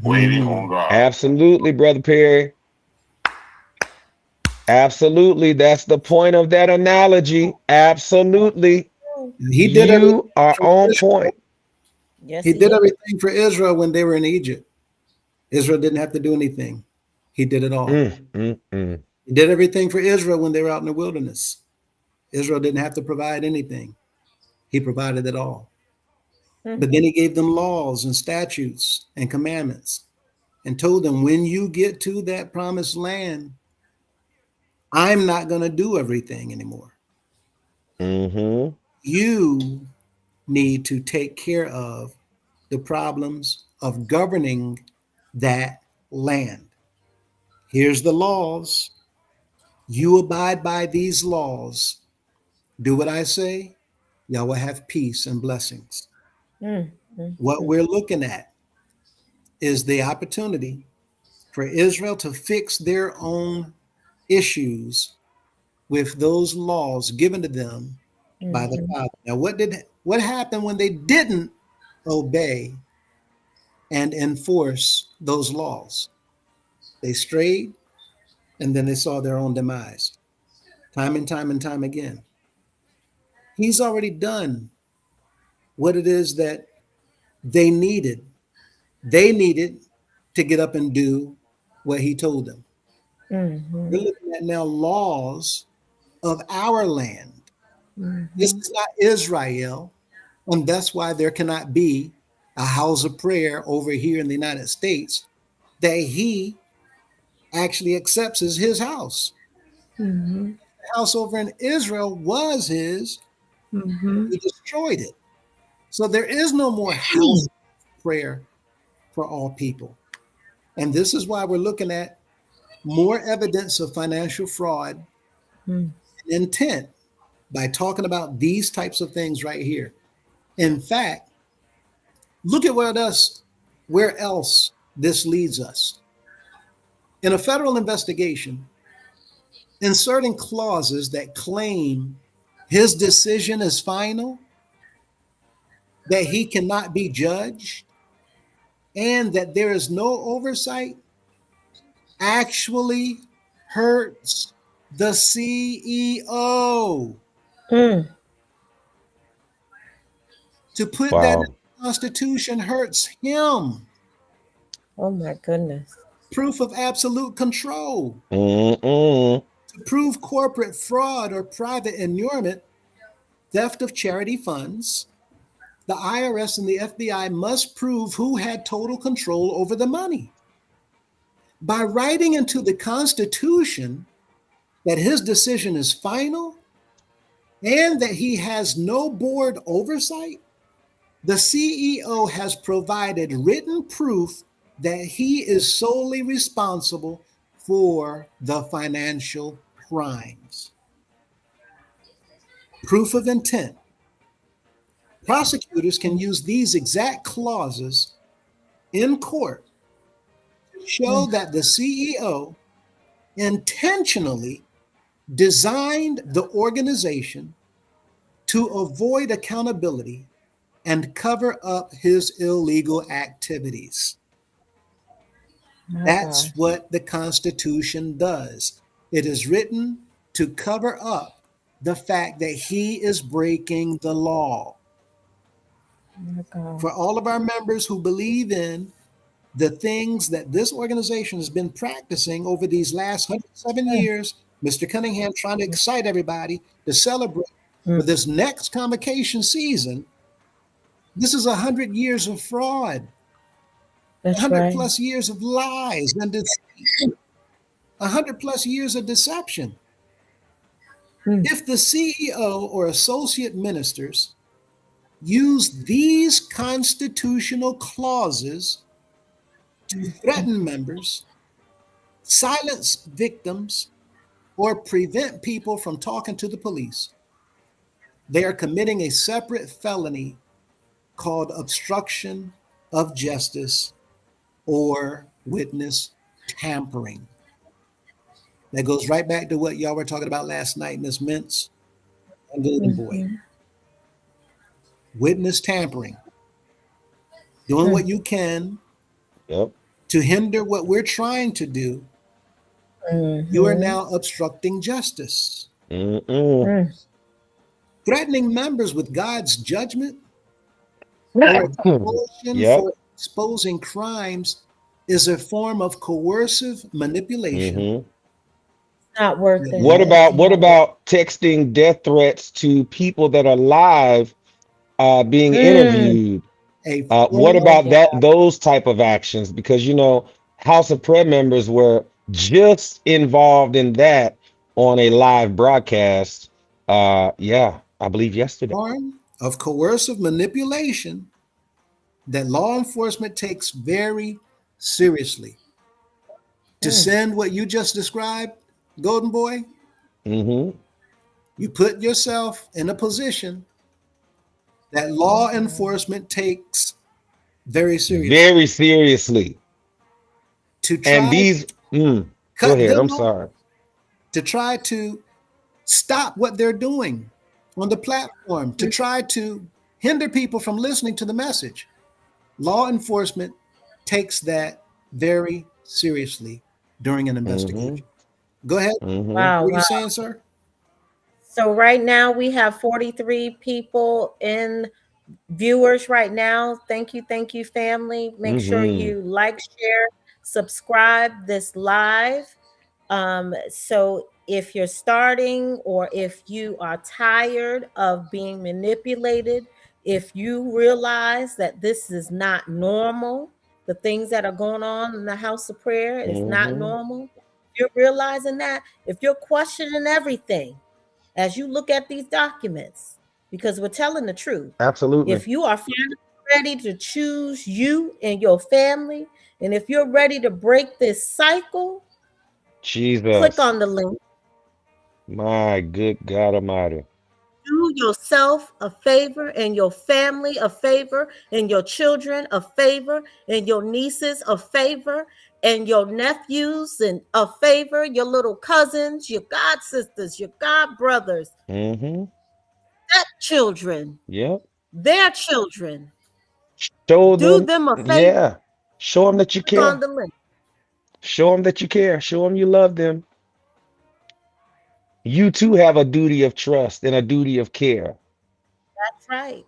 Speaker 6: waiting on God.
Speaker 2: Absolutely, Brother Perry. Absolutely. That's the point of that analogy. Absolutely.
Speaker 3: He did everything
Speaker 2: You are
Speaker 3: for
Speaker 2: on
Speaker 3: Israel.
Speaker 2: point.
Speaker 7: Yes,
Speaker 3: He
Speaker 7: he
Speaker 3: did
Speaker 7: is.
Speaker 3: everything for Israel when they were in Egypt. Israel didn't have to do anything. He did it all.
Speaker 2: Mm.
Speaker 3: He did everything for Israel when they were out in the wilderness. Israel didn't have to provide anything. He provided it all.
Speaker 7: Mhm.
Speaker 3: But then he gave them laws and statutes and commandments and told them, when you get to that promised land, I'm not going to do everything anymore.
Speaker 2: Mm-hmm.
Speaker 3: You need to take care of the problems of governing that land. Here's the laws. You abide by these laws. Do what I say, y'all will have peace and blessings. What we're looking at is the opportunity for Israel to fix their own issues with those laws given to them by the Father. Now, what happened when they didn't obey and enforce those laws? They strayed, and then they saw their own demise, time and time and time again. He's already done what it is that they needed. They needed to get up and do what he told them. We're looking at now laws of our land. This is not Israel, and that's why there cannot be a house of prayer over here in the United States that he actually accepts as his house. The house over in Israel was his. He destroyed it. So there is no more house of prayer for all people. And this is why we're looking at more evidence of financial fraud and intent by talking about these types of things right here. In fact, look at where else this leads us. In a federal investigation, inserting clauses that claim his decision is final, that he cannot be judged, and that there is no oversight actually hurts the CEO.
Speaker 7: Mm.
Speaker 3: To put that in
Speaker 2: Wow.
Speaker 3: the Constitution hurts him.
Speaker 7: Oh my goodness.
Speaker 3: Proof of absolute control.
Speaker 2: Mm-mm.
Speaker 3: To prove corporate fraud or private inurement, theft of charity funds, the IRS and the FBI must prove who had total control over the money. By writing into the Constitution that his decision is final and that he has no board oversight, the CEO has provided written proof that he is solely responsible for the financial crimes. Proof of intent. Prosecutors can use these exact clauses in court to show that the CEO intentionally designed the organization to avoid accountability and cover up his illegal activities.
Speaker 7: My
Speaker 3: That's
Speaker 7: gosh.
Speaker 3: what the Constitution does. It is written to cover up the fact that he is breaking the law.
Speaker 7: My God.
Speaker 3: For all of our members who believe in the things that this organization has been practicing over these last 107 years, Mr. Cunningham trying to excite everybody to celebrate for this next convocation season. This is 100 years of fraud,
Speaker 7: That's
Speaker 3: 100
Speaker 7: right.
Speaker 3: plus years of lies and deceit, 100 plus years of deception.
Speaker 7: Mm.
Speaker 3: If the CEO or associate ministers use these constitutional clauses to threaten members, silence victims, or prevent people from talking to the police, they are committing a separate felony called obstruction of justice or witness tampering. That goes right back to what y'all were talking about last night, Ms. Mintz and Golden Boy.
Speaker 7: Mhm.
Speaker 3: Witness tampering. Doing what you can
Speaker 2: Yep.
Speaker 3: to hinder what we're trying to do.
Speaker 7: Mhm.
Speaker 3: You are now obstructing justice.
Speaker 2: Mm-mm.
Speaker 7: Mm.
Speaker 3: Threatening members with God's judgment or expulsion
Speaker 2: Yep.
Speaker 3: for exposing crimes is a form of coercive manipulation.
Speaker 2: Mhm.
Speaker 7: Not worth it.
Speaker 2: What about texting death threats to people that are live being interviewed?
Speaker 3: A
Speaker 2: What
Speaker 3: form
Speaker 2: about
Speaker 7: Yeah.
Speaker 2: that? Those type of actions, because House of Prayer members were just involved in that on a live broadcast. Yeah, I believe yesterday.
Speaker 3: form of coercive manipulation that law enforcement takes very seriously. To send what you just described, Golden Boy,
Speaker 2: Hmm.
Speaker 3: you put yourself in a position that law enforcement takes very seriously.
Speaker 2: Very seriously.
Speaker 3: To
Speaker 2: And
Speaker 3: try
Speaker 2: these,
Speaker 3: to
Speaker 2: go
Speaker 3: cut
Speaker 2: ahead.
Speaker 3: them
Speaker 2: I'm
Speaker 3: off,
Speaker 2: sorry.
Speaker 3: to try to stop what they're doing on the platform, to try to hinder people from listening to the message. Law enforcement takes that very seriously during an investigation. Go ahead.
Speaker 2: Mhm.
Speaker 7: Wow.
Speaker 3: What are you
Speaker 7: Wow.
Speaker 3: saying, sir?
Speaker 7: So right now we have 43 people in viewers right now. Thank you, family. Make sure
Speaker 2: Mhm.
Speaker 7: you like, share, subscribe this live. So if you're starting or if you are tired of being manipulated, if you realize that this is not normal, the things that are going on in the house of prayer is not
Speaker 2: Mhm.
Speaker 7: normal. If you're realizing that, if you're questioning everything as you look at these documents, because we're telling the truth.
Speaker 2: Absolutely.
Speaker 7: If you are finally ready to choose you and your family, and if you're ready to break this cycle,
Speaker 2: Jesus.
Speaker 7: click on the link.
Speaker 2: My good God Almighty.
Speaker 7: Do yourself a favor and your family a favor and your children a favor and your nieces a favor. and your nephews and a favor, your little cousins, your god sisters, your god brothers,
Speaker 2: Mm-hmm.
Speaker 7: stepchildren,
Speaker 2: Yep.
Speaker 7: their children.
Speaker 2: Show
Speaker 7: Do
Speaker 2: them.
Speaker 7: them a favor.
Speaker 2: Yeah. Show them that you
Speaker 7: Click on
Speaker 2: care.
Speaker 7: the link.
Speaker 2: Show them that you care. Show them you love them. You too have a duty of trust and a duty of care.
Speaker 7: That's right.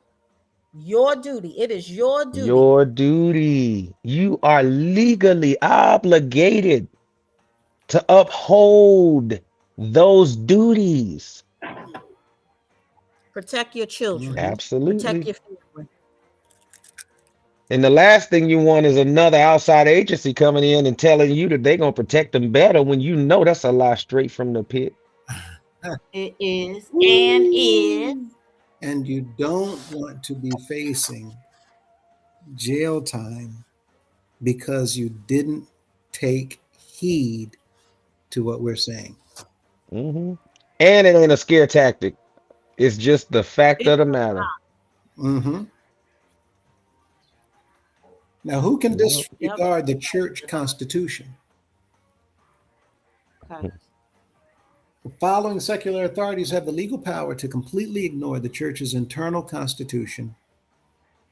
Speaker 7: Your duty. It is your duty.
Speaker 2: Your duty. You are legally obligated to uphold those duties.
Speaker 7: Protect your children. Protect
Speaker 2: Absolutely.
Speaker 7: your family.
Speaker 2: And the last thing you want is another outside agency coming in and telling you that they're going to protect them better when you know that's a lie straight from the pit.
Speaker 7: It is and is.
Speaker 3: And you don't want to be facing jail time because you didn't take heed to what we're saying.
Speaker 2: Mm-hmm. And it ain't a scare tactic. It's just the fact of the matter.
Speaker 3: Mm-hmm. Now, who can
Speaker 2: Yep.
Speaker 3: disregard the church constitution?
Speaker 7: Okay.
Speaker 3: The following secular authorities have the legal power to completely ignore the church's internal constitution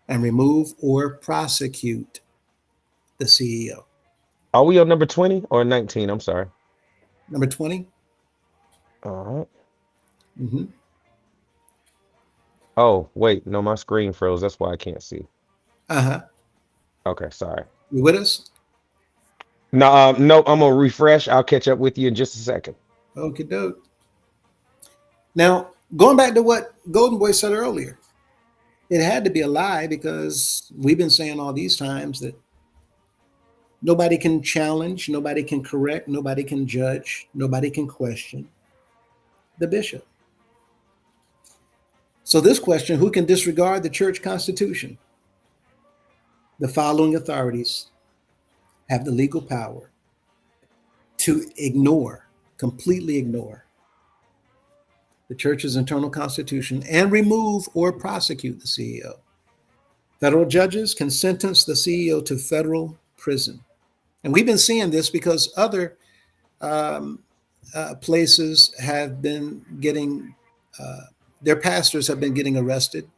Speaker 3: and remove or prosecute the CEO.
Speaker 2: Are we on number 20 or 19? I'm sorry.
Speaker 3: Number 20.
Speaker 2: All right.
Speaker 3: Mm-hmm.
Speaker 2: Oh, wait. No, my screen froze. That's why I can't see.
Speaker 3: Uh-huh.
Speaker 2: Okay, sorry.
Speaker 3: You with us?
Speaker 2: No, no, I'm gonna refresh. I'll catch up with you in just a second.
Speaker 3: Okie doke. Now, going back to what Golden Boy said earlier, it had to be a lie because we've been saying all these times that nobody can challenge, nobody can correct, nobody can judge, nobody can question the bishop. So this question, who can disregard the church constitution? The following authorities have the legal power to ignore, completely ignore the church's internal constitution and remove or prosecute the CEO. Federal judges can sentence the CEO to federal prison. And we've been seeing this because other places have been getting, their pastors have been getting arrested.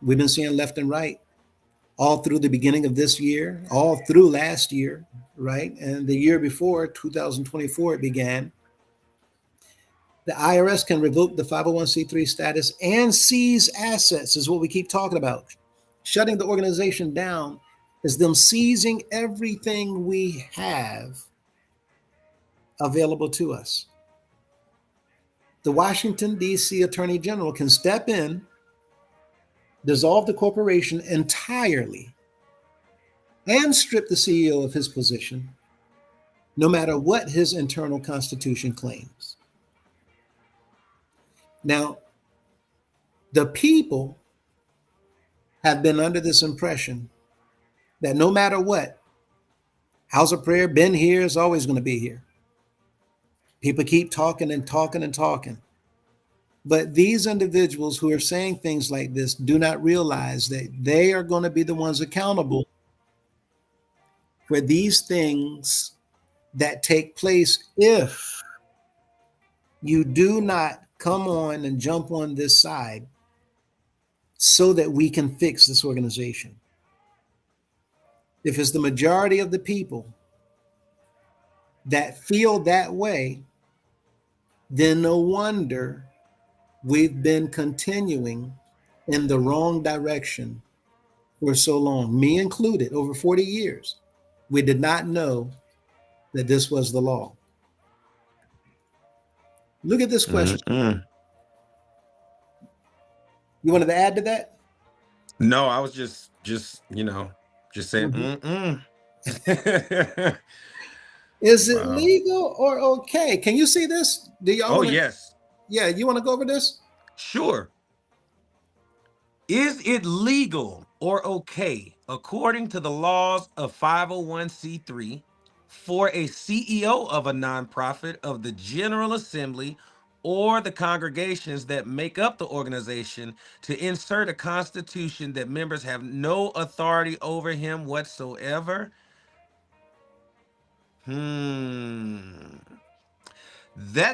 Speaker 3: We've been seeing left and right all through the beginning of this year, all through last year, right? And the year before, 2024, it began. The IRS can revoke the 501c3 status and seize assets, is what we keep talking about. Shutting the organization down is them seizing everything we have available to us. The Washington, D.C. Attorney General can step in, dissolve the corporation entirely, and strip the CEO of his position, no matter what his internal constitution claims. Now, the people have been under this impression that no matter what, House of Prayer been here, is always going to be here. People keep talking and talking and talking. But these individuals who are saying things like this do not realize that they are going to be the ones accountable for these things that take place if you do not come on and jump on this side so that we can fix this organization. If it's the majority of the people that feel that way, then no wonder we've been continuing in the wrong direction for so long, me included, over 40 years. We did not know that this was the law. Look at this question.
Speaker 1: Mm-mm.
Speaker 3: You wanted to add to that?
Speaker 1: No, I was just saying, mm-mm.
Speaker 3: Is it
Speaker 1: Wow.
Speaker 3: legal or okay? Can you see this? Do y'all
Speaker 1: Oh,
Speaker 3: wanna,
Speaker 1: yes.
Speaker 3: Yeah, you want to go over this?
Speaker 1: Sure. Is it legal or okay, according to the laws of 501c3, for a CEO of a nonprofit of the General Assembly or the congregations that make up the organization to insert a constitution that members have no authority over him whatsoever? That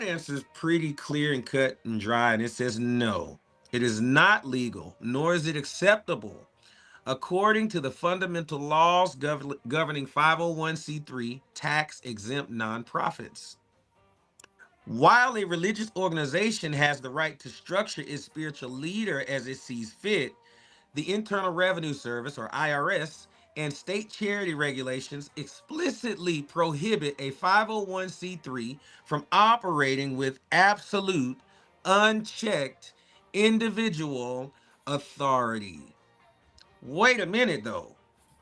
Speaker 1: answer is pretty clear and cut and dry, and it says no. It is not legal, nor is it acceptable. According to the fundamental laws governing 501c3 tax exempt nonprofits. While a religious organization has the right to structure its spiritual leader as it sees fit, the Internal Revenue Service, or IRS, and state charity regulations explicitly prohibit a 501c3 from operating with absolute, unchecked individual authority. Wait a minute, though,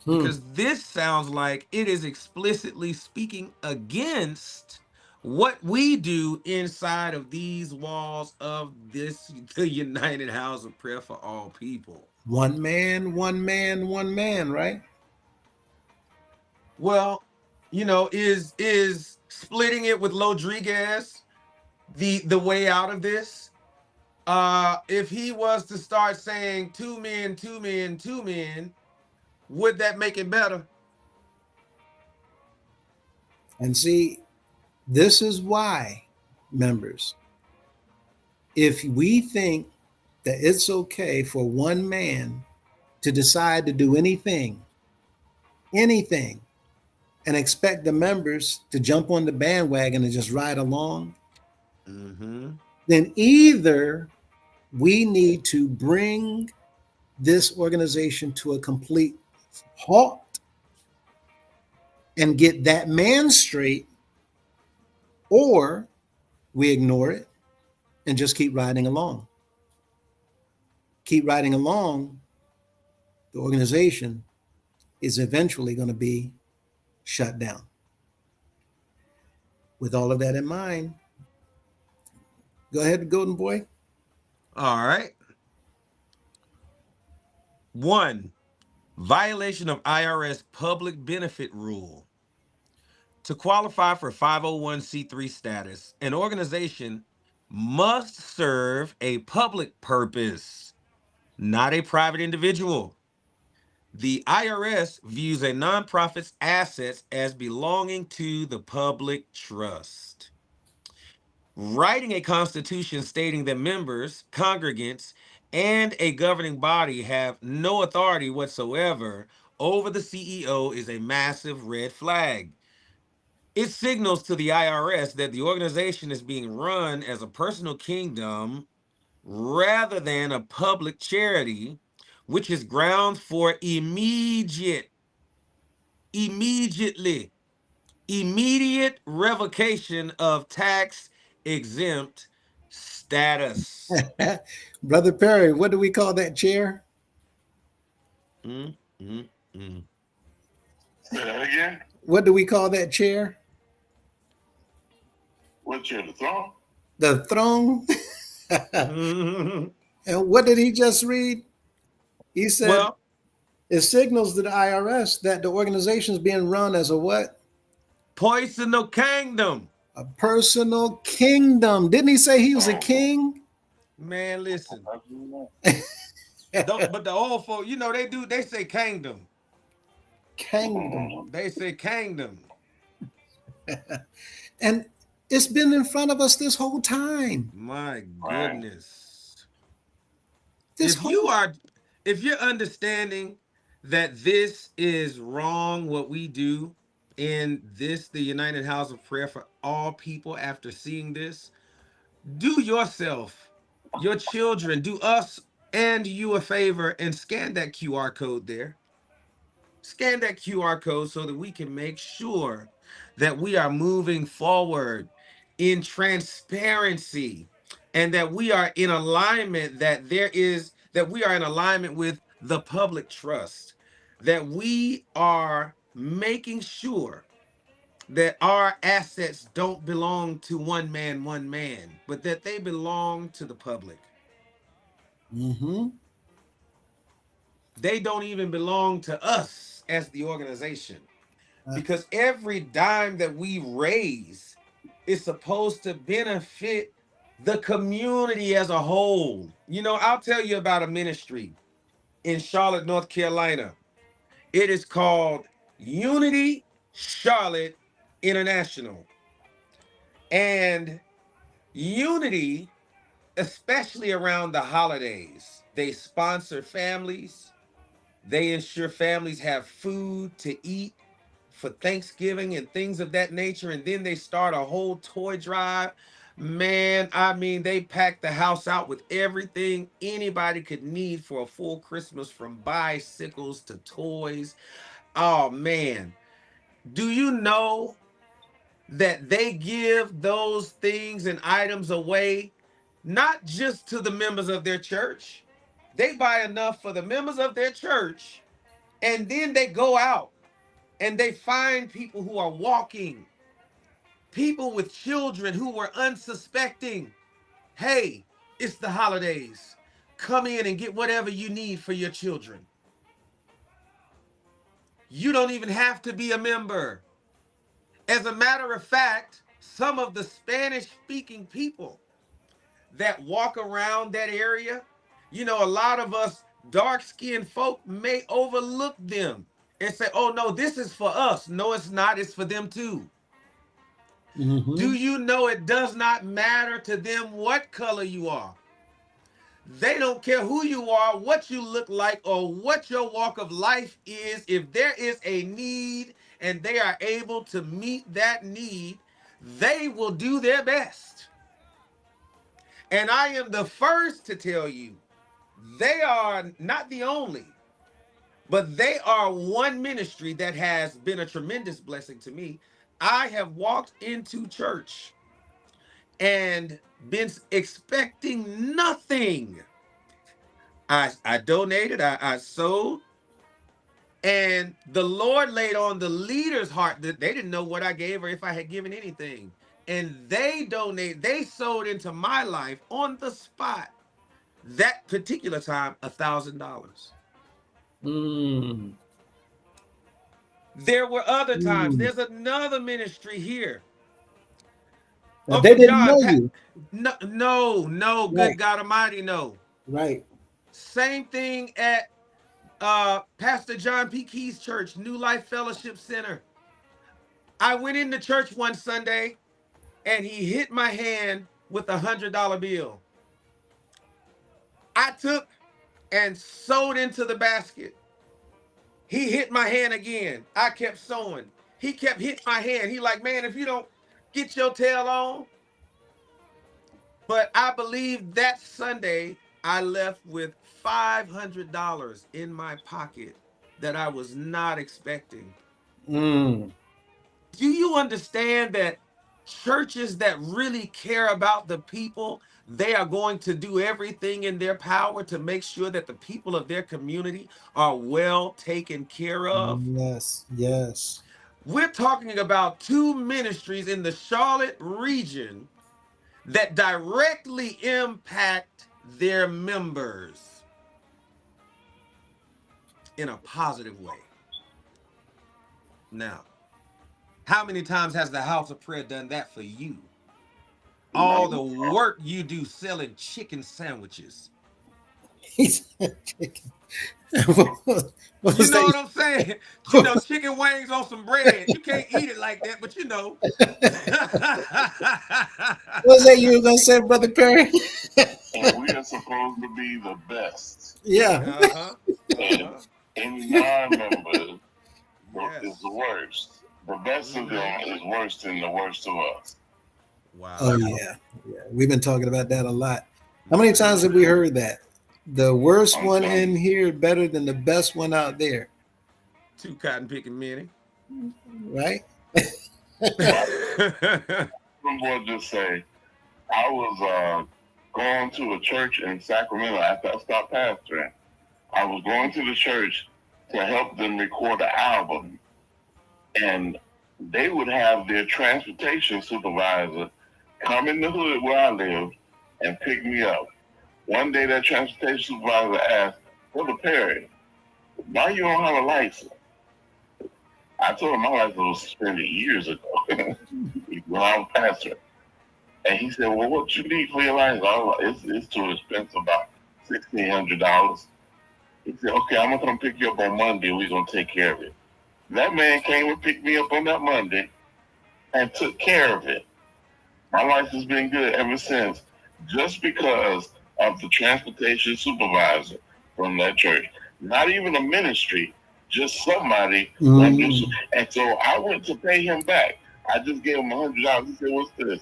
Speaker 1: because this sounds like it is explicitly speaking against what we do inside of these walls of the United House of Prayer for All People.
Speaker 3: One man, one man, one man, right?
Speaker 1: Well, is splitting it with Rodriguez the way out of this? If he was to start saying 2 men, 2 men, 2 men, would that make it better?
Speaker 3: And see, this is why, members, if we think that it's okay for one man to decide to do anything, and expect the members to jump on the bandwagon and just ride along, then either we need to bring this organization to a complete halt and get that man straight, or we ignore it and just keep riding along. Keep riding along, the organization is eventually going to be shut down. With all of that in mind, go ahead, Golden Boy.
Speaker 1: All right. 1, violation of IRS public benefit rule. To qualify for 501c3 status, an organization must serve a public purpose, not a private individual. The IRS views a nonprofit's assets as belonging to the public trust. Writing a constitution stating that members, congregants, and a governing body have no authority whatsoever over the CEO is a massive red flag. It signals to the IRS that the organization is being run as a personal kingdom rather than a public charity, which is grounds for immediate revocation of tax exempt status.
Speaker 3: Brother Perry, what do we call that chair?
Speaker 6: Say that again?
Speaker 3: What do we call that chair?
Speaker 6: What chair? The throne?
Speaker 3: The throne. And what did he just read? He said,
Speaker 1: Well,
Speaker 3: it signals to the IRS that the organization is being run as a what?
Speaker 1: personal kingdom.
Speaker 3: A personal kingdom. Didn't he say he was a king?
Speaker 1: Man, listen. But the old folk, they say kingdom.
Speaker 3: Kingdom.
Speaker 1: They say kingdom.
Speaker 3: And it's been in front of us this whole time.
Speaker 1: My goodness.
Speaker 3: This
Speaker 1: If you're understanding that this is wrong, what we do in the United House of Prayer for All People, after seeing this, do yourself, your children, do us and you a favor and scan that QR code there. Scan that QR code so that we can make sure that we are moving forward in transparency and that we are in alignment, that we are in alignment with the public trust, that we are making sure that our assets don't belong to one man, but that they belong to the public. They don't even belong to us as the organization, because every dime that we raise is supposed to benefit the community as a whole. I'll tell you about a ministry in Charlotte, North Carolina. It is called Unity Charlotte International. And Unity, especially around the holidays, they sponsor families. They ensure families have food to eat for Thanksgiving and things of that nature. And then they start a whole toy drive. Man, I mean, they pack the house out with everything anybody could need for a full Christmas, from bicycles to toys. Oh, man. Do you know that they give those things and items away, not just to the members of their church? They buy enough for the members of their church, and then they go out and they find people who are walking, people with children who were unsuspecting. Hey, it's the holidays. Come in and get whatever you need for your children. You don't even have to be a member. As a matter of fact, some of the Spanish-speaking people that walk around that area, you know, a lot of us dark-skinned folk may overlook them and say, oh, no, this is for us. No, it's not. It's for them too.
Speaker 3: Mhm.
Speaker 1: Do you know it does not matter to them what color you are? They don't care who you are, what you look like, or what your walk of life is. If there is a need and they are able to meet that need, they will do their best. And I am the first to tell you, they are not the only, but they are one ministry that has been a tremendous blessing to me. I have walked into church and been expecting nothing. I donated, I sowed, and the Lord laid on the leader's heart that they didn't know what I gave or if I had given anything. And they sowed into my life on the spot. That particular time, $1,000.
Speaker 3: Mm.
Speaker 1: There were other times.
Speaker 3: Mm.
Speaker 1: There's another ministry here.
Speaker 3: Now, they
Speaker 1: Uncle
Speaker 3: didn't know
Speaker 1: John,
Speaker 3: you.
Speaker 1: no, good
Speaker 3: Right.
Speaker 1: God Almighty, no.
Speaker 3: Right.
Speaker 1: Same thing at Pastor John P. Key's church, New Life Fellowship Center. I went into church one Sunday and he hit my hand with a $100 bill. I took and sewed into the basket. He hit my hand again. I kept sewing. He kept hitting my hand. He like, man, if you don't get your tail on. But I believe that Sunday I left with $500 in my pocket that I was not expecting.
Speaker 3: Mm.
Speaker 1: Do you understand that churches that really care about the people, they are going to do everything in their power to make sure that the people of their community are well taken care of?
Speaker 3: Yes. Yes.
Speaker 1: We're talking about two ministries in the Charlotte region that directly impact their members in a positive way. Now, how many times has the House of Prayer done that for you? All the work you do selling chicken sandwiches.
Speaker 3: He said chicken. What
Speaker 1: You
Speaker 3: was
Speaker 1: know
Speaker 3: that?
Speaker 1: what I'm saying? You know, chicken wings on some bread. You can't eat it like that, but you know.
Speaker 3: What was that you were gonna say, Brother Perry?
Speaker 6: And we are supposed to be the best.
Speaker 3: Yeah.
Speaker 1: Uh-huh.
Speaker 6: And
Speaker 1: Uh-huh.
Speaker 6: any non-member
Speaker 1: Yes.
Speaker 6: is the worst. The best of them is worse than the worst of us.
Speaker 1: Wow.
Speaker 3: Oh yeah. Yeah. We've been talking about that a lot. How many times have we heard that? The worst one in here better than the best one out there,
Speaker 1: Too cotton picking many.
Speaker 3: right?
Speaker 6: Someone just say, I was going to a church in Sacramento after I stopped pastoring. I was going to the church to help them record an album, and they would have their transportation supervisor come in the hood where I live and pick me up. One day that transportation supervisor asked, Brother Perry, why you don't have a license? I told him my license was suspended years ago when I was pastor. And he said, well, what you need for your license? I was like, it's too expensive, about $1,600. He said, okay, I'm going to come pick you up on Monday. We're going to take care of it. That man came and picked me up on that Monday. and took care of it. My life has been good ever since, just because of the transportation supervisor from that church. Not even a ministry, just somebody. And so I went to pay him back. I just gave him $100. He said, "What's this?"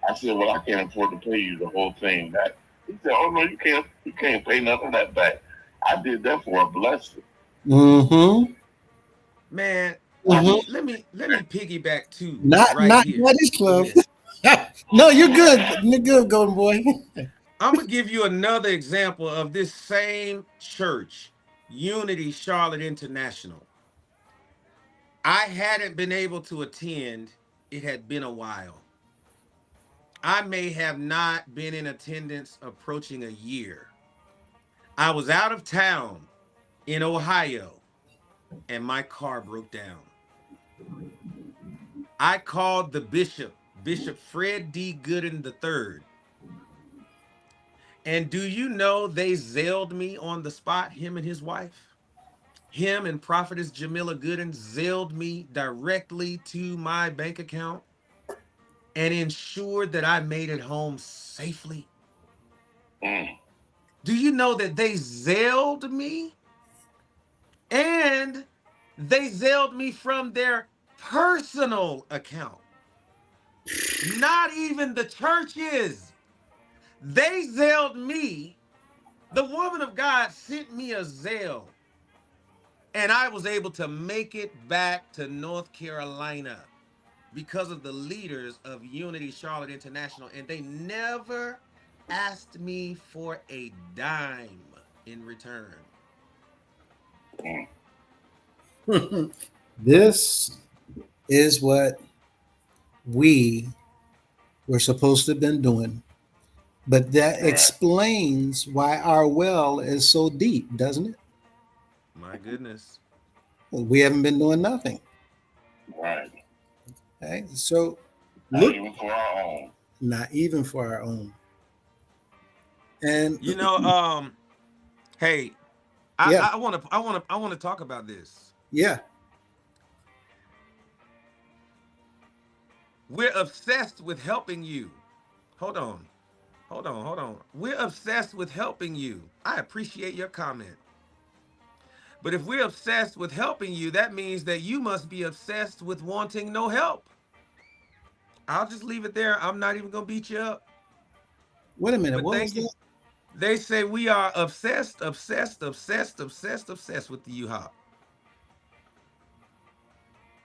Speaker 6: I said, "Well, I can't afford to pay you the whole thing back." He said, "Oh no, you can't. You can't pay nothing of that back." I did that for a blessing.
Speaker 3: Mm-hmm.
Speaker 1: Man,
Speaker 3: Mm-hmm.
Speaker 1: let me piggyback too
Speaker 3: Not
Speaker 1: right here.
Speaker 3: Buddies Club.
Speaker 1: Yeah.
Speaker 3: No, you're good. You're good, Golden Boy.
Speaker 1: I'm gonna give you another example of this same church, Unity Charlotte International. I hadn't been able to attend. It had been a while. I may have not been in attendance approaching a year. I was out of town in Ohio and my car broke down. I called the bishop, Bishop Fred D. Gooden III. And do you know they zailed me on the spot, him and his wife? Him and Prophetess Jamila Gooden zailed me directly to my bank account and ensured that I made it home safely. Do you know that they zailed me? And they zailed me from their personal account. Not even the churches. They zailed me. The woman of God sent me a Zelle. And I was able to make it back to North Carolina because of the leaders of Unity Charlotte International. And they never asked me for a dime in return.
Speaker 3: This is what we were supposed to have been doing. But that explains why our well is so deep, doesn't it?
Speaker 1: My goodness.
Speaker 3: Well, we haven't been doing nothing.
Speaker 6: Right.
Speaker 3: Okay. So
Speaker 6: not even for our own.
Speaker 3: Not even for our own. And
Speaker 1: you know, hey, I want to talk about this.
Speaker 3: Yeah.
Speaker 1: We're obsessed with helping you. Hold on. We're obsessed with helping you. I appreciate your comment. But if we're obsessed with helping you, that means that you must be obsessed with wanting no help. I'll just leave it there. I'm not even going to beat you up.
Speaker 3: Wait a minute.
Speaker 1: But
Speaker 3: what was that?
Speaker 1: They say we are obsessed with the U-Hop.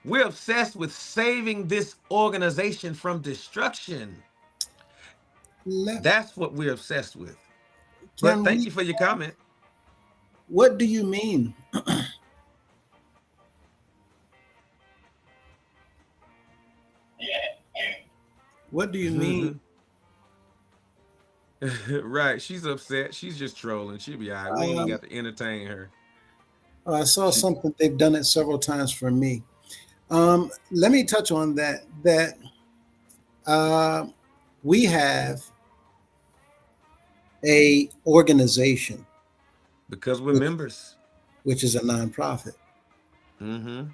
Speaker 1: We're obsessed with saving this organization from destruction. That's what we're obsessed with. But thank you for your comment.
Speaker 3: What do you mean? What do you mean?
Speaker 1: Right. She's upset. She's just trolling. She'll be all right. We ain't got to entertain her.
Speaker 3: I saw something. They've done it several times for me. Let me touch on that. We have a organization
Speaker 1: because we're members,
Speaker 3: which is a nonprofit.
Speaker 1: Mm-hmm.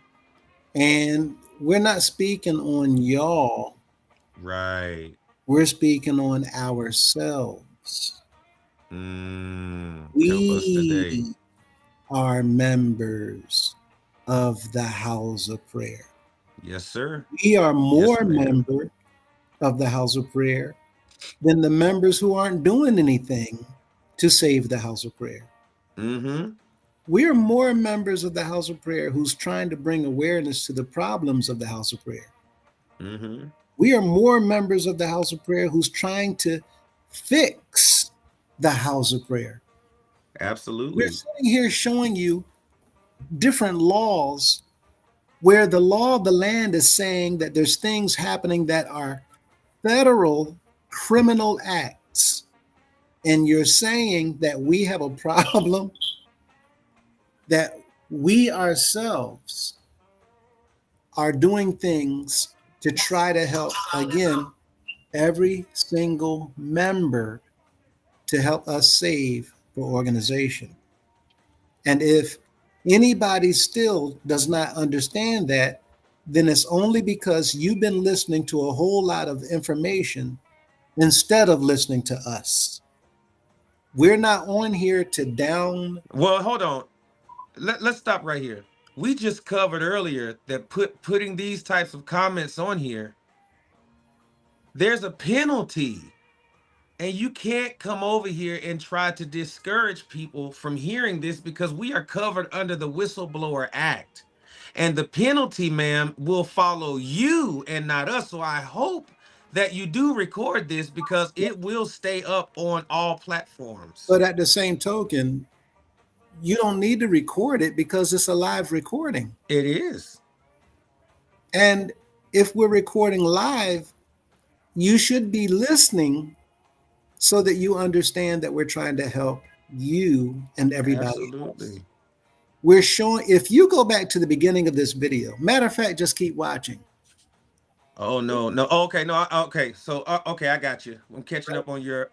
Speaker 3: And we're not speaking on y'all.
Speaker 1: Right.
Speaker 3: We're speaking on ourselves. We are members of the House of Prayer.
Speaker 1: Yes, sir.
Speaker 3: We are more members of the House of Prayer than the members who aren't doing anything to save the House of Prayer.
Speaker 1: Mm-hmm.
Speaker 3: We are more members of the House of Prayer who's trying to bring awareness to the problems of the House of Prayer.
Speaker 1: Mm-hmm.
Speaker 3: We are more members of the House of Prayer who's trying to fix the House of Prayer.
Speaker 1: Absolutely.
Speaker 3: We're sitting here showing you different laws where the law of the land is saying that there's things happening that are federal criminal acts. And you're saying that we have a problem, that we ourselves are doing things to try to help, again, every single member to help us save the organization. And if anybody still does not understand that, then it's only because you've been listening to a whole lot of information instead of listening to us. We're not on here to down.
Speaker 1: Well, hold on. Let's stop right here. We just covered earlier that putting these types of comments on here, there's a penalty. And you can't come over here and try to discourage people from hearing this, because we are covered under the Whistleblower Act. And the penalty, ma'am, will follow you and not us. So I hope that you do record this, because it will stay up on all platforms.
Speaker 3: But at the same token, you don't need to record it because it's a live recording.
Speaker 1: It is.
Speaker 3: And if we're recording live, you should be listening so that you understand that we're trying to help you and everybody
Speaker 1: Absolutely.
Speaker 3: else. We're showing, if you go back to the beginning of this video, matter of fact, just keep watching.
Speaker 1: Oh no, no. Okay, no. Okay, so okay, I got you. I'm catching up on your.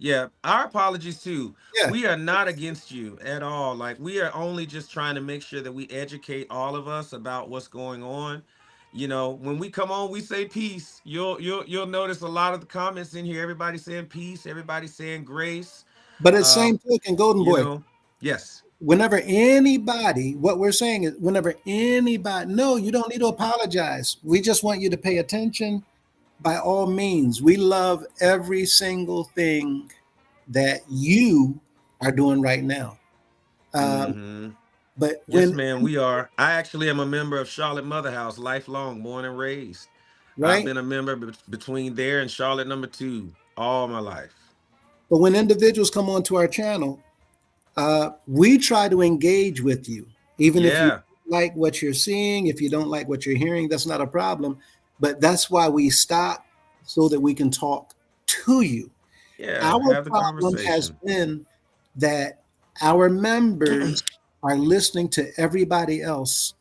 Speaker 1: Yeah, our apologies too.
Speaker 3: Yeah.
Speaker 1: We are not against you at all. Like, we are only just trying to make sure that we educate all of us about what's going on. You know, when we come on, we say peace. You'll notice a lot of the comments in here. Everybody saying peace. Everybody saying grace.
Speaker 3: But at the same token, Golden
Speaker 1: You
Speaker 3: Boy,
Speaker 1: know, yes.
Speaker 3: whenever anybody, what we're saying is whenever anybody, no, you don't need to apologize. We just want you to pay attention. By all means, we love every single thing that you are doing right now. But
Speaker 1: Yes, man, we are. I actually am a member of Charlotte Mother House, lifelong, born and raised.
Speaker 3: right?
Speaker 1: I've been a member between there and Charlotte #2 all my life.
Speaker 3: But when individuals come onto our channel, we try to engage with you, even if you like what you're seeing. If you don't like what you're hearing, that's not a problem. But that's why we stop, so that we can talk to you.
Speaker 1: Yeah,
Speaker 3: Our
Speaker 1: have the
Speaker 3: problem has
Speaker 1: conversation.
Speaker 3: been that our members are listening to everybody else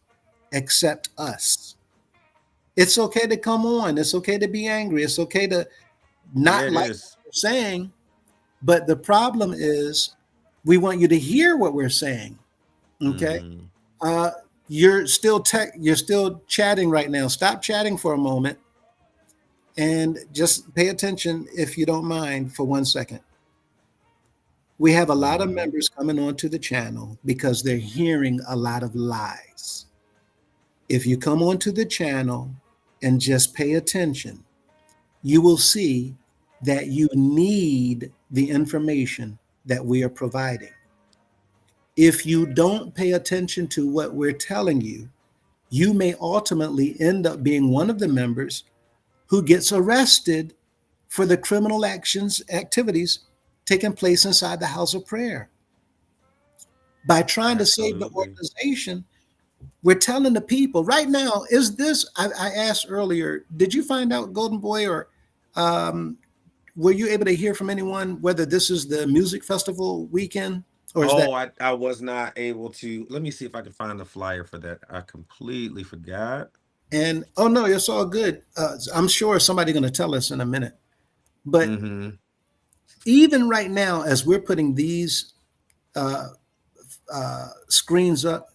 Speaker 3: except us. It's okay to come on. It's okay to be angry. It's okay to not
Speaker 1: Yeah, it
Speaker 3: like
Speaker 1: is.
Speaker 3: what we're saying. But the problem is we want you to hear what we're saying. Okay.
Speaker 1: Mhm.
Speaker 3: You're still chatting right now. Stop chatting for a moment and just pay attention, if you don't mind, for 1 second. We have a lot of members coming onto the channel because they're hearing a lot of lies. If you come onto the channel and just pay attention, you will see that you need the information that we are providing. If you don't pay attention to what we're telling you, you may ultimately end up being one of the members who gets arrested for the criminal activities taking place inside the house of prayer. By trying to save the
Speaker 1: Absolutely.
Speaker 3: organization, we're telling the people right now, is this, I asked earlier, did you find out, Golden Boy, or were you able to hear from anyone whether this is the music festival weekend? Or is that?
Speaker 1: I was not able to. Let me see if I can find the flyer for that. I completely forgot.
Speaker 3: And oh no, it's all good. I'm sure somebody's going to tell us in a minute. But even right now, as we're putting these screens up,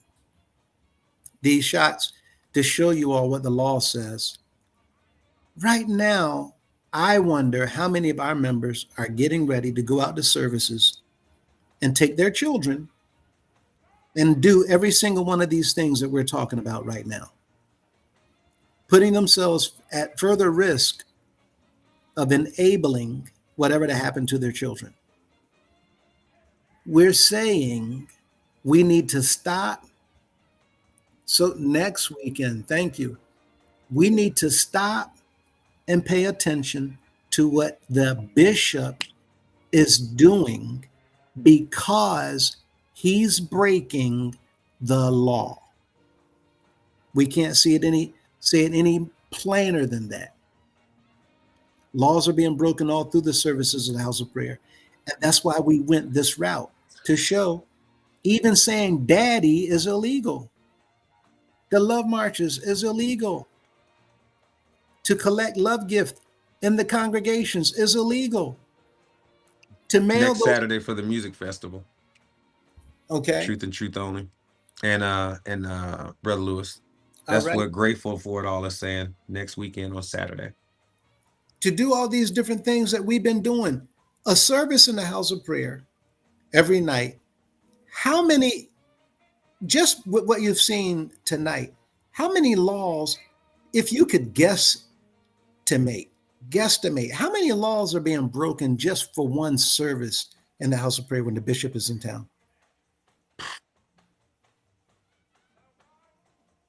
Speaker 3: these shots to show you all what the law says, right now, I wonder how many of our members are getting ready to go out to services and take their children and do every single one of these things that we're talking about right now, putting themselves at further risk of enabling whatever to happen to their children. We're saying we need to stop. So next weekend, thank you. We need to stop and pay attention to what the bishop is doing, because he's breaking the law. We can't say it any plainer than that. Laws are being broken all through the services of the house of prayer. And that's why we went this route, to show even saying daddy is illegal. The love marches is illegal. To collect love gift in the congregations is illegal. To mail
Speaker 1: Next
Speaker 3: those,
Speaker 1: Saturday for the music festival.
Speaker 3: okay.
Speaker 1: Truth and Truth Only. And Brother Lewis.
Speaker 3: All
Speaker 1: That's
Speaker 3: right.
Speaker 1: what Grateful for It All is saying next weekend on Saturday.
Speaker 3: To do all these different things that we've been doing, a service in the house of prayer every night. How many, just with what you've seen tonight, how many laws, if you could guesstimate, how many laws are being broken just for one service in the house of prayer when the bishop is in town?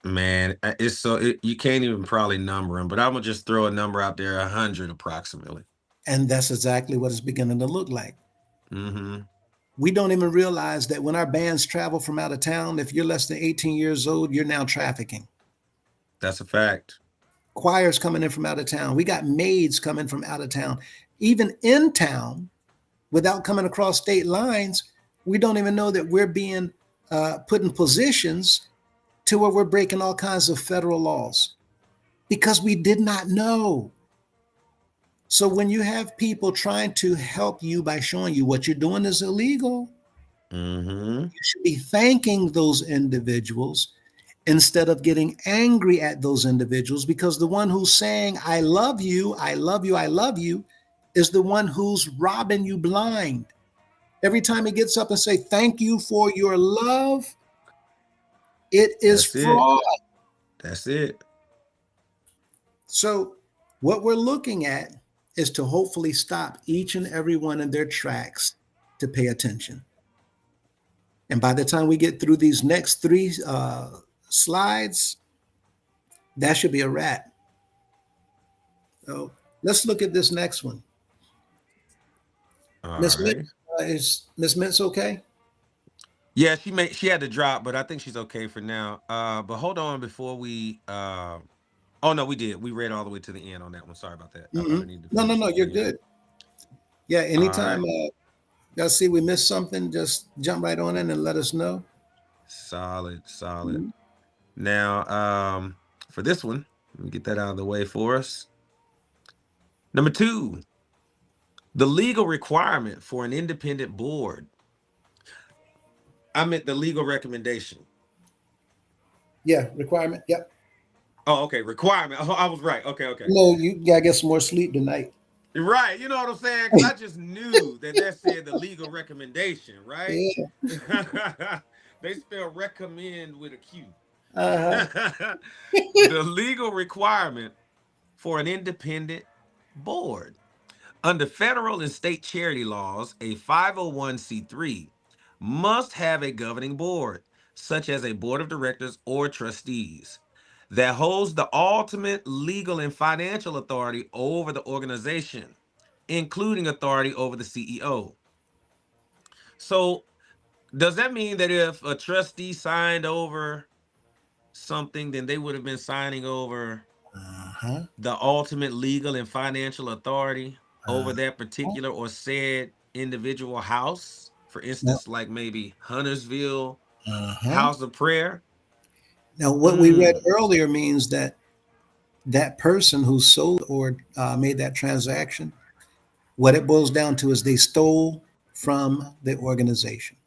Speaker 1: Man, it's you can't even probably number them, but I'm gonna just throw a number out there, 100 approximately.
Speaker 3: And that's exactly what it's beginning to look like.
Speaker 1: Mm-hmm.
Speaker 3: We don't even realize that when our bands travel from out of town, if you're less than 18 years old, you're now trafficking.
Speaker 1: That's a fact.
Speaker 3: Choirs coming in from out of town. We got maids coming from out of town. Even in town, without coming across state lines, we don't even know that we're being put in positions to where we're breaking all kinds of federal laws because we did not know. So when you have people trying to help you by showing you what you're doing is illegal,
Speaker 1: Mm-hmm.
Speaker 3: you should be thanking those individuals instead of getting angry at those individuals, because the one who's saying, I love you, I love you, I love you, is the one who's robbing you blind. Every time he gets up and say, thank you for your love, it is
Speaker 1: That's it.
Speaker 3: fraud.
Speaker 1: That's it.
Speaker 3: So what we're looking at is to hopefully stop each and every one in their tracks to pay attention. And by the time we get through these next three slides, that should be a wrap. So let's look at this next one.
Speaker 1: All
Speaker 3: Miss
Speaker 1: right.
Speaker 3: Mintz, is Miss Mintz okay?
Speaker 1: Yeah, she had to drop, but I think she's okay for now. But hold on before we oh no, we did. We read all the way to the end on that one. Sorry about that. I thought I needed to
Speaker 3: No,
Speaker 1: finish
Speaker 3: you're
Speaker 1: the end.
Speaker 3: good. Yeah, anytime
Speaker 1: right.
Speaker 3: y'all see we missed something, just jump right on in and let us know.
Speaker 1: Solid.
Speaker 3: Mhm.
Speaker 1: Now, for this one, let me get that out of the way for us. Number 2, the legal requirement for an independent board. I meant the legal recommendation.
Speaker 3: Yeah, requirement. Yep.
Speaker 1: Oh, okay. Requirement. Oh, I was right. Okay.
Speaker 3: No, you gotta get some more sleep tonight.
Speaker 1: You're right. You know what I'm saying? Because I just knew that said the legal recommendation, right?
Speaker 3: Yeah.
Speaker 1: They spell recommend with a Q.
Speaker 3: Uh-huh.
Speaker 1: The legal requirement for an independent board. Under federal and state charity laws, a 501c3 must have a governing board, such as a board of directors or trustees, that holds the ultimate legal and financial authority over the organization, including authority over the CEO. So, does that mean that if a trustee signed over something, then they would have been signing over
Speaker 3: Uh-huh.
Speaker 1: the ultimate legal and financial authority over
Speaker 3: Uh,
Speaker 1: that particular or said individual house? For
Speaker 3: no.
Speaker 1: instance, like maybe Huntersville
Speaker 3: Uh-huh.
Speaker 1: House of Prayer.
Speaker 3: Now, what we read
Speaker 1: Mm.
Speaker 3: earlier means that that person who sold or made that transaction, what it boils down to is they stole from the organization.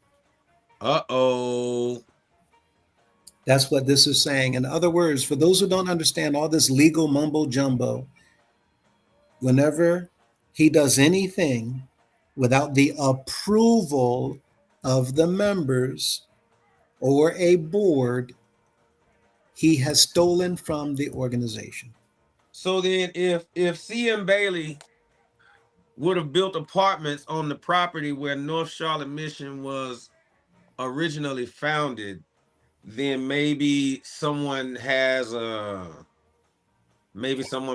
Speaker 1: Uh-oh.
Speaker 3: That's what this is saying. In other words, for those who don't understand all this legal mumbo jumbo, whenever he does anything without the approval of the members or a board, he has stolen from the organization.
Speaker 1: So then if CM Bailey would have built apartments on the property where North Charlotte Mission was originally founded, then maybe someone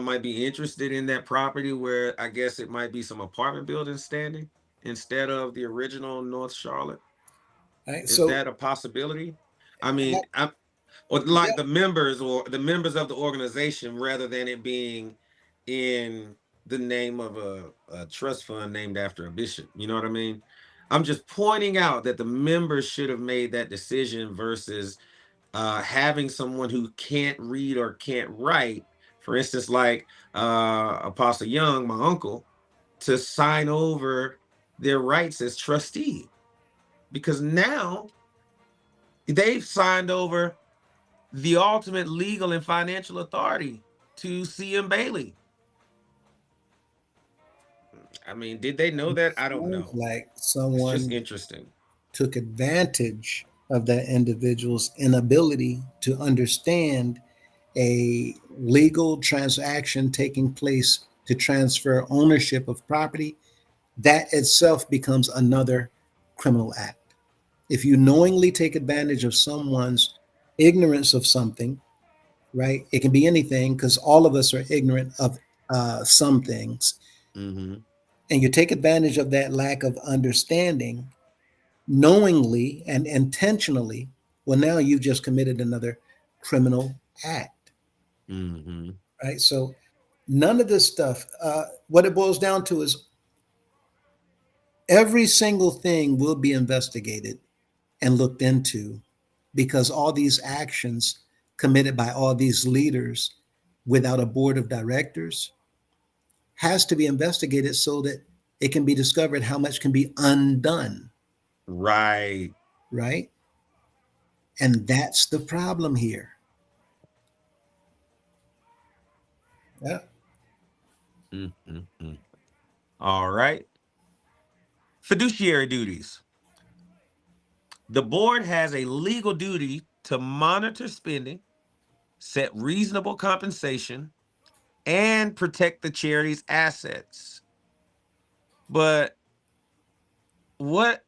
Speaker 1: might be interested in that property where I guess it might be some apartment buildings standing instead of the original North Charlotte.
Speaker 3: Right?
Speaker 1: Is
Speaker 3: So
Speaker 1: that a possibility? I mean, or like the members of the organization, rather than it being in the name of a trust fund named after a bishop. You know what I mean? I'm just pointing out that the members should have made that decision versus having someone who can't read or can't write, for instance, like Apostle Young, my uncle, to sign over their rights as trustee. Because now they've signed over the ultimate legal and financial authority to CM Bailey. I mean, did they know that? I don't know.
Speaker 3: Sounds like
Speaker 1: It's just
Speaker 3: someone
Speaker 1: interesting.
Speaker 3: took advantage of that individual's inability to understand a legal transaction taking place to transfer ownership of property. That itself becomes another criminal act. If you knowingly take advantage of someone's ignorance of something, right? It can be anything because all of us are ignorant of some things.
Speaker 1: Mm-hmm.
Speaker 3: And you take advantage of that lack of understanding knowingly and intentionally, well, now you've just committed another criminal act,
Speaker 1: Mm-hmm.
Speaker 3: right? So none of this stuff, what it boils down to is every single thing will be investigated and looked into because all these actions committed by all these leaders without a board of directors has to be investigated so that it can be discovered how much can be undone,
Speaker 1: Right.
Speaker 3: right? And that's the problem here. Yeah.
Speaker 1: Mm-hmm. All right. Fiduciary duties. The board has a legal duty to monitor spending, set reasonable compensation, and protect the charity's assets. But what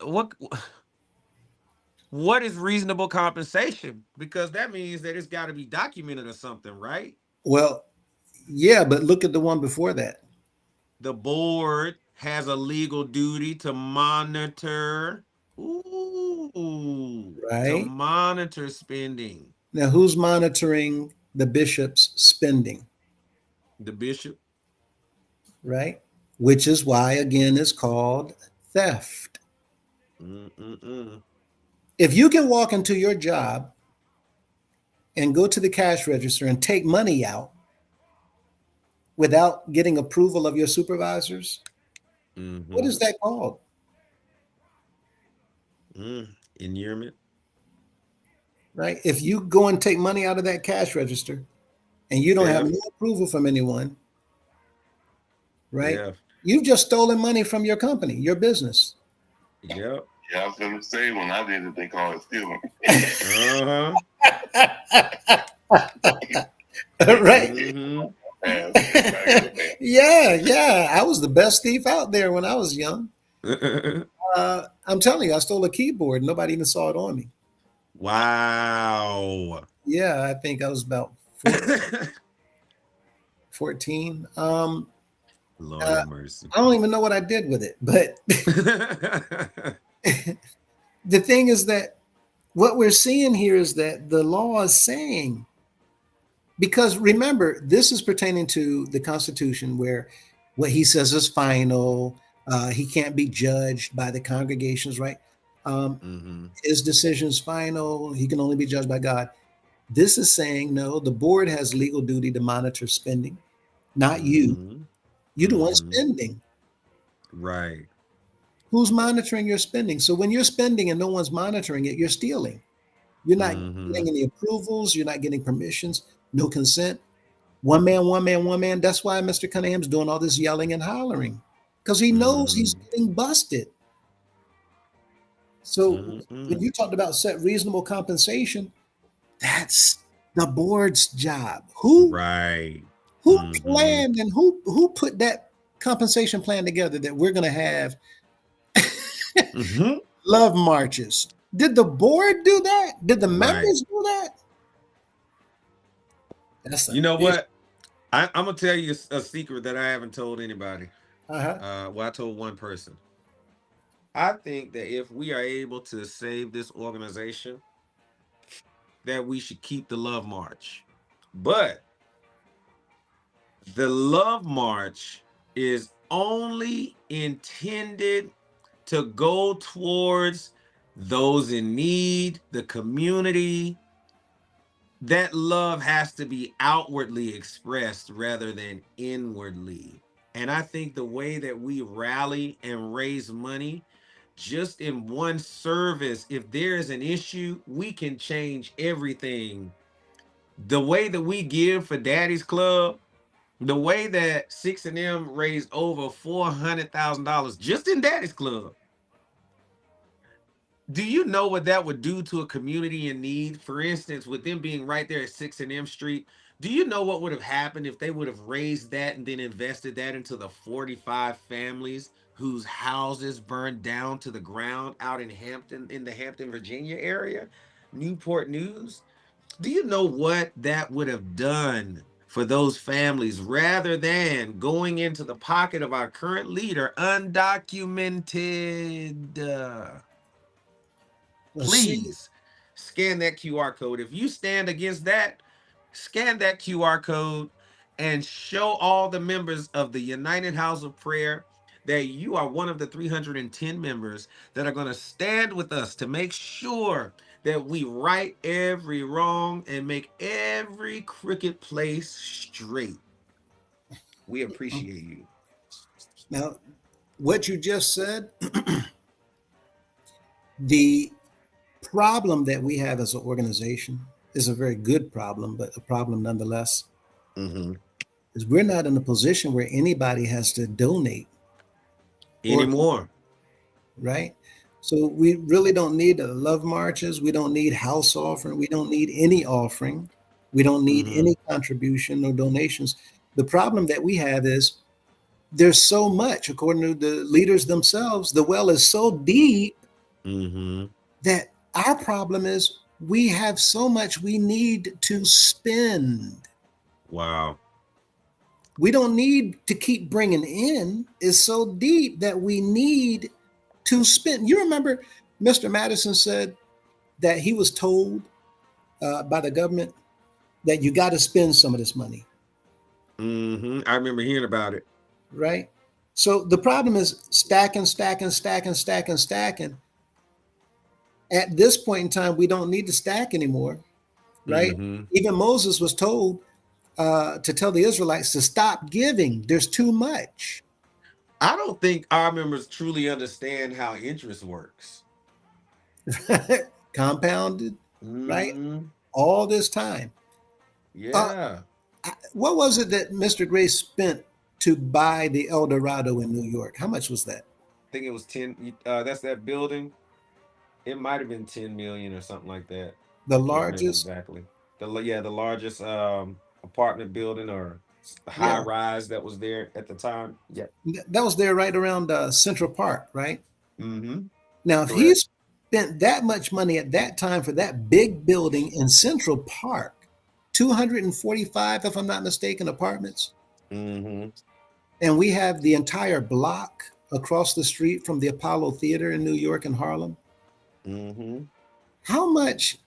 Speaker 1: is reasonable compensation? Because that means that it's got to be documented or something, right?
Speaker 3: Well, yeah, but look at the one before that.
Speaker 1: The board has a legal duty to monitor. Ooh, to
Speaker 3: Right?
Speaker 1: monitor spending.
Speaker 3: Now, who's monitoring the bishop's spending?
Speaker 1: The bishop.
Speaker 3: Right? Which is why, again, it's called theft.
Speaker 1: Mm-mm-mm.
Speaker 3: If you can walk into your job and go to the cash register and take money out without getting approval of your supervisors, what is that called?
Speaker 1: Inurement.
Speaker 3: Right? If you go and take money out of that cash register and you don't have no approval from anyone, right?
Speaker 1: Yeah.
Speaker 3: You've just stolen money from your company, your business.
Speaker 1: Yep.
Speaker 6: Yeah, I was gonna say when I did it, they call it stealing.
Speaker 3: Right?
Speaker 1: Mm-hmm.
Speaker 3: Yeah. I was the best thief out there when I was young. I'm telling you, I stole a keyboard. Nobody even saw it on me.
Speaker 1: Wow.
Speaker 3: Yeah, I think I was about 14.
Speaker 1: Lord have mercy.
Speaker 3: I don't even know what I did with it. But the thing is that what we're seeing here is that the law is saying, because remember, this is pertaining to the Constitution where what he says is final. He can't be judged by the congregations, right? His decision is final. He can only be judged by God. This is saying, no, the board has legal duty to monitor spending, not you. You're the one spending.
Speaker 1: Right.
Speaker 3: Who's monitoring your spending? So when you're spending and no one's monitoring it, you're stealing. You're not getting any approvals. You're not getting permissions, no consent. One man. That's why Mr. Cunningham's doing all this yelling and hollering, because he knows he's getting busted. So when you talked about set reasonable compensation, that's the board's job. Who planned and who put that compensation plan together that we're going to have love marches? Did the board do that? Did the members do that?
Speaker 1: You know what? I'm gonna tell you a secret that I haven't told anybody. Well, I told one person. I think that if we are able to save this organization, that we should keep the Love March. But the Love March is only intended to go towards those in need, the community. That love has to be outwardly expressed rather than inwardly. And I think the way that we rally and raise money just in one service, if there is an issue, we can change everything The way that we give for Daddy's Club, the way that 6 and M raised over $400,000 just in Daddy's Club. Do you know what that would do to a community in need? For instance, with them being right there at 6 and M Street, do you know what would have happened if they would have raised that and then invested that into the 45 families whose houses burned down to the ground out in Hampton, in the Hampton, Virginia area, Newport News? Do you know what that would have done for those families rather than going into the pocket of our current leader undocumented?
Speaker 3: Well, see,
Speaker 1: Please scan that QR code. If you stand against that, scan that QR code and show all the members of the United House of Prayer that you are one of the 310 members that are going to stand with us to make sure that we right every wrong and make every crooked place straight. We appreciate you.
Speaker 3: now, what you just said, the problem that we have as an organization is a very good problem, but a problem nonetheless,
Speaker 1: Mm-hmm.
Speaker 3: is we're not in a position where anybody has to donate,
Speaker 1: Anymore.
Speaker 3: right? So we really don't need love marches. We don't need house offering. We don't need any offering. We don't need
Speaker 1: Mhm.
Speaker 3: any contribution or donations. The problem that we have is there's so much, according to the leaders themselves, the well is so deep
Speaker 1: Mm-hmm.
Speaker 3: that our problem is we have so much we need to spend.
Speaker 1: Wow.
Speaker 3: We don't need to keep bringing in. It's so deep that we need to spend. You remember Mr. Madison said that he was told by the government that you got to spend some of this money,
Speaker 1: Mm-hmm. I remember hearing about it.
Speaker 3: right? So the problem is stacking, stacking, stacking, stacking, stacking. At this point in time, we don't need to stack anymore, right?
Speaker 1: Mhm.
Speaker 3: Even Moses was told to tell the Israelites to stop giving. There's too much.
Speaker 1: I don't think our members truly understand how interest works.
Speaker 3: Compounded, right?
Speaker 1: Mhm.
Speaker 3: All this time.
Speaker 1: Yeah.
Speaker 3: What was it that Mr. Gray spent to buy the El Dorado in New York? How much was that?
Speaker 1: I think it was 10. That's that building. It might have been 10 million or something like that.
Speaker 3: The
Speaker 1: Can't remember
Speaker 3: largest,
Speaker 1: exactly. The largest apartment building or high
Speaker 3: yeah,
Speaker 1: rise that was there at the time. Yeah.
Speaker 3: that was there right around Central Park, right?
Speaker 1: Mm-hmm.
Speaker 3: Now, if he
Speaker 1: Correct.
Speaker 3: spent that much money at that time for that big building in Central Park, 245, if I'm not mistaken, apartments,
Speaker 1: Mm-hmm.
Speaker 3: and we have the entire block across the street from the Apollo Theater in New York and Harlem,
Speaker 1: Mm-hmm.
Speaker 3: how much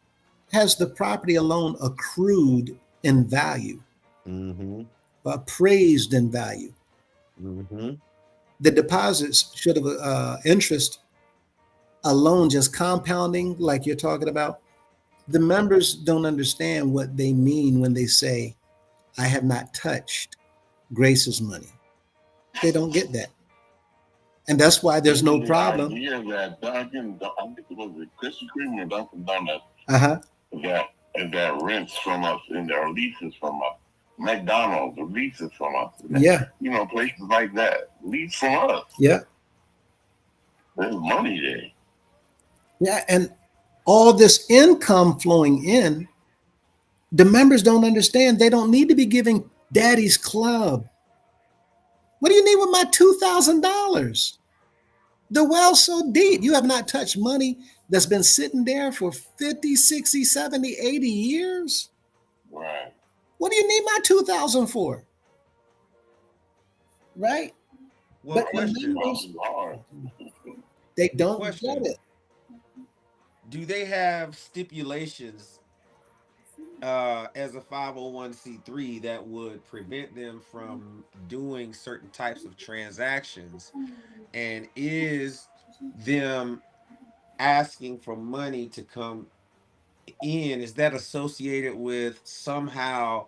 Speaker 3: has the property alone accrued in value,
Speaker 1: Mm-hmm.
Speaker 3: appraised in value?
Speaker 1: Mm-hmm.
Speaker 3: The deposits should have interest alone just compounding like you're talking about. The members don't understand what they mean when they say, I have not touched Grace's money. They don't get that. And that's why there's no
Speaker 6: The
Speaker 3: problem.
Speaker 6: idea that Dunkin', I think it was Krispy Kreme or Dunkin' Donuts
Speaker 3: Uh-huh.
Speaker 6: that rents from us and their leases from us. McDonald's leases from us.
Speaker 3: Yeah.
Speaker 6: You know, places like that lease from us.
Speaker 3: Yeah.
Speaker 6: There's money there.
Speaker 3: Yeah. And all this income flowing in, the members don't understand. They don't need to be giving Daddy's Club. What do you need with my $2,000? The well's so deep. You have not touched money that's been sitting there for 50, 60, 70, 80 years.
Speaker 6: Right.
Speaker 3: What do you need my 2,000 for? Right?
Speaker 1: Well,
Speaker 3: But the
Speaker 1: question.
Speaker 3: members,
Speaker 6: Hard.
Speaker 3: they don't
Speaker 1: Question.
Speaker 3: get it.
Speaker 1: Do they have stipulations as a 501c3 that would prevent them from doing certain types of transactions? And is them asking for money to come in, is that associated with somehow,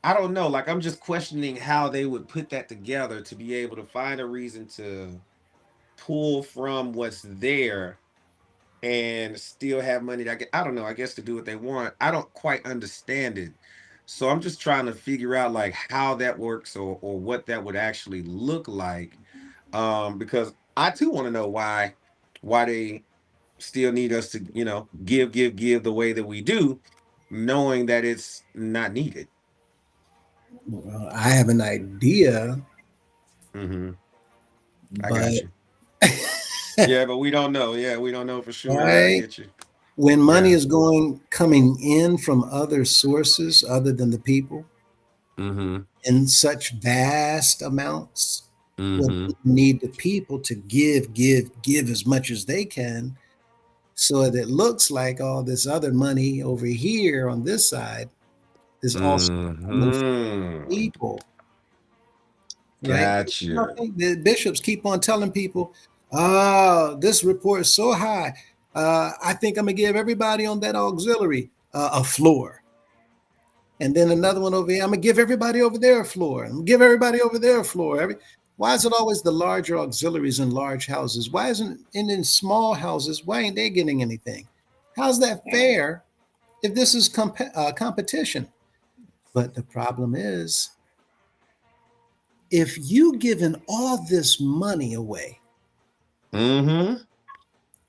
Speaker 1: I don't know, like I'm just questioning how they would put that together to be able to find a reason to pull from what's there and still have money that I don't know, I guess to do what they want. I don't quite understand it. So I'm just trying to figure out like how that works or what that would actually look like. Because I too want to know why they still need us to, give the way that we do, knowing that it's not needed.
Speaker 3: Well, I have an idea,
Speaker 1: Hmm. I
Speaker 3: but
Speaker 1: got you. Yeah, but we don't know. Yeah, we don't know for sure. Yeah, I
Speaker 3: right,
Speaker 1: get you.
Speaker 3: when money
Speaker 1: Yeah.
Speaker 3: is coming in from other sources other than the people
Speaker 1: Mm-hmm.
Speaker 3: in such vast amounts, well,
Speaker 1: Mm-hmm.
Speaker 3: we need the people to give as much as they can, so that it looks like all this other money over here on this side is also coming from
Speaker 1: Mm-hmm.
Speaker 3: people, right? I
Speaker 1: Gotcha.
Speaker 3: think the bishops keep on telling people, "Oh, this report is so high. I think I'm gonna give everybody on that auxiliary a floor, and then another one over here. I'm gonna give everybody over there a floor. I'm gonna give everybody over there a floor. Why is it always the larger auxiliaries in large houses? Why isn't in small houses? Why ain't they getting anything? How's that fair if this is competition?" But the problem is, if you giving all this money away,
Speaker 1: Mm-hmm.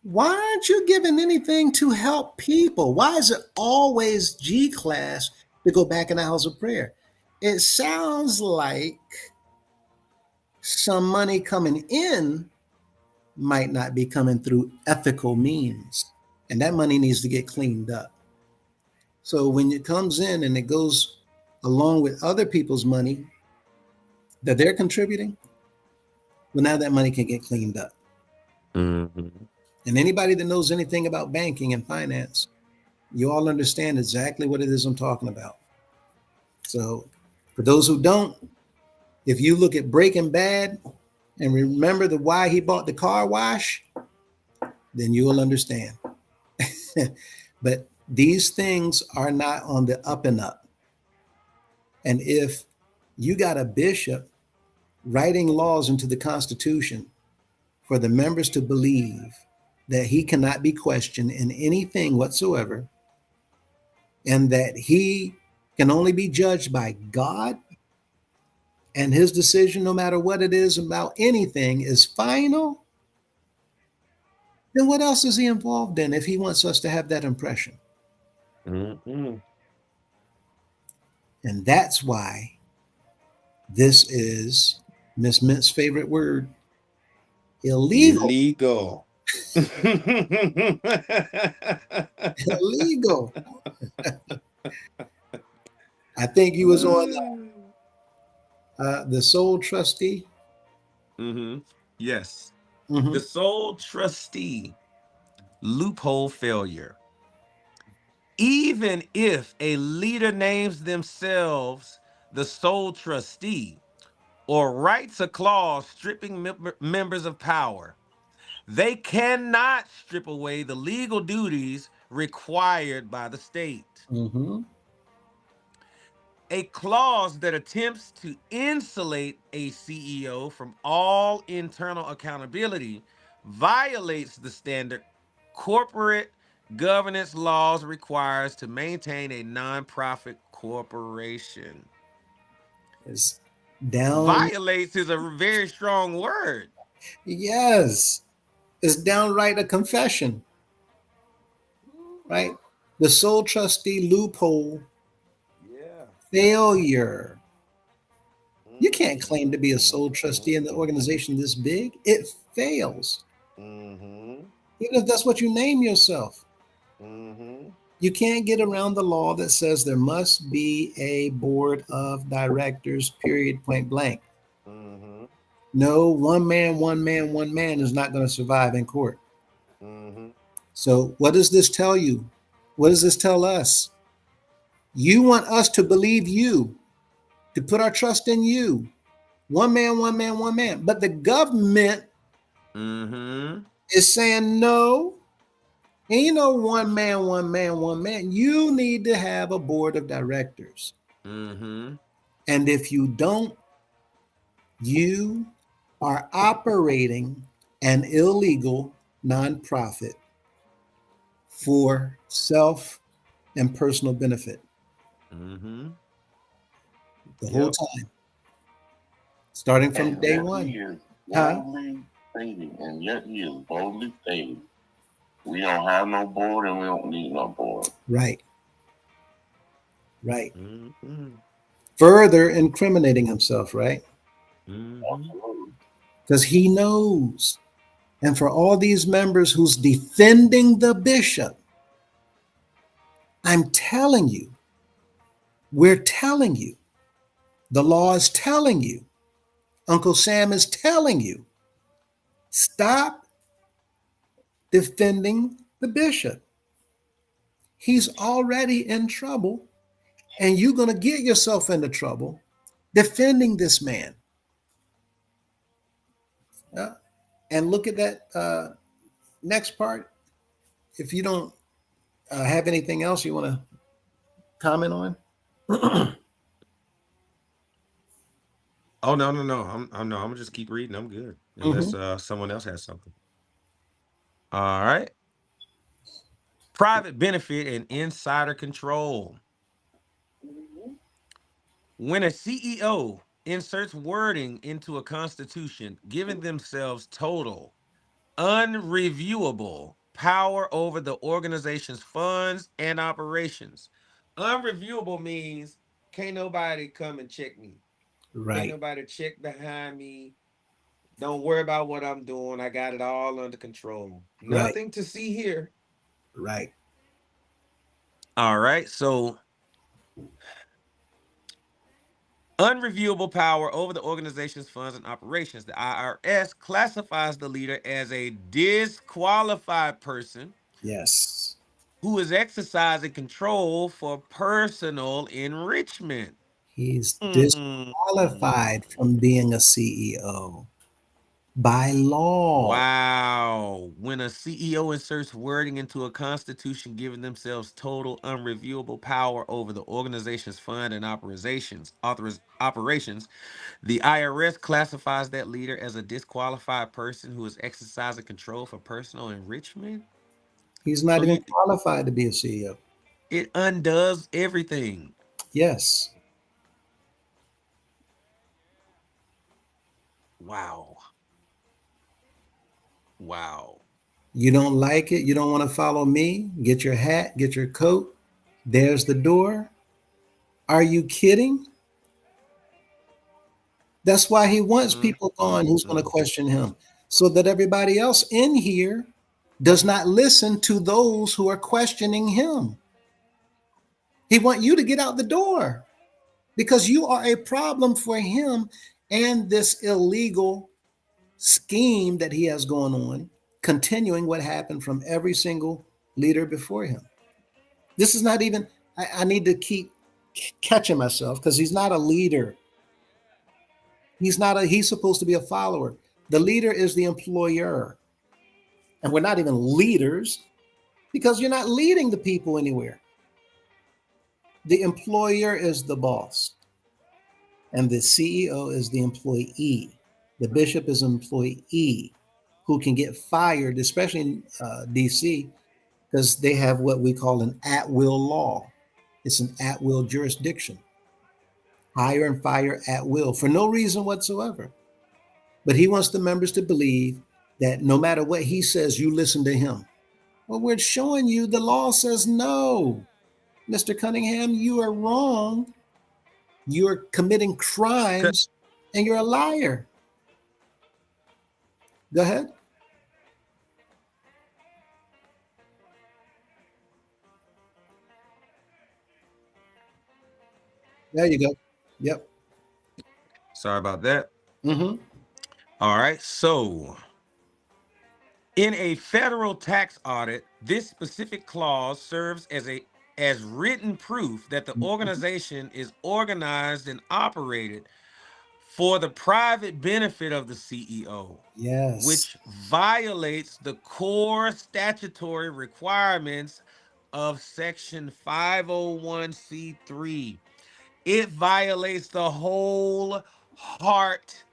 Speaker 3: why aren't you giving anything to help people? Why is it always G class to go back in the house of prayer? It sounds like some money coming in might not be coming through ethical means, and that money needs to get cleaned up. So when it comes in and it goes along with other people's money that they're contributing, well, now that money can get cleaned up.
Speaker 1: Mm-hmm.
Speaker 3: And anybody that knows anything about banking and finance, you all understand exactly what it is I'm talking about. So, for those who don't, if you look at Breaking Bad and remember the why he bought the car wash, then you will understand. But these things are not on the up and up. And if you got a bishop writing laws into the Constitution for the members to believe that he cannot be questioned in anything whatsoever, and that he can only be judged by God, and his decision, no matter what it is about anything, is final, then what else is he involved in if he wants us to have that impression?
Speaker 1: Mm-hmm.
Speaker 3: And that's why this is Miss Mint's favorite word, illegal.
Speaker 1: Illegal.
Speaker 3: Illegal. I think he was on the sole trustee.
Speaker 1: Mm-hmm. Yes.
Speaker 3: Mhm.
Speaker 1: The sole trustee loophole failure. Even if a leader names themselves the sole trustee or writes a clause stripping members of power, they cannot strip away the legal duties required by the state.
Speaker 3: Mhm.
Speaker 1: A clause that attempts to insulate a CEO from all internal accountability violates the standard corporate governance laws requires to maintain a nonprofit corporation.
Speaker 3: It's down.
Speaker 1: Violates is a very strong word.
Speaker 3: Yes, it's downright a confession, right? The sole trustee loophole
Speaker 1: Yeah.
Speaker 3: failure. You can't claim to be a sole trustee in the organization this big. It fails.
Speaker 1: Mm-hmm.
Speaker 3: Even if that's what you name yourself.
Speaker 1: Mm-hmm.
Speaker 3: You can't get around the law that says there must be a board of directors, period, point blank.
Speaker 1: Mm-hmm.
Speaker 3: No, one man is not going to survive in court.
Speaker 1: Mm-hmm.
Speaker 3: So, what does this tell you? What does this tell us? You want us to believe you, to put our trust in you. One man, one man, one man. But the government
Speaker 1: Mm-hmm.
Speaker 3: is saying no. And you know, one man, one man, one man. You need to have a board of directors.
Speaker 1: Mm-hmm.
Speaker 3: And if you don't, you are operating an illegal nonprofit. for self and personal benefit
Speaker 1: Mm-hmm.
Speaker 3: the whole time, starting from
Speaker 6: And
Speaker 3: day
Speaker 6: yet
Speaker 3: one.
Speaker 6: he is
Speaker 3: Huh?
Speaker 6: boldly stating, and yet he is boldly stating, we don't have no board and we don't need no board.
Speaker 3: Right. Right.
Speaker 1: Mm-hmm.
Speaker 3: Further incriminating himself, right?
Speaker 1: Mm-hmm.
Speaker 6: Absolutely.
Speaker 3: Because he knows. And for all these members who's defending the bishop, I'm telling you, we're telling you, the law is telling you, Uncle Sam is telling you, stop defending the bishop. He's already in trouble, and you're going to get yourself into trouble defending this man. And look at that next part. If you don't have anything else you want to comment on.
Speaker 1: Oh no. I'm gonna just keep reading. I'm good. Unless someone else has something. All right. Private benefit and insider control. When a CEO inserts wording into a constitution, giving themselves total, unreviewable power over the organization's funds and operations. Unreviewable means can't nobody come and check me. Can't
Speaker 3: Right.
Speaker 1: nobody check behind me. Don't worry about what I'm doing. I got it all under control.
Speaker 3: Right.
Speaker 1: Nothing to see here.
Speaker 3: Right.
Speaker 1: All right. So unreviewable power over the organization's funds and operations. The IRS classifies the leader as a disqualified person
Speaker 3: Yes.
Speaker 1: who is exercising control for personal enrichment.
Speaker 3: He's
Speaker 1: Mm.
Speaker 3: disqualified from being a CEO by law.
Speaker 1: Wow. When a CEO inserts wording into a constitution giving themselves total unreviewable power over the organization's fund and operations, the IRS classifies that leader as a disqualified person who is exercising control for personal enrichment.
Speaker 3: He's not
Speaker 1: So
Speaker 3: even qualified to be a CEO.
Speaker 1: it undoes everything.
Speaker 3: Yes.
Speaker 1: Wow. Wow.
Speaker 3: You don't like it? You don't want to follow me? Get your hat, get your coat. There's the door. Are you kidding? That's why he wants people gone who's going to question him, so that everybody else in here does not listen to those who are questioning him. He wants you to get out the door because you are a problem for him and this illegal scheme that he has going on, continuing what happened from every single leader before him. This is not even, I need to keep catching myself because he's not a leader. He's supposed to be a follower. The leader is the employer. And we're not even leaders because you're not leading the people anywhere. The employer is the boss. And the CEO is the employee. The bishop is an employee who can get fired, especially in DC, because they have what we call an at-will law. It's an at-will jurisdiction. Hire and fire at will for no reason whatsoever. But he wants the members to believe that no matter what he says, you listen to him. Well, we're showing you the law says no. Mr. Cunningham, you are wrong. You're committing crimes and you're a liar. Go ahead. There you go. Yep.
Speaker 1: Sorry about that.
Speaker 3: Mm-hmm.
Speaker 1: All right. So, in a federal tax audit, this specific clause serves as written proof that the organization is organized and operated for the private benefit of the CEO.
Speaker 3: Yes.
Speaker 1: Which violates the core statutory requirements of Section 501c3. It violates the whole heart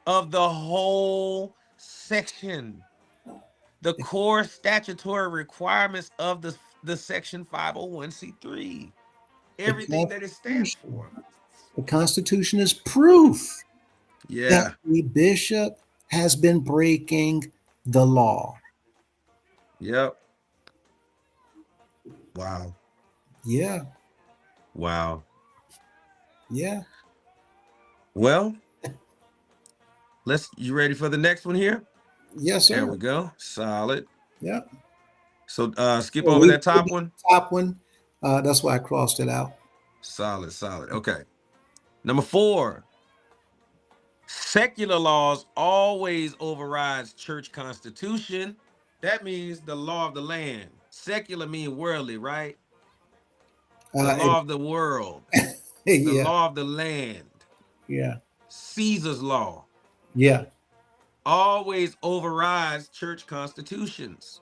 Speaker 1: of the whole section. the core statutory requirements of the Section 501c3. Everything that it stands for.
Speaker 3: The Constitution is proof
Speaker 1: Yeah.
Speaker 3: that the bishop has been breaking the law.
Speaker 1: Yep. Wow.
Speaker 3: Yeah.
Speaker 1: Wow.
Speaker 3: Yeah.
Speaker 1: Well, you ready for the next one here?
Speaker 3: Yes, sir.
Speaker 1: There we go. Solid.
Speaker 3: Yeah.
Speaker 1: So skip
Speaker 3: Well,
Speaker 1: over
Speaker 3: we
Speaker 1: that top
Speaker 3: did the
Speaker 1: one.
Speaker 3: Top one. That's why I crossed it out.
Speaker 1: Solid. Okay. Number 4. Secular laws always overrides church constitution. That means the law of the land. Secular means worldly, right? The law of the world. The
Speaker 3: Yeah.
Speaker 1: law of the land.
Speaker 3: Yeah.
Speaker 1: Caesar's law.
Speaker 3: Yeah.
Speaker 1: Always overrides church constitutions.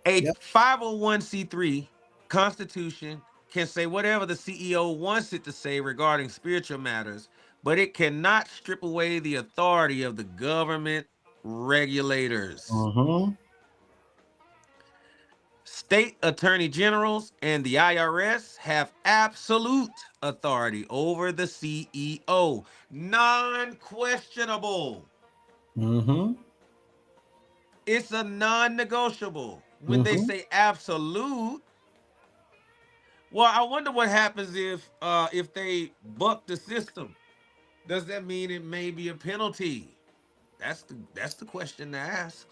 Speaker 1: A
Speaker 3: Yep.
Speaker 1: 501c3 constitution can say whatever the CEO wants it to say regarding spiritual matters, but it cannot strip away the authority of the government regulators. State attorney generals and the IRS have absolute authority over the CEO. Non-questionable. It's a non-negotiable. When they say absolute, well, I wonder what happens if they buck the system. Does that mean it may be a penalty? That's the question to ask.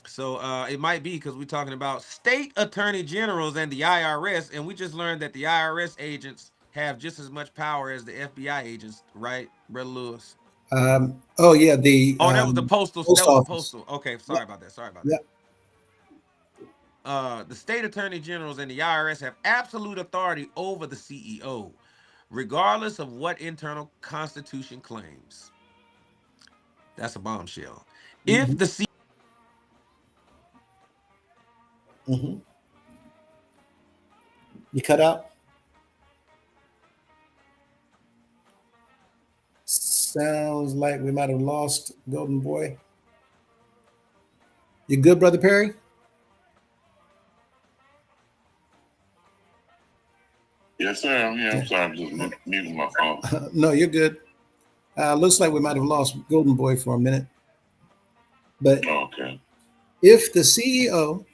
Speaker 1: So it might be, because we're talking about state attorney generals and the IRS, and we just learned that the IRS agents have just as much power as the FBI agents, right, Brother Lewis?
Speaker 3: Oh yeah,
Speaker 1: that was the postal.
Speaker 3: post
Speaker 1: That was the
Speaker 3: office.
Speaker 1: postal. Okay, sorry about that.
Speaker 3: Yep.
Speaker 1: The state attorney generals and the IRS have absolute authority over the CEO, regardless of what internal constitution claims. That's a bombshell. If the CEO
Speaker 3: You cut out? Sounds like we might have lost Golden Boy. You good, Brother Perry?
Speaker 6: Yes, sir. I'm here. I'm sorry. I'm just muting my phone.
Speaker 3: No, you're good. Looks like we might have lost Golden Boy for a minute. But
Speaker 6: Okay.
Speaker 3: if the CEO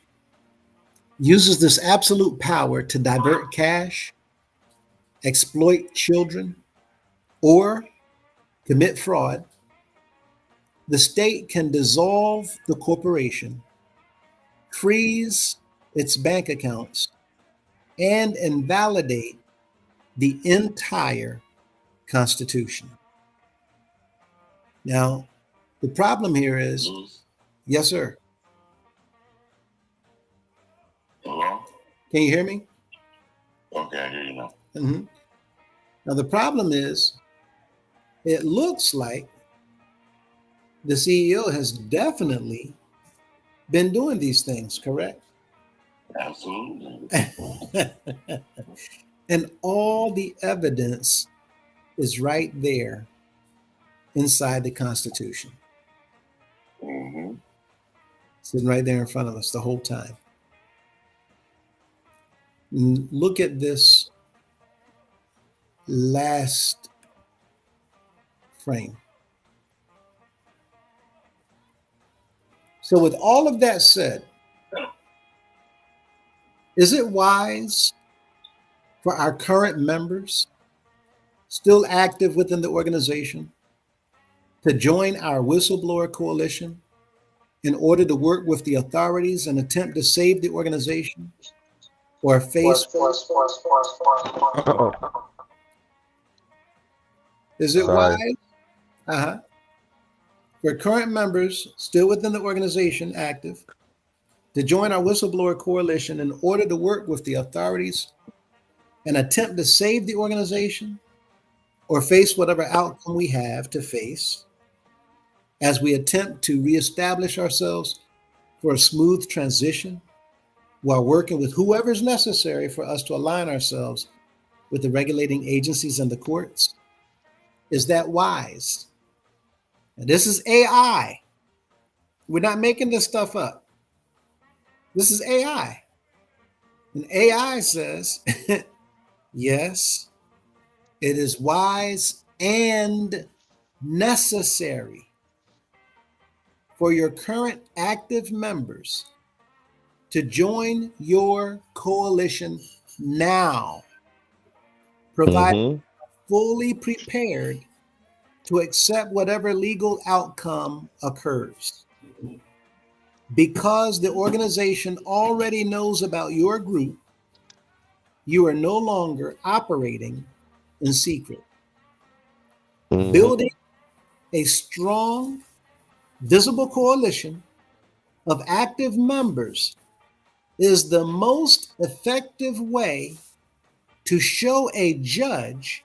Speaker 3: uses this absolute power to divert cash, exploit children, or commit fraud, the state can dissolve the corporation, freeze its bank accounts, and invalidate the entire Constitution. Now, the problem here is, yes, sir.
Speaker 6: Hello?
Speaker 3: Can you hear me?
Speaker 6: Okay, I hear you now.
Speaker 3: Now, the problem is, it looks like the CEO has definitely been doing these things, correct?
Speaker 6: Absolutely.
Speaker 3: And all the evidence is right there inside the Constitution, sitting right there in front of us the whole time. Look at this last frame. So with all of that said, is it wise for our current members, still active within the organization, to join our whistleblower coalition in order to work with the authorities and attempt to save the organization or face? Is it wise? For current members still within the organization active to join our whistleblower coalition in order to work with the authorities and attempt to save the organization or face whatever outcome we have to face as we attempt to reestablish ourselves for a smooth transition while working with whoever's necessary for us to align ourselves with the regulating agencies and the courts? Is that wise? And this is AI. We're not making this stuff up. This is AI. And AI says, yes, it is wise and necessary for your current active members to join your coalition now, provided
Speaker 2: Mm-hmm.
Speaker 3: fully prepared to accept whatever legal outcome occurs. Because the organization already knows about your group, you are no longer operating in secret.
Speaker 2: Mm-hmm.
Speaker 3: Building a strong, visible coalition of active members is the most effective way to show a judge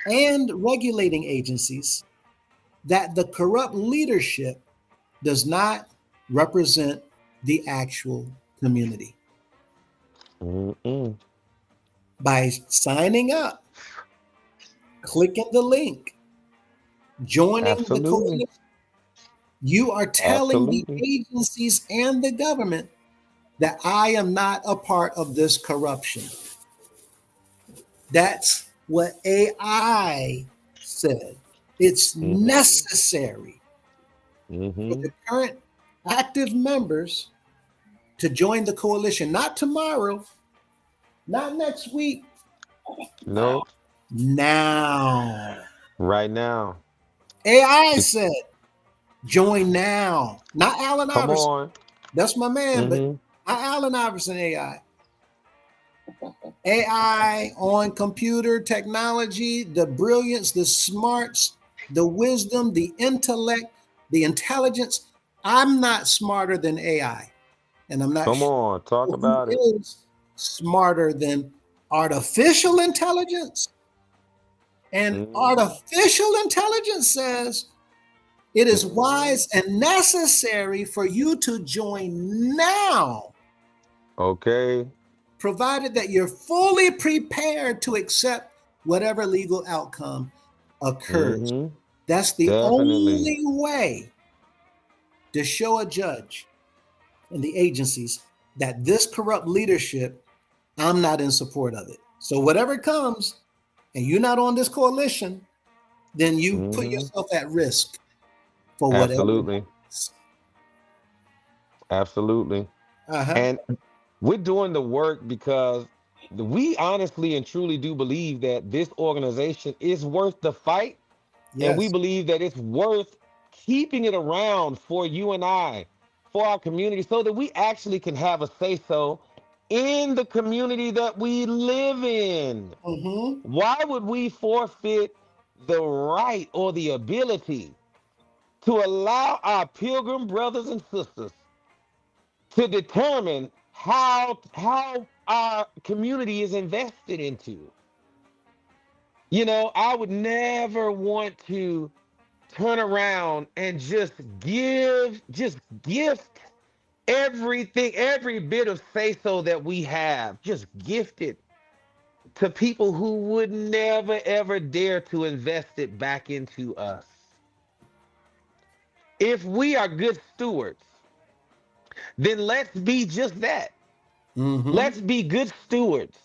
Speaker 3: and regulating agencies that the corrupt leadership does not represent the actual community.
Speaker 2: Mm-mm.
Speaker 3: By signing up, clicking the link, joining the
Speaker 2: Absolutely.
Speaker 3: coalition, you are telling the
Speaker 2: Absolutely.
Speaker 3: agencies and the government that I am not a part of this corruption. That's what AI said. It's
Speaker 2: Mm-hmm.
Speaker 3: necessary for
Speaker 2: Mm-hmm.
Speaker 3: the current active members to join the coalition, not tomorrow, not next week,
Speaker 2: No,
Speaker 3: now.
Speaker 2: right now.
Speaker 3: AI said, join now. Not Allen
Speaker 2: Come
Speaker 3: Iverson.
Speaker 2: on.
Speaker 3: That's my man, but
Speaker 2: Mm-hmm.
Speaker 3: not Allen Iverson AI. AI on computer technology, the brilliance, the smarts, the wisdom, the intellect, the intelligence. I'm not smarter than AI, and I'm not
Speaker 2: Come
Speaker 3: sure
Speaker 2: on. Talk
Speaker 3: who
Speaker 2: about it.
Speaker 3: is smarter than artificial intelligence. And
Speaker 2: Mm-hmm.
Speaker 3: artificial intelligence says it is
Speaker 2: Mm-hmm.
Speaker 3: wise and necessary for you to join now,
Speaker 2: Okay.
Speaker 3: provided that you're fully prepared to accept whatever legal outcome occurs.
Speaker 2: Mm-hmm.
Speaker 3: That's the
Speaker 2: Definitely.
Speaker 3: only way to show a judge and the agencies that this corrupt leadership, I'm not in support of it. So whatever comes and you're not on this coalition, then you put
Speaker 2: Mm-hmm.
Speaker 3: yourself at risk for whatever.
Speaker 2: Absolutely. Absolutely.
Speaker 3: Uh-huh.
Speaker 2: And we're doing the work because we honestly and truly do believe that this organization is worth the fight. And we
Speaker 3: Yes.
Speaker 2: believe that it's worth keeping it around for you and I, for our community, so that we actually can have a say-so in the community that we live in.
Speaker 3: Mm-hmm.
Speaker 2: Why would we forfeit the right or the ability to allow our pilgrim brothers and sisters to determine how our community is invested into? You know, I would never want to turn around and just gift everything, every bit of say-so that we have, just gift it to people who would never ever dare to invest it back into us. If we are good stewards, then let's be just that.
Speaker 3: Mm-hmm.
Speaker 2: Let's be good stewards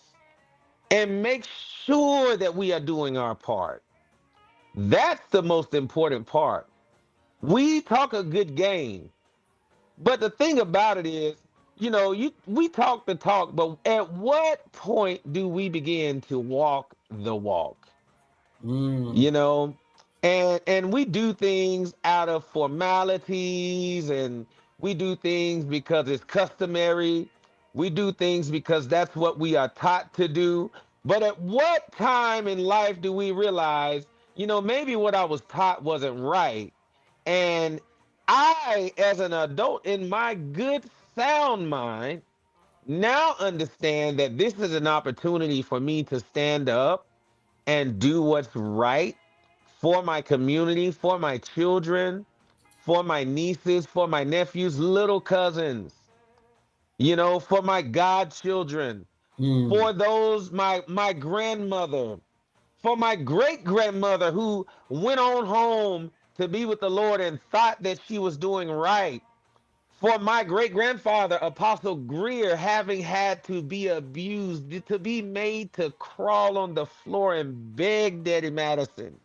Speaker 2: and make sure that we are doing our part. That's the most important part. We talk a good game, but the thing about it is, you know, we talk the talk, but at what point do we begin to walk the walk? You know, and we do things out of formalities, and we do things because it's customary. We do things because that's what we are taught to do. But at what time in life do we realize, you know, maybe what I was taught wasn't right? And I, as an adult in my good sound mind, now understand that this is an opportunity for me to stand up and do what's right for my community, for my children, for my nieces, for my nephews, little cousins, you know, for my godchildren, for those, my grandmother, for my great grandmother who went on home to be with the Lord and thought that she was doing right. For my great grandfather, Apostle Greer, having had to be abused, to be made to crawl on the floor and beg Daddy Madison,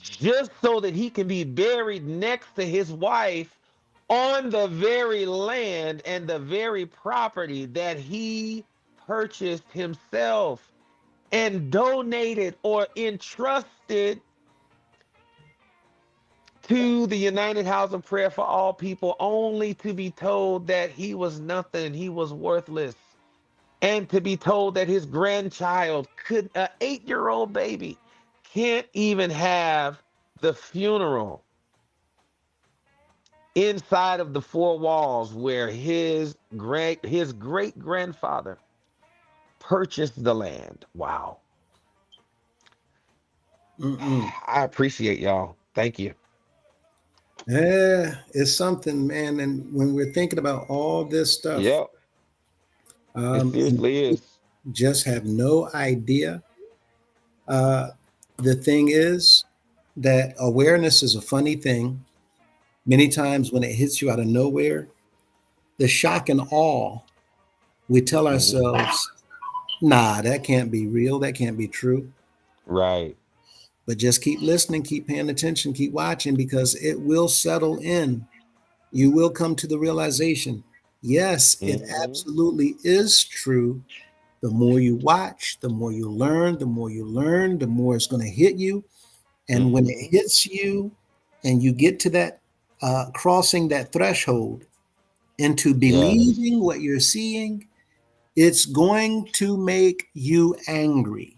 Speaker 2: just so that he can be buried next to his wife on the very land and the very property that he purchased himself and donated or entrusted to the United House of Prayer for All People, only to be told that he was nothing, he was worthless, and to be told that his grandchild could, an 8-year-old baby, can't even have the funeral inside of the four walls where his great grandfather purchased the land. Wow. I appreciate y'all. Thank you.
Speaker 3: Yeah, it's something, man. And when we're thinking about all this stuff,
Speaker 2: Yep. It
Speaker 3: and
Speaker 2: seriously is.
Speaker 3: just have no idea. The thing is that awareness is a funny thing. Many times when it hits you out of nowhere, the shock and awe, we tell ourselves, nah, that can't be real. That can't be true.
Speaker 2: Right.
Speaker 3: But just keep listening, keep paying attention, keep watching, because it will settle in. You will come to the realization, yes, it absolutely is true. The more you watch, the more you learn, the more you learn, the more it's going to hit you. And when it hits you and you get to that crossing that threshold into believing what you're seeing, it's going to make you angry.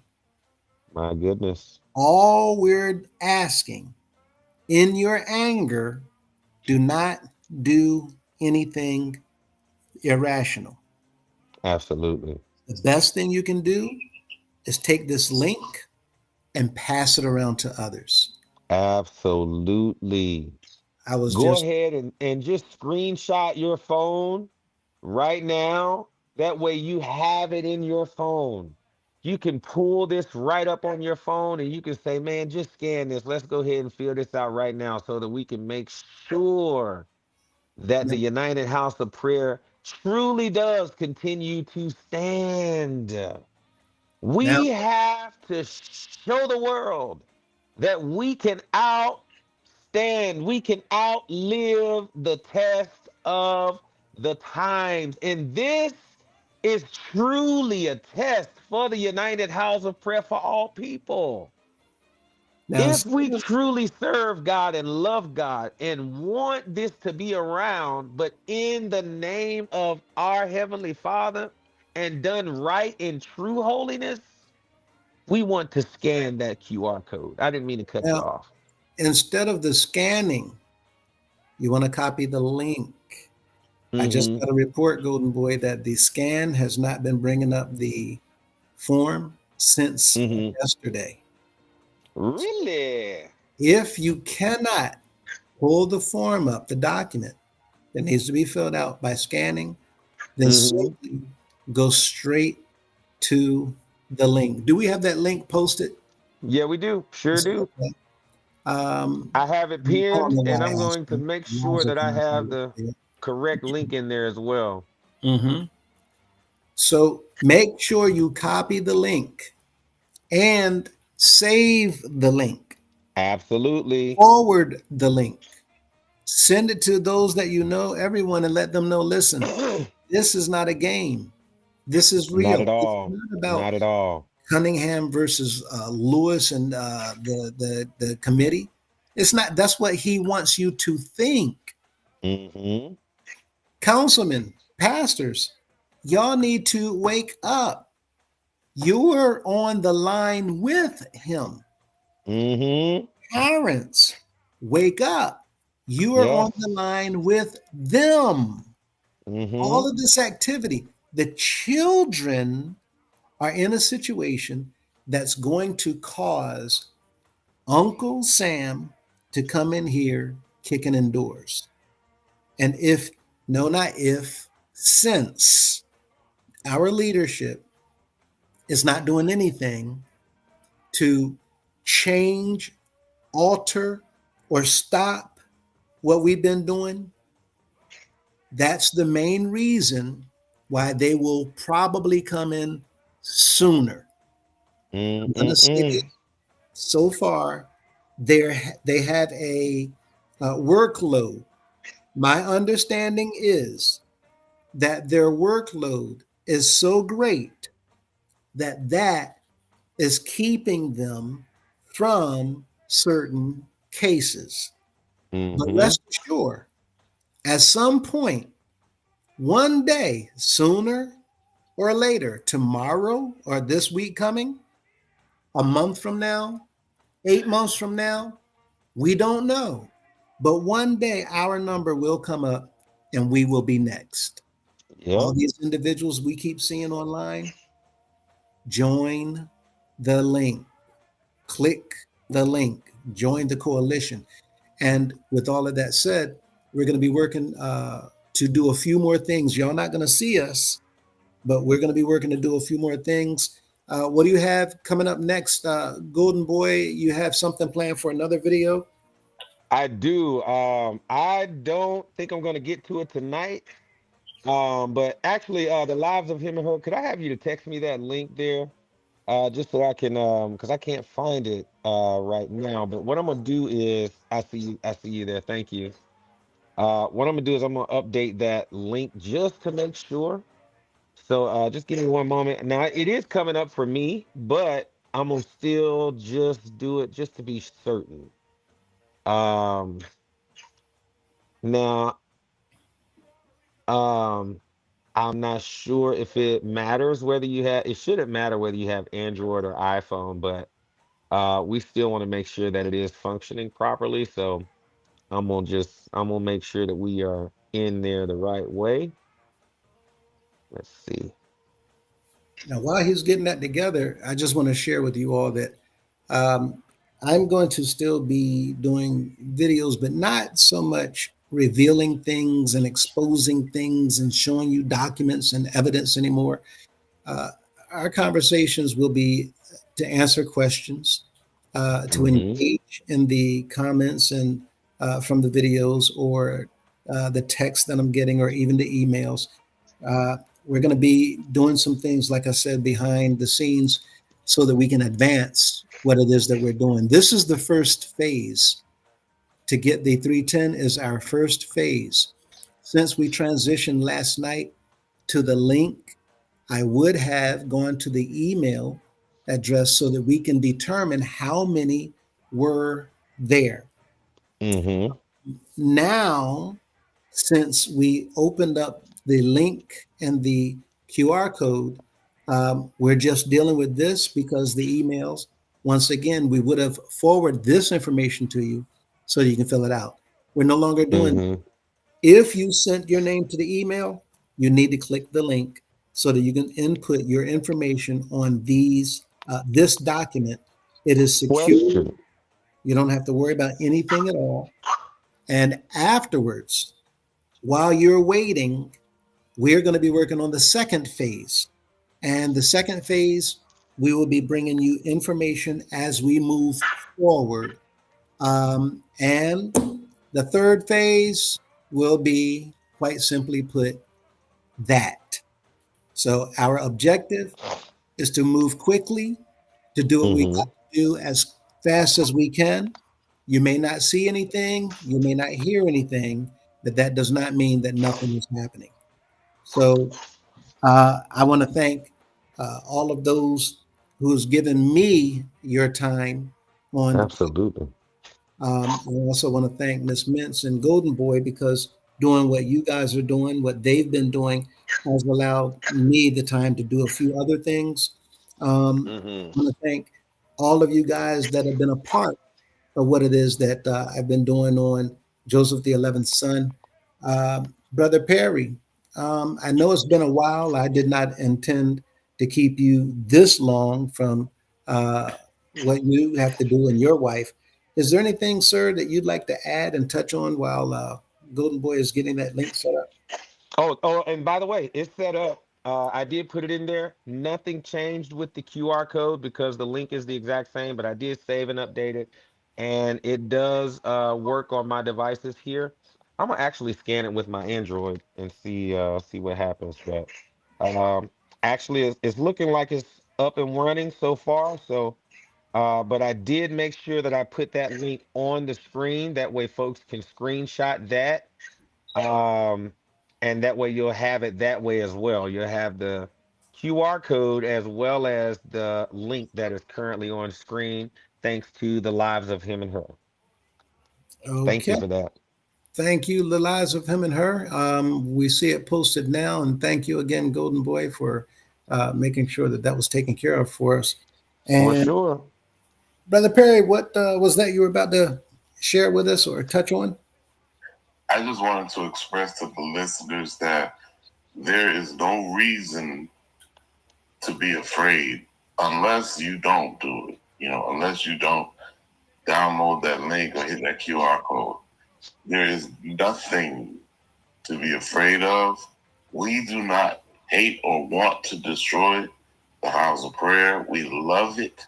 Speaker 2: My goodness.
Speaker 3: All we're asking in your anger, do not do anything irrational.
Speaker 2: Absolutely.
Speaker 3: The best thing you can do is take this link and pass it around to others.
Speaker 2: Absolutely.
Speaker 3: I was
Speaker 2: Go
Speaker 3: just
Speaker 2: ahead and just screenshot your phone right now. That way you have it in your phone. You can pull this right up on your phone and you can say, man, just scan this. Let's go ahead and fill this out right now so that we can make sure that the United House of Prayer truly does continue to stand.
Speaker 3: now.
Speaker 2: We have to show the world that we can outstand, we can outlive the test of the times. And this is truly a test for the United House of Prayer for All People.
Speaker 3: Now,
Speaker 2: If we truly serve God and love God and want this to be around, but in the name of our Heavenly Father and done right in true holiness, we want to scan that QR code. I didn't mean to cut you
Speaker 3: now,
Speaker 2: off.
Speaker 3: instead of the scanning, you want to copy the link. I just got a report, Golden Boy, that the scan has not been bringing up the form since yesterday.
Speaker 2: Really?
Speaker 3: If you cannot pull the form up, the document that needs to be filled out by scanning, then simply go straight to the link. Do we have that link posted?
Speaker 2: Yeah, we do. Sure do.
Speaker 3: Okay.
Speaker 2: I have it
Speaker 3: I don't
Speaker 2: pinned,
Speaker 3: know
Speaker 2: and
Speaker 3: why I
Speaker 2: I'm
Speaker 3: asked
Speaker 2: going to
Speaker 3: you.
Speaker 2: make
Speaker 3: I was
Speaker 2: sure that I have the correct link in there as well.
Speaker 3: So make sure you copy the link and save the link.
Speaker 2: Absolutely.
Speaker 3: Forward the link. Send it to those that you know, everyone, and let them know, listen, this is not a game. This is real.
Speaker 2: Not at all.
Speaker 3: It's not about
Speaker 2: Not at all.
Speaker 3: Cunningham versus Lewis and the committee. It's not. That's what he wants you to think. Councilmen, pastors, y'all need to wake up. You're on the line with him. Parents, wake up. You are on the line with them. All of this activity, the children are in a situation that's going to cause Uncle Sam to come in here kicking in doors. And since our leadership is not doing anything to change, alter, or stop what we've been doing, That's the main reason why they will probably come in sooner. I'm going to say this.
Speaker 2: Mm-mm-mm.
Speaker 3: So far, they have a workload. My understanding is that their workload is so great that that is keeping them from certain cases. But
Speaker 2: Mm-hmm.
Speaker 3: rest assured, at some point, one day, sooner or later, tomorrow or this week coming, a month from now, 8 months from now, we don't know. But one day our number will come up and we will be next. All
Speaker 2: Yep.
Speaker 3: these individuals we keep seeing online, join the link, click the link, join the coalition. And with all of that said, we're going to be working to do a few more things. Y'all not going to see us, but we're going to be working to do a few more things. What do you have coming up next, Golden Boy? You have something planned for another video?
Speaker 2: I do. I don't think I'm gonna get to it tonight. But actually, the lives of him and her. Could I have you to text me that link there, just so I can, because I can't find it right now. But what I'm gonna do is, I see you there. Thank you. What I'm gonna do is I'm gonna update that link just to make sure. So just give me one moment. Now it is coming up for me, but I'm gonna still just do it just to be certain. Um, now, um, I'm not sure if it matters whether you have, it shouldn't matter whether you have Android or iPhone, but we still want to make sure that it is functioning properly. So I'm gonna make sure that we are in there the right way. Let's see.
Speaker 3: Now, while he's getting that together, I just want to share with you all that um, I'm going to still be doing videos, but not so much revealing things and exposing things and showing you documents and evidence anymore. Uh, our conversations will be to answer questions, to
Speaker 2: Mm-hmm.
Speaker 3: engage in the comments and from the videos or the text that I'm getting, or even the emails. Uh, we're going to be doing some things, like I said, behind the scenes so that we can advance what it is that we're doing. This is the first phase. To get the 310 is our first phase. Since we transitioned last night to the link, I would have gone to the email address so that we can determine how many were there.
Speaker 2: Mm-hmm.
Speaker 3: Now, since we opened up the link and the QR code, we're just dealing with this because the emails, once again, we would have forwarded this information to you so you can fill it out. We're no longer doing.
Speaker 2: Mm-hmm.
Speaker 3: If you sent your name to the email, you need to click the link so that you can input your information on this document. It is secure.
Speaker 2: Question.
Speaker 3: You don't have to worry about anything at all. And afterwards, while you're waiting, we're going to be working on the second phase. And the second phase, we will be bringing you information as we move forward. And the third phase will be, quite simply put, that. So our objective is to move quickly, to do what we got
Speaker 2: Mm-hmm.
Speaker 3: to do as fast as we can. You may not see anything, you may not hear anything, but that does not mean that nothing is happening. So I want to thank all of those who's given me your time on.
Speaker 2: Absolutely.
Speaker 3: I also want to thank Miss Mintz and Golden Boy because doing what you guys are doing, what they've been doing, has allowed me the time to do a few other things.
Speaker 2: Mm-hmm.
Speaker 3: I want to thank all of you guys that have been a part of what it is that I've been doing on Joseph the 11th Son. Brother Perry, I know it's been a while. I did not intend to keep you this long from what you have to do and your wife. Is there anything, sir, that you'd like to add and touch on while Golden Boy is getting that link set up?
Speaker 2: Oh, and by the way, it's set up. I did put it in there. Nothing changed with the QR code because the link is the exact same, but I did save and update it. And it does work on my devices here. I'm gonna actually scan it with my Android and see what happens. But actually, it's looking like it's up and running so far. So, but I did make sure that I put that link on the screen. That way, folks can screenshot that. Um, and that way you'll have it that way as well. You'll have the QR code as well as the link that is currently on screen, thanks to the lives of him and her. Thank you
Speaker 3: Okay.
Speaker 2: for that.
Speaker 3: Thank you, The Lives of Him and Her. We see it posted now, and thank you again, Golden Boy, for making sure that that was taken care of for us.
Speaker 2: For
Speaker 3: And
Speaker 2: sure.
Speaker 3: Brother Perry, what was that you were about to share with us or touch on?
Speaker 6: I just wanted to express to the listeners that there is no reason to be afraid unless you don't do it. Unless you don't download that link or hit that QR code. There is nothing to be afraid of. We do not hate or want to destroy the house of prayer. We love it,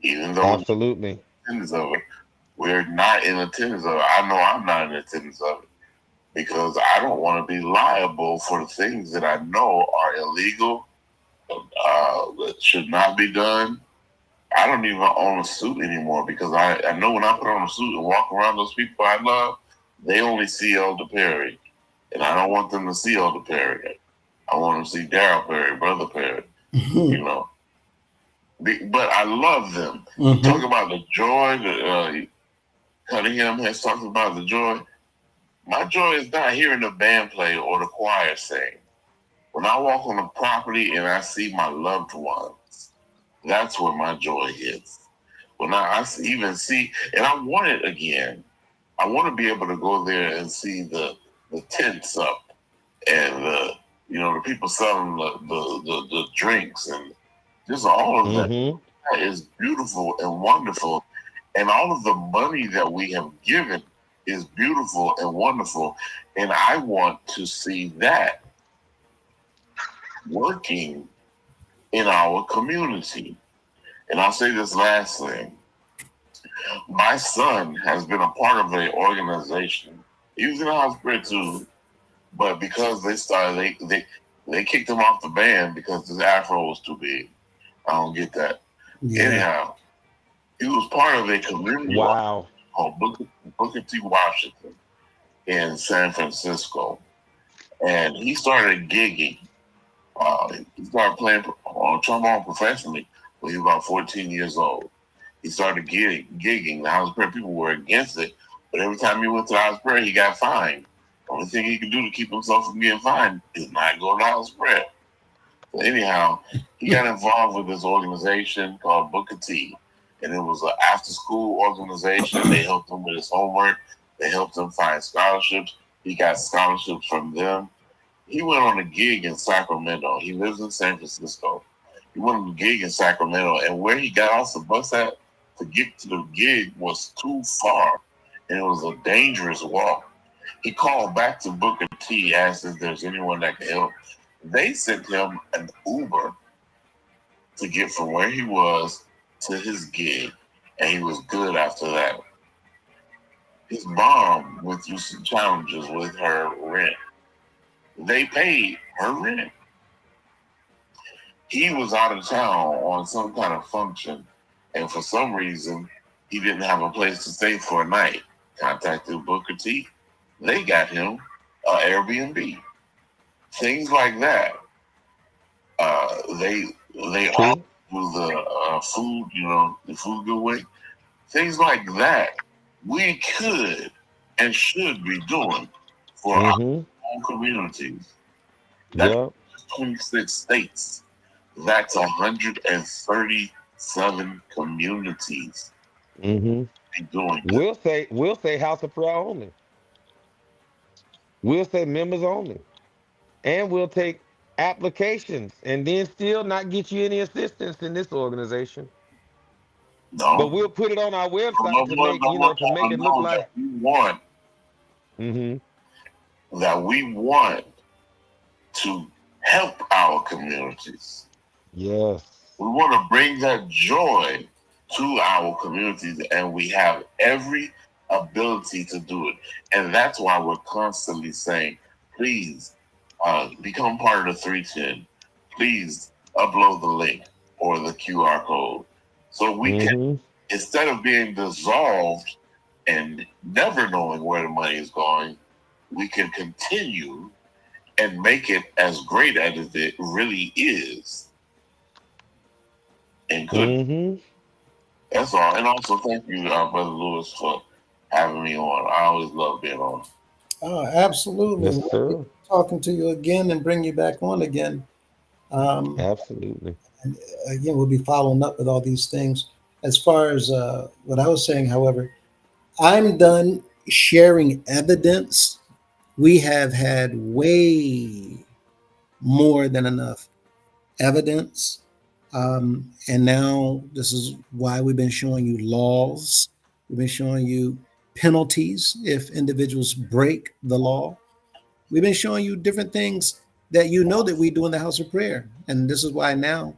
Speaker 6: even though
Speaker 2: Absolutely.
Speaker 6: we're in attendance of it. We're not in attendance of it. I know I'm not in attendance of it because I don't want to be liable for the things that I know are illegal, that should not be done. I don't even own a suit anymore because I know when I put on a suit and walk around those people I love, they only see Elder Perry. And I don't want them to see Elder Perry. I want them to see Daryl Perry, Brother Perry, But I love them. Talk about the joy that Cunningham has talked about the joy. My joy is not hearing the band play or the choir sing. When I walk on the property and I see my loved ones, that's where my joy is. When I even see, and I want it again. I want to be able to go there and see the tents up and the people selling the drinks and just all of that.
Speaker 2: Mm-hmm.
Speaker 6: That is beautiful and wonderful. And all of the money that we have given is beautiful and wonderful. And I want to see that working in our community. And I'll say this last thing. My son has been a part of an organization. He was in the house prayer too, but because they kicked him off the band because his afro was too big. I don't get that.
Speaker 3: Yeah.
Speaker 6: Anyhow, he was part of a community
Speaker 2: Wow.
Speaker 6: called Booker T. Washington in San Francisco, and he started gigging. He started playing trombone professionally when he was about 14 years old. He started gigging. The house prayer people were against it, but every time he went to the house prayer, he got fined. The only thing he could do to keep himself from getting fined is not go to the house prayer. So anyhow, he got involved with this organization called Booker T, and it was an after-school organization. They helped him with his homework. They helped him find scholarships. He got scholarships from them. He went on a gig in Sacramento. He lives in San Francisco. He went on a gig in Sacramento, and where he got off the bus at to get to the gig was too far, and it was a dangerous walk. He called back to Booker T, asked if there's anyone that can help. They sent him an Uber to get from where he was to his gig, and he was good after that. His mom went through some challenges with her rent. They paid her rent. He was out of town on some kind of function, and for some reason, he didn't have a place to stay for a night. Contacted Booker T. They got him an Airbnb. Things like that. They all do the food, the food good way. Things like that we could and should be doing for our own communities. That's 26 states. That's 137 communities be doing that.
Speaker 2: We'll say house of prayer only. We'll say members only. And we'll take applications and then still not get you any assistance in this organization.
Speaker 6: No.
Speaker 2: But we'll put it on our website to make it look like
Speaker 6: we want that we want to help our communities.
Speaker 2: Yes.
Speaker 6: We want to bring that joy to our communities, and we have every ability to do it. And that's why we're constantly saying, please become part of the 310. Please upload the link or the QR code. So we can, instead of being dissolved and never knowing where the money is going, we can continue and make it as great as it really is. And good. That's all. And also thank you, Brother Lewis, for having me on. I always love being on.
Speaker 3: Oh, absolutely.
Speaker 2: Yes, sir.
Speaker 3: Talking to you again and bring you back on again.
Speaker 2: Absolutely.
Speaker 3: And again, we'll be following up with all these things. As far as what I was saying, however, I'm done sharing evidence. We have had way more than enough evidence. And now this is why we've been showing you laws. We've been showing you penalties if individuals break the law. We've been showing you different things that you know that we do in the house of prayer. And this is why now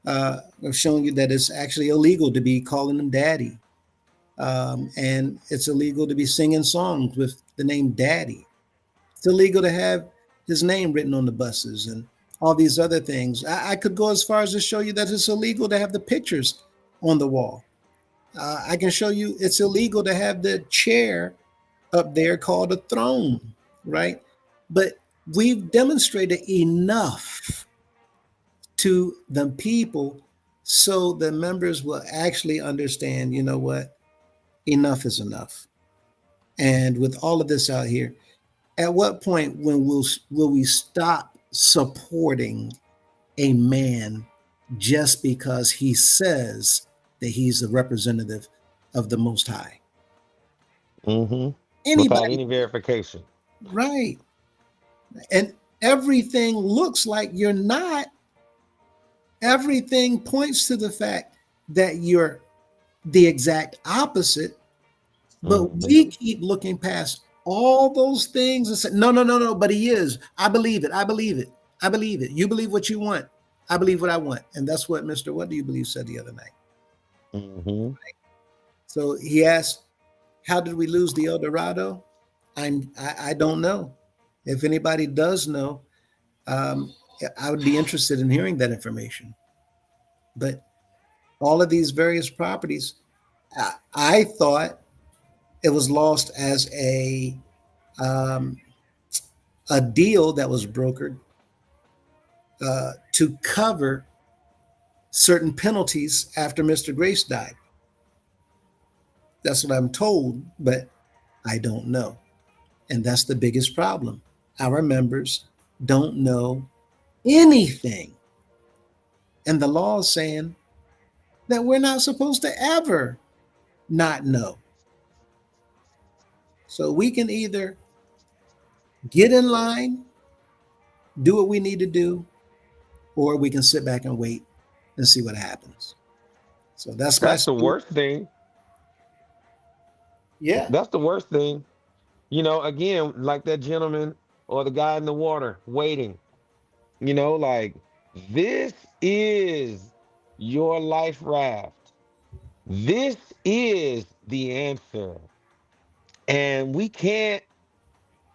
Speaker 3: we're showing you that it's actually illegal to be calling them daddy. And it's illegal to be singing songs with the name daddy. It's illegal to have his name written on the buses and all these other things. I could go as far as to show you that it's illegal to have the pictures on the wall. I can show you it's illegal to have the chair up there called a throne, right? But we've demonstrated enough to the people so the members will actually understand, you know what, enough is enough. And with all of this out here, at what point when will we stop supporting a man just because he says that he's a representative of the Most High?
Speaker 2: Without
Speaker 3: Anybody,
Speaker 2: any verification.
Speaker 3: right? And everything looks like you're not. Everything points to the fact that you're the exact opposite. But we keep looking past all those things and say, no, but he is. I believe it. I believe it. I believe it. You believe what you want. I believe what I want. And that's what Mr. What Do You Believe said the other night. So he asked, how did we lose the El Dorado? I don't know. If anybody does know, I would be interested in hearing that information. But all of these various properties, I thought it was lost as a deal that was brokered to cover certain penalties after Mr. Grace died. That's what I'm told, but I don't know. And that's the biggest problem. Our members don't know anything. And the law is saying that we're not supposed to ever not know. So we can either get in line, do what we need to do, or we can sit back and wait and see what happens. So that's
Speaker 2: the worst thing.
Speaker 3: Yeah.
Speaker 2: That's the worst thing. You know, again, like that gentleman or the guy in the water waiting, you know, like this is your life raft. This is the answer. And we can't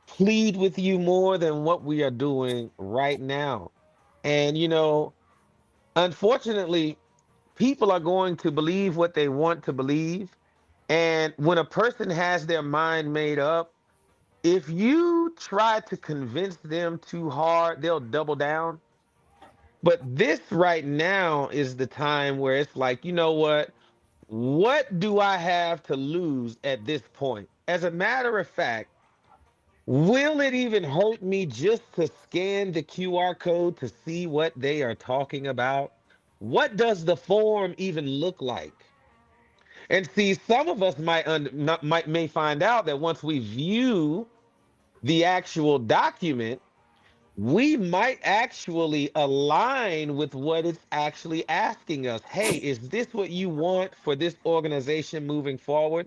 Speaker 2: plead with you more than what we are doing right now. And, you know, unfortunately, people are going to believe what they want to believe. And when a person has their mind made up, if you try to convince them too hard, they'll double down. But this right now is the time where it's like, you know what? What do I have to lose at this point? As a matter of fact, will it even hurt me just to scan the QR code to see what they are talking about? What does the form even look like? And see, some of us may find out that once we view the actual document, we might actually align with what it's actually asking us. Hey, is this what you want for this organization moving forward?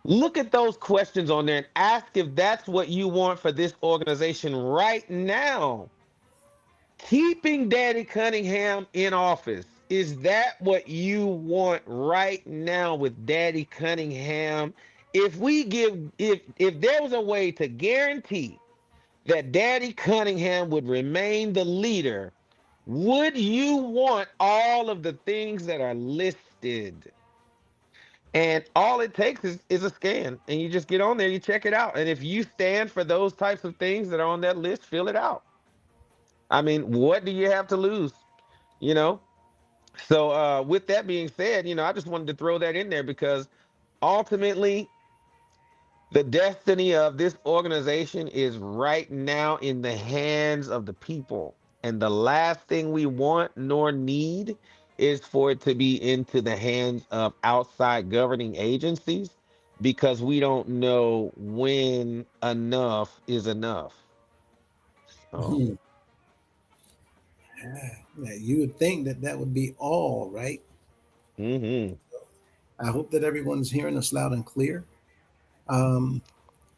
Speaker 2: Look at those questions on there and ask if that's what you want for this organization right now. Keeping Daddy Cunningham in office, is that what you want right now with Daddy Cunningham if there was a way to guarantee that Daddy Cunningham would remain the leader, would you want all of the things that are listed? And all it takes is a scan, and you just get on there, you check it out. And if you stand for those types of things that are on that list, fill it out. I mean, what do you have to lose? You know? So with that being said, I just wanted to throw that in there because ultimately the destiny of this organization is right now in the hands of the people. And the last thing we want nor need is for it to be into the hands of outside governing agencies because we don't know when enough is enough. So,
Speaker 3: Mhm. Yeah, you would think that that would be all, right?
Speaker 2: mhm.
Speaker 3: I hope that everyone's hearing us loud and clear. Um,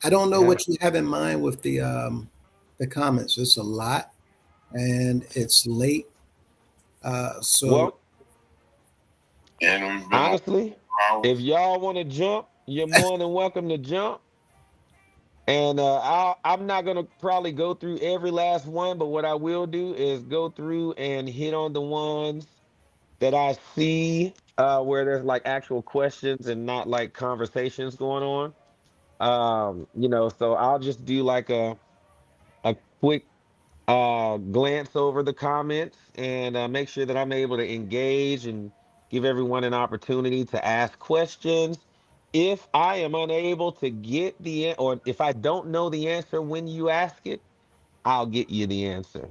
Speaker 3: I don't know
Speaker 2: Yeah.
Speaker 3: what you have in mind with the comments. It's a lot, and it's late. So
Speaker 2: Well,
Speaker 6: And we've been on
Speaker 2: honestly, if
Speaker 6: hours.
Speaker 2: y'all want to jump, you're more than welcome to jump. And I'm not gonna probably go through every last one, but what I will do is go through and hit on the ones that I see where there's like actual questions and not like conversations going on. So I'll just do like a quick glance over the comments and make sure that I'm able to engage and give everyone an opportunity to ask questions. If I am unable to get or if I don't know the answer when you ask it, I'll get you the answer.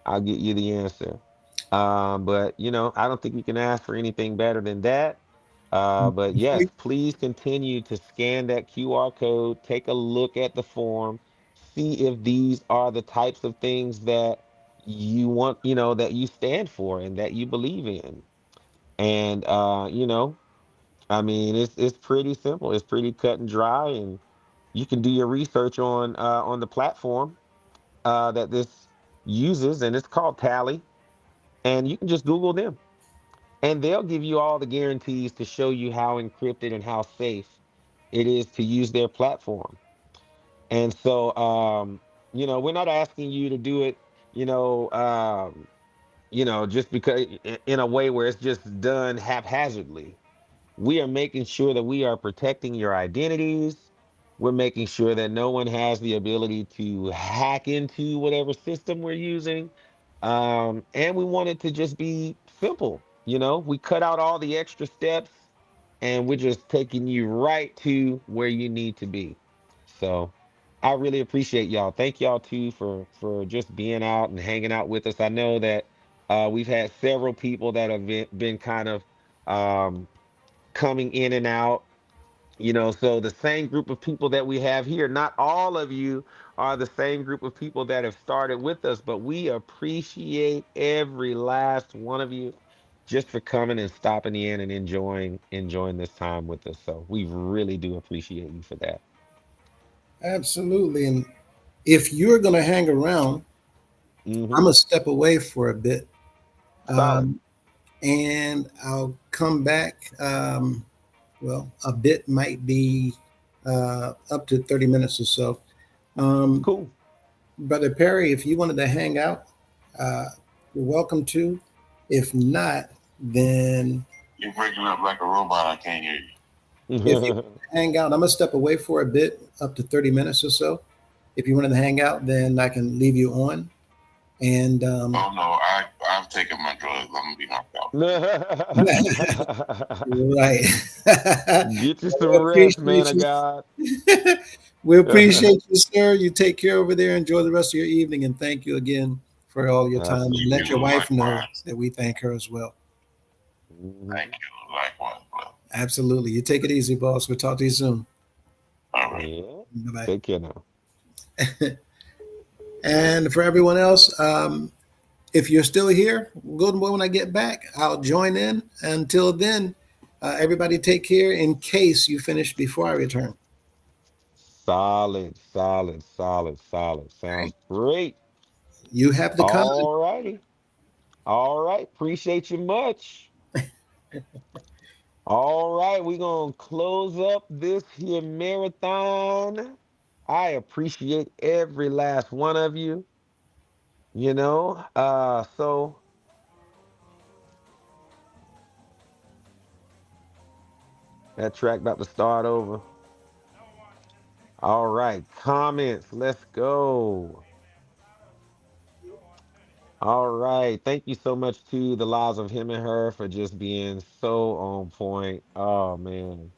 Speaker 2: I'll get you the answer. But I don't think you can ask for anything better than that. But yes, please continue to scan that QR code, take a look at the form, see if these are the types of things that you want, that you stand for and that you believe in. And I mean, it's pretty simple. It's pretty cut and dry, and you can do your research on the platform that this uses, and it's called Tally. And you can just Google them, and they'll give you all the guarantees to show you how encrypted and how safe it is to use their platform. And so, we're not asking you to do it, just because in a way where it's just done haphazardly. We are making sure that we are protecting your identities. We're making sure that no one has the ability to hack into whatever system we're using. And we want it to just be simple. We cut out all the extra steps and we're just taking you right to where you need to be. So I really appreciate y'all. Thank y'all too for just being out and hanging out with us. I know that we've had several people that have been kind of um, coming in and out. So the same group of people that we have here, not all of you are the same group of people that have started with us, but we appreciate every last one of you just for coming and stopping in and enjoying this time with us. So we really do appreciate you for that.
Speaker 3: absolutely. And if you're going to hang around, I'm
Speaker 2: Hmm.
Speaker 3: gonna step away for a bit,
Speaker 2: Solid.
Speaker 3: um, and I'll come back. Well, a bit might be up to 30 minutes or so. Um,
Speaker 2: Cool.
Speaker 3: Brother Perry, if you wanted to hang out, uh, you're welcome to. If not, then
Speaker 6: You're breaking up like a robot. I can't hear you.
Speaker 3: if you hang out, I'm gonna step away for a bit, up to 30 minutes or so. If you wanted to hang out, then I can leave you on. And
Speaker 6: Oh no, I've taken my drugs. I'm gonna be knocked out.
Speaker 3: right.
Speaker 2: Get you some
Speaker 3: We
Speaker 2: rest, man
Speaker 3: appreciate
Speaker 2: of
Speaker 3: you.
Speaker 2: God.
Speaker 3: We appreciate you, sir. You take care over there. Enjoy the rest of your evening, and thank you again for all your time. And let your
Speaker 2: Absolutely.
Speaker 3: wife know
Speaker 6: Likewise.
Speaker 3: that we thank her as well.
Speaker 2: Mhm.
Speaker 6: Thank you. Likewise, brother.
Speaker 3: Absolutely. You take it easy, boss. We'll talk to you soon.
Speaker 6: All right.
Speaker 2: Yeah.
Speaker 3: Bye
Speaker 2: Take care now.
Speaker 3: bye. And for everyone else, if you're still here, good when I get back, I'll join in. Until then, everybody take care in case you finish before I return.
Speaker 2: Solid, solid, solid, solid. Sounds great.
Speaker 3: You have the comment.
Speaker 2: All righty. All right. Appreciate you much. All right, we're going to close up this here marathon. I appreciate every last one of you, you know. So that track about to start over. All right, comments, let's go. All right, thank you so much to the Lives of Him and Her for just being so on point. Oh, man.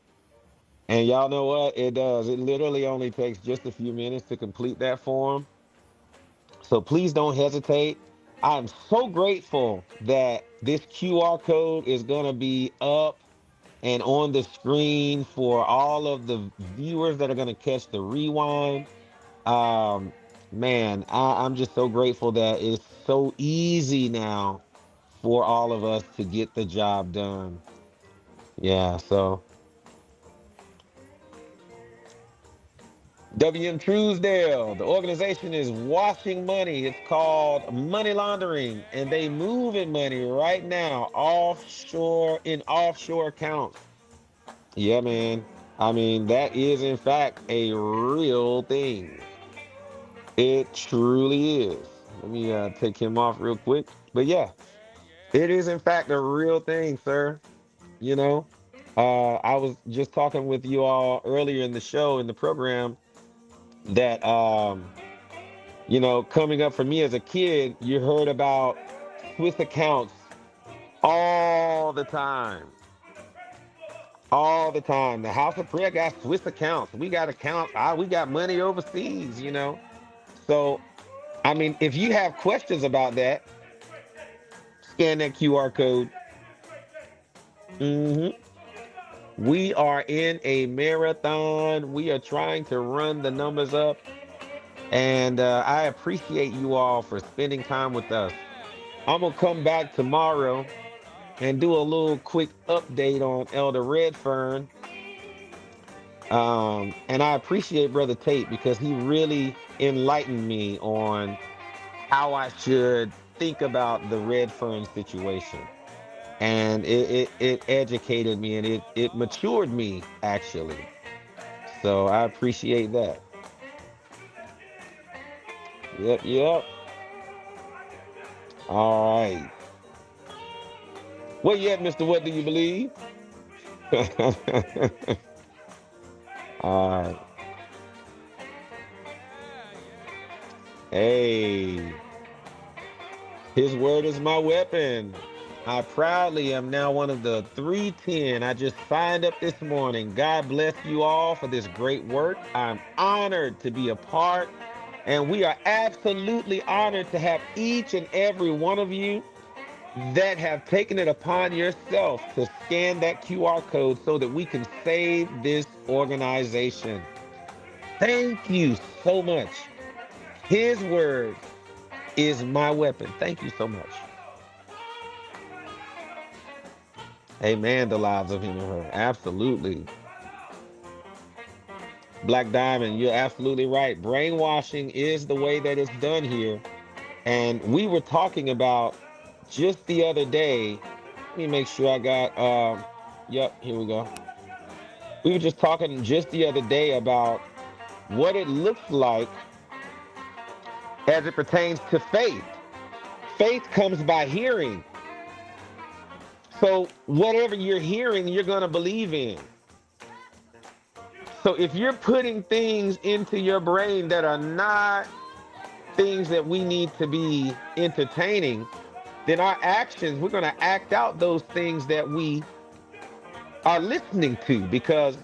Speaker 2: And y'all know what? It does. It literally only takes just a few minutes to complete that form. So please don't hesitate. I'm so grateful that this QR code is going to be up and on the screen for all of the viewers that are going to catch the rewind. Man, I'm just so grateful that it's so easy now for all of us to get the job done. Yeah, so WM Truesdale, the organization is washing money. It's called money laundering, and they moving money right now offshore in offshore accounts. Yeah, man. I mean, that is in fact a real thing. It truly is. Let me take him off real quick. But yeah, it is in fact a real thing, sir. You know, I was just talking with you all earlier in the show, in the program, that you know, coming up for me as a kid, you heard about Swiss accounts all the time. All the time. The House of Prayer got Swiss accounts. We got accounts. We got money overseas, you know. So, I mean, if you have questions about that, scan that QR code. We are in a marathon. We are trying to run the numbers up. And I appreciate you all for spending time with us. I'm going to come back tomorrow and do a little quick update on Elder Redfern. And I appreciate Brother Tate because he really enlightened me on how I should think about the Redfern situation. And it educated me and it matured me, actually. So I appreciate that. Yep. All right. What yet, Mr. What Do You Believe? All right. Hey. His word is my weapon. I proudly am now one of the 310. I just signed up this morning. God bless you all for this great work. I'm honored to be a part, and we are absolutely honored to have each and every one of you that have taken it upon yourself to scan that QR code so that we can save this organization. Thank you so much. His word is my weapon. Thank you so much. Amen. The Lives of Him and Her. Absolutely. Black Diamond, you're absolutely right. Brainwashing is the way that it's done here. And we were talking about just the other day. Let me make sure I got, yep, here we go. We were just talking just the other day about what it looks like as it pertains to faith. Faith comes by hearing. So whatever you're hearing, you're going to believe in. So if you're putting things into your brain that are not things that we need to be entertaining, then our actions, we're going to act out those things that we are listening to. Because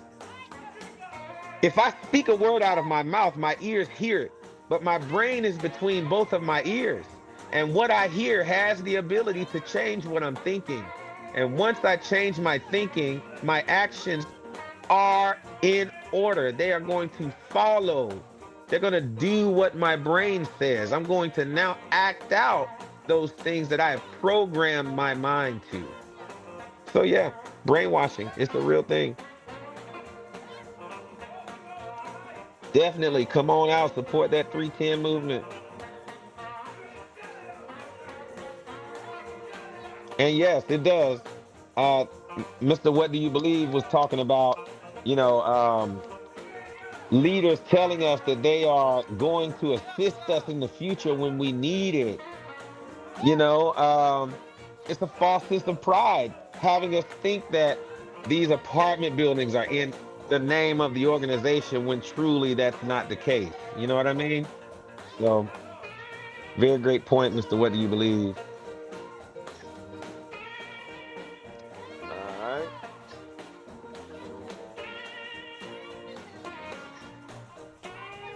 Speaker 2: if I speak a word out of my mouth, my ears hear it, but my brain is between both of my ears. And what I hear has the ability to change what I'm thinking. And once I change my thinking, my actions are in order. They are going to follow. They're going to do what my brain says. I'm going to now act out those things that I have programmed my mind to. So yeah, brainwashing, it's a real thing. Definitely come on out, support that 310 movement. And yes, it does. Mr. What Do You Believe was talking about, you know, leaders telling us that they are going to assist us in the future when we need it. You know, it's a false sense of pride, having us think that these apartment buildings are in the name of the organization when truly that's not the case. You know what I mean? So, very great point, Mr. What Do You Believe? All right.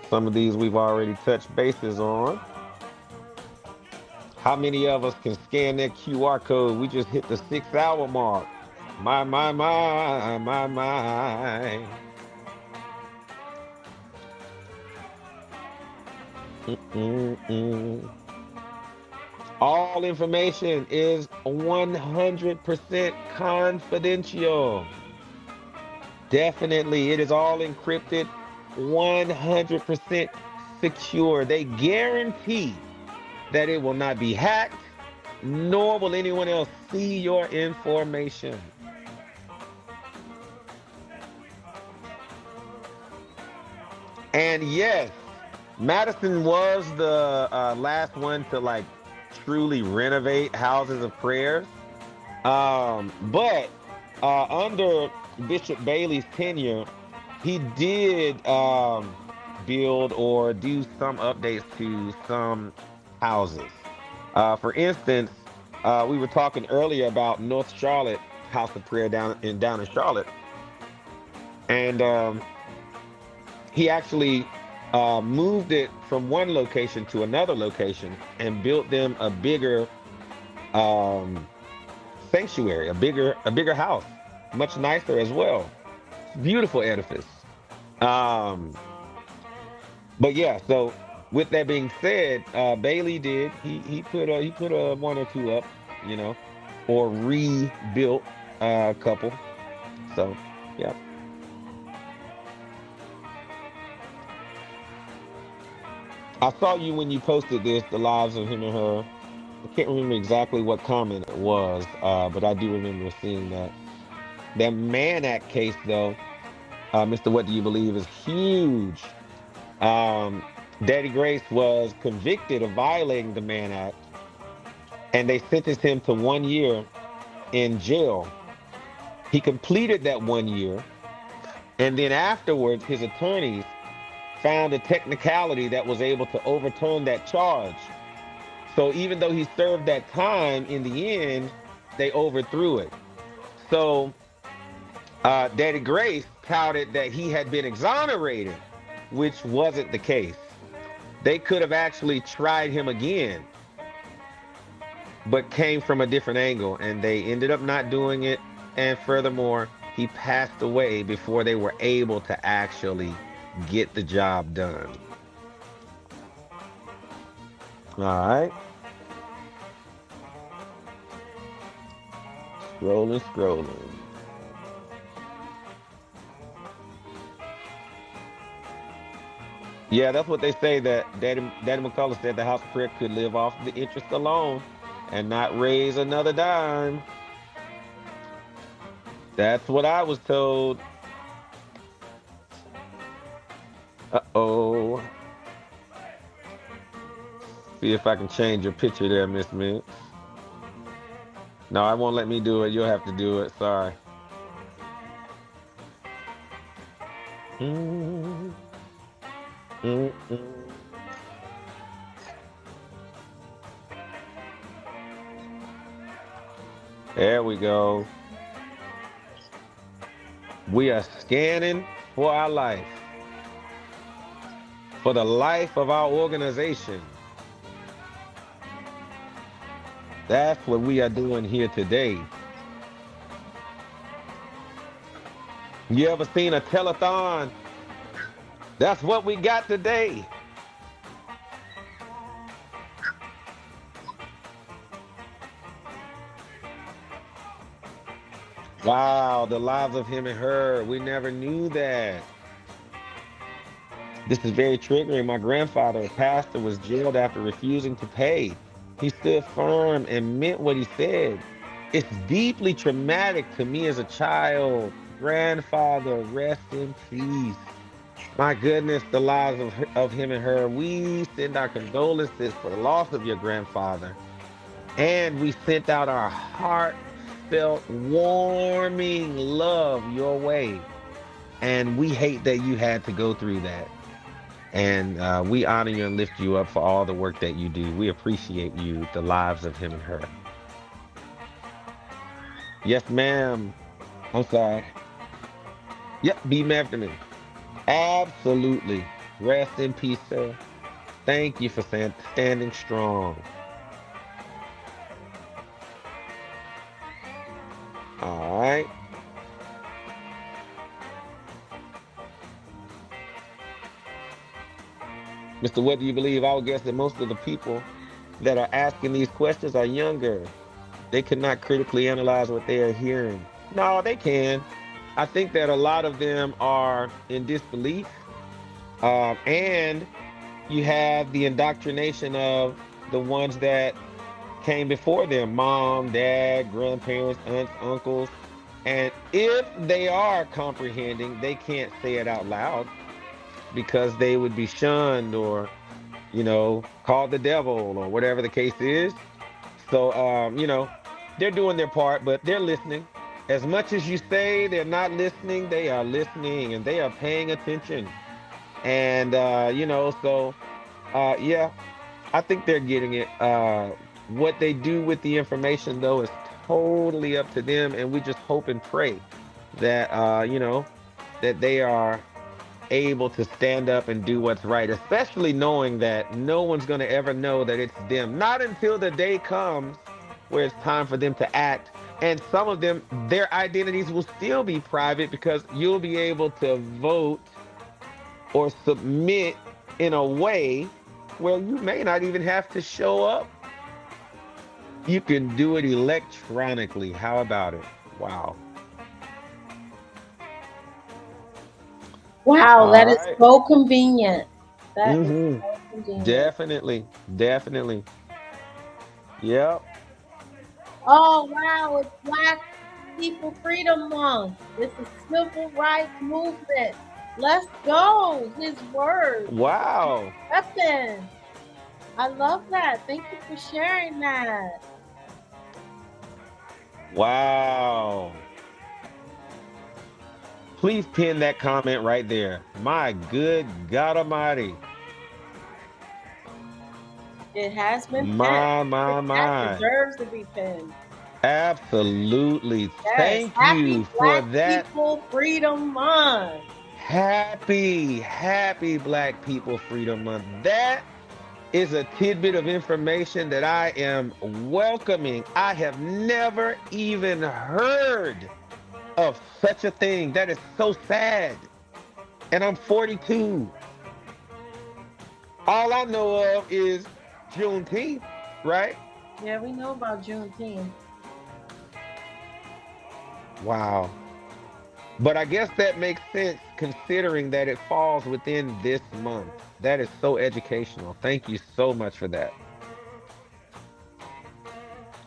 Speaker 2: Some of these we've already touched bases on. How many of us can scan that QR code? We just hit the 6-hour mark. My. All information is 100% confidential. Definitely, it is all encrypted, 100% secure. They guarantee that it will not be hacked, nor will anyone else see your information. And yes, Madison was the last one to like truly renovate houses of prayers. But under Bishop Bailey's tenure, he did build or do some updates to some houses. For instance, we were talking earlier about North Charlotte House of Prayer down in Charlotte, and he actually moved it from one location to another location and built them a bigger sanctuary, a bigger house, much nicer as well. Beautiful edifice. But yeah, so with that being said, Bailey did he put a one or two up, you know, or rebuilt a couple. So yeah. I saw you when you posted this, the lives of him and her. I can't remember exactly what comment it was, but I do remember seeing that. That Mann Act case, though, Mr. What Do You Believe, is huge. Daddy Grace was convicted of violating the Mann Act, and they sentenced him to 1 year in jail. He completed that 1 year, and then afterwards, his attorneys found a technicality that was able to overturn that charge. So even though he served that time, in the end, they overthrew it. So Daddy Grace touted that he had been exonerated, which wasn't the case. They could have actually tried him again, but came from a different angle, and they ended up not doing it. And furthermore, he passed away before they were able to actually get the job done. All right. Scrolling. Yeah, that's what they say, that Daddy McCullough said the House of Prayer could live off the interest alone and not raise another dime. That's what I was told. Uh-oh. See if I can change your picture there, Miss Mint. No, I won't let me do it. You'll have to do it. Sorry. There we go. We are scanning for our life, for the life of our organization. That's what we are doing here today. You ever seen a telethon? That's what we got today. Wow, the lives of him and her. We never knew that. This is very triggering. My grandfather, a pastor, was jailed after refusing to pay. He stood firm and meant what he said. It's deeply traumatic to me as a child. Grandfather, rest in peace. My goodness, the lives of him and her. We send our condolences for the loss of your grandfather. And we sent out our heartfelt, warming love your way. And we hate that you had to go through that. And we honor you and lift you up for all the work that you do. We appreciate you, the lives of him and her. Yes, ma'am. I'm sorry. Yep, beam after me. Absolutely. Rest in peace, sir. Thank you for standing strong. All right. Mr. What do you believe? I would guess that most of the people that are asking these questions are younger. They cannot critically analyze what they are hearing. No, they can. I think that a lot of them are in disbelief. And you have the indoctrination of the ones that came before them, mom, dad, grandparents, aunts, uncles. And if they are comprehending, they can't say it out loud because they would be shunned or, called the devil or whatever the case is. So, they're doing their part, but they're listening. As much as you say they're not listening, they are listening and they are paying attention. And, yeah, I think they're getting it. What they do with the information, though, is totally up to them. And we just hope and pray that, that they are able to stand up and do what's right, especially knowing that no one's going to ever know that it's them. Not until the day comes where it's time for them to act. And some of them, their identities will still be private because you'll be able to vote or submit in a way where you may not even have to show up. You can do it electronically. How about it? Wow.
Speaker 7: Wow, that is
Speaker 2: All right.
Speaker 7: so convenient. That is
Speaker 2: Mhm.
Speaker 7: so convenient.
Speaker 2: Definitely. Yep.
Speaker 7: Oh, wow, it's Black People Freedom Month. It's a civil rights movement. Let's go. His word.
Speaker 2: Wow.
Speaker 7: Weapon. I love that. Thank you for sharing that.
Speaker 2: Wow. Please pin that comment right there. My good God Almighty.
Speaker 7: It has been pinned.
Speaker 2: My.
Speaker 7: That deserves to be pinned.
Speaker 2: Absolutely.
Speaker 7: Yes.
Speaker 2: Thank
Speaker 7: Happy
Speaker 2: you for
Speaker 7: Black
Speaker 2: that.
Speaker 7: People Freedom Month.
Speaker 2: Happy Black People Freedom Month. That is a tidbit of information that I am welcoming. I have never even heard of such a thing. That is so sad. And I'm 42. All I know of is Juneteenth, right?
Speaker 7: Yeah, we know about Juneteenth.
Speaker 2: Wow. But I guess that makes sense considering that it falls within this month. That is so educational. Thank you so much for that.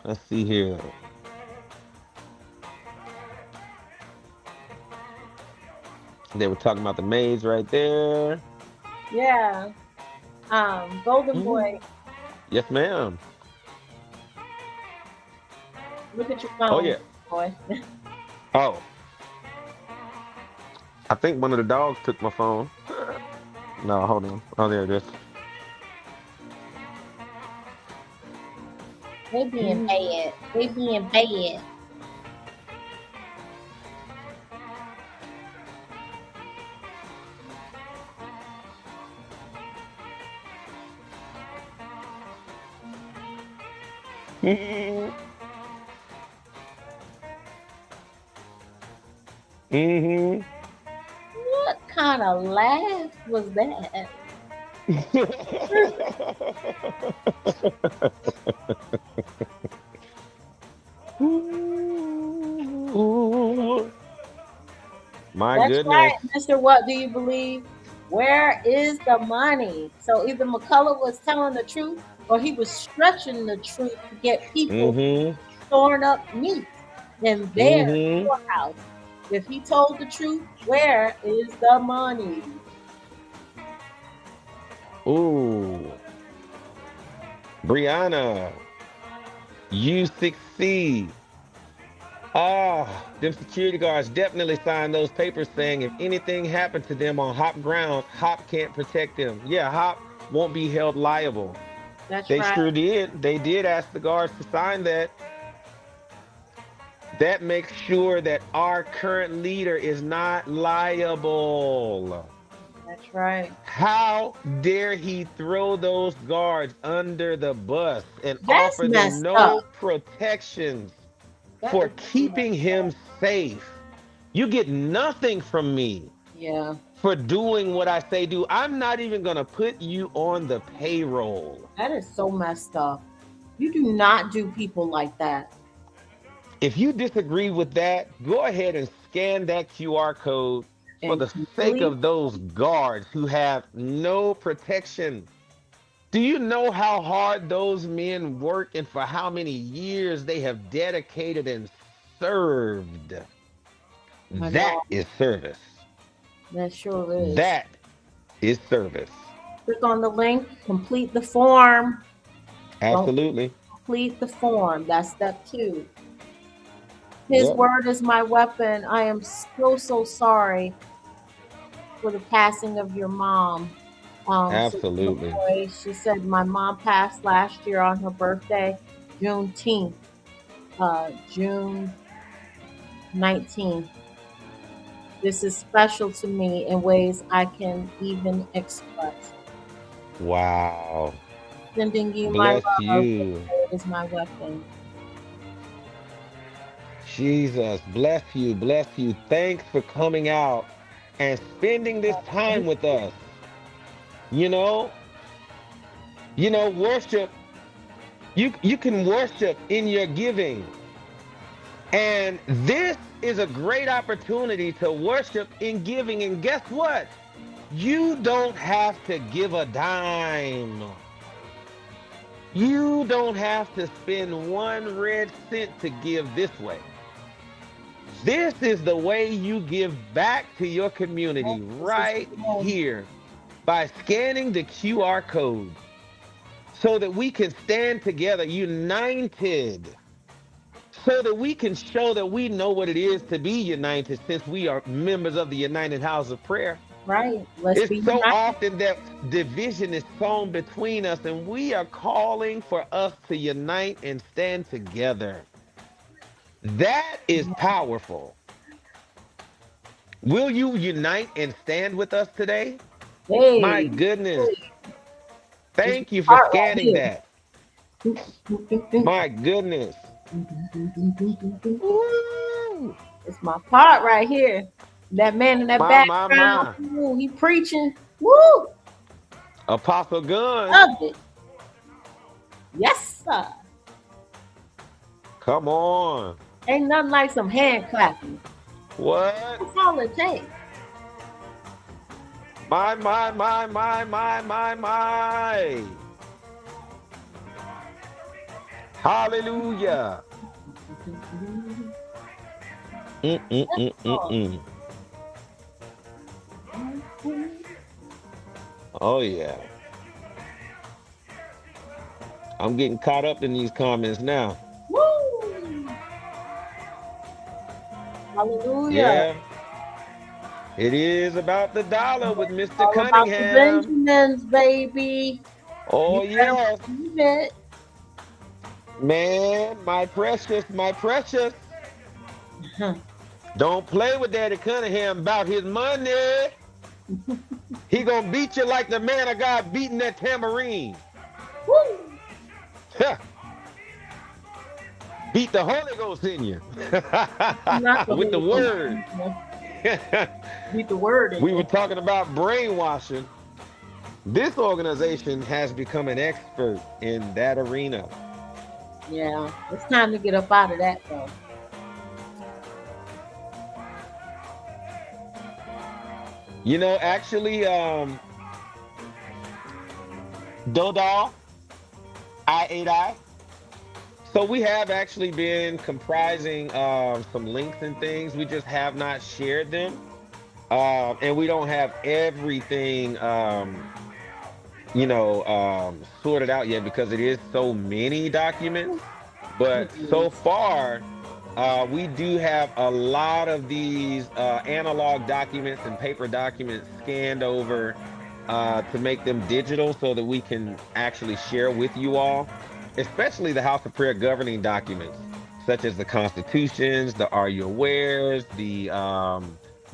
Speaker 2: Let's see here. They were talking about the maids right there.
Speaker 7: Yeah. Golden Boy,
Speaker 2: Yes, ma'am.
Speaker 7: look at your phone.
Speaker 2: Oh, yeah.
Speaker 7: Boy.
Speaker 2: Oh. I think one of the dogs took my phone. No, hold on. Oh, there it is.
Speaker 7: They being bad. They being bad.
Speaker 2: Mm-hmm.
Speaker 7: What kind of laugh was that?
Speaker 2: My
Speaker 7: That's
Speaker 2: goodness.
Speaker 7: right, Mr. What do you believe? Where is the money? So either McCullough was telling the truth or he was stretching the truth to get people
Speaker 2: Mm-hmm.
Speaker 7: storing up meat in their
Speaker 2: Mm-hmm.
Speaker 7: storehouse. If he told the truth, where is the money?
Speaker 2: Ooh. Brianna, you succeed. Ah, them security guards definitely signed those papers saying if anything happened to them on Hop grounds, Hop can't protect them. Yeah, Hop won't be held liable.
Speaker 7: That's
Speaker 2: They
Speaker 7: right.
Speaker 2: sure did. They did ask the guards to sign that. That makes sure that our current leader is not liable.
Speaker 7: That's right.
Speaker 2: How dare he throw those guards under the bus and
Speaker 7: That's
Speaker 2: offer them
Speaker 7: messed
Speaker 2: no
Speaker 7: up.
Speaker 2: protections
Speaker 7: That
Speaker 2: for
Speaker 7: is
Speaker 2: keeping him safe? You get nothing from me
Speaker 7: Yeah,
Speaker 2: for doing what I say do. I'm not even going to put you on the payroll.
Speaker 7: that is so messed up. You do not do people like that.
Speaker 2: If you disagree with that, go ahead and scan that QR code for
Speaker 7: And
Speaker 2: the sake
Speaker 7: complete,
Speaker 2: of those guards who have no protection. Do you know how hard those men work and for how many years they have dedicated and served?
Speaker 7: my
Speaker 2: That
Speaker 7: God,
Speaker 2: is service.
Speaker 7: that sure is.
Speaker 2: That is service.
Speaker 7: Click on the link, complete the form.
Speaker 2: Absolutely.
Speaker 7: Complete the form. That's step 2. His
Speaker 2: Yep.
Speaker 7: word is my weapon. I am so sorry for the passing of your mom.
Speaker 2: Absolutely.
Speaker 7: So she said my mom passed last year on her birthday, Juneteenth, June 19th. This is special to me in ways I can even express.
Speaker 2: Wow.
Speaker 7: Sending you my
Speaker 2: Bless
Speaker 7: love.
Speaker 2: you.
Speaker 7: His word is my weapon.
Speaker 2: Jesus, bless you, bless you. Thanks for coming out and spending this time with us. You know, worship, you can worship in your giving. And this is a great opportunity to worship in giving. And guess what? You don't have to give a dime. You don't have to spend 1 red cent to give this way. This is the way you give back to your community right here by scanning the QR code so that we can stand together united, so that we can show that we know what it is to be united since we are members of the United House of Prayer.
Speaker 7: Right. Let's be
Speaker 2: It's so
Speaker 7: united.
Speaker 2: often that division is sown between us, and we are calling for us to unite and stand together. That is powerful. Will you unite and stand with us today?
Speaker 7: Hey.
Speaker 2: My goodness. Thank you for scanning that. My goodness. Woo!
Speaker 7: It's my part right here. That man in that background, ooh, he preaching. Woo!
Speaker 2: Apostle Gunn.
Speaker 7: Love it. Yes, sir.
Speaker 2: Come on.
Speaker 7: Ain't nothing like some hand clapping.
Speaker 2: What?
Speaker 7: That's all it takes.
Speaker 2: My. Hallelujah. Oh, yeah. I'm getting caught up in these comments now.
Speaker 7: Woo! Hallelujah.
Speaker 2: Yeah. It is about the dollar with Mr.
Speaker 7: All about the
Speaker 2: Cunningham.
Speaker 7: Benjamins, baby.
Speaker 2: Oh,
Speaker 7: You better
Speaker 2: yes.
Speaker 7: believe it.
Speaker 2: Man, my precious. Don't play with Daddy Cunningham about his money. He gonna beat you like the man of God beating that tambourine.
Speaker 7: Woo!
Speaker 2: Beat the Holy Ghost in you.
Speaker 7: Not
Speaker 2: With the
Speaker 7: Holy
Speaker 2: word.
Speaker 7: Ghost. Beat the word.
Speaker 2: We were talking about brainwashing. This organization has become an expert in that arena.
Speaker 7: Yeah, it's time to get up out of that though.
Speaker 2: You know, actually, Dodal, I8I, So we have actually been comprising some links and things. We just have not shared them. And we don't have everything, sorted out yet because it is so many documents. But so far, we do have a lot of these analog documents and paper documents scanned over to make them digital so that we can actually share with you all, especially the House of Prayer governing documents, such as the constitutions, the Are You Awares, the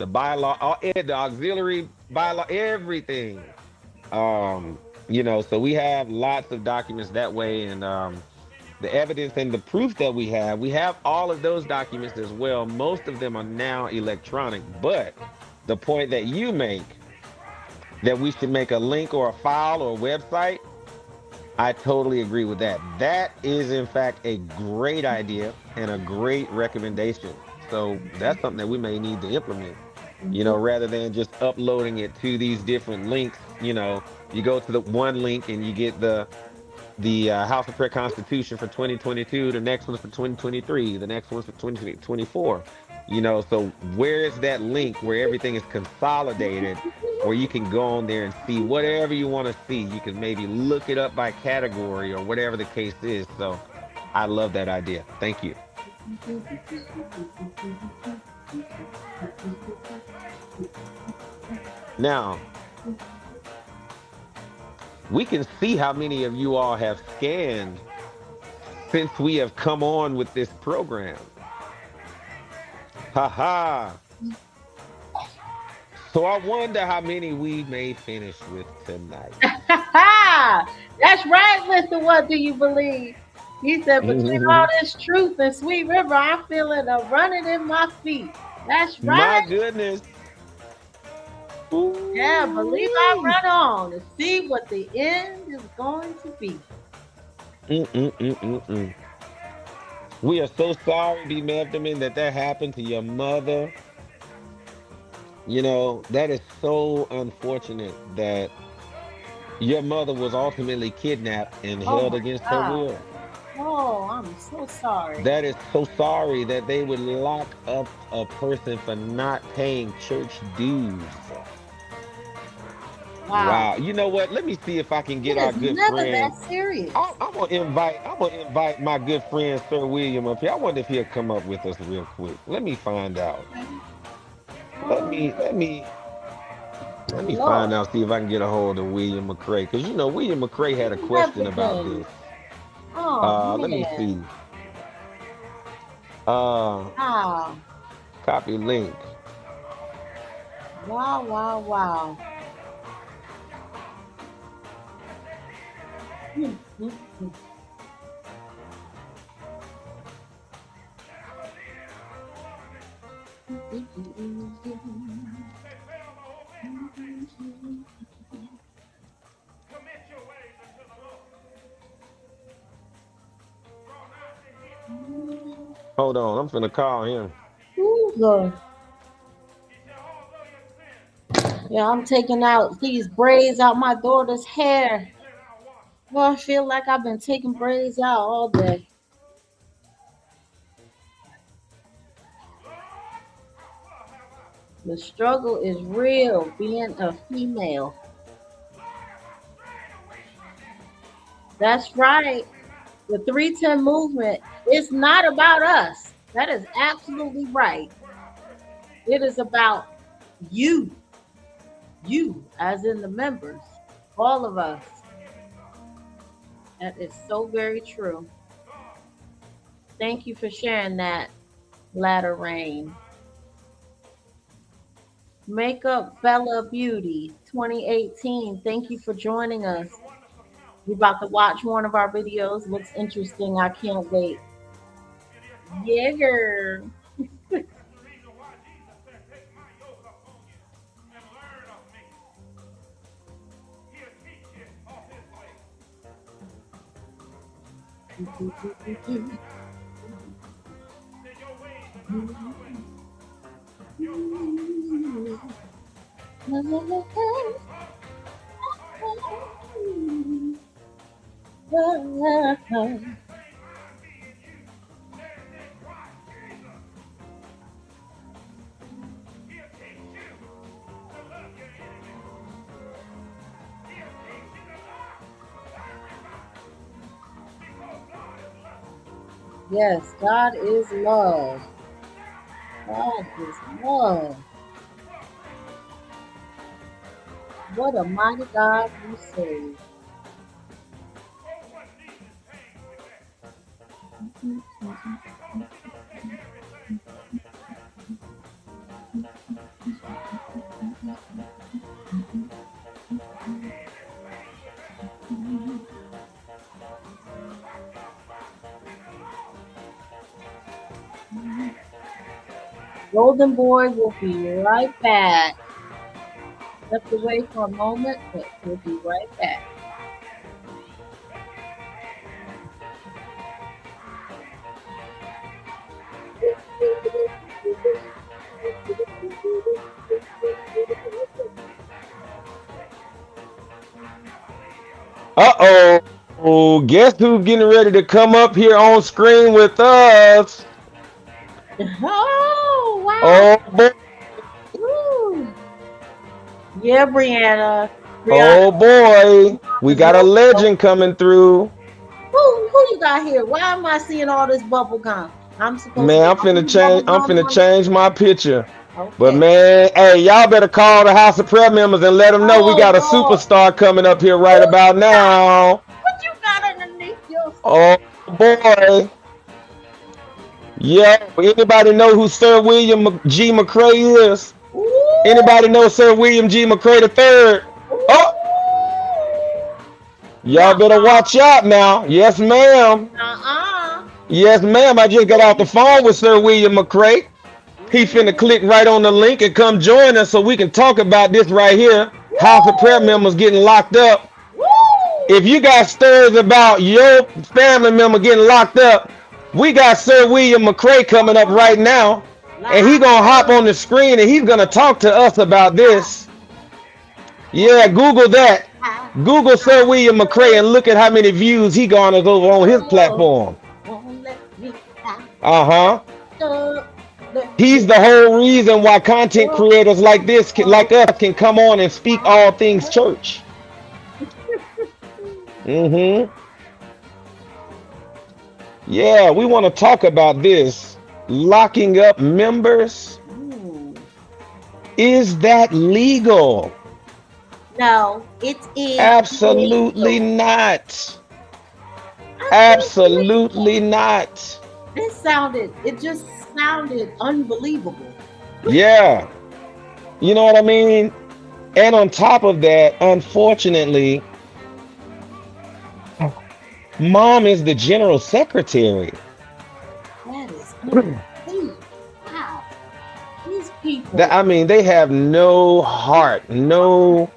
Speaker 2: bylaw, the auxiliary bylaw, everything. So we have lots of documents that way, and the evidence and the proof that we have all of those documents as well. Most of them are now electronic, but the point that you make, that we should make a link or a file or a website, I totally agree with that. That is, in fact, a great idea and a great recommendation. So that's something that we may need to implement, rather than just uploading it to these different links. You go to the one link and you get the House of Prayer Constitution for 2022, the next one's for 2023, the next one's for 2024. So where is that link where everything is consolidated, where you can go on there and see whatever you want to see? You can maybe look it up by category or whatever the case is. So I love that idea. Thank you. Now, we can see how many of you all have scanned since we have come on with this program. Haha. So I wonder how many we may finish with tonight.
Speaker 8: That's right, Mr. What Do You Believe? He said, between all this truth and Sweet River, I'm feeling a running in my feet. That's right.
Speaker 2: My goodness.
Speaker 8: Ooh. Yeah, believe I run on to see what the end is going to be.
Speaker 2: We are so sorry, B. Mevdaman, that happened to your mother. That is so unfortunate that your mother was ultimately kidnapped and held against her will.
Speaker 8: Oh, I'm so sorry.
Speaker 2: That is so sorry that they would lock up a person for not paying church dues. Wow. You know what? Let me see if I can get our good friend.
Speaker 8: That serious.
Speaker 2: I'm gonna invite my good friend Sir William up here. I wonder if he'll come up with us real quick. Let me find out. Let me find out, see if I can get a hold of William McCray. Because William McCray had a question about this. Let me see. Copy link.
Speaker 8: Wow.
Speaker 2: Hold on, I'm finna call him.
Speaker 8: Ooh, Lord. Yeah, I'm taking out these braids out my daughter's hair. Well, I feel like I've been taking braids out all day. The struggle is real being a female. That's right. The 310 movement is not about us. That is absolutely right. It is about you. You, as in the members. All of us. That is so very true. Thank you for sharing that, Latter Rain. Makeup Bella Beauty 2018. Thank you for joining us. We're about to watch one of our videos. Looks interesting. I can't wait. Yeah, girl. Yes, God is love. God is love. What a mighty God we serve. Golden Boy will be right back. Stepped away for a moment, but we'll be right back.
Speaker 2: Uh-oh. Oh, guess who's getting ready to come up here on screen with us?
Speaker 8: Oh, wow.
Speaker 2: Oh boy.
Speaker 8: Woo. Yeah, Brianna.
Speaker 2: Oh boy. We got a legend coming through.
Speaker 8: Who you got here? Why am I seeing all this bubble gum? I'm supposed
Speaker 2: Man,
Speaker 8: to
Speaker 2: I'm finna change my picture.
Speaker 8: Okay.
Speaker 2: But man, hey, y'all better call the House of Prayer members and let them know we got a
Speaker 8: Lord.
Speaker 2: superstar coming up here right about now.
Speaker 8: What you got underneath your
Speaker 2: Oh boy. Yeah, anybody know who Sir William G. McCray is?
Speaker 8: Ooh.
Speaker 2: Anybody know Sir William G. McCray III? Oh, y'all better watch out now. Yes, ma'am. Yes, ma'am. I just got off the phone with Sir William McCray. He finna click right on the link and come join us so we can talk about this right here. House of Prayer members getting locked up. If you got stories about your family member getting locked up, we got Sir William McCray coming up right now. And he gonna hop on the screen and he's gonna talk to us about this. Yeah, Google that. Google Sir William McCray and look at how many views he garners over on his platform. Uh-huh. He's the whole reason why content creators like this, like us, can come on and speak all things church. Yeah, we want to talk about this. Locking up members. Is that legal?
Speaker 8: No, it is
Speaker 2: absolutely not. Absolutely not.
Speaker 8: It just sounded unbelievable.
Speaker 2: Yeah. You know what I mean? And on top of that, unfortunately, Mom is the general secretary.
Speaker 8: That is unbelievable. Wow. These people.
Speaker 2: I mean, they have no heart, no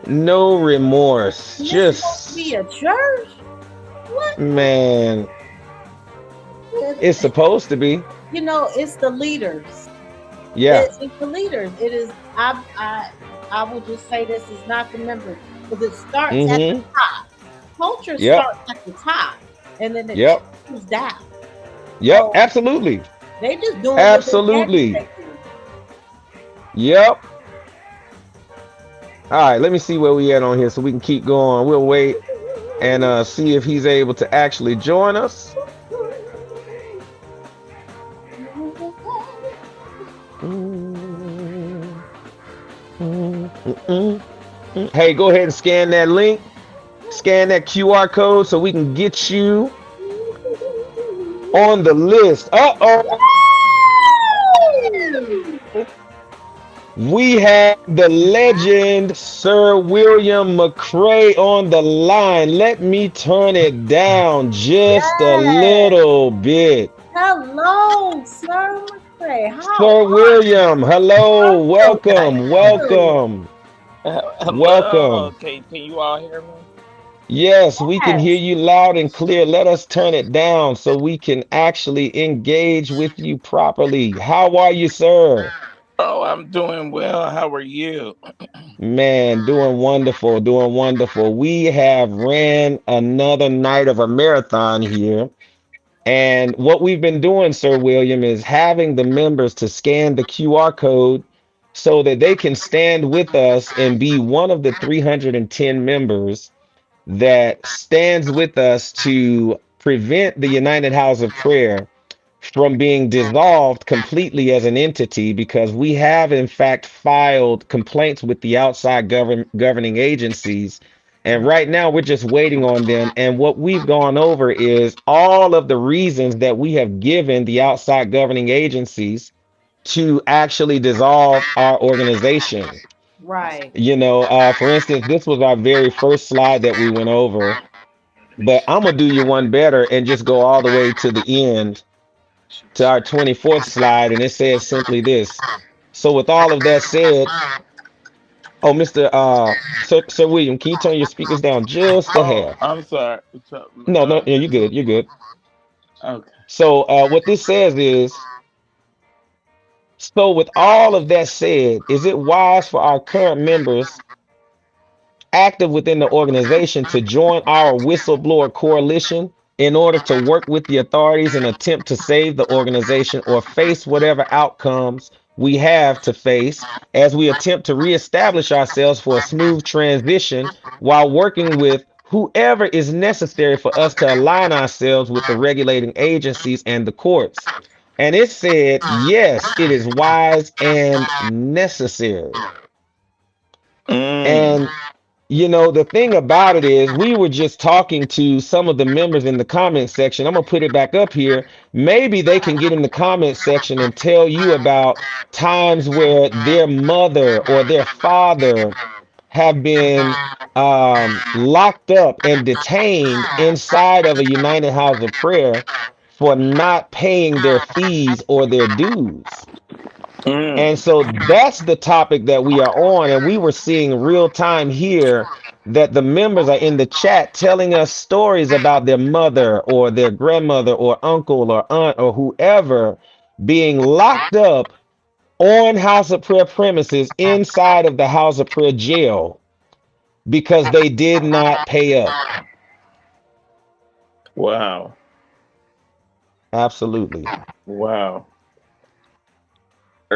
Speaker 2: remorse.
Speaker 8: This
Speaker 2: Just
Speaker 8: supposed to be a church? What?
Speaker 2: Man. It's supposed to be.
Speaker 8: You know, it's the leaders.
Speaker 2: Yeah.
Speaker 8: It's the leaders. It is. I will just say this is not the members, because it starts at the top. Culture starts at the top, and then it goes down.
Speaker 2: Yep.
Speaker 8: So
Speaker 2: absolutely.
Speaker 8: They just doing
Speaker 2: absolutely. Yep. All right. Let me see where we at on here so we can keep going. We'll wait and see if he's able to actually join us. Hey, go ahead and scan that link. Scan that QR code so we can get you on the list. We have the legend Sir William McCray on the line. Let me turn it down just a little bit.
Speaker 8: Hello, Sir McCray.
Speaker 2: Sir William, hello, welcome. Welcome.
Speaker 9: Can you all hear me?
Speaker 2: Yes, we can hear you loud and clear. Let us turn it down so we can actually engage with you properly. How are you, sir?
Speaker 9: Oh, I'm doing well. How are you?
Speaker 2: Man, doing wonderful, doing wonderful. We have ran another night of a marathon here. And what we've been doing, Sir William, is having the members to scan the QR code so that they can stand with us and be one of the 310 members that stands with us to prevent the United House of Prayer from being dissolved completely as an entity, because we have in fact filed complaints with the outside governing agencies, and right now we're just waiting on them. And what we've gone over is all of the reasons that we have given the outside governing agencies to actually dissolve our organization.
Speaker 7: Right.
Speaker 2: For instance, this was our very first slide that we went over, but I'm gonna do you one better and just go all the way to the end to our 24th slide, and it says simply this. So with all of that said, oh, Mr. Sir William, can you turn your speakers down just a
Speaker 9: Oh,
Speaker 2: hair?
Speaker 9: I'm sorry. So,
Speaker 2: No, you're good. You're good.
Speaker 9: okay.
Speaker 2: So what this says is, so with all of that said, is it wise for our current members active within the organization to join our whistleblower coalition in order to work with the authorities and attempt to save the organization, or face whatever outcomes we have to face as we attempt to reestablish ourselves for a smooth transition, while working with whoever is necessary for us to align ourselves with the regulating agencies and the courts? And it said, yes, it is wise and necessary. And the thing about it is, we were just talking to some of the members in the comment section. I'm gonna put it back up here. Maybe they can get in the comment section and tell you about times where their mother or their father have been locked up and detained inside of a United House of Prayer for not paying their fees or their dues. And so that's the topic that we are on. And we were seeing real time here that the members are in the chat telling us stories about their mother or their grandmother or uncle or aunt or whoever being locked up on House of Prayer premises inside of the House of Prayer jail because they did not pay up.
Speaker 9: Wow.
Speaker 2: Absolutely.
Speaker 9: Wow.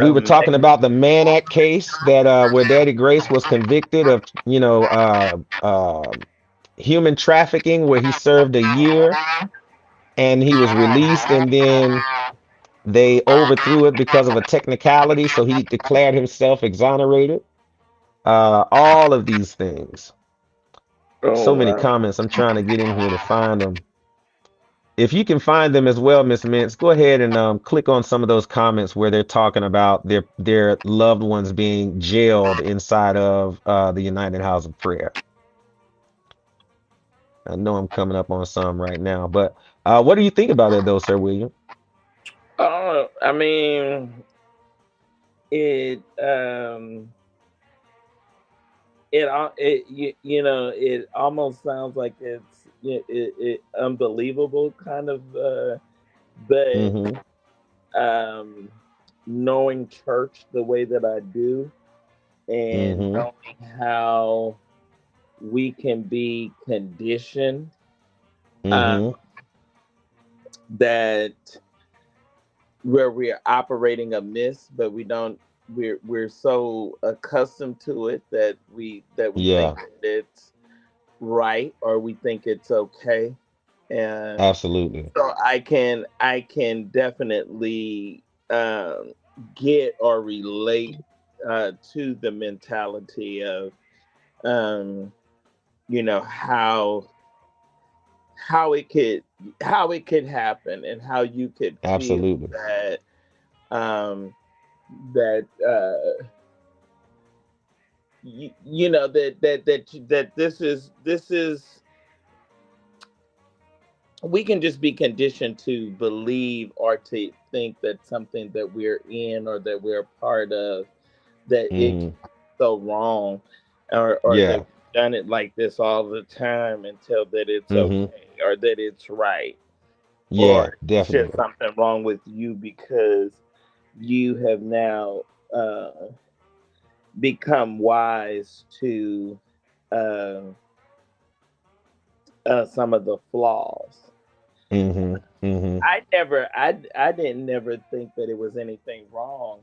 Speaker 2: We were talking about the Mann Act case that where Daddy Grace was convicted of, human trafficking, where he served a year and he was released, and then they overthrew it because of a technicality, so he declared himself exonerated. All of these things. So many comments. I'm trying to get in here to find them. If you can find them as well, Miss Mintz, go ahead and click on some of those comments where they're talking about their loved ones being jailed inside of the United House of Prayer. I know I'm coming up on some right now, but what do you think about it, though, Sir William?
Speaker 9: Oh, I mean, it almost sounds like it's unbelievable, kind of, but knowing church the way that I do, and knowing how we can be conditioned, that where we're operating amiss, but we're so accustomed to it that we think that it's right, or we think it's okay. And
Speaker 2: absolutely,
Speaker 9: so I can definitely get or relate to the mentality of how it could happen, and how you could
Speaker 2: absolutely
Speaker 9: feel that that this is we can just be conditioned to believe or to think that something that we're in or that we're a part of, that it's so wrong, or that we've done it like this all the time until that it's okay, or that it's right, or
Speaker 2: definitely,
Speaker 9: it's just something wrong with you because you have now become wise to some of the flaws. I didn't never think that it was anything wrong.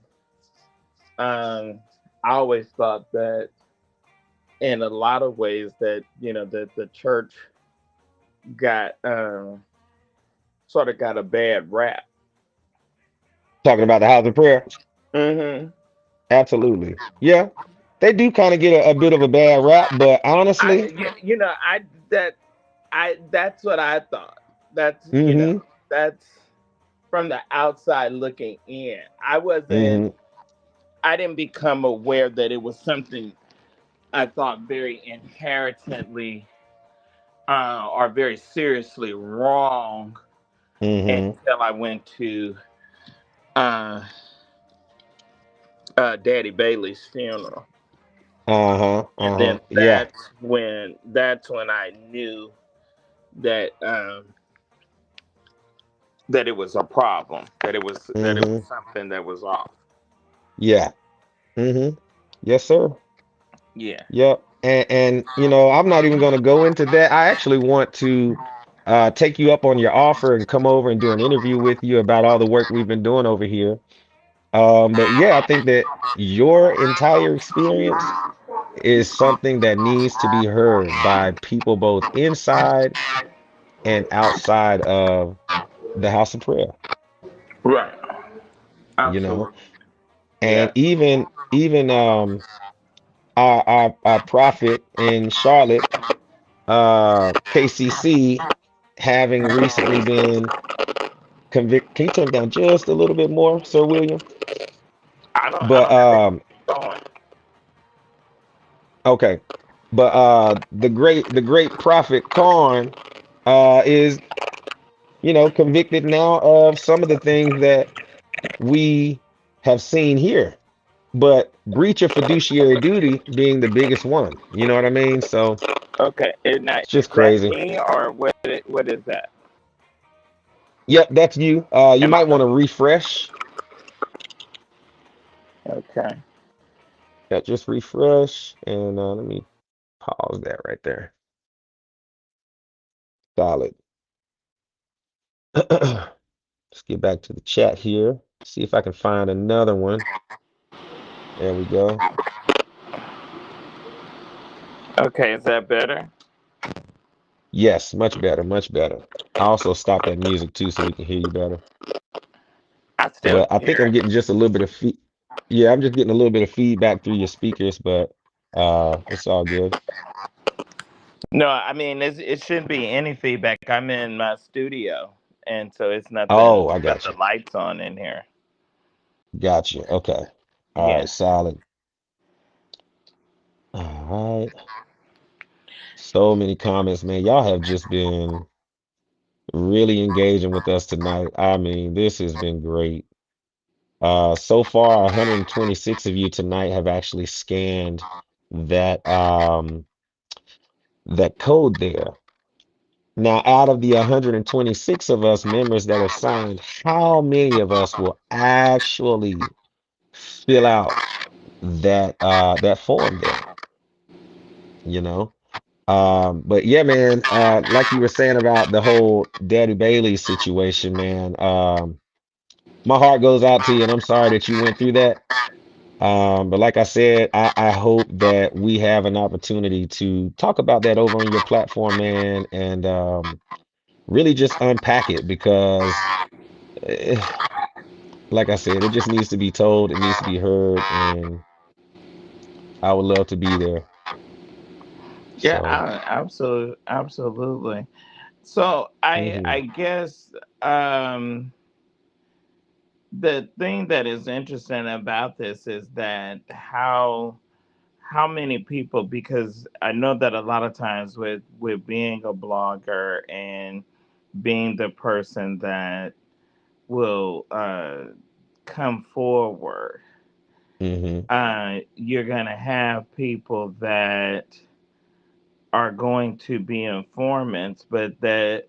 Speaker 9: I always thought that in a lot of ways that that the church got sort of got a bad rap.
Speaker 2: Talking about the house of prayer.
Speaker 9: Mm-hmm.
Speaker 2: Absolutely. Yeah. They do kind of get a bit of a bad rap, but honestly,
Speaker 9: That's what I thought. That's
Speaker 2: mm-hmm,
Speaker 9: that's from the outside looking in.
Speaker 2: mm-hmm,
Speaker 9: I didn't become aware that it was something I thought very inherently or very seriously wrong
Speaker 2: mm-hmm.
Speaker 9: until I went to uh, Daddy Bailey's funeral.
Speaker 2: Uh-huh.
Speaker 9: And
Speaker 2: Uh-huh.
Speaker 9: then
Speaker 2: Yeah.
Speaker 9: that's when I knew that that it was a problem, that it was
Speaker 2: Mm-hmm.
Speaker 9: something that was off.
Speaker 2: Yeah. Mm-hmm. Yes, sir.
Speaker 9: Yeah.
Speaker 2: Yep. And I'm not even going to go into that. I actually want to take you up on your offer and come over and do an interview with you about all the work we've been doing over here. But yeah, I think that your entire experience is something that needs to be heard by people both inside and outside of the house of prayer,
Speaker 9: Right.
Speaker 2: you know.
Speaker 9: Absolutely.
Speaker 2: And
Speaker 9: Yeah.
Speaker 2: even our prophet in Charlotte, KCC, having recently been convicted. Can you turn it down just a little bit more, Sir William?
Speaker 9: I
Speaker 2: But
Speaker 9: don't have anything going.
Speaker 2: okay. But the great prophet Karn is convicted now of some of the things that we have seen here. But breach of fiduciary duty being the biggest one. You know what I mean? So
Speaker 9: Okay. Is
Speaker 2: it's just
Speaker 9: that
Speaker 2: crazy.
Speaker 9: me or what is that?
Speaker 2: Yep, that's you. You
Speaker 9: Am I
Speaker 2: might want to refresh.
Speaker 9: okay?
Speaker 2: Yeah, just refresh and let me pause that right there. Solid. Let's get back to the chat here. See if I can find another one. There we go.
Speaker 9: Okay, is that better?
Speaker 2: Yes, much better, much better. I also stopped that music too so we can hear you better.
Speaker 9: I still
Speaker 2: But
Speaker 9: can
Speaker 2: I think
Speaker 9: hear
Speaker 2: I'm
Speaker 9: it.
Speaker 2: getting just a little bit of yeah, I'm just getting a little bit of feedback through your speakers, but it's all good.
Speaker 9: No, I mean it shouldn't be any feedback. I'm in my studio, and so it's nothing
Speaker 2: Oh, I
Speaker 9: but
Speaker 2: got
Speaker 9: the
Speaker 2: you.
Speaker 9: lights on in here.
Speaker 2: Got you. Okay. All
Speaker 9: Yeah.
Speaker 2: right, solid. All right. So many comments, man. Y'all have just been really engaging with us tonight. I mean, this has been great. So far, 126 of you tonight have actually scanned that that code there. Now, out of the 126 of us members that have signed, how many of us will actually fill out that form there? You know? But yeah, man, like you were saying about the whole Daddy Bailey situation, man, my heart goes out to you, and I'm sorry that you went through that. But like I said, I hope that we have an opportunity to talk about that over on your platform, man, and really just unpack it because, eh, like I said, it just needs to be told, it needs to be heard, and I would love to be there.
Speaker 9: Yeah,
Speaker 2: So,
Speaker 9: absolutely. So
Speaker 2: mhm,
Speaker 9: I guess the thing that is interesting about this is that how many people, because I know that a lot of times with being a blogger and being the person that will come forward,
Speaker 2: mhm,
Speaker 9: you're gonna have people that are going to be informants, but that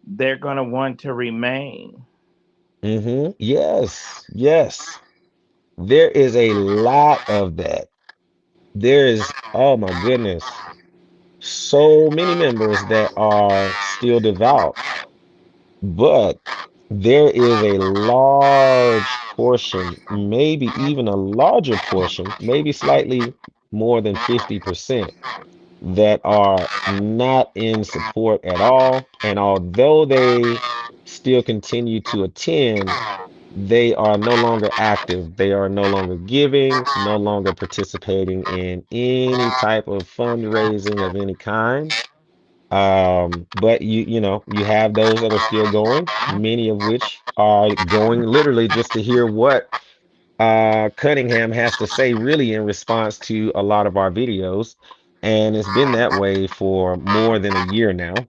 Speaker 9: they're going to want to remain.
Speaker 2: mhm. Yes, yes. There is a lot of that. There is, oh my goodness, so many members that are still devout, but there is a large portion, maybe even a larger portion, maybe slightly more than 50%, that are not in support at all. And although they still continue to attend, they are no longer active. They are no longer giving, no longer participating in any type of fundraising of any kind. But you have those that are still going, many of which are going literally just to hear what Cunningham has to say, really in response to a lot of our videos. And it's been that way for more than a year now.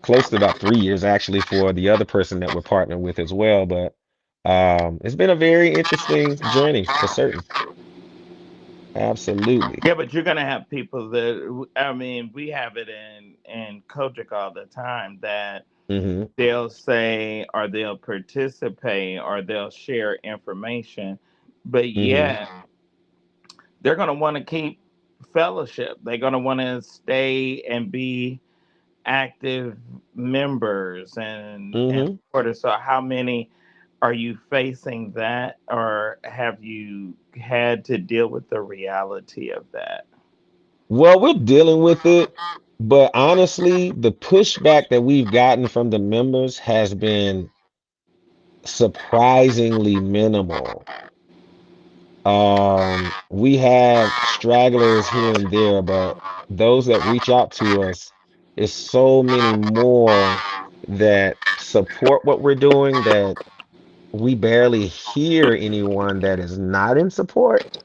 Speaker 2: Close to about 3 years actually for the other person that we're partnering with as well. But it's been a very interesting journey for certain. Absolutely.
Speaker 9: Yeah, but you're gonna have people that, I mean, we have it in Kojic all the time that
Speaker 2: hmm
Speaker 9: they'll say or they'll participate or they'll share information, but
Speaker 2: hmm
Speaker 9: yet they're gonna want to keep fellowship. They're gonna want to stay and be active members and
Speaker 2: hmm
Speaker 9: supporters. So how many are you facing that, or have you had to deal with the reality of that?
Speaker 2: Well, we're dealing with it, but honestly, the pushback that we've gotten from the members has been surprisingly minimal. We have stragglers here and there, but those that reach out to us is so many more that support what we're doing that we barely hear anyone that is not in support.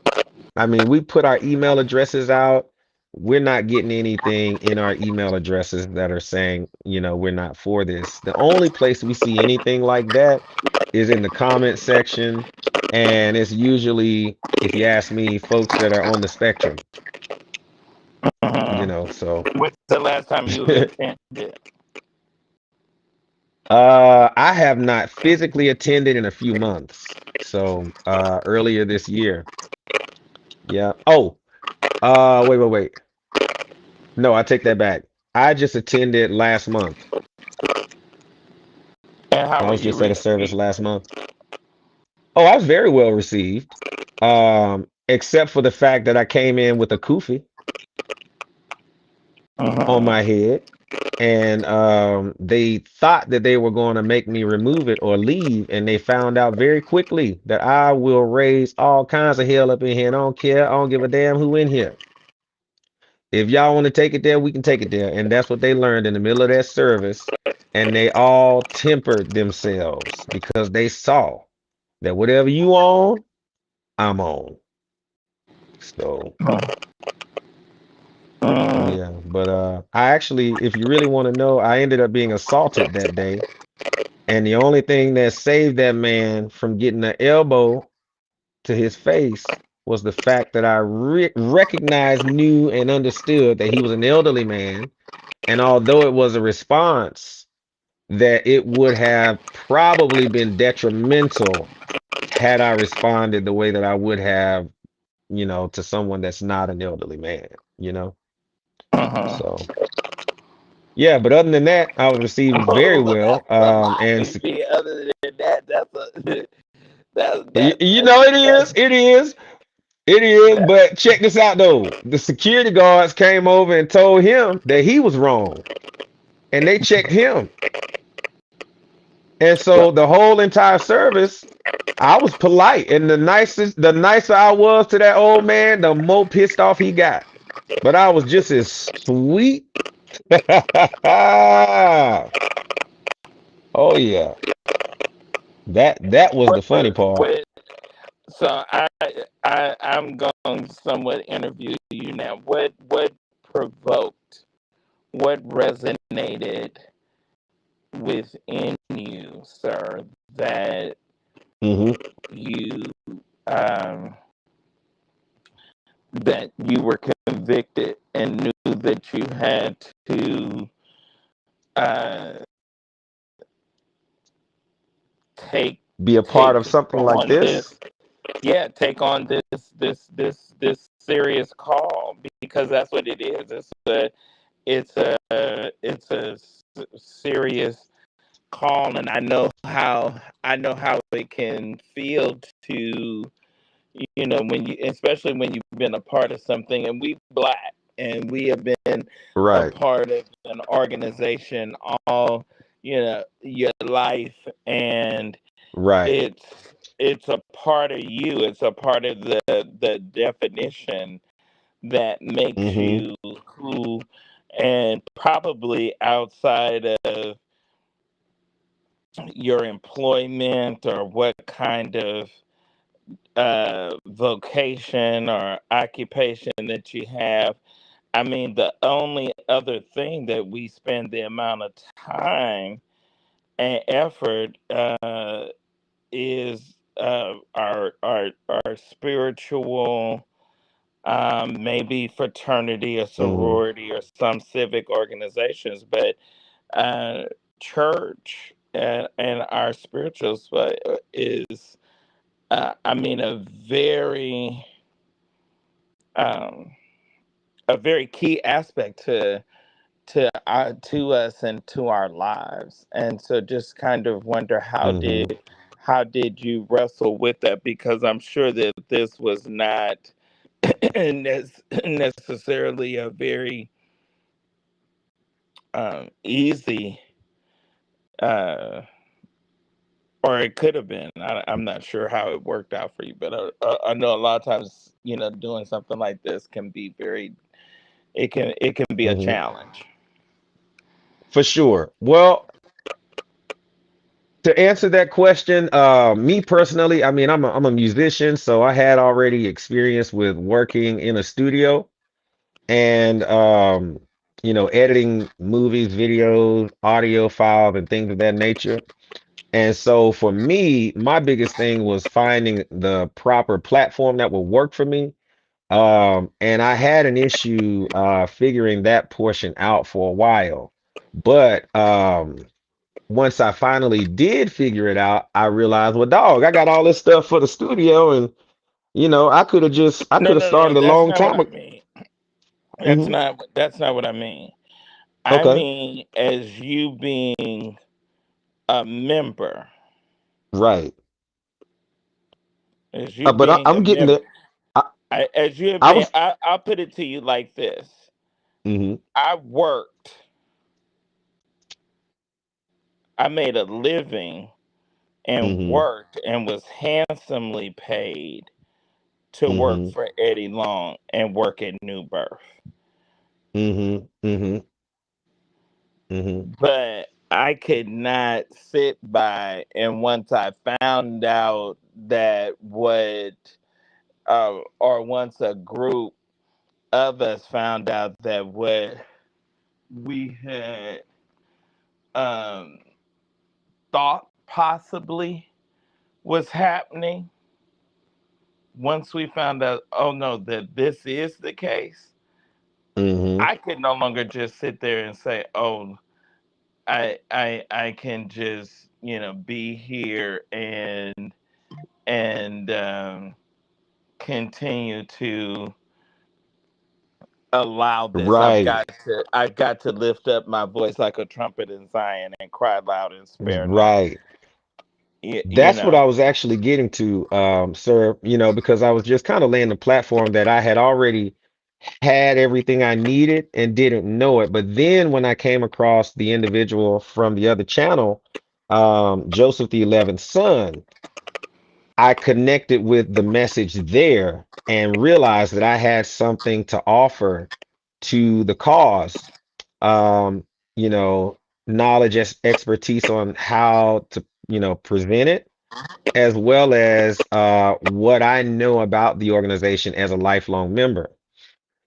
Speaker 2: I mean, we put our email addresses out. We're not getting anything in our email addresses that are saying, we're not for this. The only place we see anything like that is in the comment section. And it's usually, if you ask me, folks that are on the spectrum,
Speaker 9: Mhm.
Speaker 2: so
Speaker 9: When's the last time you've attended?
Speaker 2: I have not physically attended in a few months. So earlier this year. Yeah. Oh, wait. No, I take that back. I just attended last month.
Speaker 9: And how
Speaker 2: I
Speaker 9: were
Speaker 2: was
Speaker 9: you
Speaker 2: just at a service
Speaker 9: received?
Speaker 2: last month. Oh, I was very well received. Except for the fact that I came in with a kufi on
Speaker 9: Mhm.
Speaker 2: my head, and they thought that they were going to make me remove it or leave, and they found out very quickly that I will raise all kinds of hell up in here, and I don't care. I don't give a damn who in here. If y'all want to take it there, we can take it there. And that's what they learned in the middle of that service. And they all tempered themselves because they saw that whatever you on, I'm on. So
Speaker 9: Mhm.
Speaker 2: yeah, but I actually, if you really want to know, I ended up being assaulted that day. And the only thing that saved that man from getting an elbow to his face was the fact that I recognized, knew, and understood that he was an elderly man. And although it was a response that it would have probably been detrimental had I responded the way that I would have, to someone that's not an elderly man.
Speaker 9: Mhm.
Speaker 2: So yeah, but other than that, I was received very
Speaker 9: Well,
Speaker 2: well.
Speaker 9: that's a lot,
Speaker 2: And
Speaker 9: BB. Other than that, that's a
Speaker 2: it is,
Speaker 9: that.
Speaker 2: but check this out though. The security guards came over and told him that he was wrong, and they checked him. And so the whole entire service, I was polite, and the nicer I was to that old man, the more pissed off he got. But I was just as sweet. Oh yeah, that was the funny part.
Speaker 9: What, so I'm going to somewhat interview you now. What provoked? What resonated within you, sir, that
Speaker 2: hmm
Speaker 9: you um, that you were convicted and knew that you had to uh, take
Speaker 2: Be a part
Speaker 9: take
Speaker 2: of something like
Speaker 9: on
Speaker 2: this.
Speaker 9: this, yeah, take on this serious call, because that's what it is. It's a serious call, and I know how it can feel to, when you, especially when you've been a part of something, and we Black, and we have been a
Speaker 2: Right.
Speaker 9: part of an organization all your life, and
Speaker 2: Right.
Speaker 9: it's a part of you. It's a part of the definition that makes
Speaker 2: Mm-hmm.
Speaker 9: you who, and probably outside of your employment or what kind of vocation or occupation that you have. I mean, the only other thing that we spend the amount of time and effort is our spiritual, maybe fraternity or
Speaker 2: Mm-hmm.
Speaker 9: sorority or some civic organizations, but uh, church and our spirituals is, I mean, um, a very key aspect to us and to our lives. And so just kind of wonder
Speaker 2: Mm-hmm.
Speaker 9: how did you wrestle with that, because I'm sure that this was not necessarily a very easy, uh or it could have been. I'm not sure how it worked out for you, but I know a lot of times, doing something like this can be it can be a
Speaker 2: Mm-hmm.
Speaker 9: challenge.
Speaker 2: For sure. Well, to answer that question, me personally, I mean, I'm a musician, so I had already experience with working in a studio and editing movies, videos, audio files, and things of that nature. And so for me, my biggest thing was finding the proper platform that would work for me. And I had an issue figuring that portion out for a while. But once I finally did figure it out, I realized, well, dog, I got all this stuff for the studio, and I
Speaker 9: No,
Speaker 2: could have
Speaker 9: no, no,
Speaker 2: started a
Speaker 9: that's
Speaker 2: long
Speaker 9: not what
Speaker 2: time
Speaker 9: I
Speaker 2: ago.
Speaker 9: mean.
Speaker 2: Hmm.
Speaker 9: That's not what I mean. I
Speaker 2: Okay,
Speaker 9: mean, as you being a member,
Speaker 2: right.
Speaker 9: as you
Speaker 2: But
Speaker 9: being a
Speaker 2: I'm getting
Speaker 9: member,
Speaker 2: there. I,
Speaker 9: as you
Speaker 2: I
Speaker 9: being,
Speaker 2: was.
Speaker 9: I'll put it to you like this:
Speaker 2: Hmm.
Speaker 9: I worked, I made a living, and
Speaker 2: Hmm.
Speaker 9: worked, and was handsomely paid to work
Speaker 2: Hmm.
Speaker 9: for Eddie Long and work at New Birth.
Speaker 2: Hmm. Hmm. Hmm.
Speaker 9: But I could not sit by, and once I found out that or once a group of us found out that what we had um, thought possibly was happening, once we found out, oh no, that this is the case,
Speaker 2: Hmm.
Speaker 9: I could no longer just sit there and say, oh, I can just be here and continue to allow this.
Speaker 2: Right.
Speaker 9: I've got to lift up my voice like a trumpet in Zion and cry loud and spare not.
Speaker 2: Right.
Speaker 9: You, you
Speaker 2: That's what I
Speaker 9: know.
Speaker 2: was actually getting to, sir, because I was just kind of laying the platform that I had already had everything I needed and didn't know it. But then when I came across the individual from the other channel, Joseph the 11th son, I connected with the message there and realized that I had something to offer to the cause. Um, you know, knowledge, expertise on how to, present it, as well as what I know about the organization as a lifelong member.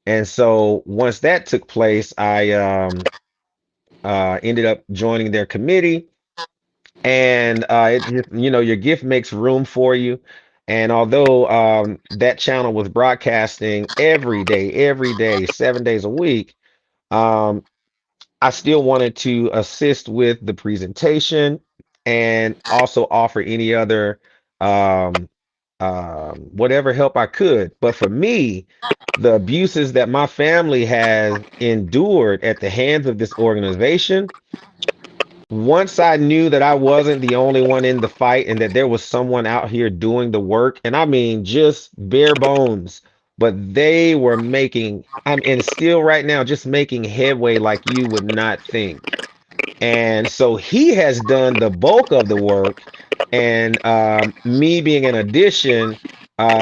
Speaker 2: And so once that took place, I ended up joining their committee, and it just, your gift makes room for you. And although that channel was broadcasting every day, 7 days a week, um, I still wanted to assist with the presentation and also offer any other um, whatever help I could. But for me, the abuses that my family has endured at the hands of this organization, once I knew that I wasn't the only one in the fight and that there was someone out here doing the work, and I mean just bare bones, but they were making, and still right now, just making headway like you would not think. And so he has done the bulk of the work, and me being an addition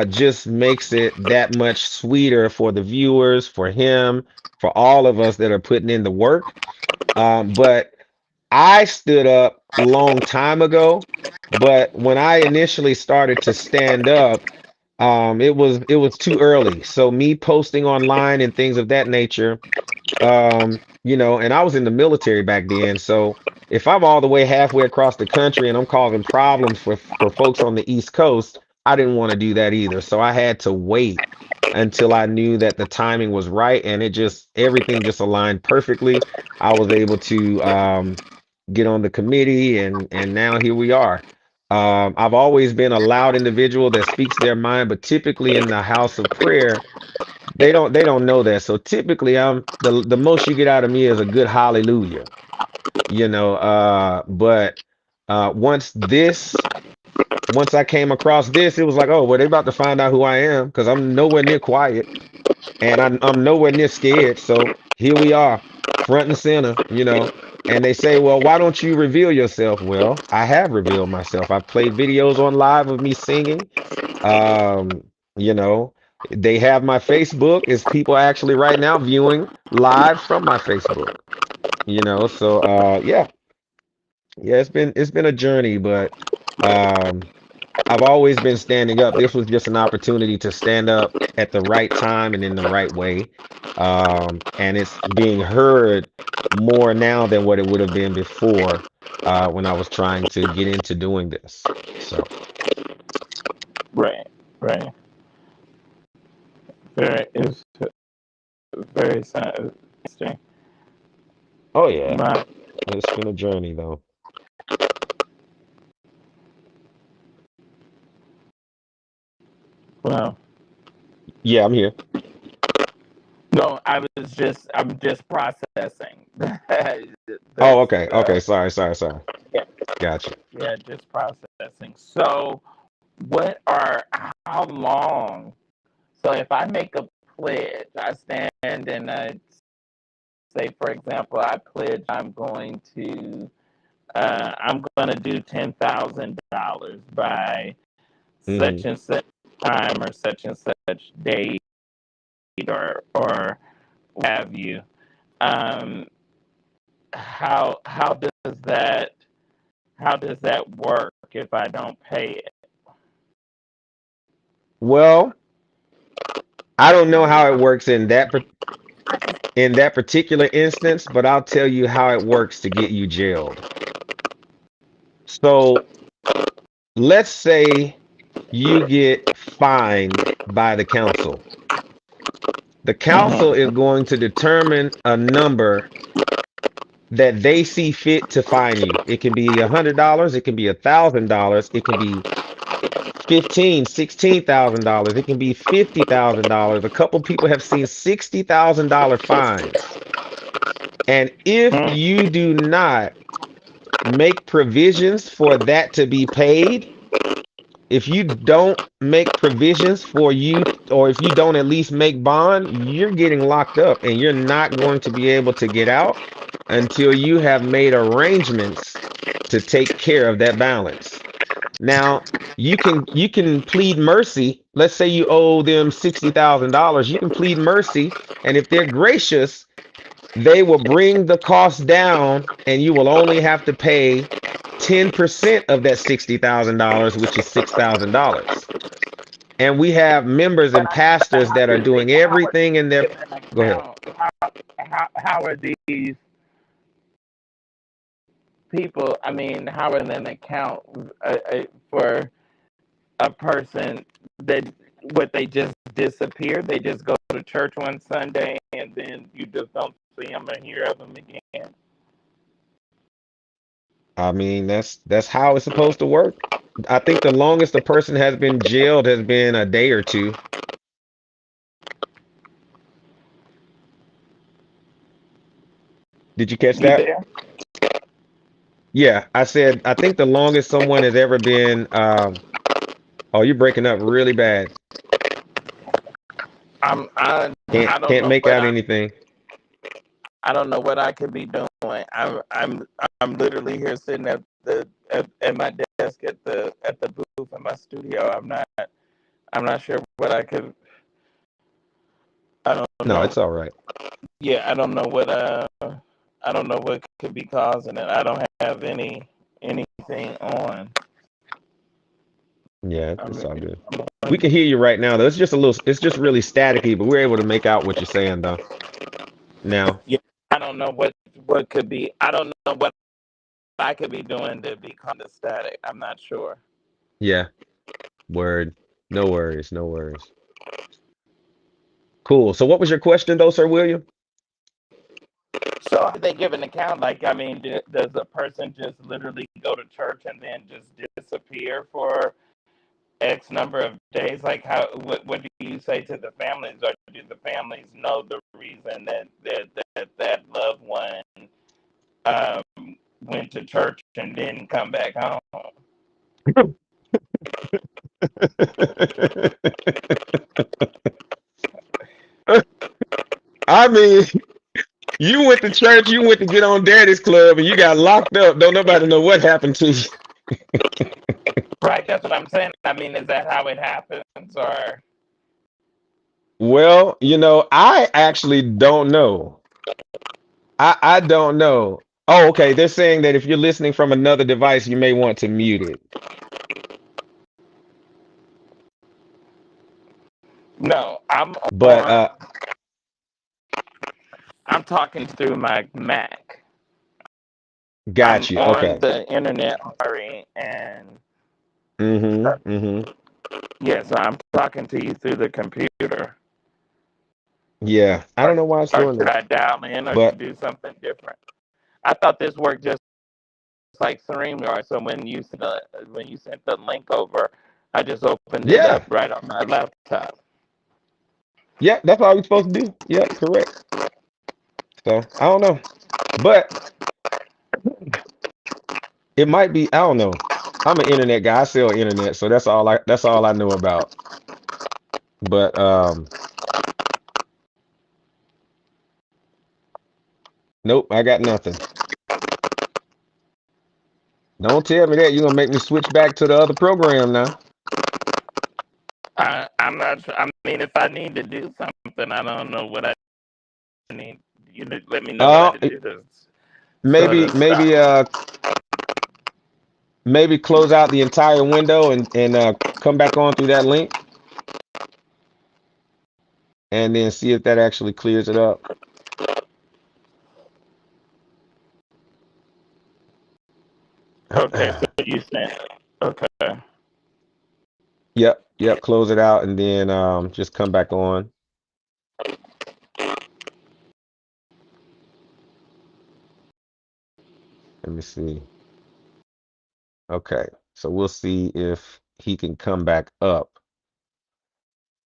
Speaker 2: just makes it that much sweeter for the viewers, for him, for all of us that are putting in the work. But I stood up a long time ago, but when I initially started to stand up, it was too early. So me posting online and things of that nature, and I was in the military back then. So if I'm all the way halfway across the country and I'm causing problems for folks on the East Coast, I didn't want to do that either. So I had to wait until I knew that the timing was right, and everything just aligned perfectly. I was able to get on the committee, and now here we are. I've always been a loud individual that speaks their mind, but typically in the house of prayer, they don't know that. So typically I'm the most you get out of me is a good hallelujah. But once I came across this, it was like, oh, well, they about to find out who I am, because I'm nowhere near quiet, and I'm nowhere near scared. So here we are, front and center. And they say, well, why don't you reveal yourself? Well, I have revealed myself. I've played videos on live of me singing. Um, you know, they have my Facebook. Is people actually right now viewing live from my Facebook? So yeah, it's been a journey, but um I've always been standing up. This was just an opportunity to stand up at the right time and in the right way. And it's being heard more now than what it would have been before, when I was trying to get into doing this. So,
Speaker 9: Right, right. It's very interesting.
Speaker 2: oh yeah,
Speaker 9: Right.
Speaker 2: it's been a journey though.
Speaker 9: Well,
Speaker 2: Yeah, I'm here.
Speaker 9: no, I'm just processing.
Speaker 2: Oh,
Speaker 9: That's,
Speaker 2: okay. Okay. Sorry.
Speaker 9: yeah,
Speaker 2: Gotcha.
Speaker 9: yeah, just processing. So, how long? So, if I make a pledge, I stand and I say, for example, I pledge I'm going to do $10,000 by
Speaker 2: Hmm.
Speaker 9: such and such time or such and such date or what have you. Um, how does that work if I don't pay it?
Speaker 2: Well, I don't know how it works in that particular instance, but I'll tell you how it works to get you jailed. So let's say you get fined by the council. The council
Speaker 9: Mm-hmm.
Speaker 2: is going to determine a number that they see fit to fine you. It can be $100, it can be $1,000, it can be $16,000, it can be $50,000. A couple people have seen $60,000 fines. And if you do not make provisions for that to be paid, if you don't make provisions for you, or if you don't at least make bond, you're getting locked up, and you're not going to be able to get out until you have made arrangements to take care of that balance. Now, you can plead mercy. Let's say you owe them $60,000. You can plead mercy, and if they're gracious, they will bring the cost down, and you will only have to pay 10% of that $60,000, which is $6,000. And we have members
Speaker 9: But
Speaker 2: and pastors that are doing
Speaker 9: how are
Speaker 2: everything in
Speaker 9: these
Speaker 2: their.
Speaker 9: in an
Speaker 2: Go ahead.
Speaker 9: account? How are these people? I mean, how are in an account for a person that they just disappear? They just go to church one Sunday and then you just don't see them or hear of them again.
Speaker 2: I mean, that's how it's supposed to work. I think the longest a person has been jailed has been a day or two. Did you catch
Speaker 9: You
Speaker 2: that?
Speaker 9: there?
Speaker 2: Yeah, I said I think the longest someone has ever been. Oh, you're breaking up really bad.
Speaker 9: I
Speaker 2: Can't
Speaker 9: don't
Speaker 2: can't
Speaker 9: know
Speaker 2: make
Speaker 9: what
Speaker 2: out anything.
Speaker 9: I don't know what I could be doing. I'm I'm literally here sitting at my desk at the booth in my studio. I'm not sure what I could. I don't
Speaker 2: No,
Speaker 9: know.
Speaker 2: it's all right.
Speaker 9: Yeah, I don't know what could be causing it. I don't have anything on.
Speaker 2: Yeah,
Speaker 9: I
Speaker 2: it's
Speaker 9: mean,
Speaker 2: all good. We can hear you right now, though. It's just really staticky, but we're able to make out what you're saying, though. Now,
Speaker 9: yeah, I don't know what could be. I don't know what I could be doing to be kind of static. I'm not sure.
Speaker 2: yeah, word. No worries, no worries. Cool. So what was your question, though, Sir William?
Speaker 9: So how do they give an account? Like, I mean, does a person just literally go to church and then just disappear for X number of days? Like, what do you say to the families, or do the families know the reason that loved one went to church and didn't come back home?
Speaker 2: I mean, you went to church, you went to get on Daddy's Club, and you got locked up. Don't nobody know what happened to you.
Speaker 9: Right, that's what I'm saying. I mean, is that how it happens, or?
Speaker 2: Well, I actually don't know. I don't know. Oh, okay. They're saying that if you're listening from another device, you may want to mute it.
Speaker 9: No,
Speaker 2: But
Speaker 9: I'm talking through my Mac. I'm
Speaker 2: got you.
Speaker 9: on
Speaker 2: Okay.
Speaker 9: the internet already, and
Speaker 2: Mm-hmm.
Speaker 9: yeah, so I'm talking to you through the computer.
Speaker 2: Yeah. I don't know why it's
Speaker 9: Or
Speaker 2: doing
Speaker 9: should
Speaker 2: that.
Speaker 9: I dial in or
Speaker 2: But
Speaker 9: do something different? I thought this worked just like StreamYard. So when you sent the link over, I just opened it
Speaker 2: yeah.
Speaker 9: up right on my laptop.
Speaker 2: Yeah, that's all we're supposed to do. Yep, correct. So I don't know. But it might be, I don't know. I'm an internet guy. I sell internet, so that's all I know about. But nope, I got nothing. Don't tell me that. You're gonna make me switch back to the other program now.
Speaker 9: I'm not sure. I mean, if I need to do something, I don't know what I need. You let me know what I
Speaker 2: Uh
Speaker 9: need to do to sort
Speaker 2: maybe
Speaker 9: of stop.
Speaker 2: maybe close out the entire window and come back on through that link and then see if that actually clears it up.
Speaker 9: Okay, so you sent. Okay.
Speaker 2: Yep, close it out and then just come back on. Let me see. Okay, so we'll see if he can come back up.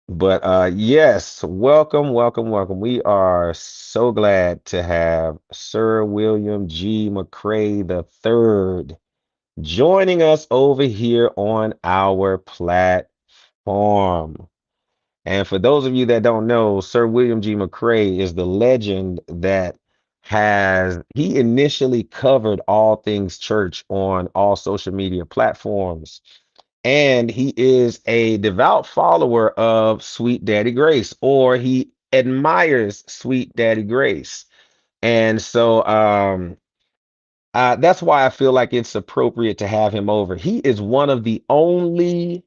Speaker 2: But yes, welcome, welcome, welcome. We are so glad to have Sir William G. McCray III joining us over here on our platform. And for those of you that don't know, Sir William G. McCray is the legend that he initially covered all things church on all social media platforms. And he is a devout follower of Sweet Daddy Grace, or he admires Sweet Daddy Grace. And so that's why I feel like it's appropriate to have him over. He is one of the only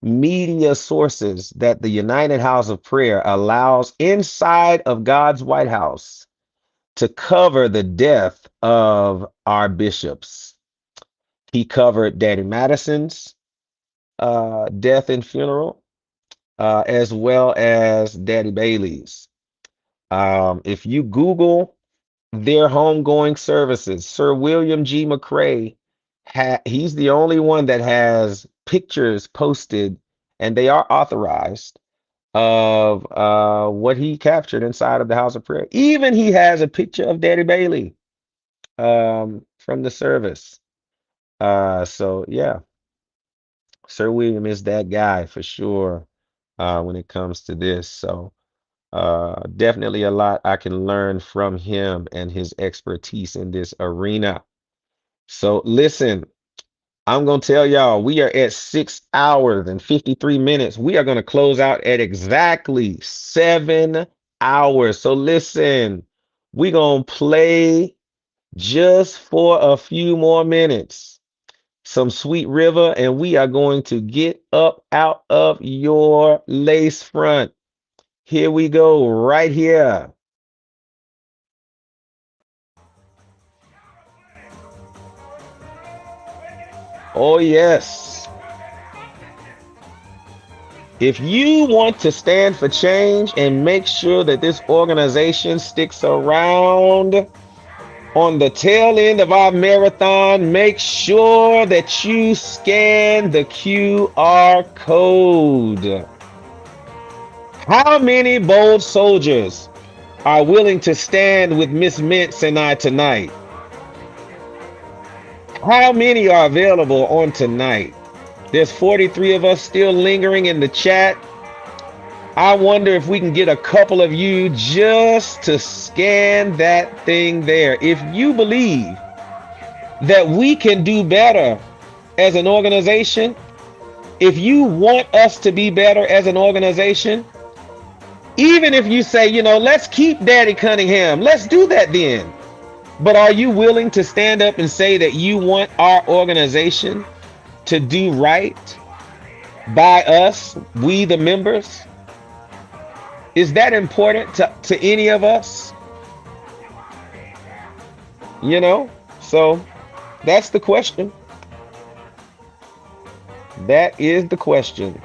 Speaker 2: media sources that the United House of Prayer allows inside of God's White House to cover the death of our bishops. He covered Daddy Madison's death and funeral, as well as Daddy Bailey's. If you Google their homegoing services, Sir William G. McCray, he's the only one that has pictures posted, and they are authorized, of what he captured inside of the House of Prayer. Even he has a picture of Daddy Bailey from the service. So yeah, Sir William is that guy for sure when it comes to this. So definitely a lot I can learn from him and his expertise in this arena. So listen, I'm going to tell y'all, we are at 6 hours and 53 minutes. We are going to close out at exactly 7 hours. So listen, we're going to play just for a few more minutes some Sweet River, and we are going to get up out of your lace front. Here we go, right here. Oh, yes. If you want to stand for change and make sure that this organization sticks around on the tail end of our marathon, make sure that you scan the QR code. How many bold soldiers are willing to stand with Miss Mintz and I tonight? How many are available on tonight? There's 43 of us still lingering in the chat. I wonder if we can get a couple of you just to scan that thing there. If you believe that we can do better as an organization, if you want us to be better as an organization, even if you say, you know, let's keep Daddy Cunningham, let's do that then. But are you willing to stand up and say that you want our organization to do right by us, we the members? Is that important to any of us? You know, so that's the question. That is the question.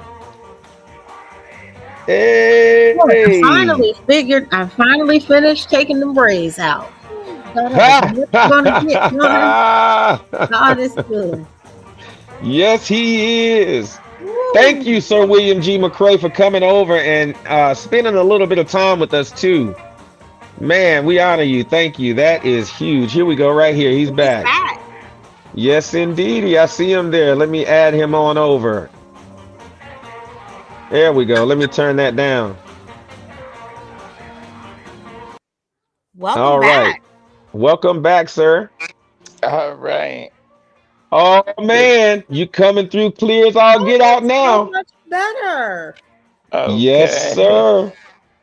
Speaker 2: Hey!
Speaker 8: I finally finished taking the braids out. God is good.
Speaker 2: Yes, he is. Thank you, Sir William G. McCray, for coming over and spending a little bit of time with us too. Man, we honor you. Thank you. That is huge. Here we go, right here. He's back. Yes, indeedy. I see him there. Let me add him on over. There we go. Let me turn that down.
Speaker 7: Welcome back.
Speaker 2: Welcome back, sir.
Speaker 9: All right.
Speaker 2: Oh man, you coming through clear as all get out now.
Speaker 7: So much better.
Speaker 9: Okay.
Speaker 2: Yes, sir.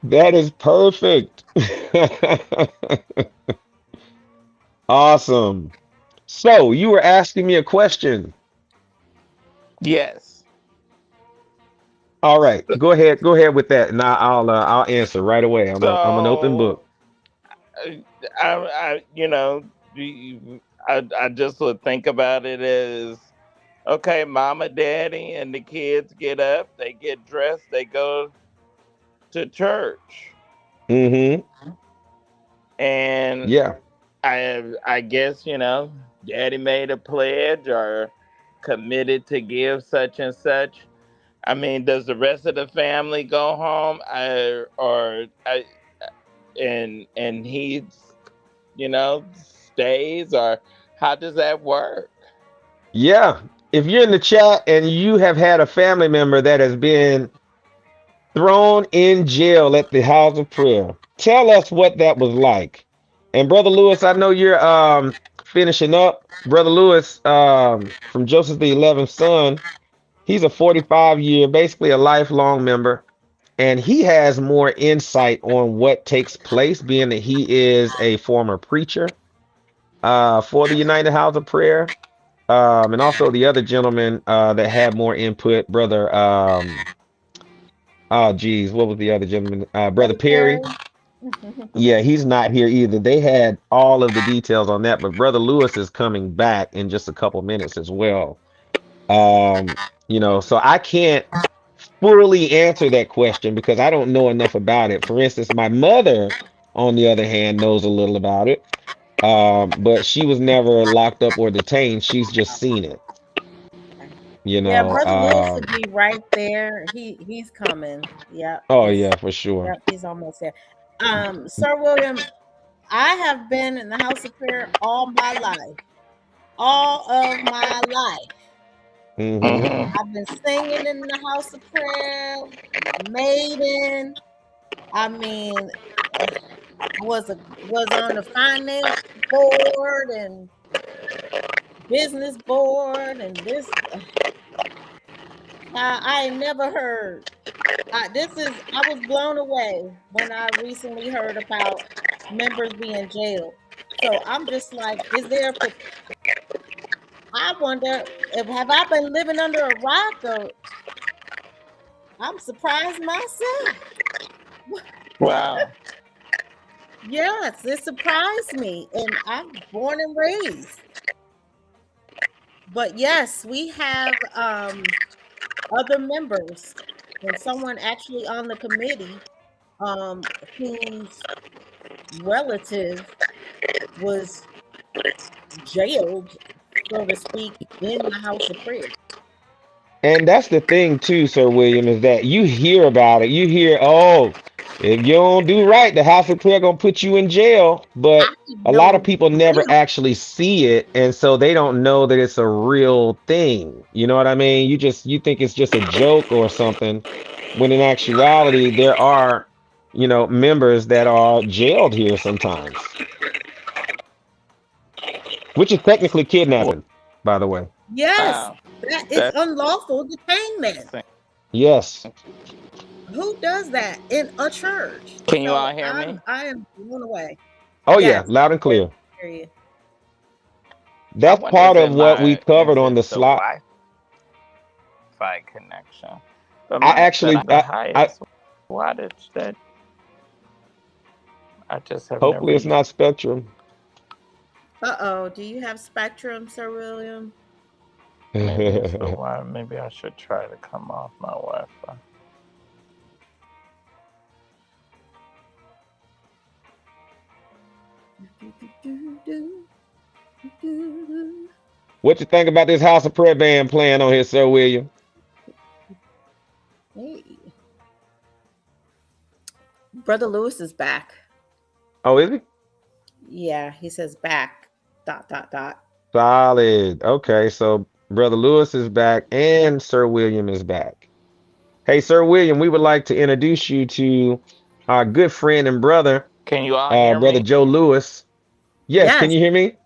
Speaker 2: That is perfect. Awesome. So you were asking me a question.
Speaker 9: Yes.
Speaker 2: All right, go ahead with that, and I'll answer right away. I'm an open book.
Speaker 9: I just would think about it as, okay, mama, daddy, and the kids get up, they get dressed, they go to church.
Speaker 2: Mm-hmm.
Speaker 9: And
Speaker 2: yeah,
Speaker 9: I guess, daddy made a pledge or committed to give such and such. I mean, does the rest of the family go home? And he, stays, or how does that work?
Speaker 2: Yeah. If you're in the chat and you have had a family member that has been thrown in jail at the house of prayer, tell us what that was like. And Brother Lewis, I know you're finishing up. Brother Lewis from Joseph the 11th son, he's a 45-year, basically a lifelong member. And he has more insight on what takes place, being that he is a former preacher for the United House of Prayer. And also the other gentleman that had more input, Brother, what was the other gentleman? Brother Perry. Yeah, he's not here either. They had all of the details on that, but Brother Lewis is coming back in just a couple minutes as well. So I can't fully answer that question because I don't know enough about it. For instance, my mother, on the other hand, knows a little about it. But she was never locked up or detained. She's just seen it.
Speaker 7: Yeah, Brother Lewis would be right there. He's coming. Yeah.
Speaker 2: Oh yeah, for sure.
Speaker 7: Yep, he's almost there. Sir William, I have been in the house of prayer all my life. All of my life.
Speaker 2: Mm-hmm.
Speaker 7: I've been singing in the house of prayer, maiden. I mean, was on the finance board and business board and this. I never heard. I was blown away when I recently heard about members being jailed. So I'm just like, I wonder have I been living under a rock, or I'm surprised myself.
Speaker 9: Wow.
Speaker 7: Yes, it surprised me, and I'm born and raised. But yes, we have other members and someone actually on the committee whose relative was jailed, so to speak, in the house of prayer.
Speaker 2: And that's the thing too, Sir William, is that you hear about it. You hear, oh, if you don't do right, the house of prayer gonna put you in jail. But a lot of people never actually see it, and so they don't know that it's a real thing. You know what I mean? You think it's just a joke or something, when in actuality there are, members that are jailed here sometimes, which is technically kidnapping, by the way.
Speaker 7: Yes,
Speaker 9: Wow.
Speaker 7: it's unlawful detainment.
Speaker 2: Yes.
Speaker 7: Who does that in a church?
Speaker 9: Can you all hear me?
Speaker 7: I am blown away.
Speaker 2: Oh
Speaker 7: Yes.
Speaker 2: yeah, loud and clear.
Speaker 7: Period.
Speaker 2: That's part of what we covered on the slide.
Speaker 9: Wi-Fi connection.
Speaker 2: I
Speaker 9: wattage that I just have.
Speaker 2: Hopefully it's not Spectrum.
Speaker 7: Do you have Spectrum, Sir William?
Speaker 9: Maybe it's the wire. Maybe I should try to come off my Wi-Fi.
Speaker 2: What you think about this House of Prayer band playing on here, Sir William?
Speaker 7: Hey. Brother Lewis is back.
Speaker 2: Oh, is he?
Speaker 7: Yeah, he says back. ...
Speaker 2: Solid. Okay, so Brother Lewis is back and Sir William is back. Hey, Sir William, we would like to introduce you to our good friend and brother.
Speaker 9: Can you all hear
Speaker 2: Brother
Speaker 9: me?
Speaker 2: Joe Lewis. Yes, can you hear me?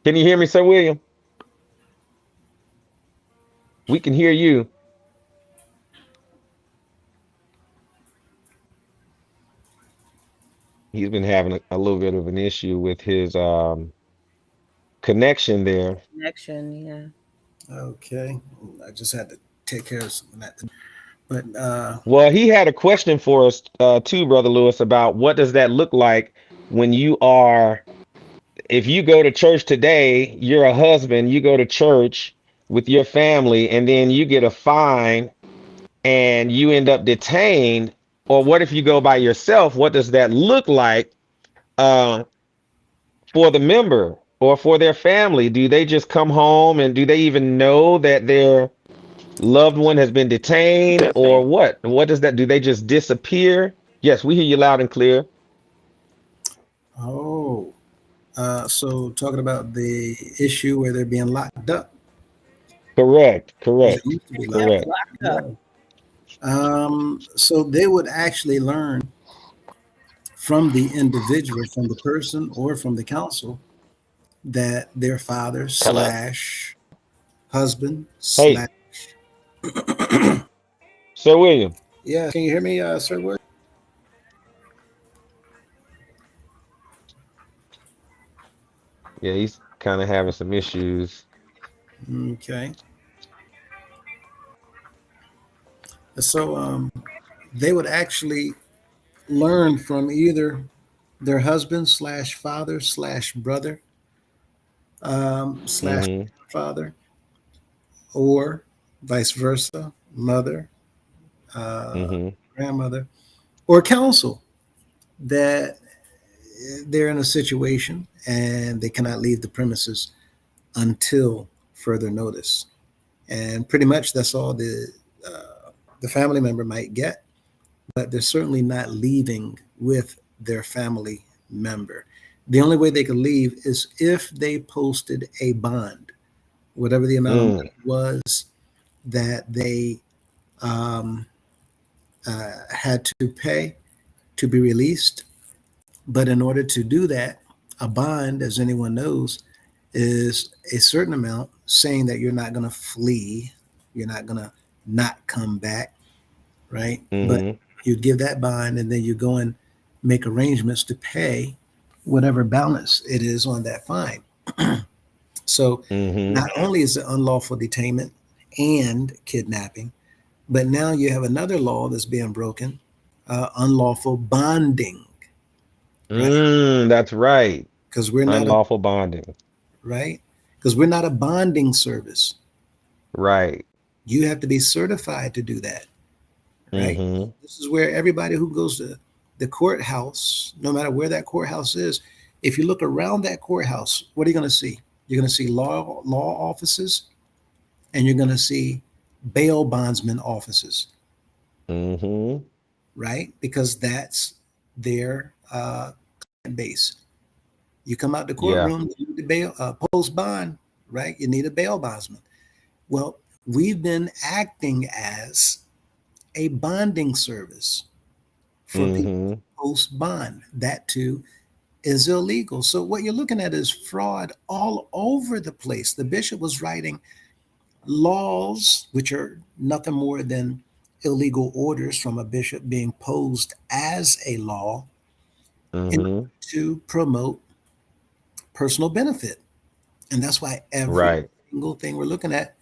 Speaker 2: Can you hear me, Sir William? We can hear you. He's been having a little bit of an issue with his connection there.
Speaker 7: Connection, yeah.
Speaker 3: Okay. I just had to take care of some of that. But
Speaker 2: well, he had a question for us too, Brother Lewis, about what does that look like when if you go to church today, you're a husband, you go to church with your family, and then you get a fine and you end up detained. Or what if you go by yourself? What does that look like for the member or for their family? Do they just come home, and do they even know that their loved one has been detained, or what? What does that do? They just disappear? Yes, we hear you loud and clear.
Speaker 3: Oh, so talking about the issue where they're being locked up.
Speaker 2: Correct.
Speaker 3: So they would actually learn from the individual, from the person, or from the council, that their father / husband /
Speaker 2: Sir William.
Speaker 3: Yeah, can you hear me, Sir William?
Speaker 2: Yeah, he's kind of having some issues.
Speaker 3: Okay. So they would actually learn from either their husband / father / brother / father, or vice versa, mother, grandmother, or counsel, that they're in a situation and they cannot leave the premises until further notice. And pretty much that's all the family member might get, but they're certainly not leaving with their family member. The only way they could leave is if they posted a bond, whatever the amount of money was that they had to pay to be released. But in order to do that, a bond, as anyone knows, is a certain amount saying that you're not going to flee, you're not going to not come back, right? But
Speaker 2: Mm-hmm.
Speaker 3: you give that bond and then you go and make arrangements to pay whatever balance it is on that fine. So
Speaker 2: Mm-hmm.
Speaker 3: not only is it unlawful detainment and kidnapping, but now you have another law that's being broken, unlawful bonding, right?
Speaker 2: That's right.
Speaker 3: Because we're not a
Speaker 2: Unlawful bonding.
Speaker 3: right because we're not a bonding service.
Speaker 2: Right.
Speaker 3: You have to be certified to do that, right?
Speaker 2: Mm-hmm.
Speaker 3: This is where everybody who goes to the courthouse, no matter where that courthouse is, if you look around that courthouse, what are you going to see? You're going to see law offices, and you're going to see bail bondsman offices,
Speaker 2: Mm-hmm.
Speaker 3: right? Because that's their base. You come out the
Speaker 2: Yeah.
Speaker 3: courtroom, you need the bail post bond, right? You need a bail bondsman. Well, we've been acting as a bonding service for people
Speaker 2: Mm-hmm.
Speaker 3: post bond. That too is illegal. So what you're looking at is fraud all over the place. The bishop was writing laws, which are nothing more than illegal orders from a bishop being posed as a law in
Speaker 2: Mm-hmm.
Speaker 3: order to promote personal benefit. And that's why every
Speaker 2: Right.
Speaker 3: single thing we're looking at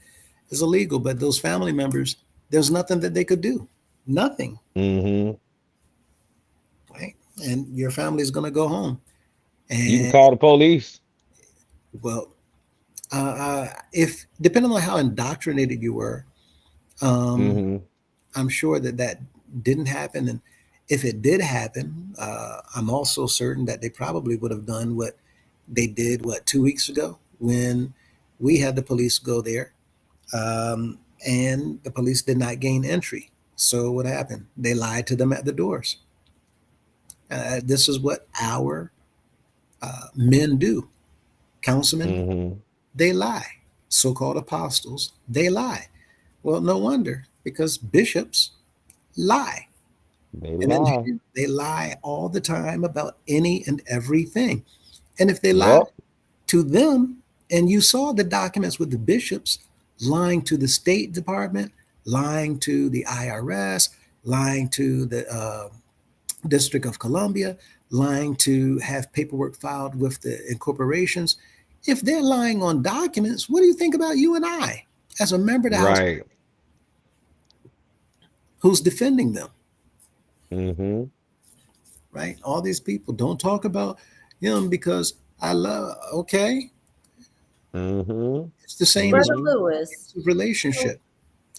Speaker 3: is illegal. But those family members, there's nothing that they could do. Nothing.
Speaker 2: Mm-hmm.
Speaker 3: Right? And your family is going to go home.
Speaker 2: You can
Speaker 3: And
Speaker 2: call the police.
Speaker 3: well, if depending on how indoctrinated you were, um,
Speaker 2: Mm-hmm.
Speaker 3: I'm sure that that didn't happen. And if it did happen, I'm also certain that they probably would have done what they did, 2 weeks ago when we had the police go there, and the police did not gain entry. So what happened? They lied to them at the doors. This is what our men do. Councilmen,
Speaker 2: Mm-hmm.
Speaker 3: they lie. So-called apostles, they lie. Well, no wonder, because bishops lie.
Speaker 2: They
Speaker 3: And then
Speaker 2: lie.
Speaker 3: they lie all the time about any and everything. And if they lie
Speaker 2: Yep.
Speaker 3: to them, and you saw the documents with the bishops lying to the State Department, lying to the IRS, lying to the District of Columbia, lying to have paperwork filed with the incorporations. If they're lying on documents, what do you think about you and I as a member of the House
Speaker 2: Right.
Speaker 3: who's defending them,
Speaker 2: Mm-hmm.
Speaker 3: right? All these people don't talk about him because I love, okay,
Speaker 2: Mm-hmm.
Speaker 3: it's the same as
Speaker 7: Brother
Speaker 2: Mm-hmm.
Speaker 7: Lewis,
Speaker 3: a relationship.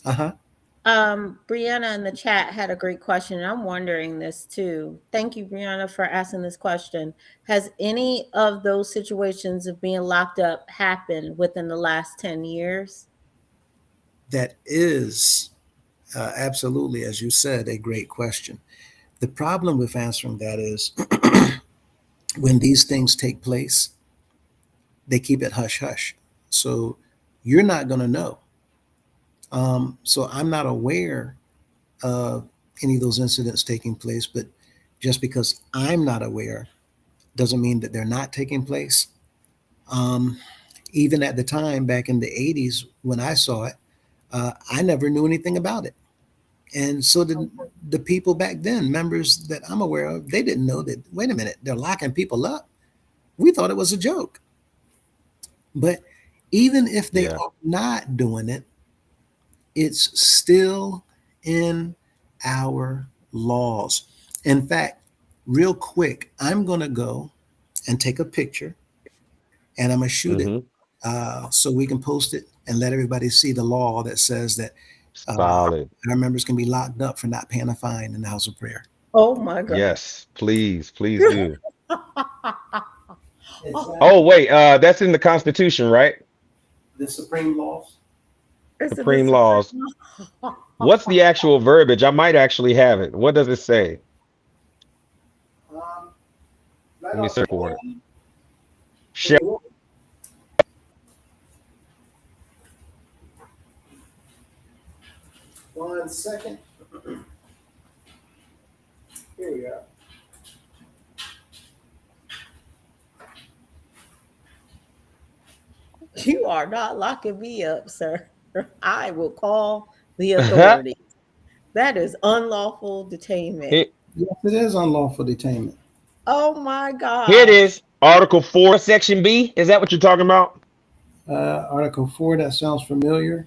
Speaker 3: Uh-huh.
Speaker 7: Brianna in the chat had a great question, and I'm wondering this too. Thank you, Brianna, for asking this question. Has any of those situations of being locked up happened within the last 10 years?
Speaker 3: That is absolutely, as you said, a great question. The problem with answering that is when these things take place, they keep it hush hush. So you're not going to know. So I'm not aware of any of those incidents taking place, but just because I'm not aware doesn't mean that they're not taking place. Um, Even at the time back in the 80s when I saw it, I never knew anything about it. And so did the people back then, members that I'm aware of, they didn't know that, wait a minute, they're locking people up. We thought it was a joke. But even if they
Speaker 2: Yeah.
Speaker 3: are not doing it, it's still in our laws. In fact, real quick, I'm going to go and take a picture and I'm going to shoot it
Speaker 2: Mm-hmm.
Speaker 3: so we can post it and let everybody see the law that says that
Speaker 2: Solid.
Speaker 3: our members can be locked up for not paying a fine in the house of prayer.
Speaker 7: Oh my God.
Speaker 2: Yes. Please. Please do. Oh, wait. That's in the Constitution, right?
Speaker 3: The Supreme laws.
Speaker 2: Supreme laws. What's the actual verbiage? I might actually have it. What does it say?
Speaker 3: Right
Speaker 2: Let me
Speaker 3: off
Speaker 2: search
Speaker 3: the
Speaker 2: for it.
Speaker 3: bat,
Speaker 2: Shall-
Speaker 3: One second. Here we are.
Speaker 7: You are not locking me up, sir. I will call the authorities. That is unlawful detainment.
Speaker 2: Here,
Speaker 3: Yes, it is unlawful detainment.
Speaker 7: Oh my
Speaker 2: here it
Speaker 7: God.
Speaker 2: is. Article 4, Section B. Is that what you're talking about?
Speaker 3: Article 4, that sounds familiar.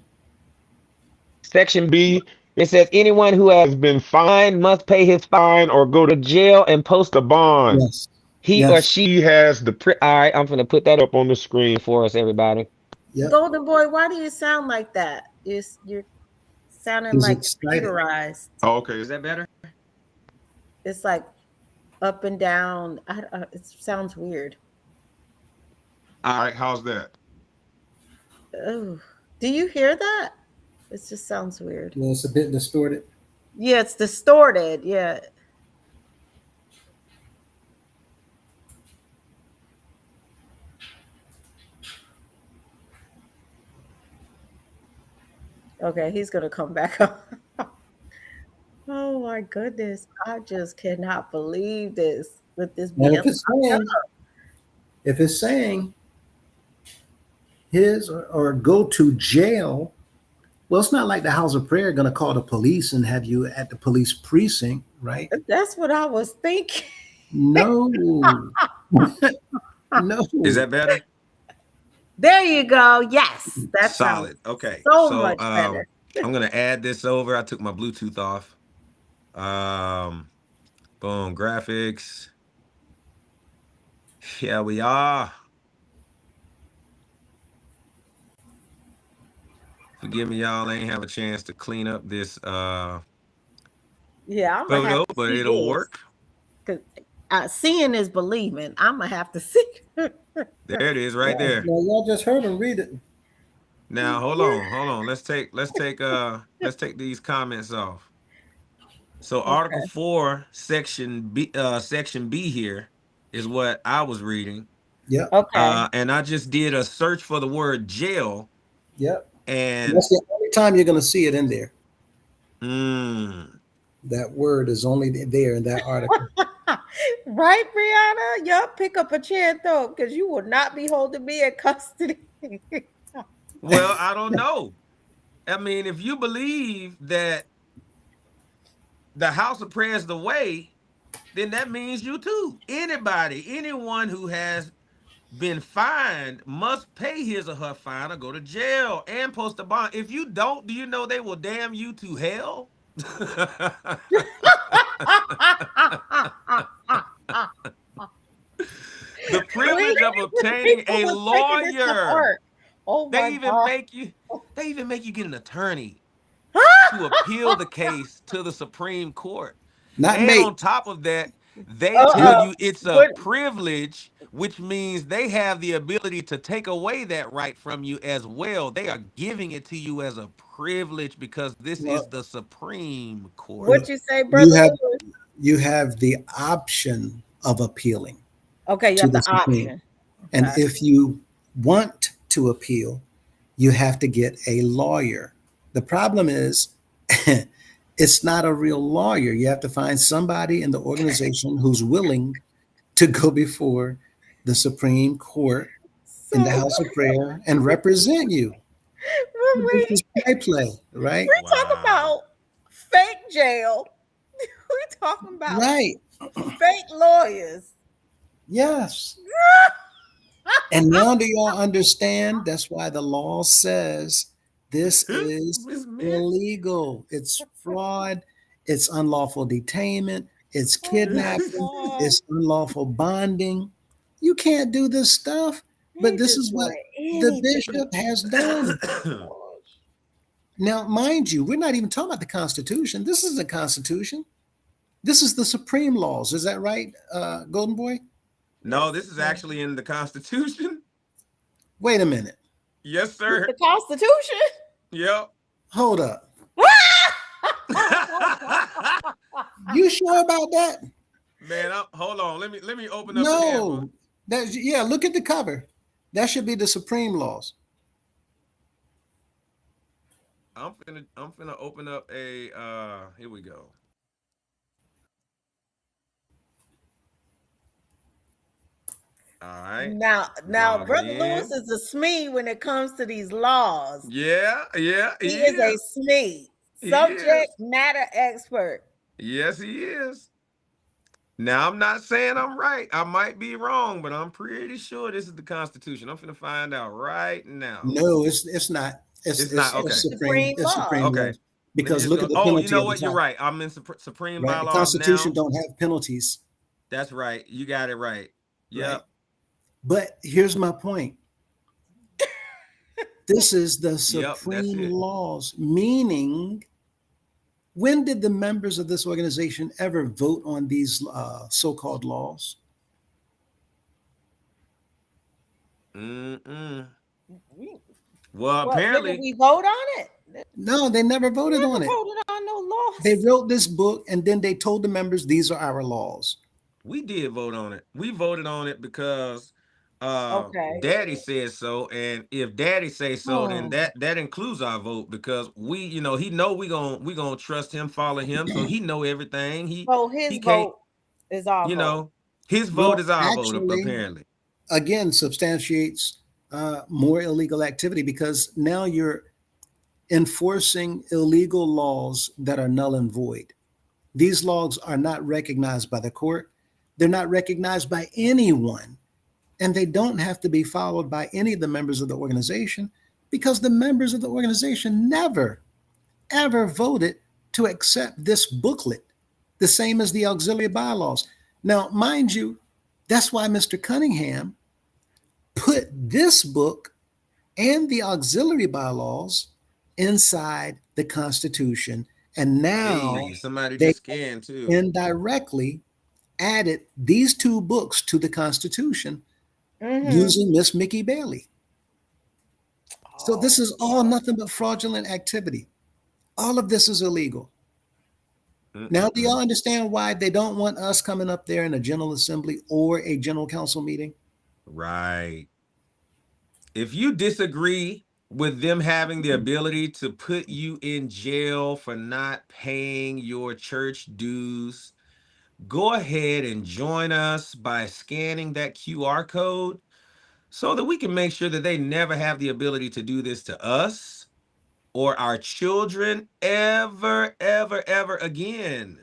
Speaker 2: Section B. It says anyone who has been fined must pay his fine or go to jail and post a bond.
Speaker 3: Yes.
Speaker 2: He or
Speaker 3: Yes.
Speaker 2: she has the all right, I'm gonna put that up on the screen for us, everybody.
Speaker 3: Yep.
Speaker 7: Golden Boy, why do you sound like that? You're sounding
Speaker 3: He's
Speaker 7: like
Speaker 3: excited.
Speaker 7: computerized.
Speaker 1: Oh, okay, is that better?
Speaker 7: It's like up and down. It sounds weird.
Speaker 1: All right, how's that?
Speaker 7: Oh, do you hear that? It just sounds weird.
Speaker 3: Well, it's a bit distorted.
Speaker 7: Yeah, it's distorted. Yeah. Okay, he's gonna come back up. Oh my goodness. I just cannot believe this with this
Speaker 3: And
Speaker 7: BS.
Speaker 3: if it's saying his or go to jail, well, it's not like the House of Prayer going to call the police and have you at the police precinct, right?
Speaker 7: That's what I was thinking.
Speaker 3: No. No.
Speaker 1: Is that better?
Speaker 7: There you go. Yes, that's
Speaker 1: Solid. Okay.
Speaker 7: so much better.
Speaker 1: I'm gonna add this over. I took my Bluetooth off. Boom, graphics. Here we are. Forgive me, y'all. I ain't have a chance to clean up this
Speaker 7: Yeah, I'm gonna
Speaker 1: photo,
Speaker 7: have to
Speaker 1: but
Speaker 7: see
Speaker 1: it'll
Speaker 7: this.
Speaker 1: work.
Speaker 7: 'Cause, seeing is believing. I'm gonna have to see.
Speaker 1: There it is, right there.
Speaker 3: Well, y'all just heard him read it.
Speaker 1: Now hold on. Let's take these comments off. So Article 4, Section B here is what I was reading.
Speaker 3: Yep.
Speaker 7: Okay.
Speaker 1: And I just did a search for the word jail.
Speaker 3: Yep.
Speaker 1: And
Speaker 3: That's the only time you're going to see it in there.
Speaker 1: mm,
Speaker 3: That word is only there in that article.
Speaker 7: Right, Brianna? Yup, pick up a chair and throw it because you will not be holding me in custody.
Speaker 1: well, I don't know. I mean, if you believe that the House of Prayer is the way, then that means you too. Anyone who has been fined must pay his or her fine or go to jail and post a bond. If you don't, do you know they will damn you to hell? The privilege of obtaining a lawyer.
Speaker 7: Oh my
Speaker 1: They even
Speaker 7: God.
Speaker 1: make you get an attorney to appeal the case to the Supreme Court.
Speaker 3: Not
Speaker 1: And
Speaker 3: me.
Speaker 1: on top of that, they tell you it's a
Speaker 7: What-
Speaker 1: privilege, which means they have the ability to take away that right from you as well. They are giving it to you as a privilege because this is the Supreme Court.
Speaker 7: What you say, brother?
Speaker 3: You have the option of appealing.
Speaker 7: Okay, you
Speaker 3: to
Speaker 7: have
Speaker 3: the
Speaker 7: the
Speaker 3: Supreme.
Speaker 7: option.
Speaker 3: And
Speaker 7: Okay.
Speaker 3: if you want to appeal, you have to get a lawyer. The problem is it's not a real lawyer. You have to find somebody in the organization who's willing to go before the Supreme Court in the House of Prayer and represent you.
Speaker 7: We
Speaker 3: This is play, right?
Speaker 7: talking about fake jail. We talking about
Speaker 3: Right.
Speaker 7: fake lawyers.
Speaker 3: Yes. And now do y'all understand? That's why the law says this is illegal. It's fraud. It's unlawful detainment. It's kidnapping. It's unlawful bonding. You can't do this stuff. But this is what the bishop has done. Now, mind you, we're not even talking about the Constitution. This is the Constitution. This is the supreme laws. Is that right, Golden Boy?
Speaker 1: No, this is actually in the Constitution.
Speaker 3: Wait a minute.
Speaker 1: Yes, sir.
Speaker 7: The Constitution?
Speaker 1: Yep.
Speaker 3: Hold up. You sure about that?
Speaker 1: Man, hold on. Let me open up.
Speaker 3: No. Look at the cover. That should be the supreme laws.
Speaker 1: I'm finna open up a here we go. All right.
Speaker 7: Now,
Speaker 1: Logged
Speaker 7: Brother
Speaker 1: in.
Speaker 7: Lewis is a SME when it comes to these laws.
Speaker 1: Yeah,
Speaker 7: He is a SME, subject matter expert.
Speaker 1: Yes, he is. Now, I'm not saying I'm right. I might be wrong, but I'm pretty sure this is the Constitution. I'm finna find out right now.
Speaker 3: No, it's not.
Speaker 1: It's not, okay.
Speaker 3: It's Supreme. It's
Speaker 7: law.
Speaker 3: Supreme
Speaker 1: Okay.
Speaker 3: law. Because
Speaker 1: Let me
Speaker 3: look
Speaker 1: just
Speaker 3: at the
Speaker 1: go. Oh,
Speaker 3: penalty.
Speaker 1: you know
Speaker 3: at the
Speaker 1: what? You're
Speaker 3: top,
Speaker 1: right. I'm in Supreme
Speaker 3: right? The
Speaker 1: bylaws
Speaker 3: Constitution
Speaker 1: now.
Speaker 3: don't have penalties.
Speaker 1: That's right. You got it right. Yep.
Speaker 3: Right? But here's my point. This is the supreme
Speaker 1: it.
Speaker 3: laws, meaning when did the members of this organization ever vote on these so-called laws?
Speaker 1: Well,
Speaker 7: Well,
Speaker 1: apparently
Speaker 7: didn't we vote on it?
Speaker 3: No, they never voted on it.
Speaker 7: Voted on no laws.
Speaker 3: They wrote this book and then they told the members, these are our laws.
Speaker 1: we did vote on it. We voted on it because
Speaker 7: Okay.
Speaker 1: Daddy said so, and if Daddy says so, then that includes our vote, because we, he know we gonna trust him, follow him, so he know everything.
Speaker 7: So his vote is our vote.
Speaker 1: His vote is our
Speaker 3: actually,
Speaker 1: vote, apparently.
Speaker 3: Again, substantiates more illegal activity, because now you're enforcing illegal laws that are null and void. These laws are not recognized by the court. They're not recognized by anyone. And they don't have to be followed by any of the members of the organization, because the members of the organization never, ever voted to accept this booklet, the same as the auxiliary bylaws. Now, mind you, that's why Mr. Cunningham put this book and the auxiliary bylaws inside the Constitution. And now
Speaker 1: somebody
Speaker 3: they
Speaker 1: just scanned too.
Speaker 3: Indirectly added these two books to the Constitution using Miss Mickey Bailey. So this is all nothing but fraudulent activity. All of this is illegal. Now, do y'all understand why they don't want us coming up there in a General Assembly or a General Council meeting?
Speaker 1: Right. If you disagree with them having the ability to put you in jail for not paying your church dues, go ahead and join us by scanning that QR code so that we can make sure that they never have the ability to do this to us or our children ever, ever, ever again.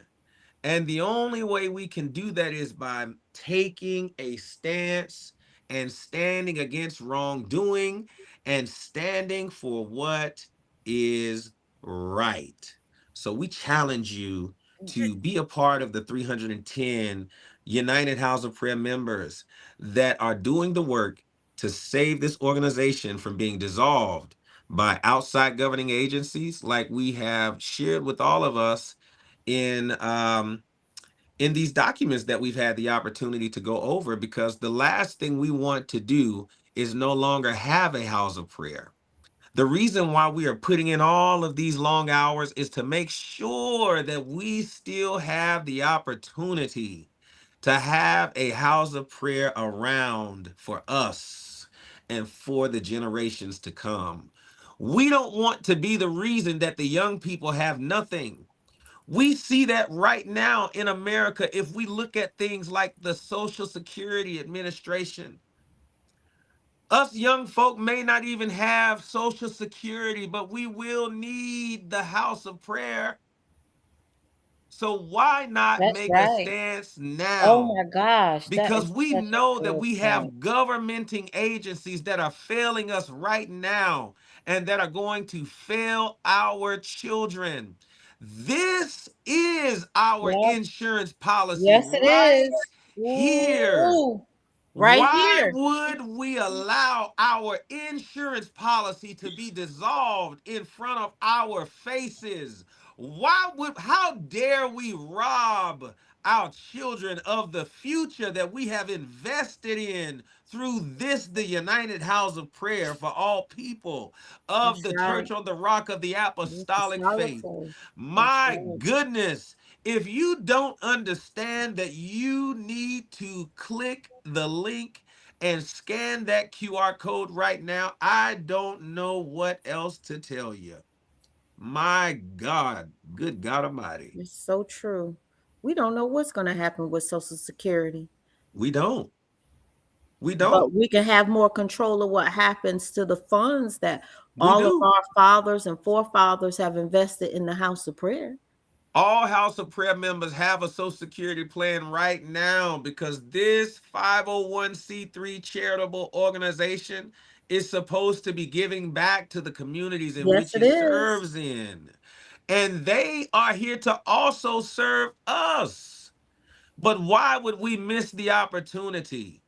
Speaker 1: And the only way we can do that is by taking a stance and standing against wrongdoing and standing for what is right. So we challenge you to be a part of the 310 United House of Prayer members that are doing the work to save this organization from being dissolved by outside governing agencies, like we have shared with all of us in these documents that we've had the opportunity to go over, because the last thing we want to do is no longer have a house of prayer. The reason why we are putting in all of these long hours is to make sure that we still have the opportunity to have a house of prayer around for us and for the generations to come. We don't want to be the reason that the young people have nothing. We see that right now in America if we look at things like the Social Security Administration. Us young folk may not even have Social Security, but we will need the house of prayer. So why not make a stance now?
Speaker 7: Oh my gosh.
Speaker 1: Because we know that we have governmenting agencies that are failing us right now and that are going to fail our children. This is our insurance policy.
Speaker 7: Yes, it is.
Speaker 1: Here.
Speaker 7: Right
Speaker 1: Why
Speaker 7: here.
Speaker 1: would we allow our insurance policy to be dissolved in front of our faces? How dare we rob our children of the future that we have invested in through the United House of Prayer for all people of the Church on the Rock of the Apostolic Faith? My goodness. If you don't understand that you need to click the link and scan that QR code right now, I don't know what else to tell you. My God, good God Almighty.
Speaker 7: It's so true. We don't know what's going to happen with Social Security.
Speaker 1: We don't. We don't.
Speaker 7: But we can have more control of what happens to the funds that
Speaker 1: We
Speaker 7: all
Speaker 1: do.
Speaker 7: of our fathers and forefathers have invested in the house of prayer.
Speaker 1: All House of Prayer members have a Social Security plan right now because this 501c3 charitable organization is supposed to be giving back to the communities in
Speaker 7: Yes,
Speaker 1: which
Speaker 7: it
Speaker 1: it
Speaker 7: is.
Speaker 1: serves in. And they are here to also serve us. But why would we miss the opportunity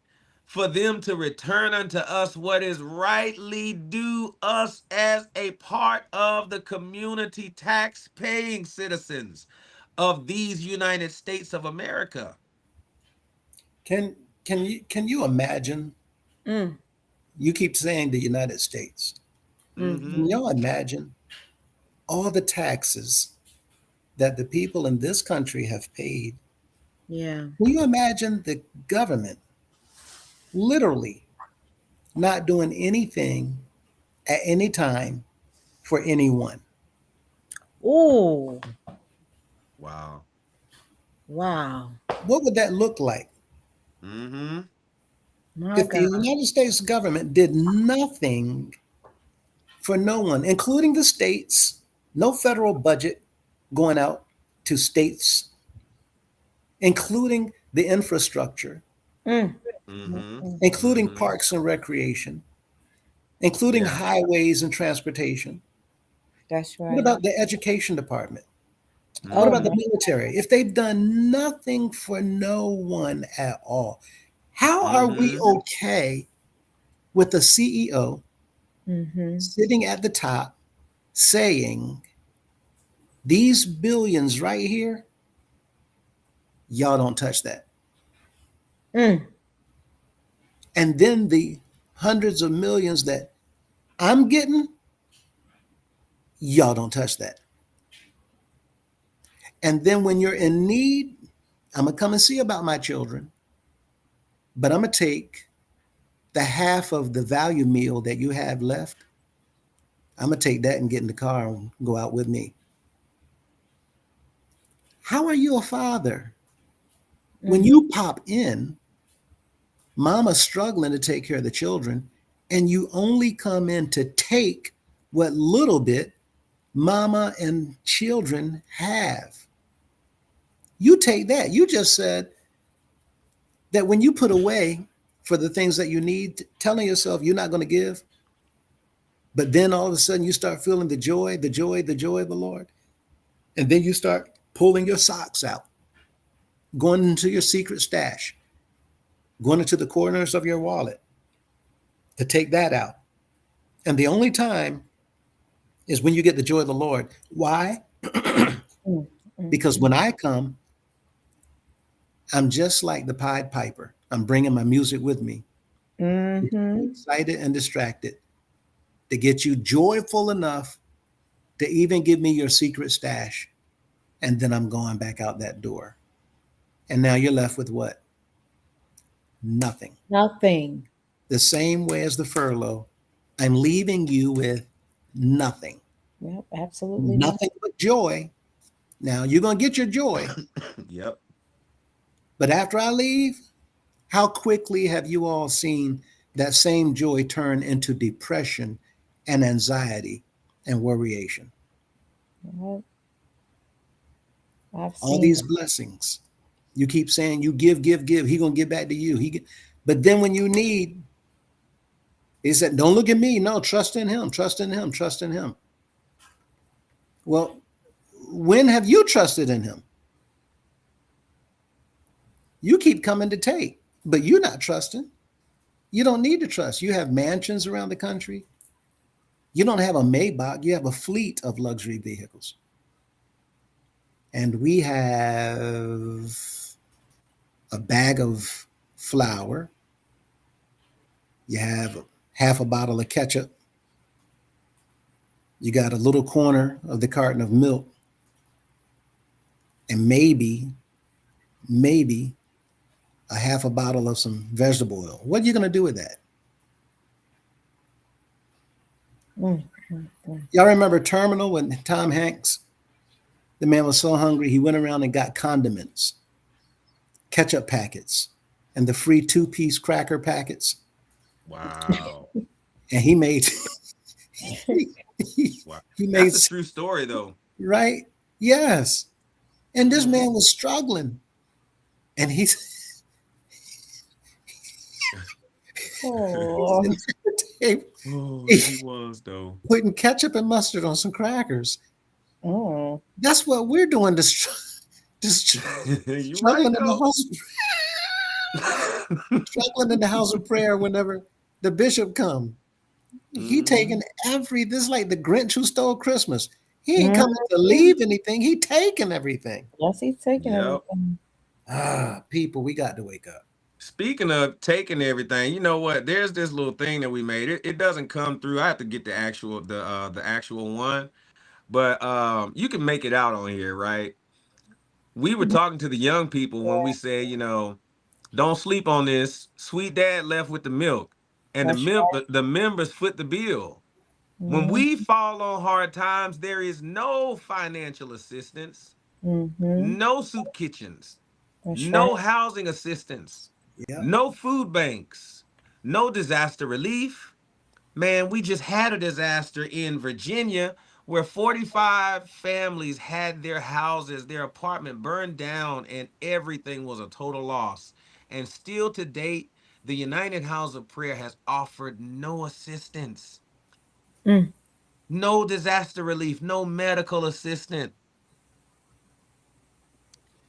Speaker 1: for them to return unto us what is rightly due us as a part of the community, tax-paying citizens of these United States of America?
Speaker 3: Can you imagine?
Speaker 7: Mm,
Speaker 3: You keep saying the United States.
Speaker 1: Mhm.
Speaker 3: Can y'all imagine all the taxes that the people in this country have paid?
Speaker 7: yeah.
Speaker 3: Can you imagine the government literally not doing anything at any time for anyone?
Speaker 7: Oh,
Speaker 1: Wow.
Speaker 7: wow.
Speaker 3: What would that look like
Speaker 1: Mm-hmm.
Speaker 7: My
Speaker 3: if the
Speaker 7: God.
Speaker 3: United States government did nothing for no one, including the states? No federal budget going out to states, including the infrastructure,
Speaker 7: Mm,
Speaker 1: Mm-hmm.
Speaker 3: including
Speaker 1: Mm-hmm.
Speaker 3: parks and recreation, including
Speaker 1: Yeah.
Speaker 3: highways and transportation.
Speaker 7: that's
Speaker 3: What
Speaker 7: right.
Speaker 3: about the education department? What
Speaker 7: Oh,
Speaker 3: about the
Speaker 7: my.
Speaker 3: military? If they've done nothing for no one at all, how are we
Speaker 1: Mm-hmm.
Speaker 3: okay with the CEO
Speaker 7: Mm-hmm.
Speaker 3: sitting at the top saying, these billions right here, y'all don't touch that?
Speaker 7: Mm,
Speaker 3: And then the hundreds of millions that I'm getting, y'all don't touch that. And then when you're in need, I'm going to come and see about my children, but I'm going to take the half of the value meal that you have left. I'm going to take that and get in the car and go out with me. How are you a father when you pop in, mama's struggling to take care of the children, and you only come in to take what little bit mama and children have? You take that. You just said that when you put away for the things that you need, telling yourself you're not going to give, but then all of a sudden you start feeling the joy, the joy, the joy of the Lord. And then you start pulling your socks out, going into your secret stash, going into the corners of your wallet to take that out. And the only time is when you get the joy of the Lord. Why?
Speaker 7: mm,
Speaker 3: Because when I come, I'm just like the Pied Piper. I'm bringing my music with me,
Speaker 7: mm-hmm.
Speaker 3: excited and distracted, to get you joyful enough to even give me your secret stash. And then I'm going back out that door. And now you're left with what? Nothing.
Speaker 7: Nothing.
Speaker 3: The same way as the furlough, I'm leaving you with nothing.
Speaker 7: Yep, absolutely.
Speaker 3: Nothing but joy. Now you're going to get your joy.
Speaker 1: Yep.
Speaker 3: But after I leave, how quickly have you all seen that same joy turn into depression and anxiety and worryation?
Speaker 7: Yep. I've
Speaker 3: All
Speaker 7: seen
Speaker 3: these
Speaker 7: it.
Speaker 3: blessings. You keep saying you give. He gonna give back to you. But then when you need, he said, don't look at me. No, trust in him, trust in him, trust in him. Well, when have you trusted in him? You keep coming to take, but you're not trusting. You don't need to trust. You have mansions around the country. You don't have a Maybach, you have a fleet of luxury vehicles. And we have a bag of flour. You have half a bottle of ketchup. You got a little corner of the carton of milk. And maybe a half a bottle of some vegetable oil. What are you going to do with that? Y'all remember Terminal when Tom Hanks, the man was so hungry, he went around and got condiments, ketchup packets, and the free 2-piece cracker packets.
Speaker 1: Wow.
Speaker 3: And he made
Speaker 1: Wow.
Speaker 3: he made
Speaker 1: That's a true story though.
Speaker 3: right. Yes. And this
Speaker 1: Mhm.
Speaker 3: man was struggling. And he's
Speaker 7: Oh,
Speaker 1: Oh, he was though.
Speaker 3: putting ketchup and mustard on some crackers.
Speaker 7: mm.
Speaker 3: That's what we're doing.
Speaker 1: You right
Speaker 3: Struggling in the
Speaker 1: though.
Speaker 3: house, struggling in the house of prayer whenever the bishop come. He
Speaker 1: Mhm.
Speaker 3: taking this is like the Grinch who stole Christmas. He ain't
Speaker 7: Mhm.
Speaker 3: coming to leave anything. He taking everything.
Speaker 7: Yes, he's taking
Speaker 1: Yep.
Speaker 7: everything.
Speaker 3: People, we got to wake up.
Speaker 1: Speaking of taking everything, you know what? There's this little thing that we made. It doesn't come through. I have to get the actual one, but you can make it out on here, right? We were talking to the young people when we said, don't sleep on this. Sweet dad left with the milk, and
Speaker 7: That's
Speaker 1: the members foot the bill. When
Speaker 7: Mhm.
Speaker 1: we fall on hard times, there is no financial assistance,
Speaker 7: Mhm.
Speaker 1: no soup kitchens,
Speaker 7: That's
Speaker 1: no
Speaker 7: right.
Speaker 1: housing assistance,
Speaker 3: Yeah.
Speaker 1: no food banks, no disaster relief. Man, we just had a disaster in Virginia where 45 families had their houses, their apartment burned down, and everything was a total loss. And still to date, the United House of Prayer has offered no assistance,
Speaker 7: Mm.
Speaker 1: no disaster relief, no medical assistance.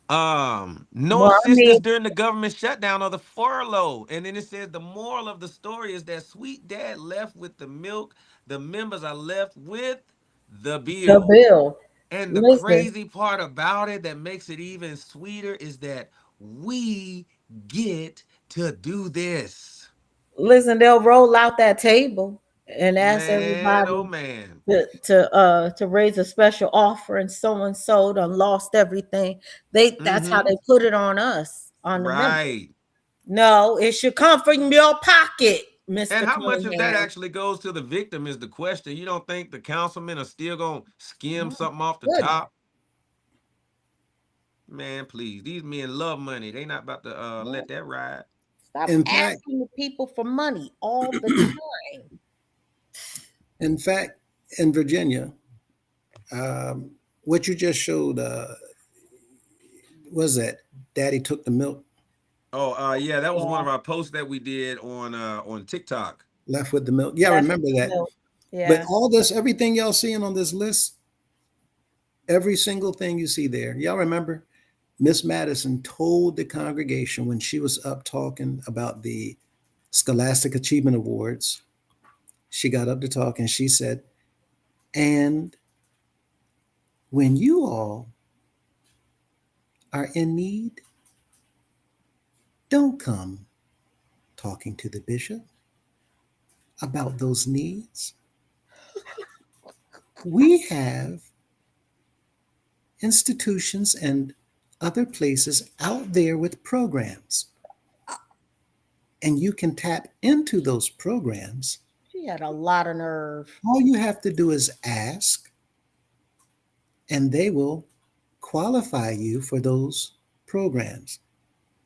Speaker 1: No
Speaker 7: Well, I
Speaker 1: assistance
Speaker 7: mean,
Speaker 1: during the government shutdown or the furlough. And then it says the moral of the story is that sweet dad left with the milk, the members are left with the
Speaker 7: the
Speaker 1: bill.
Speaker 7: bill.
Speaker 1: And the
Speaker 7: Listen,
Speaker 1: crazy part about it that makes it even sweeter is that we get to do this.
Speaker 7: they'll roll out that table and ask
Speaker 1: Man,
Speaker 7: everybody
Speaker 1: oh man.
Speaker 7: to raise a special offering. Someone sold and lost everything. That's how
Speaker 1: Mm-hmm.
Speaker 7: they put it on us, on the members.
Speaker 1: Right.
Speaker 7: No, it should come from your pocket, Mr.
Speaker 1: And how much of that
Speaker 7: Cunningham.
Speaker 1: actually goes to the victim is the question. You don't think the councilmen are still gonna skim
Speaker 7: My
Speaker 1: something off the
Speaker 7: goodness.
Speaker 1: top? Man, please. These men love money. They not about to let that ride.
Speaker 7: Stop
Speaker 3: In fact,
Speaker 7: asking the people for money all the time.
Speaker 3: in fact, in Virginia, what you just showed was that Daddy took the milk,
Speaker 1: Oh, yeah, that was one
Speaker 7: Yeah.
Speaker 1: of our posts that we did on TikTok.
Speaker 3: left with the milk. Yeah, I
Speaker 7: That's
Speaker 3: remember that.
Speaker 7: milk.
Speaker 3: But
Speaker 7: Yeah.
Speaker 3: all this, everything y'all seeing on this list, every single thing you see there, y'all remember Miss Madison told the congregation when she was up talking about the Scholastic Achievement Awards, she got up to talk and she said, and when you all are in need, don't come talking to the bishop about those needs. We have institutions and other places out there with programs. And you can tap into those programs.
Speaker 7: She had a lot of nerve.
Speaker 3: All you have to do is ask, and they will qualify you for those programs.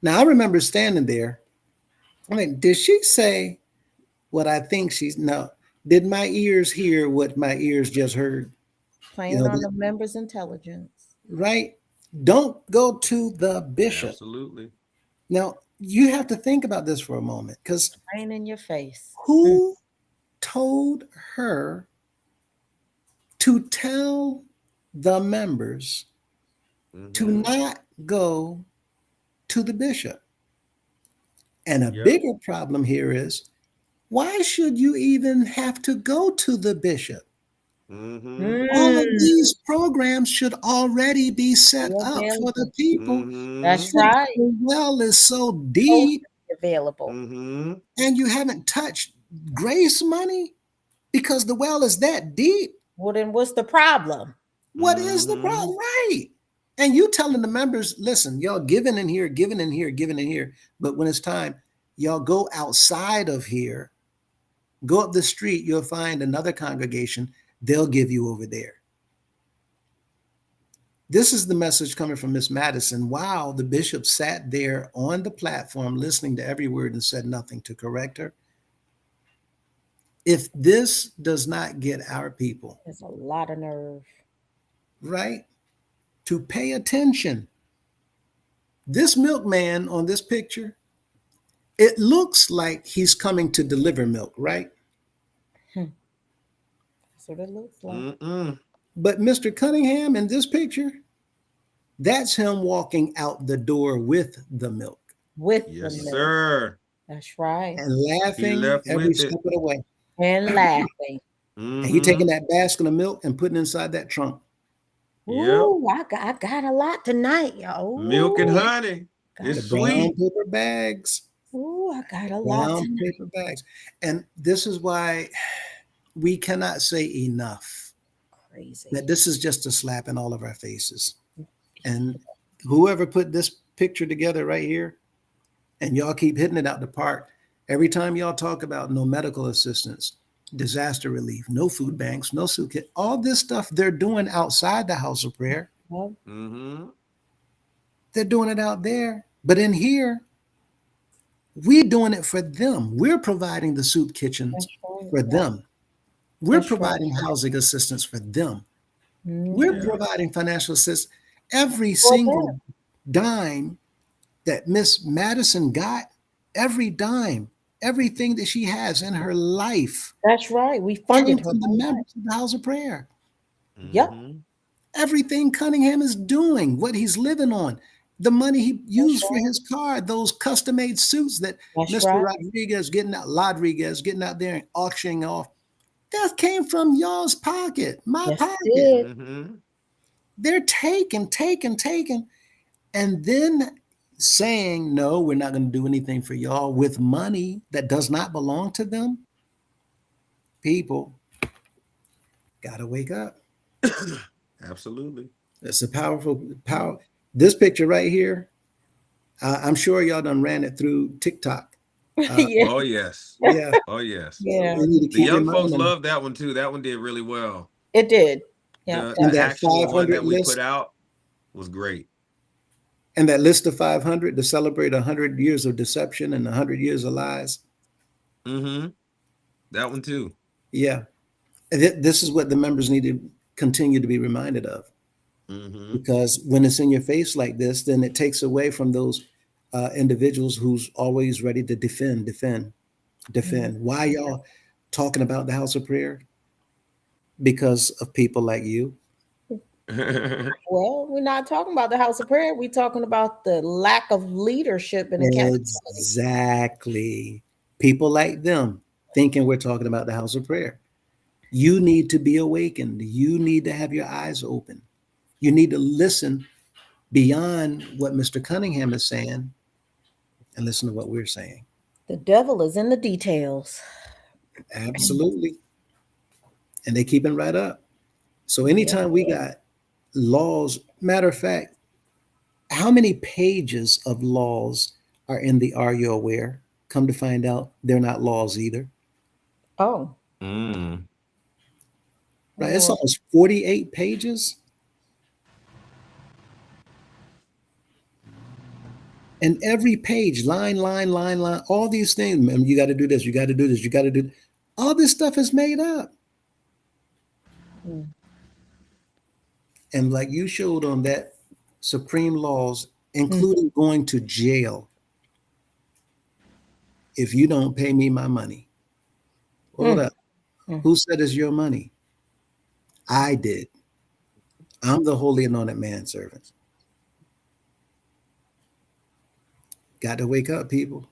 Speaker 3: Now, I remember standing there. I mean, did she say what I think she's no? Did my ears hear what my ears just heard?
Speaker 7: Playing
Speaker 3: know,
Speaker 7: on
Speaker 3: that-
Speaker 7: the members' intelligence.
Speaker 3: Right? Don't go to the bishop.
Speaker 1: Absolutely.
Speaker 3: Now, you have to think about this for a moment, because
Speaker 7: Plain in your face.
Speaker 3: who told her to tell the members to
Speaker 1: Mhm.
Speaker 3: not go to the bishop? And a
Speaker 1: Yep.
Speaker 3: bigger problem here is, why should you even have to go to the bishop?
Speaker 1: Mhm.
Speaker 3: All of
Speaker 7: Mm,
Speaker 3: these programs should already be set
Speaker 7: Be
Speaker 3: up for the
Speaker 7: available.
Speaker 3: people.
Speaker 7: That's
Speaker 1: Mhm.
Speaker 3: Since
Speaker 7: right.
Speaker 3: the well is so deep
Speaker 7: Available.
Speaker 1: Mhm.
Speaker 3: and you haven't touched grace money because the well is that deep.
Speaker 7: Well, then what's the problem?
Speaker 3: What is the
Speaker 1: Mhm.
Speaker 3: problem? Right. And you telling the members, listen, y'all giving in here, giving in here, giving in here. But when it's time, y'all go outside of here, go up the street, you'll find another congregation. They'll give you over there. This is the message coming from Miss Madison. Wow, the bishop sat there on the platform listening to every word and said nothing to correct her. If this does not get our people,
Speaker 7: There's a lot of nerve.
Speaker 3: right, to pay attention. This milkman on this picture, it looks like he's coming to deliver milk, right?
Speaker 7: That's what it looks like.
Speaker 1: Mm-mm.
Speaker 3: But Mr. Cunningham in this picture, that's him walking out the door with the milk
Speaker 7: With
Speaker 1: Yes,
Speaker 7: the milk.
Speaker 1: sir.
Speaker 7: That's right.
Speaker 3: and laughing
Speaker 1: left
Speaker 3: every
Speaker 1: with it.
Speaker 3: step of the way.
Speaker 7: And laughing.
Speaker 3: And he
Speaker 1: Mhm.
Speaker 3: taking that basket of milk and putting it inside that trunk.
Speaker 1: Yep.
Speaker 7: Ooh, I got a lot tonight, y'all.
Speaker 1: Milk and
Speaker 7: Ooh,
Speaker 1: honey.
Speaker 7: got
Speaker 1: It's
Speaker 3: The brown
Speaker 1: sweet.
Speaker 3: paper bags.
Speaker 7: Ooh, I got a lot
Speaker 3: Brown
Speaker 7: tonight.
Speaker 3: paper bags. And this is why we cannot say enough
Speaker 7: Crazy.
Speaker 3: that this is just a slap in all of our faces. And whoever put this picture together right here, and y'all keep hitting it out the park. Every time y'all talk about no medical assistance, disaster relief, no food banks, no soup kit, all this stuff they're doing outside the house of prayer.
Speaker 7: Well,
Speaker 1: Mm-hmm.
Speaker 3: They're doing it out there. But in here, we're doing it for them. We're providing the soup kitchens
Speaker 7: that's right.
Speaker 3: for them. We're
Speaker 7: That's right.
Speaker 3: providing housing assistance for them.
Speaker 7: Mhm.
Speaker 3: We're
Speaker 1: Yeah.
Speaker 3: providing financial assistance. Every
Speaker 7: For
Speaker 3: single dime that Miss Madison got, every dime, everything that she has in her life
Speaker 7: That's right. We
Speaker 3: came
Speaker 7: funded her.
Speaker 3: from the members of the House of Prayer.
Speaker 7: Yep.
Speaker 1: Mhm.
Speaker 3: Everything Cunningham is doing, what he's living on, the money he used for
Speaker 7: right.
Speaker 3: his car, those custom-made suits that
Speaker 7: That's
Speaker 3: Mr.
Speaker 7: right.
Speaker 3: Rodriguez getting out there and auctioning off, that came from y'all's pocket, my
Speaker 7: Yes,
Speaker 3: pocket.
Speaker 7: it did.
Speaker 1: Mhm.
Speaker 3: They're taking, and then saying, no, we're not going to do anything for y'all with money that does not belong to them. People got to wake up.
Speaker 1: Absolutely.
Speaker 3: It's a powerful power. This picture right here, I'm sure y'all done ran it through TikTok.
Speaker 7: Yeah.
Speaker 1: Oh yes.
Speaker 3: Yeah,
Speaker 1: Oh yes.
Speaker 7: Yeah.
Speaker 3: we need to
Speaker 1: The
Speaker 3: keep in
Speaker 1: young
Speaker 3: mind
Speaker 1: folks
Speaker 3: them.
Speaker 1: love that one too. That one did really well.
Speaker 7: It did. Yeah.
Speaker 1: The,
Speaker 3: And
Speaker 1: the
Speaker 3: that
Speaker 1: actual one
Speaker 3: 500
Speaker 1: that we
Speaker 3: list,
Speaker 1: put out was great.
Speaker 3: and that list of 500 to celebrate 100 years of deception and 100 years of lies.
Speaker 1: Mm-hmm. That one too.
Speaker 3: Yeah, and this is what the members need to continue to be reminded of.
Speaker 1: Mm-hmm.
Speaker 3: Because when it's in your face like this, then it takes away from those individuals who's always ready to defend. Why y'all talking about the house of prayer? Because of people like you.
Speaker 7: Well, we're not talking about the house of prayer. We're talking about the lack of leadership and accountability.
Speaker 3: Exactly. People like them thinking we're talking about the house of prayer. You need to be awakened. You need to have your eyes open. You need to listen beyond what Mr. Cunningham is saying and listen to what we're saying.
Speaker 7: The devil is in the details.
Speaker 3: Absolutely. And they keeping right up. So anytime we got laws, matter of fact, how many pages of laws are in the Are You Aware? Come to find out, they're not laws either.
Speaker 7: Oh,
Speaker 1: Mm.
Speaker 3: Right? It's
Speaker 7: Lord.
Speaker 3: almost 48 pages. And every page, line, all these things, man, you got to do this, you got to do this, you got to do. All this stuff is made up.
Speaker 7: Mm.
Speaker 3: And like you showed on that supreme laws, including going to jail if you don't pay me my money. Hold up. Who said it's your money? I did. I'm the holy anointed manservant. Got to wake up, people.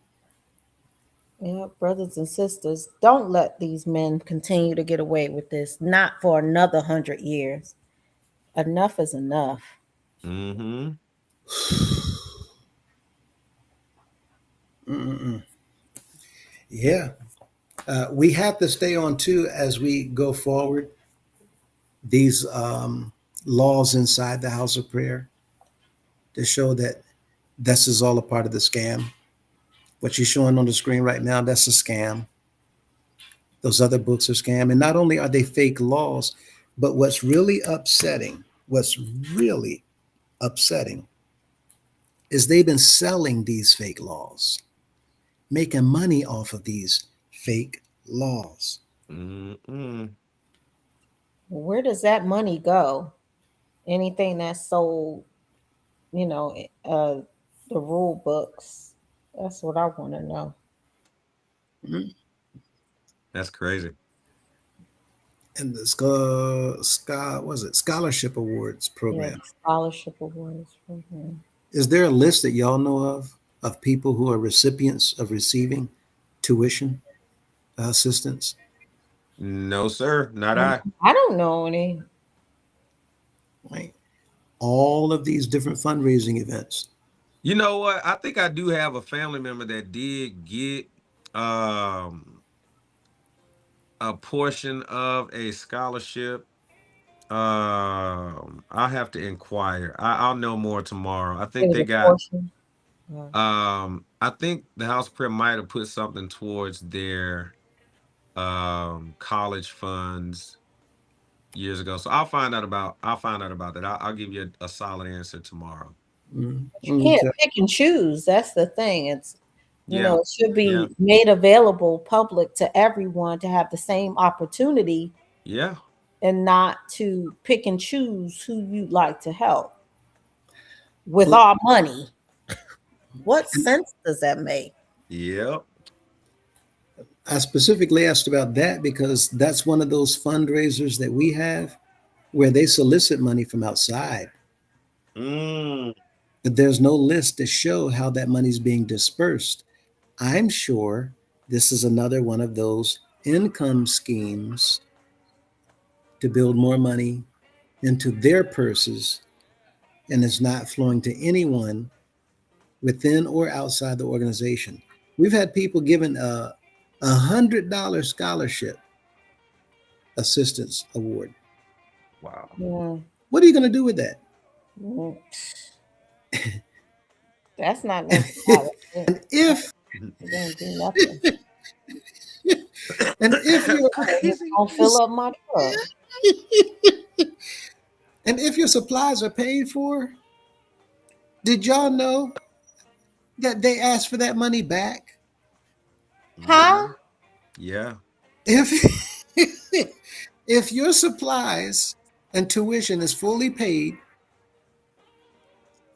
Speaker 7: Yeah, brothers and sisters, don't let these men continue to get away with this. Not for another 100 years. Enough is enough.
Speaker 1: Mm-hmm.
Speaker 3: Yeah. We have to stay on too as we go forward. These laws inside the house of prayer to show that this is all a part of the scam. What you're showing on the screen right now, that's a scam. Those other books are scam. And not only are they fake laws, but what's really upsetting what's really upsetting is they've been selling these fake laws, making money off of these fake laws.
Speaker 1: Mm-mm.
Speaker 7: Where does that money go? Anything that's sold, you know, the rule books. That's what I want to know.
Speaker 1: That's crazy.
Speaker 3: And the scholarship awards
Speaker 7: Yeah,
Speaker 3: program.
Speaker 7: scholarship awards program.
Speaker 3: Is there a list that y'all know of people who are recipients of receiving tuition assistance?
Speaker 1: No, sir, not I.
Speaker 7: I don't know any.
Speaker 3: Right. All of these different fundraising events.
Speaker 1: You know what? I think I do have a family member that did get a portion of a scholarship. I have to inquire. I'll know more tomorrow. I think
Speaker 7: It was
Speaker 1: they
Speaker 7: a
Speaker 1: got
Speaker 7: portion. Yeah.
Speaker 1: I think the House of Prayer might have put something towards their college funds years ago. So I'll find out about that. I'll give you a solid answer tomorrow.
Speaker 3: Mm,
Speaker 7: You can't
Speaker 3: okay.
Speaker 7: pick and choose. That's the thing. It's you
Speaker 1: Yeah.
Speaker 7: know, it should be
Speaker 1: Yeah.
Speaker 7: made available public to everyone to have the same opportunity
Speaker 1: Yeah.
Speaker 7: and not to pick and choose who you'd like to help with
Speaker 3: Well-
Speaker 7: our money. What sense does that make?
Speaker 1: Yep.
Speaker 3: I specifically asked about that because that's one of those fundraisers that we have where they solicit money from outside.
Speaker 1: Mm.
Speaker 3: But there's no list to show how that money's being dispersed. I'm sure this is another one of those income schemes to build more money into their purses, and it's not flowing to anyone within or outside the organization. We've had people given a $100 scholarship assistance award.
Speaker 1: Wow.
Speaker 7: Yeah.
Speaker 3: What are you going to do with that?
Speaker 7: Mm. That's not necessarily it.
Speaker 3: And if
Speaker 7: It doesn't do nothing.
Speaker 3: and if you're
Speaker 7: I'll fill up my truck.
Speaker 3: and if your supplies are paid for, did y'all know that they ask for that money back?
Speaker 7: Huh?
Speaker 1: Yeah.
Speaker 3: If if your supplies and tuition is fully paid,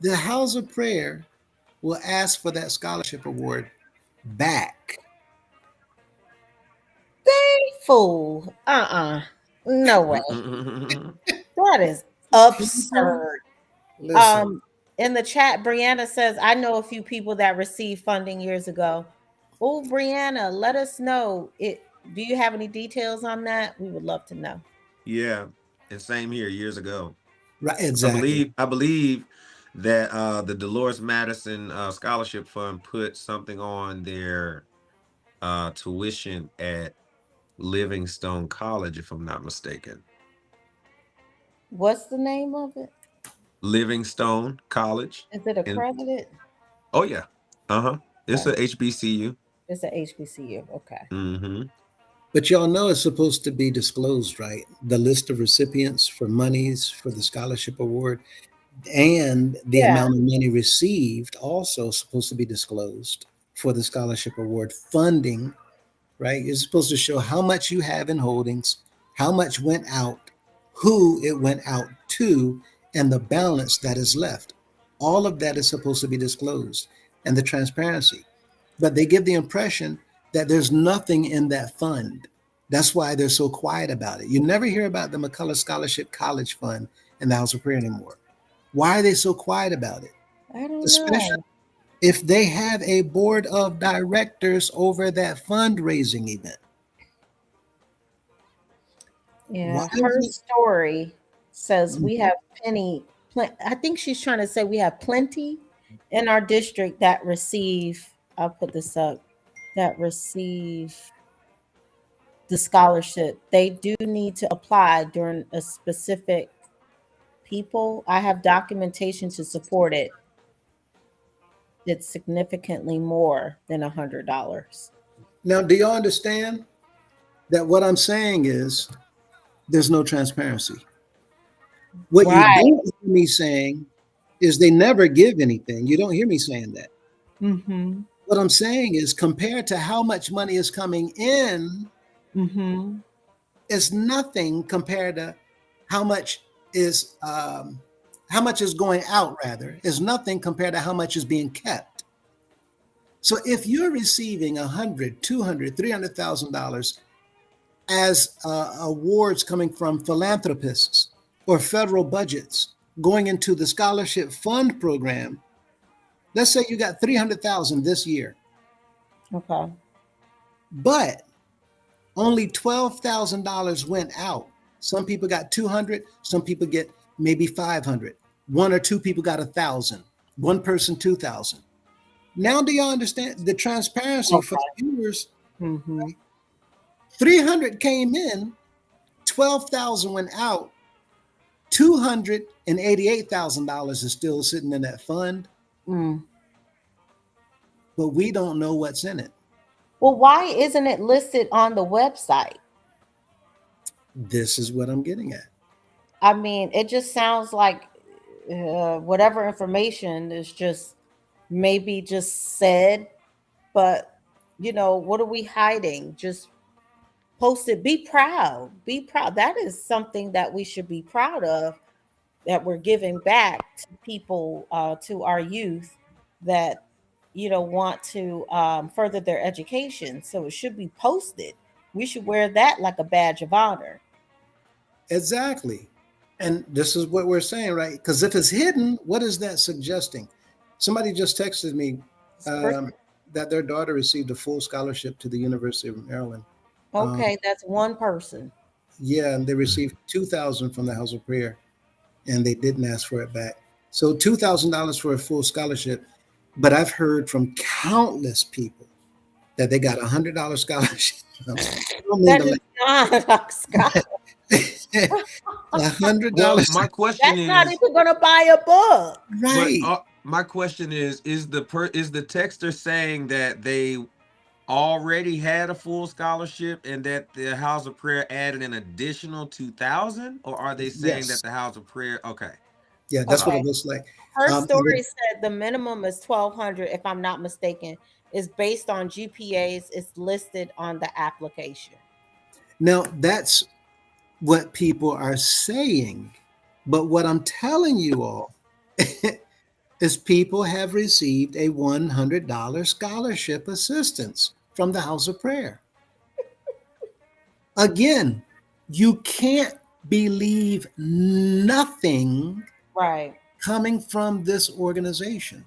Speaker 3: the House of Prayer will ask for that scholarship award back.
Speaker 7: They fool. No way. That is absurd.
Speaker 3: Listen,
Speaker 7: In the chat, Brianna says, I know a few people that received funding years ago. Oh, Brianna, let us know. Do you have any details on that? We would love to know.
Speaker 1: Yeah. And same here years ago.
Speaker 3: right, exactly.
Speaker 1: I believe that the Dolores Madison Scholarship Fund put something on their tuition at Livingstone College, if I'm not mistaken.
Speaker 7: What's the name of it?
Speaker 1: Livingstone College.
Speaker 7: Is it accredited?
Speaker 1: Oh yeah. It's a HBCU.
Speaker 7: It's a HBCU. Okay.
Speaker 1: Mm-hmm.
Speaker 3: But y'all know it's supposed to be disclosed, right? The list of recipients for monies for the scholarship award and the amount of money received also supposed to be disclosed for the scholarship award funding, right? It's supposed to show how much you have in holdings, how much went out, who it went out to, and the balance that is left. All of that is supposed to be disclosed and the transparency. But they give the impression that there's nothing in that fund. That's why they're so quiet about it. You never hear about the McCullough Scholarship College Fund in the House of Prayer anymore. Why are they so quiet about it?
Speaker 7: I don't
Speaker 3: Especially
Speaker 7: know.
Speaker 3: if they have a board of directors over that fundraising event.
Speaker 7: Yeah,
Speaker 3: Why
Speaker 7: her
Speaker 3: is it-
Speaker 7: story says we have I think she's trying to say we have plenty in our district that receive, I'll put this up, that receive the scholarship. They do need to apply during a specific people. I have documentation to support it. It's significantly more than $100.
Speaker 3: Now, do y'all understand that what I'm saying is there's no transparency? What you
Speaker 7: Right.
Speaker 3: don't hear me saying is they never give anything. You don't hear me saying that.
Speaker 7: Mm-hmm.
Speaker 3: What I'm saying is compared to how much money is coming in,
Speaker 7: Mm-hmm.
Speaker 3: it's nothing compared to how much is going out, rather, is nothing compared to how much is being kept. So if you're receiving $100, $200, $300,000 as awards coming from philanthropists or federal budgets going into the scholarship fund program, let's say you got 300,000 this year,
Speaker 7: Okay.
Speaker 3: but only $12,000 went out. Some people got 200, some people get maybe 500. One or two people got 1,000. One person 2,000. Now do y'all understand the transparency for the viewers?
Speaker 7: Mm-hmm.
Speaker 3: 300 came in, 12,000 went out, $288,000 is still sitting in that fund,
Speaker 7: Mm.
Speaker 3: but we don't know what's in it.
Speaker 7: Well, why isn't it listed on the website?
Speaker 3: This is what I'm getting at.
Speaker 7: I mean, it just sounds like whatever information is just maybe just said, but you know, what are we hiding? Just post it. Be proud. Be proud. That is something that we should be proud of, that we're giving back to people, to our youth that, you know, want to further their education. So it should be posted. We should wear that like a badge of honor.
Speaker 3: Exactly. And this is what we're saying, right? Because if it's hidden, what is that suggesting? Somebody just texted me that their daughter received a full scholarship to the University of Maryland.
Speaker 7: Okay, that's one person.
Speaker 3: Yeah, and they received $2,000 from the House of Prayer, and they didn't ask for it back. So $2,000 for a full scholarship. But I've heard from countless people that they got $100 scholarship.
Speaker 7: That is not Scott.
Speaker 3: $100.
Speaker 1: Well, my question
Speaker 7: That's
Speaker 1: is,
Speaker 7: not even going to buy a book.
Speaker 3: Right.
Speaker 1: but, my question is the texter saying that they already had a full scholarship and that the House of Prayer added an additional 2,000, or are they saying
Speaker 3: Yes.
Speaker 1: that the House of Prayer? Okay.
Speaker 3: Yeah, that's what
Speaker 7: Okay.
Speaker 3: it looks like.
Speaker 7: Her story said the minimum is 1,200, if I'm not mistaken, is based on GPAs. It's listed on the application.
Speaker 3: Now, that's what people are saying. But what I'm telling you all is people have received a $100 scholarship assistance from the House of Prayer. Again, you can't believe nothing
Speaker 7: Right.
Speaker 3: coming from this organization.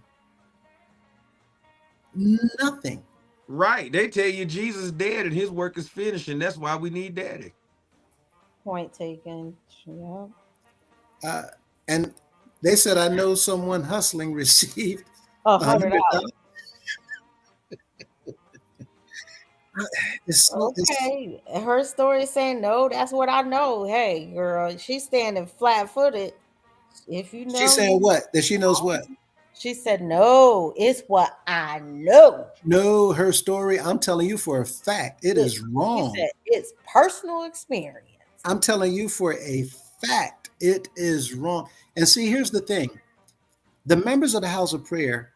Speaker 3: Nothing.
Speaker 1: Right. They tell you Jesus dead and his work is finished, and that's why we need daddy.
Speaker 7: Point taken. Yeah.
Speaker 3: And they said, I know someone hustling received
Speaker 7: $100. Okay. Her story is saying, no, that's what I know. Hey, girl, she's standing flat-footed. If you know,
Speaker 3: She's saying what? That she knows what?
Speaker 7: She said, no, it's what I know.
Speaker 3: No, her story, I'm telling you for a fact, it is wrong.
Speaker 7: She said, it's personal experience.
Speaker 3: I'm telling you for a fact, it is wrong. And see, here's the thing. The members of the House of Prayer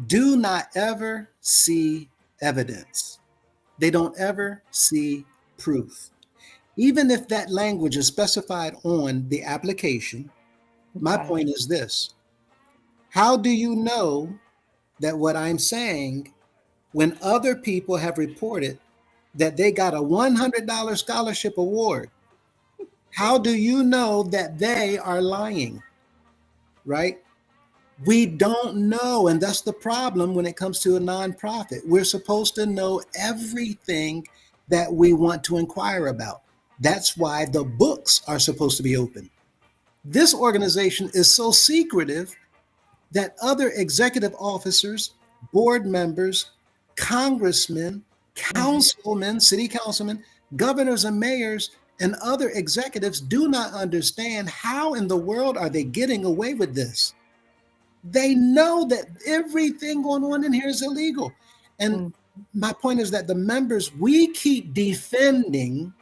Speaker 3: do not ever see evidence. They don't ever see proof. Even if that language is specified on the application, my point is this. How do you know that what I'm saying, when other people have reported that they got a $100 scholarship award, how do you know that they are lying? Right? We don't know. And that's the problem when it comes to a nonprofit. We're supposed to know everything that we want to inquire about. That's why the books are supposed to be open. This organization is so secretive that other executive officers, board members, congressmen, councilmen, city councilmen, governors and mayors, and other executives do not understand how in the world are they getting away with this. They know that everything going on in here is illegal. And my point is that the members, we keep defending.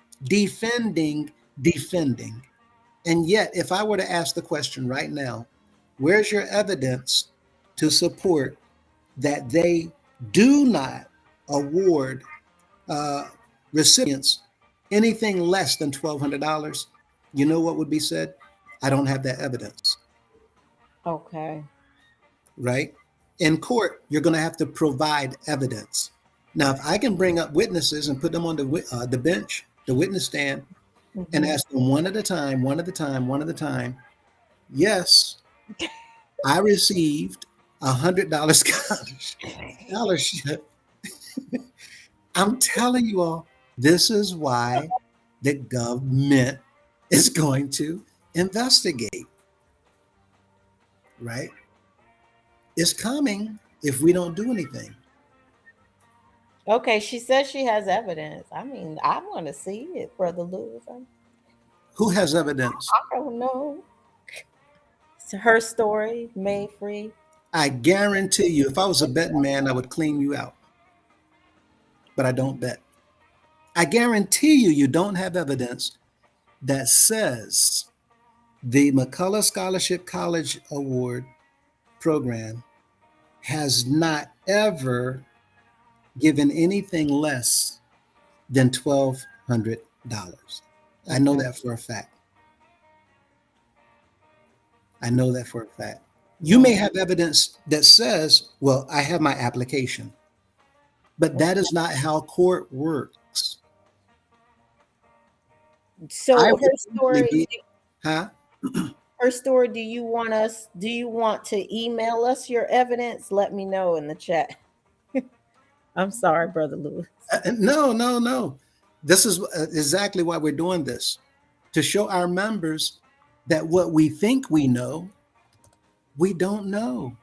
Speaker 3: And yet, if I were to ask the question right now, where's your evidence to support that they do not award recipients anything less than $1,200? You know what would be said? I don't have that evidence.
Speaker 7: Okay.
Speaker 3: Right? In court, you're going to have to provide evidence. Now, if I can bring up witnesses and put them on the bench, the witness stand, and ask them one at a time, yes, I received $100 scholarship. I'm telling you all, this is why the government is going to investigate, right? It's coming if we don't do anything.
Speaker 7: Okay, she says she has evidence. I mean, I want to see it, Brother Lewis.
Speaker 3: Who has evidence?
Speaker 7: I don't know. It's her story, made free.
Speaker 3: I guarantee you, if I was a betting man, I would clean you out. But I don't bet. I guarantee you, you don't have evidence that says the McCullough Scholarship College Award program has not ever given anything less than $1,200. I know that for a fact. I know that for a fact. You may have evidence that says, well, I have my application, but that is not how court works.
Speaker 7: So
Speaker 3: I
Speaker 7: her
Speaker 3: would
Speaker 7: story,
Speaker 3: be- huh?
Speaker 7: her story, do you want to email us your evidence? Let me know in the chat. I'm sorry, Brother Lewis.
Speaker 3: No. This is exactly why we're doing this, to show our members that what we think we know, we don't know.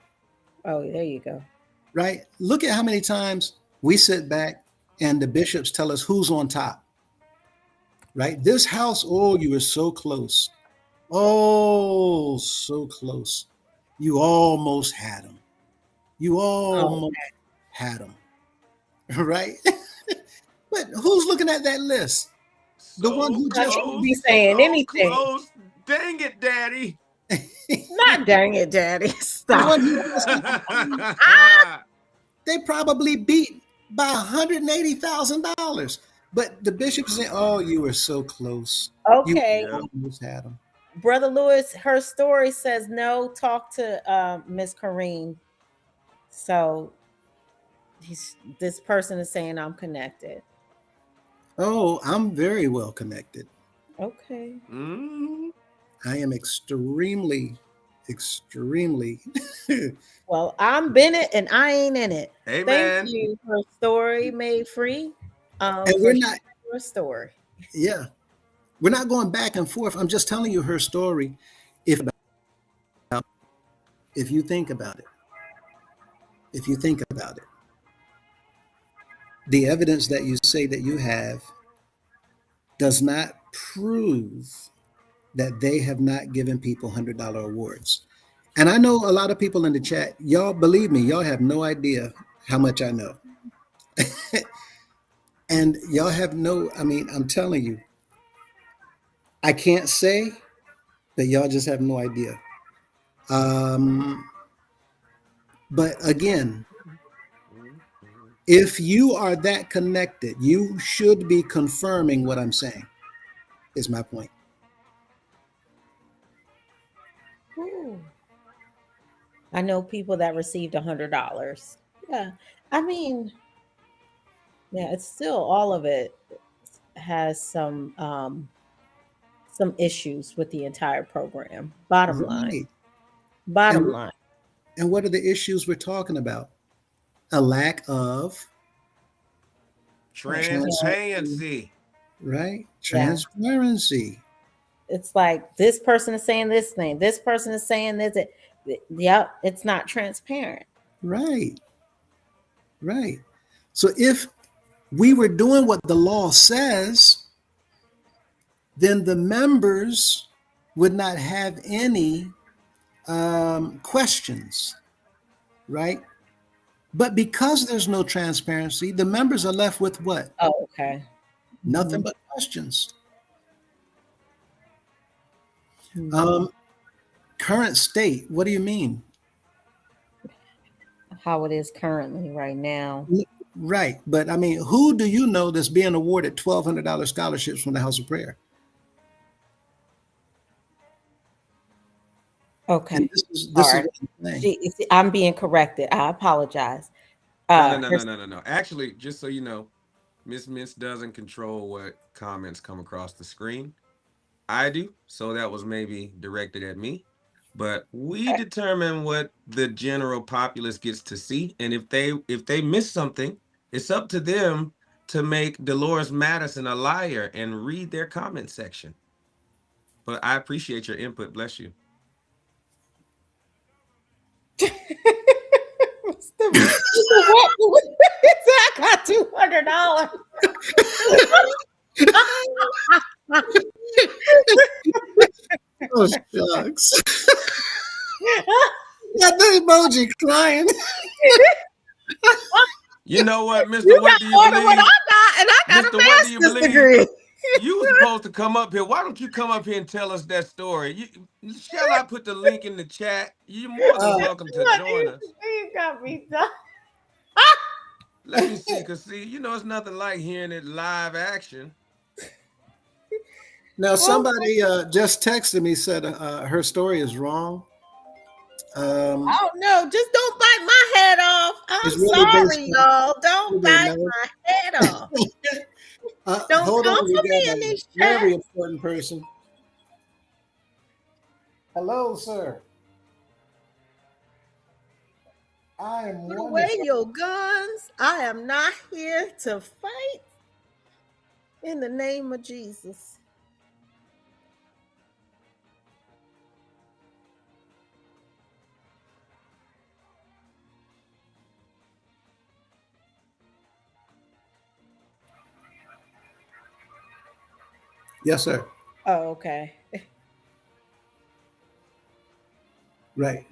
Speaker 7: Oh, there you go.
Speaker 3: Right? Look at how many times we sit back and the bishops tell us who's on top. Right? This house, oh, you were so close. Oh, so close. You almost had him. You almost had him. Right? But who's looking at that list? The one who just
Speaker 7: be saying anything.
Speaker 1: Close. Dang it, Daddy.
Speaker 7: Not dang it, Daddy. Stop.
Speaker 3: They probably beat by $180,000. But the bishop saying, oh, you were so close.
Speaker 7: Okay.
Speaker 3: You almost had him.
Speaker 7: Brother Lewis, her story says no. Talk to Miss Kareem. So this person is saying I'm connected.
Speaker 3: Oh, I'm very well connected.
Speaker 7: Okay.
Speaker 3: I am extremely.
Speaker 7: Well, I'm Bennett and I ain't in it.
Speaker 1: Amen.
Speaker 7: Thank you for story made free.
Speaker 3: And we're not
Speaker 7: your story.
Speaker 3: Yeah. We're not going back and forth. I'm just telling you her story. If you think about it. If you think about it. The evidence that you say that you have does not prove that they have not given people $100 awards. And I know a lot of people in the chat, y'all believe me, y'all have no idea how much I know. And y'all have I'm telling you, I can't say, but y'all just have no idea. But again, if you are that connected, you should be confirming what I'm saying, is my point.
Speaker 7: Ooh. I know people that received $100. Yeah. I mean, yeah, it's still, all of it has some issues with the entire program. Bottom line.
Speaker 3: And what are the issues we're talking about? A lack of
Speaker 1: transparency.
Speaker 3: Right? Transparency.
Speaker 7: It's like this person is saying this thing, this person is saying this. Yep, it's not transparent.
Speaker 3: Right. So if we were doing what the law says, then the members would not have any questions, right? But because there's no transparency, the members are left with what?
Speaker 7: Oh, okay.
Speaker 3: Nothing but questions. Current state, what do you mean?
Speaker 7: How it is currently right now.
Speaker 3: Right. But I mean, who do you know that's being awarded $1,200 scholarships from the House of Prayer?
Speaker 7: Okay.
Speaker 3: And this
Speaker 7: All
Speaker 3: is
Speaker 7: right.
Speaker 3: what I'm saying.
Speaker 7: I'm being corrected. I apologize.
Speaker 1: No. Actually, just so you know, Miss Mintz doesn't control what comments come across the screen. I do, so that was maybe directed at me. But we determine what the general populace gets to see, and if they miss something, it's up to them to make Dolores Madison a liar and read their comment section. But I appreciate your input. Bless you.
Speaker 7: I got $200.
Speaker 3: Oh, shucks. Got the emoji crying.
Speaker 1: You know what, Mr.
Speaker 7: You
Speaker 1: What
Speaker 7: got
Speaker 1: do you
Speaker 7: more than what
Speaker 1: believe?
Speaker 7: I got, and I got
Speaker 1: Mr.
Speaker 7: a
Speaker 1: What do you
Speaker 7: master's
Speaker 1: believe?
Speaker 7: degree.
Speaker 1: You were supposed to come up here. Why don't you come up here and tell us that story? Shall I put the link in the chat? You're more than welcome to join us.
Speaker 7: You got me done.
Speaker 1: Let me see, because see, it's nothing like hearing it live action.
Speaker 3: Now, somebody just texted me, said her story is wrong.
Speaker 7: Oh no, just don't bite my head off. I'm
Speaker 3: It's really
Speaker 7: sorry,
Speaker 3: based
Speaker 7: y'all. Don't
Speaker 3: on-
Speaker 7: bite my head off. Don't
Speaker 3: hold
Speaker 7: come
Speaker 3: on, we
Speaker 7: for me
Speaker 3: got
Speaker 7: in
Speaker 3: a
Speaker 7: this
Speaker 3: very
Speaker 7: chat.
Speaker 3: important person. Hello, sir. I am
Speaker 7: Put
Speaker 3: wonderful.
Speaker 7: away your guns. I am not here to fight. In the name of Jesus.
Speaker 3: Yes, sir.
Speaker 7: Oh, okay.
Speaker 3: Right.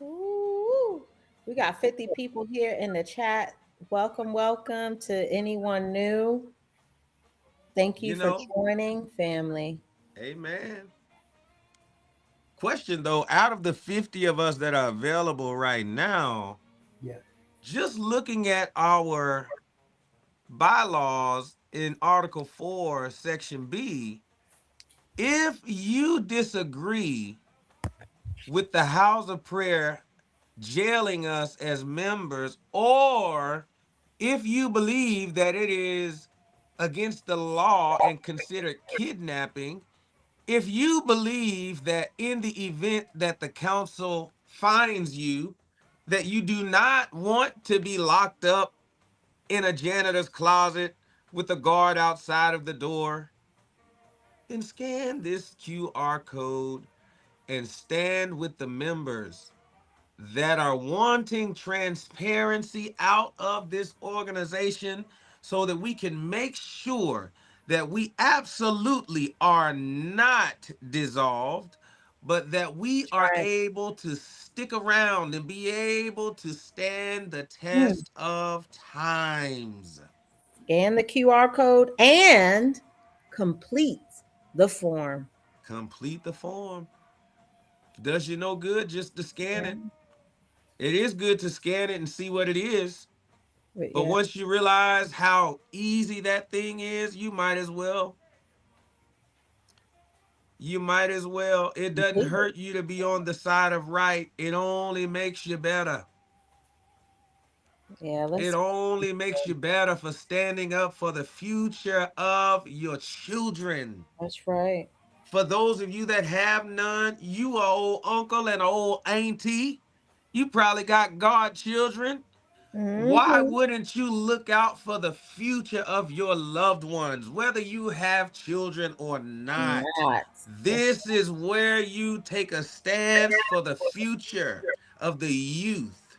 Speaker 7: Ooh, we got 50 people here in the chat. Welcome to anyone new. Thank you for joining, family.
Speaker 1: Amen. Question though, out of the 50 of us that are available right now, just looking at our bylaws in Article 4, Section B, if you disagree with the House of Prayer jailing us as members, or if you believe that it is against the law and considered kidnapping, if you believe that in the event that the council finds you, that you do not want to be locked up in a janitor's closet with a guard outside of the door, then scan this QR code and stand with the members that are wanting transparency out of this organization so that we can make sure that we absolutely are not dissolved, but that we are able to stick around and be able to stand the test of times.
Speaker 7: Scan the QR code and complete the form.
Speaker 1: Complete the form. Does you no good just to scan it. It is good to scan it and see what it is. But once you realize how easy that thing is, you might as well. It doesn't hurt you to be on the side of right. It only makes you better. It only makes you better for standing up for the future of your children.
Speaker 7: That's right.
Speaker 1: For those of you that have none, you are old uncle and old auntie. You probably got godchildren. Why wouldn't you look out for the future of your loved ones, whether you have children or not? This is where you take a stance for the future of the youth.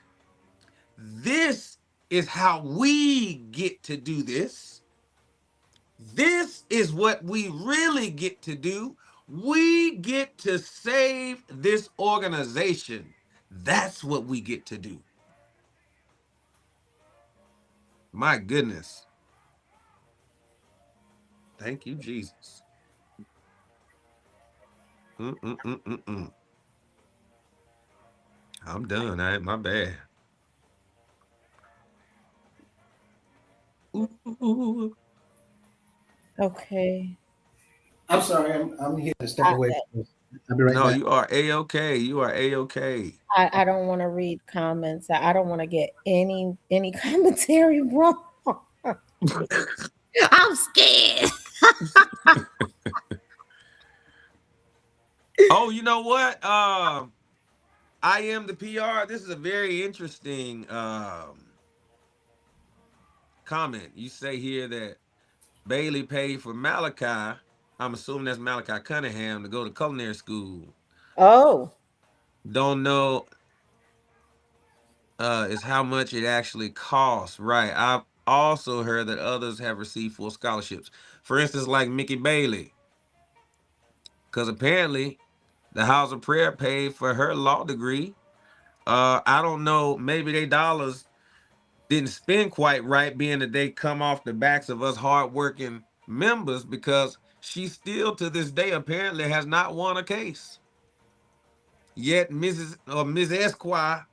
Speaker 1: This is how we get to do this. This is what we really get to do. We get to save this organization. That's what we get to do. My goodness. Thank you, Jesus. I'm done. My bad. Ooh.
Speaker 7: Okay.
Speaker 3: I'm sorry, I'm here to step away. I'll be right
Speaker 1: No,
Speaker 3: back.
Speaker 1: you are A-okay. You are A-okay.
Speaker 7: I don't want to read comments. I don't want to get any commentary wrong. I'm scared.
Speaker 1: Oh, you know what? I am the PR. This is a very interesting comment. You say here that Bailey paid for Malachi. I'm assuming that's Malachi Cunningham to go to culinary school.
Speaker 7: Oh.
Speaker 1: Don't know is how much it actually costs. Right. I've also heard that others have received full scholarships. For instance, like Mickey Bailey. Because apparently the House of Prayer paid for her law degree. I don't know, maybe they dollars didn't spend quite right, being that they come off the backs of us hardworking members, because she still to this day apparently has not won a case. Yet Ms. Esquire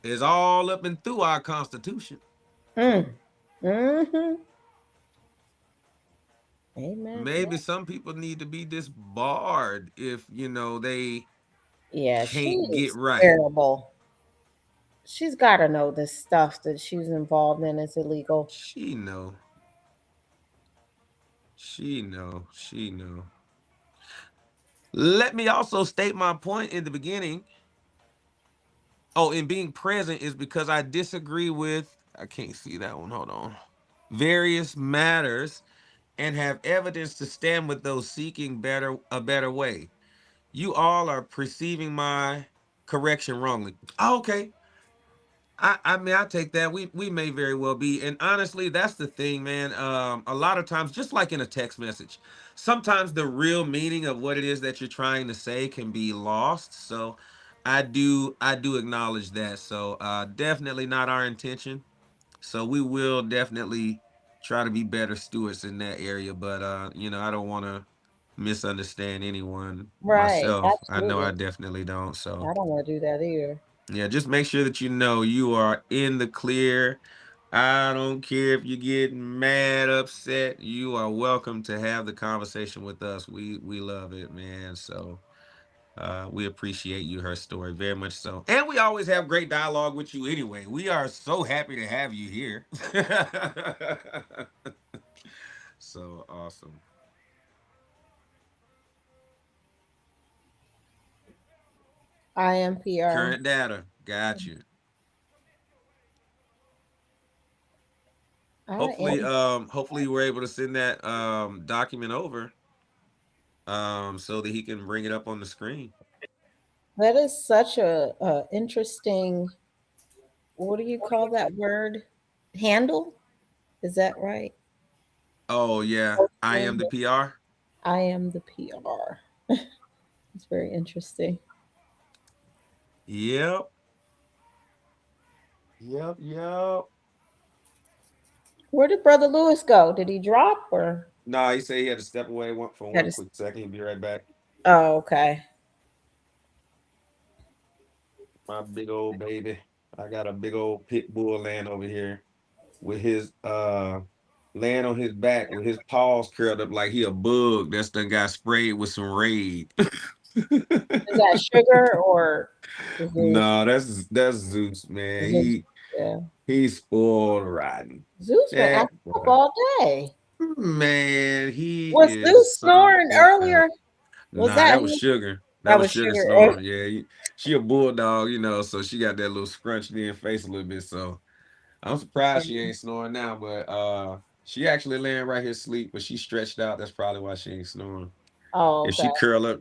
Speaker 1: is all up and through our Constitution.
Speaker 7: Mm-hmm. Amen.
Speaker 1: Maybe some people need to be disbarred if they can't get
Speaker 7: She's
Speaker 1: right.
Speaker 7: terrible. She's got to know this stuff that she's involved in is illegal.
Speaker 1: She know. Let me also state my point in the beginning. Oh, and being present is because I disagree with, I can't see that one, hold on, various matters, and have evidence to stand with those seeking a better way. You all are perceiving my correction wrongly. Oh, okay. I mean, I take that. We may very well be. And honestly, that's the thing, man. A lot of times, just like in a text message, sometimes the real meaning of what it is that you're trying to say can be lost. So I do acknowledge that. So definitely not our intention. So we will definitely try to be better stewards in that area. But I don't want to misunderstand anyone.
Speaker 7: Right.
Speaker 1: Myself, I know I
Speaker 7: Absolutely.
Speaker 1: definitely don't. So
Speaker 7: I don't want to do that either.
Speaker 1: yeah, just make sure that you are in the clear. I don't care if you get mad, upset. You are welcome to have the conversation with us. We love it, man. So we appreciate you, her story, very much so. And we always have great dialogue with you anyway. We are so happy to have you here. So awesome.
Speaker 7: I am PR.
Speaker 1: Current data. Got you. Hopefully we're able to send that document over so that he can bring it up on the screen.
Speaker 7: That is such a interesting, what do you call that word? Handle? Is that right?
Speaker 1: Oh yeah, I am the PR.
Speaker 7: I am the PR. It's very interesting.
Speaker 1: Yep.
Speaker 7: Where did Brother Lewis go? Did he drop or?
Speaker 1: No, he said he had to step away for one quick second. He'll be right back.
Speaker 7: Oh, okay.
Speaker 1: My big old baby. I got a big old pit bull laying over here with his laying on his back with his paws curled up like he a bug that's done got sprayed with some Raid.
Speaker 7: Is that Sugar or?
Speaker 1: No, that's Zeus, man.
Speaker 7: Zeus,
Speaker 1: He's spoiled rotten.
Speaker 7: Zeus been acting up all day.
Speaker 1: Man, he
Speaker 7: was Zeus snoring earlier.
Speaker 1: That was Sugar. That was Sugar snoring. Yeah, she a bulldog, so she got that little scrunched in face a little bit. So I'm surprised she ain't snoring now, but she actually laying right here asleep, but she's stretched out. That's probably why she ain't snoring.
Speaker 7: Oh, okay.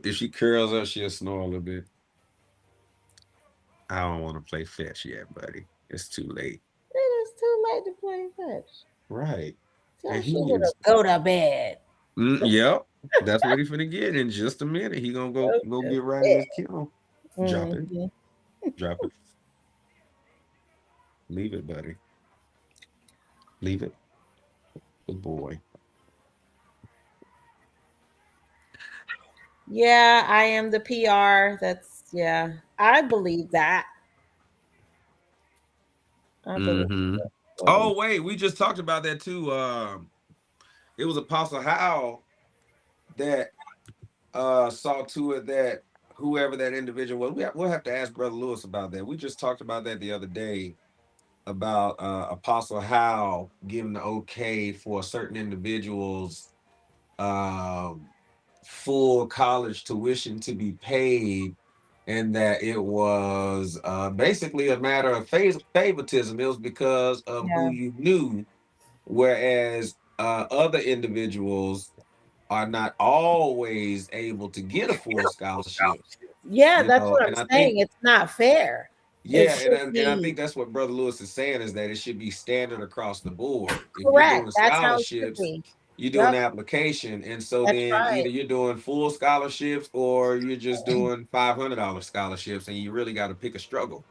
Speaker 1: If she curls up, she'll snore a little bit. I don't want to play fetch yet, buddy. It's too late.
Speaker 7: It is too late to play fetch.
Speaker 1: Right.
Speaker 7: Tell Sugar to go to bed.
Speaker 1: Yep. That's what he's finna get in just a minute. He gonna go get right in his kennel. Drop it. Drop it. Leave it, buddy.
Speaker 2: Leave it. Good boy.
Speaker 7: Yeah, I am the PR. Yeah, I believe that. I believe
Speaker 1: Mm-hmm.
Speaker 7: that.
Speaker 1: Oh, wait, we just talked about that too. It was Apostle Howell that saw to it that whoever that individual was, we'll have to ask Brother Lewis about that. We just talked about that the other day about Apostle Howell giving the okay for certain individuals full college tuition to be paid, and that it was basically a matter of favoritism. It was because of who
Speaker 7: Yeah.
Speaker 1: you knew, whereas other individuals are not always able to get a full scholarship.
Speaker 7: Yeah,
Speaker 1: You
Speaker 7: that's
Speaker 1: know,
Speaker 7: what I'm
Speaker 1: and I think
Speaker 7: saying. It's not fair. It
Speaker 1: yeah,
Speaker 7: should
Speaker 1: and I
Speaker 7: be
Speaker 1: think that's what Brother Lewis is saying, is that it should be standard across the board. If you're
Speaker 7: correct.
Speaker 1: doing
Speaker 7: That's how it should
Speaker 1: scholarships,
Speaker 7: be.
Speaker 1: you're doing
Speaker 7: Yep,
Speaker 1: application, and so
Speaker 7: that's
Speaker 1: then
Speaker 7: right.
Speaker 1: either you're doing full scholarships or you're just doing $500 scholarships, and you really got to pick a struggle.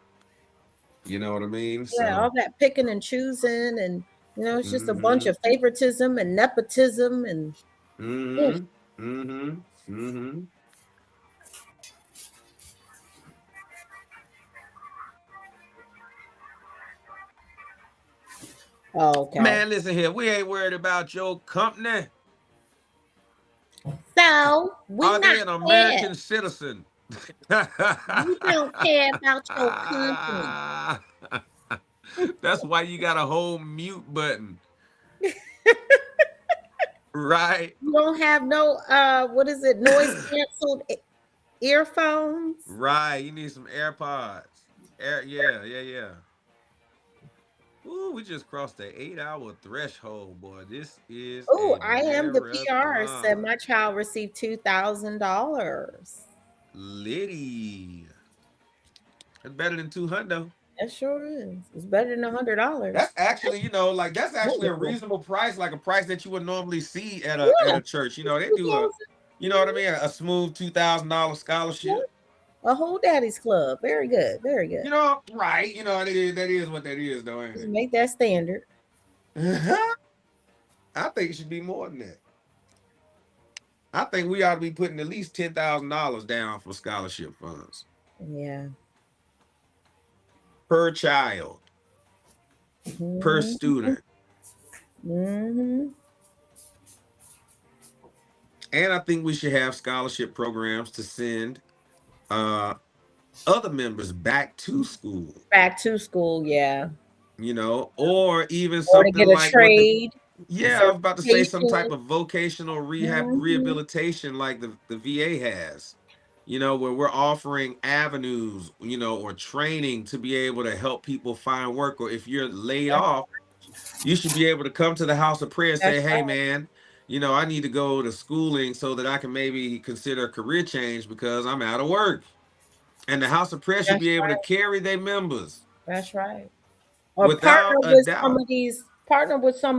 Speaker 1: You know what I mean?
Speaker 7: Yeah, all
Speaker 1: So,
Speaker 7: that picking and choosing, and it's just a bunch
Speaker 1: mm-hmm,
Speaker 7: of favoritism and nepotism, and
Speaker 1: mm-hmm, mm-hmm, mm-hmm.
Speaker 7: oh, okay.
Speaker 1: Man, listen here, we ain't worried about your company.
Speaker 7: So we
Speaker 1: Are
Speaker 7: not
Speaker 1: they an
Speaker 7: care.
Speaker 1: American citizen?
Speaker 7: We don't care about your company.
Speaker 1: That's why you got a whole mute button. Right?
Speaker 7: You don't have no what is it, noise canceled earphones?
Speaker 1: Right. You need some AirPods. Yeah. Ooh, we just crossed the 8-hour threshold, boy. This is
Speaker 7: Oh,
Speaker 1: a
Speaker 7: I am the PR. Said
Speaker 1: marathon.
Speaker 7: my child received $2,000.
Speaker 1: Liddy. That's better than 200.
Speaker 7: That sure is. It's better than $100.
Speaker 1: That's actually, like that's actually a
Speaker 7: Wonderful.
Speaker 1: reasonable price, like a price that you would normally see at
Speaker 7: Yeah,
Speaker 1: a church. You know, they do a,
Speaker 7: 2,000.
Speaker 1: you know what I mean, a smooth $2,000 scholarship.
Speaker 7: A whole daddy's club. Very good. Very good.
Speaker 1: You know, right? You know, that is what that is, though, ain't
Speaker 7: Just
Speaker 1: it?
Speaker 7: make that standard.
Speaker 1: I think it should be more than that. I think we ought to be putting at least $10,000 down for scholarship funds
Speaker 7: Yeah.
Speaker 1: per child, per student.
Speaker 7: Mm-hmm.
Speaker 1: And I think we should have scholarship programs to send other members back to school.
Speaker 7: Back to school, yeah.
Speaker 1: You know, or even
Speaker 7: Or to
Speaker 1: something
Speaker 7: get a
Speaker 1: like
Speaker 7: trade.
Speaker 1: yeah, I was about to say some type
Speaker 7: certification.
Speaker 1: of vocational
Speaker 7: Mhm.
Speaker 1: rehabilitation like the VA has. You know, where we're offering avenues, or training to be able to help people find work. Or if you're laid off, you should be able to come to the house of prayer and say,
Speaker 7: That's
Speaker 1: hey,
Speaker 7: right.
Speaker 1: man, I need to go to schooling so that I can maybe consider a career change because I'm out of work. And the house of prayer should
Speaker 7: That's
Speaker 1: be able
Speaker 7: right.
Speaker 1: to carry their members.
Speaker 7: That's right. Or
Speaker 1: Without
Speaker 7: partner
Speaker 1: a
Speaker 7: with
Speaker 1: doubt.
Speaker 7: some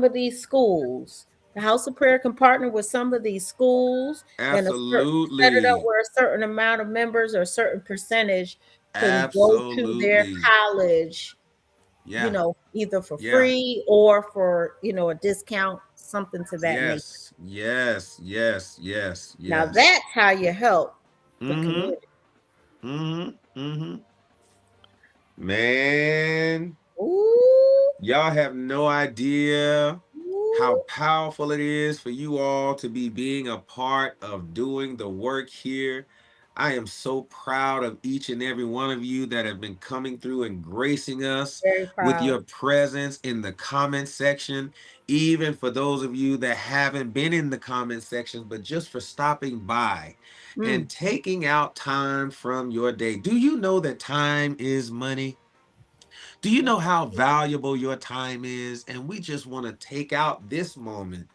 Speaker 7: of these schools. The House of Prayer can partner with some of these schools and set it up
Speaker 1: Absolutely.
Speaker 7: where a certain amount of members or a certain percentage can go to their
Speaker 1: Absolutely.
Speaker 7: college,
Speaker 1: Yeah.
Speaker 7: either for
Speaker 1: Yeah.
Speaker 7: free or for, a discount, something to that nature.
Speaker 1: Yes.
Speaker 7: Now that's how you help the
Speaker 1: Mm-hmm.
Speaker 7: community.
Speaker 1: Mm-hmm. Man,
Speaker 7: Ooh,
Speaker 1: y'all have no idea how
Speaker 7: ooh.
Speaker 1: powerful it is for you all to be being a part of doing the work here. I am so proud of each and every one of you that have been coming through and gracing us
Speaker 7: Very
Speaker 1: with
Speaker 7: proud.
Speaker 1: your presence in the comment section. Even for those of you that haven't been in the comment section, but just for stopping by and taking out time from your day. Do you know that time is money? Do you know how valuable your time is? And we just want to take out this moment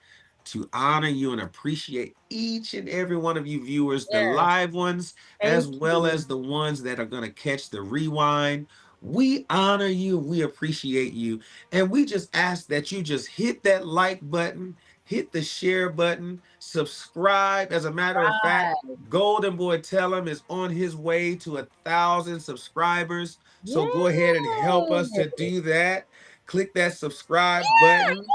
Speaker 1: to honor you and appreciate each and every one of you viewers, the
Speaker 7: Yes.
Speaker 1: live ones, as
Speaker 7: Thank
Speaker 1: well
Speaker 7: you.
Speaker 1: as the ones that are going to catch the rewind. We honor you. We appreciate you. And we just ask that you just hit that like button, hit the share button, subscribe. As a matter of fact, Golden Boy Tellum is on his way to 1,000 subscribers. So go ahead and help us to
Speaker 7: Yay.
Speaker 1: do that. click that subscribe button.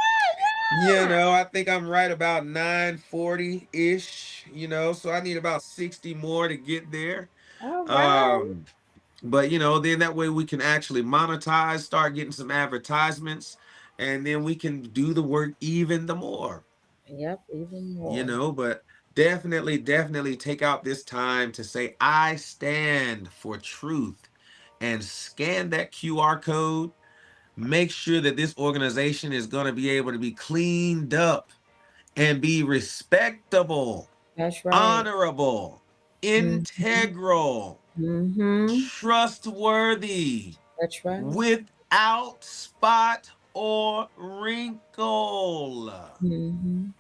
Speaker 1: You know, I think I'm right about 940-ish, you know, so I need about 60 more to get there.
Speaker 7: All right.
Speaker 1: But you know, then that way we can actually monetize, start getting some advertisements, and then we can do the work even the more.
Speaker 7: Yep, even more.
Speaker 1: You know, but definitely take out this time to say, I stand for truth, and scan that QR code. Make sure that this organization is going to be able to be cleaned up and be respectable,
Speaker 7: That's right.
Speaker 1: honorable, integral,
Speaker 7: Mm-hmm.
Speaker 1: trustworthy,
Speaker 7: That's right.
Speaker 1: without spot or wrinkle.
Speaker 7: Mm-hmm.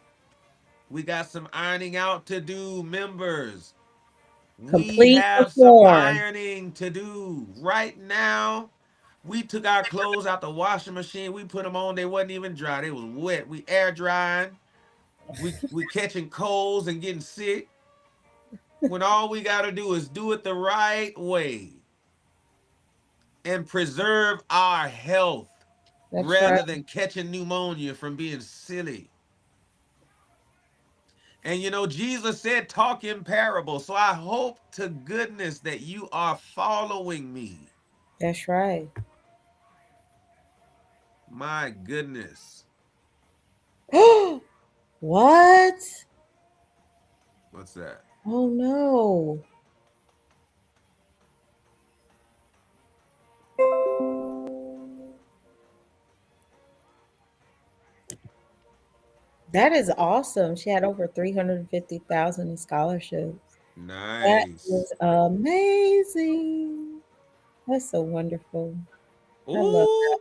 Speaker 1: We got some ironing out to do, members. We
Speaker 7: Complete the
Speaker 1: have some
Speaker 7: form.
Speaker 1: ironing to do right now. We took our clothes out the washing machine. We put them on. They wasn't even dry. They was wet. We air drying. We catching colds and getting sick. When all we got to do is do it the right way and preserve our health.
Speaker 7: That's
Speaker 1: rather
Speaker 7: right.
Speaker 1: than catching pneumonia from being silly. And you know, Jesus said, talk in parables. So I hope to goodness that you are following me.
Speaker 7: That's right.
Speaker 1: My goodness.
Speaker 7: What?
Speaker 1: What's that?
Speaker 7: Oh no. That is awesome. She had over 350,000 in scholarships.
Speaker 1: Nice.
Speaker 7: That is amazing. That's so wonderful. I love that.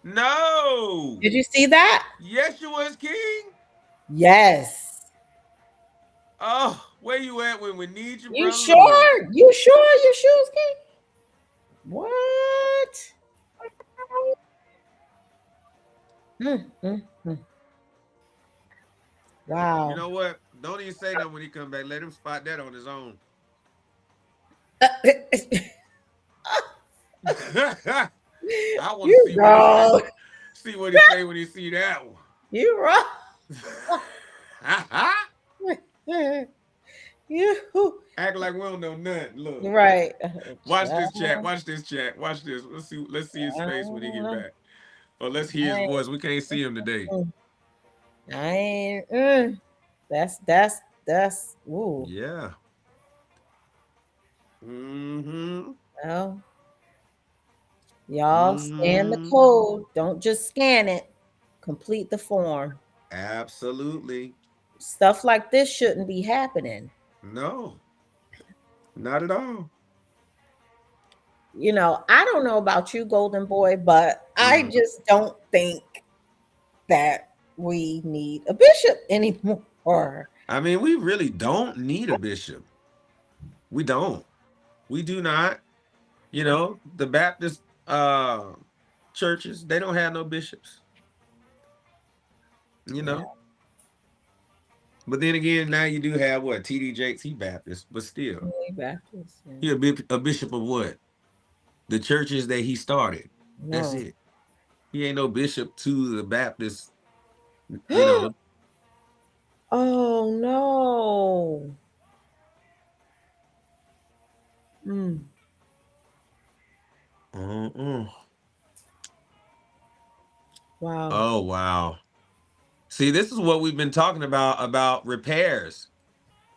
Speaker 1: No.
Speaker 7: Did you see that?
Speaker 1: Yeshua is King?
Speaker 7: Yes.
Speaker 1: Oh, where you at when we need you,
Speaker 7: You
Speaker 1: brother?
Speaker 7: sure? You sure Yeshua's King? What? Wow.
Speaker 1: You know what? Don't even say nothing when he come back. Let him spot that on his own. I want to see what he say when he see that one.
Speaker 7: You wrong. You
Speaker 1: act like we don't know nothing. Look,
Speaker 7: right.
Speaker 1: Watch this chat. Watch this chat. Watch this. Let's see his face when he get back. Or let's hear his voice. We can't see him today.
Speaker 7: I ain't. That's. Ooh.
Speaker 1: Yeah. Mm-hmm.
Speaker 7: Well, y'all scan the code. Don't just scan it. Complete the form.
Speaker 1: Absolutely.
Speaker 7: Stuff like this shouldn't be happening.
Speaker 1: No, not at all.
Speaker 7: You know, I don't know about you, Golden Boy, but I just don't think that we need a bishop anymore.
Speaker 1: I mean, we really don't need a bishop. We don't. We do not. You know, the Baptist churches, they don't have no bishops. You know. Yeah. But then again, now you do have what? T.D. Jakes, he Baptist, but still.
Speaker 7: He Baptist.
Speaker 1: Yeah. He a bishop of what? The churches that he started. No. That's it. He ain't no bishop to the Baptist, you know.
Speaker 7: Oh, no. Wow.
Speaker 1: Oh, wow. See, this is what we've been talking about repairs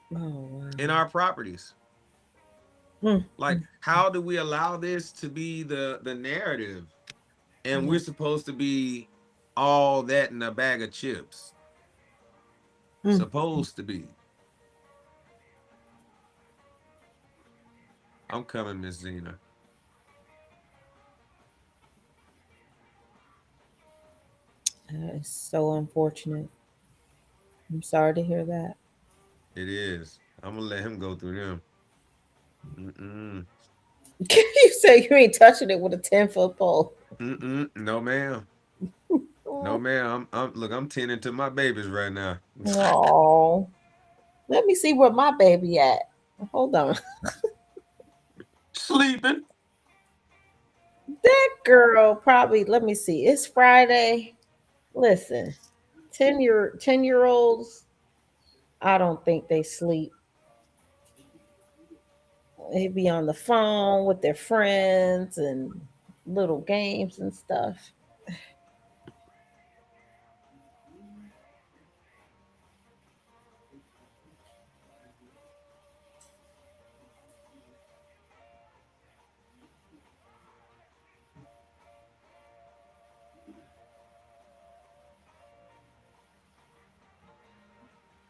Speaker 1: in our properties. Like, how do we allow this to be the narrative? And we're supposed to be all that in a bag of chips. Supposed to be. I'm coming, Miss Zena.
Speaker 7: It's so unfortunate. I'm sorry to hear that.
Speaker 1: It is. I'm gonna let him go through them.
Speaker 7: You say you ain't touching it with a 10-foot pole?
Speaker 1: No, ma'am. No, ma'am. I'm tending to my babies right now.
Speaker 7: Oh, let me see where my baby at. Hold on.
Speaker 1: Sleeping.
Speaker 7: That girl, probably, let me see. It's Friday. Listen, 10-year-olds, I don't think they sleep. They be on the phone with their friends and little games and stuff.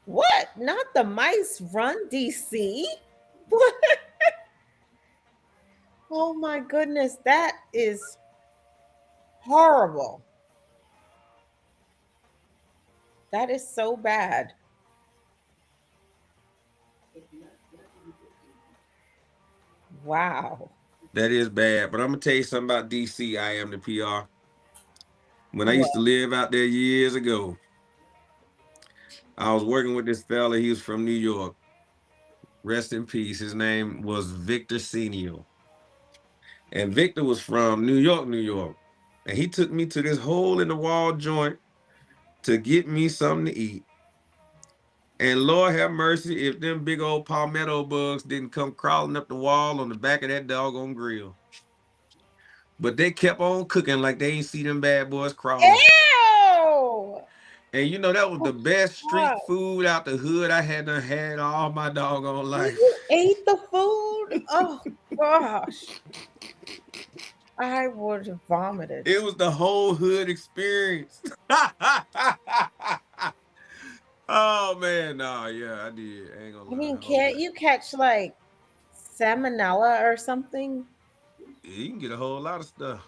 Speaker 7: What? Not the mice run DC? What? Oh my goodness, that is horrible. That is so bad. Wow.
Speaker 1: That is bad. But I'm gonna tell you something about DC. I am the PR. When I used to
Speaker 7: What?
Speaker 1: live out there years ago, I was working with this fella. He was from New York. Rest in peace. His name was Victor Senior. And Victor was from New York, New York. And he took me to this hole in the wall joint to get me something to eat. And Lord have mercy if them big old palmetto bugs didn't come crawling up the wall on the back of that doggone grill. But they kept on cooking like they ain't see them bad boys crawling.
Speaker 7: Ew!
Speaker 1: And you know, that was the best street
Speaker 7: God.
Speaker 1: food out the hood I had done had all my doggone life.
Speaker 7: You ate the food? Oh gosh. I would have vomited.
Speaker 1: It was the whole hood experience. Oh man, no, yeah, I did. I ain't gonna
Speaker 7: I
Speaker 1: lie.
Speaker 7: mean,
Speaker 1: Oh,
Speaker 7: can't
Speaker 1: man.
Speaker 7: you catch like salmonella or something?
Speaker 1: You can get a whole lot of stuff.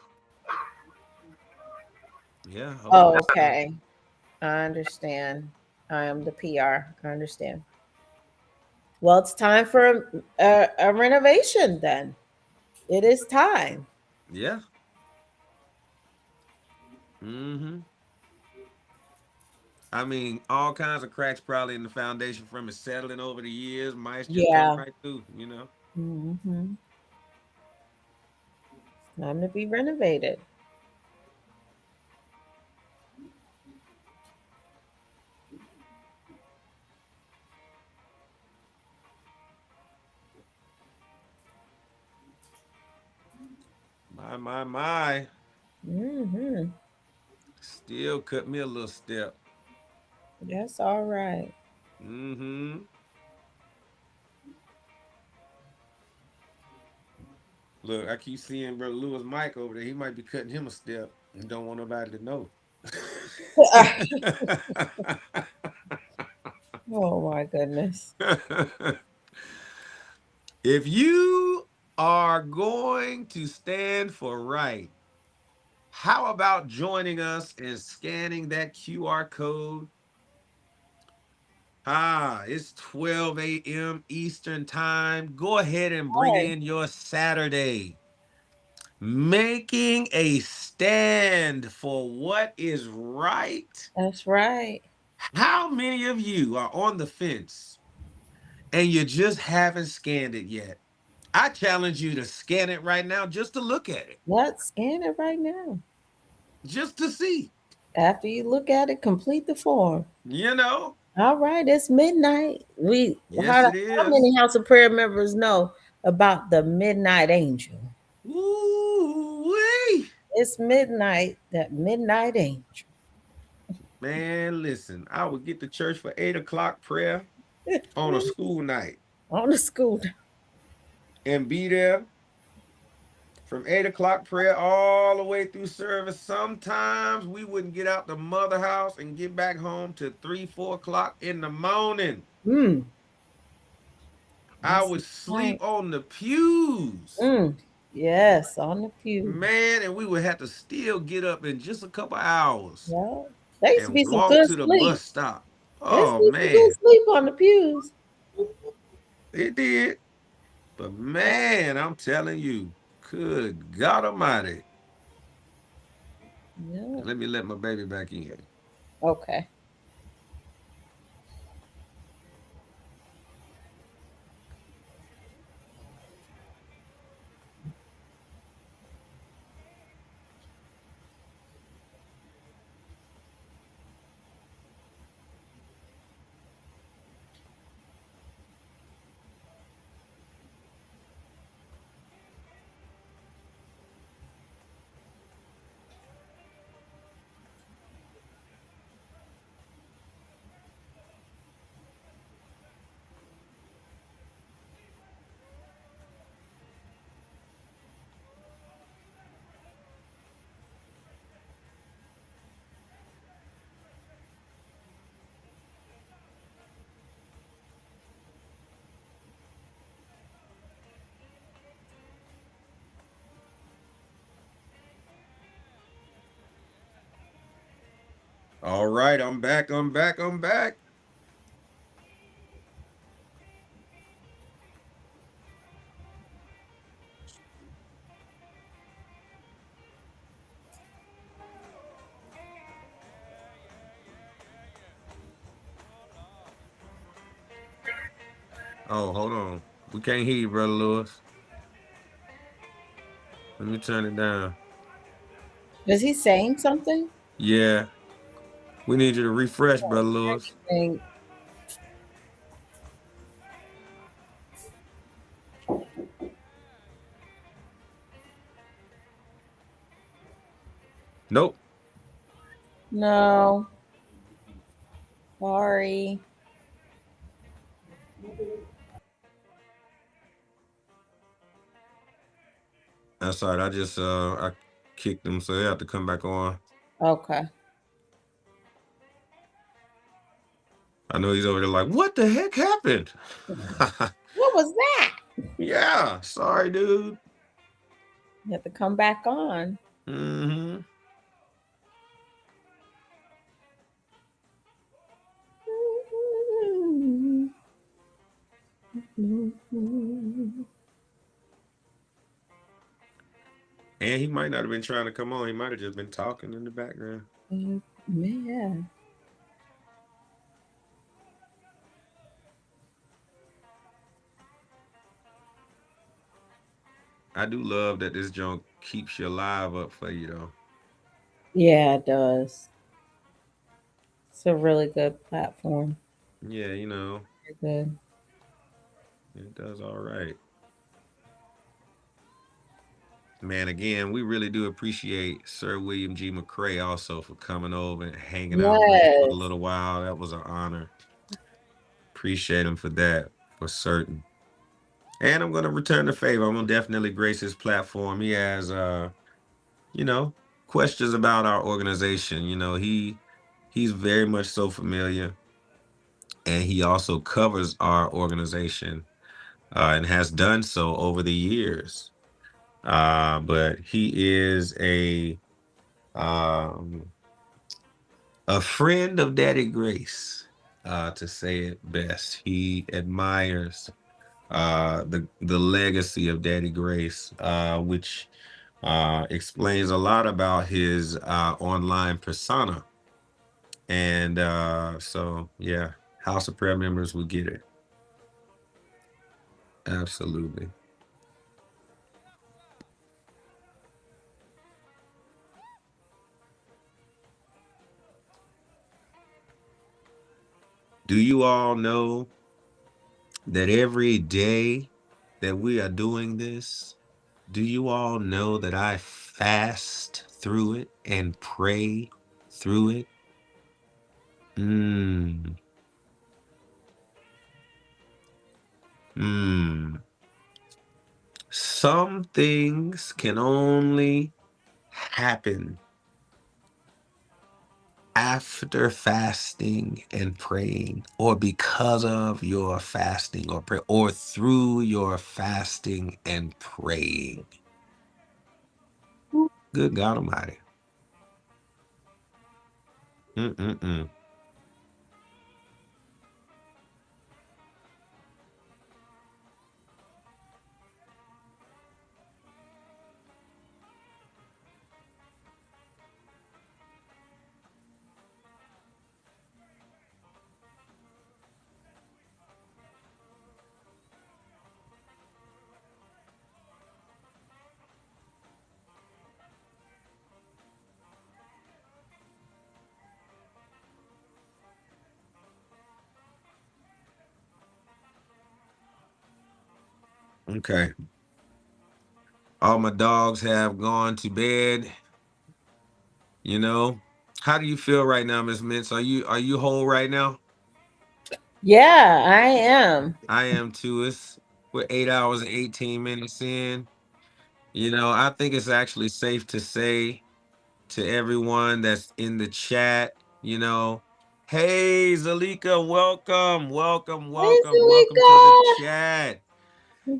Speaker 1: Yeah. a whole
Speaker 7: Oh,
Speaker 1: lot of stuff.
Speaker 7: okay. I understand. I am the PR. I understand. Well, it's time for a renovation then. It is time.
Speaker 1: Yeah. Mm-hmm. I mean, all kinds of cracks probably in the foundation from it settling over the years. Mice just come
Speaker 7: Yeah.
Speaker 1: right through, you know.
Speaker 7: Mm-hmm. Time to be renovated.
Speaker 1: My.
Speaker 7: Mm-hmm.
Speaker 1: Still cut me a little step.
Speaker 7: That's all right.
Speaker 1: Mm-hmm. Look, I keep seeing Brother Lewis Mike over there. He might be cutting him a step and don't want nobody to know.
Speaker 7: Oh my goodness.
Speaker 1: If you are going to stand for right, how about joining us and scanning that QR code? It's 12 a.m. Eastern time. Go ahead and bring
Speaker 7: Right.
Speaker 1: in your Saturday. Making a stand for what is right.
Speaker 7: That's right.
Speaker 1: How many of you are on the fence and you just haven't scanned it yet? I challenge you to scan it right now just to look at it,
Speaker 7: Let's scan it right now.
Speaker 1: just to see,
Speaker 7: After you look at it, complete the form.
Speaker 1: you know?
Speaker 7: All right, it's midnight.
Speaker 1: Yes, it
Speaker 7: How
Speaker 1: is.
Speaker 7: many House of Prayer members know about the midnight angel?
Speaker 1: Ooh-wee.
Speaker 7: It's midnight, that midnight angel.
Speaker 1: Man, listen, I would get to church for 8 o'clock prayer on a school night
Speaker 7: On the school.
Speaker 1: and be there from 8 o'clock prayer all the way through service. Sometimes we wouldn't get out the mother house and get back home to 3, 4 o'clock in the morning.
Speaker 7: Mm.
Speaker 1: I
Speaker 7: That's
Speaker 1: would
Speaker 7: right.
Speaker 1: sleep on the pews.
Speaker 7: Yes, on the pew.
Speaker 1: Man, and we would have to still get up in just a couple hours
Speaker 7: Yeah. There used to
Speaker 1: and
Speaker 7: be some
Speaker 1: walk
Speaker 7: good
Speaker 1: to the
Speaker 7: sleep.
Speaker 1: bus stop.
Speaker 7: There used
Speaker 1: Oh,
Speaker 7: to be some
Speaker 1: man,
Speaker 7: good sleep on the pews.
Speaker 1: it did. But man, I'm telling you, good God Almighty.
Speaker 7: Yeah.
Speaker 1: Let me let my baby back in.
Speaker 7: Okay.
Speaker 1: All right, I'm back. Oh, hold on. We can't hear you, Brother Lewis. Let me turn it down.
Speaker 7: Is he saying something?
Speaker 1: Yeah. We need you to refresh, Brother Lewis. Nope.
Speaker 7: No. Sorry.
Speaker 1: That's all right. I just I kicked him, so they have to come back on.
Speaker 7: Okay.
Speaker 1: I know he's over there like, what the heck happened?
Speaker 7: What was that?
Speaker 1: Yeah, sorry, dude.
Speaker 7: You have to come back on.
Speaker 1: Mm-hmm. And he might not have been trying to come on. He might have just been talking in the background.
Speaker 7: Man.
Speaker 1: I do love that this junk keeps your live up for you, though.
Speaker 7: Yeah, it does. It's a really good platform.
Speaker 1: Yeah, you know.
Speaker 7: Very good.
Speaker 1: It does all right. Man, again, we really do appreciate Sir William G. McCrae also for coming over and hanging out with us for a little while. That was an honor. Appreciate him for that, for certain. And I'm going to return the favor. I'm going to definitely grace his platform. He has, you know, questions about our organization. You know, he's very much so familiar. And he also covers our organization and has done so over the years. But he is a friend of Daddy Grace, to say it best. He admires the legacy of Daddy Grace, which explains a lot about his online persona. And so, yeah, House of Prayer members will get it. Absolutely. Do you all know that every day that we are doing this, do you all know that I fast through it and pray through it? Mm. Mm. Some things can only happen after fasting and praying, or because of your fasting or pray, or through your fasting and praying. Good God Almighty. Mm-mm-mm. Okay. All my dogs have gone to bed. You know, how do you feel right now, Miss Mintz? Are you whole right now?
Speaker 7: Yeah, I am.
Speaker 1: I am too. We're 8 hours and 18 minutes in. You know, I think it's actually safe to say to everyone that's in the chat, you know, hey Zalika, welcome to the chat.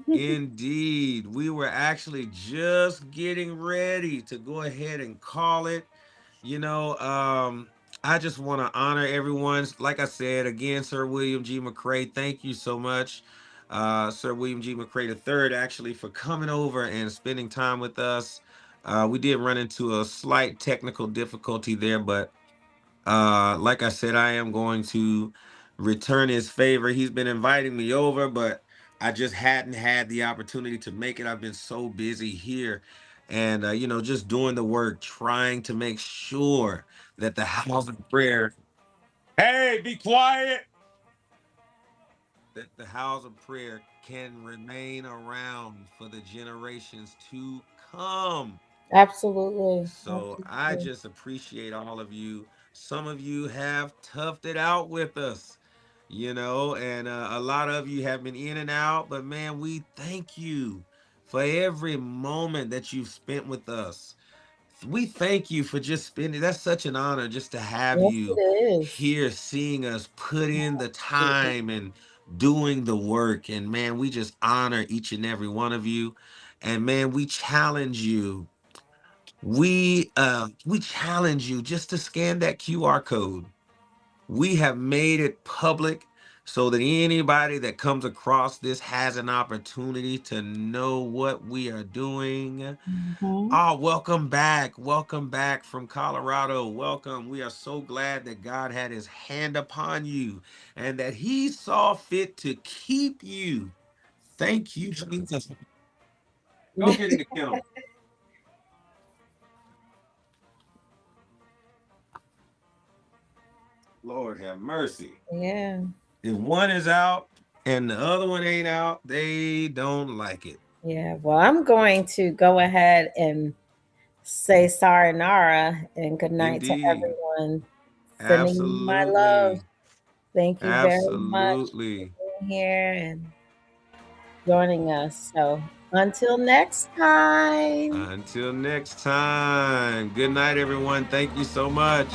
Speaker 1: Indeed, we were actually just getting ready to go ahead and call it. You know, I just want to honor everyone. Like I said, again, Sir William G. McCray, thank you so much. Sir William G. McCray III, actually, for coming over and spending time with us. We did run into a slight technical difficulty there, but like I said, I am going to return his favor. He's been inviting me over, but I just hadn't had the opportunity to make it. I've been so busy here and, just doing the work, trying to make sure that the house of prayer, hey, be quiet, that the house of prayer can remain around for the generations to come.
Speaker 7: Absolutely.
Speaker 1: So I just appreciate all of you. Some of you have toughed it out with us, and a lot of you have been in and out. But man, we thank you for every moment that you've spent with us. We thank you for just spending. That's such an honor just to have
Speaker 7: Yes,
Speaker 1: you
Speaker 7: it is.
Speaker 1: here, seeing us put in the time and doing the work. And man, we just honor each and every one of you. And man, we challenge you. We challenge you just to scan that QR code. We have made it public so that anybody that comes across this has an opportunity to know what we are doing. Oh, welcome back. Welcome back from Colorado. Welcome. We are so glad that God had his hand upon you and that he saw fit to keep you. Thank you, Jesus. Go get in the kennel. Lord have mercy.
Speaker 7: Yeah.
Speaker 1: If one is out and the other one ain't out, they don't like it.
Speaker 7: Yeah. Well, I'm going to go ahead and say sayonara and good night to
Speaker 1: Indeed.
Speaker 7: everyone. Sending you my love. Thank you very much for being here and joining us. So until next time.
Speaker 1: Until next time. Good night, everyone. Thank you so much.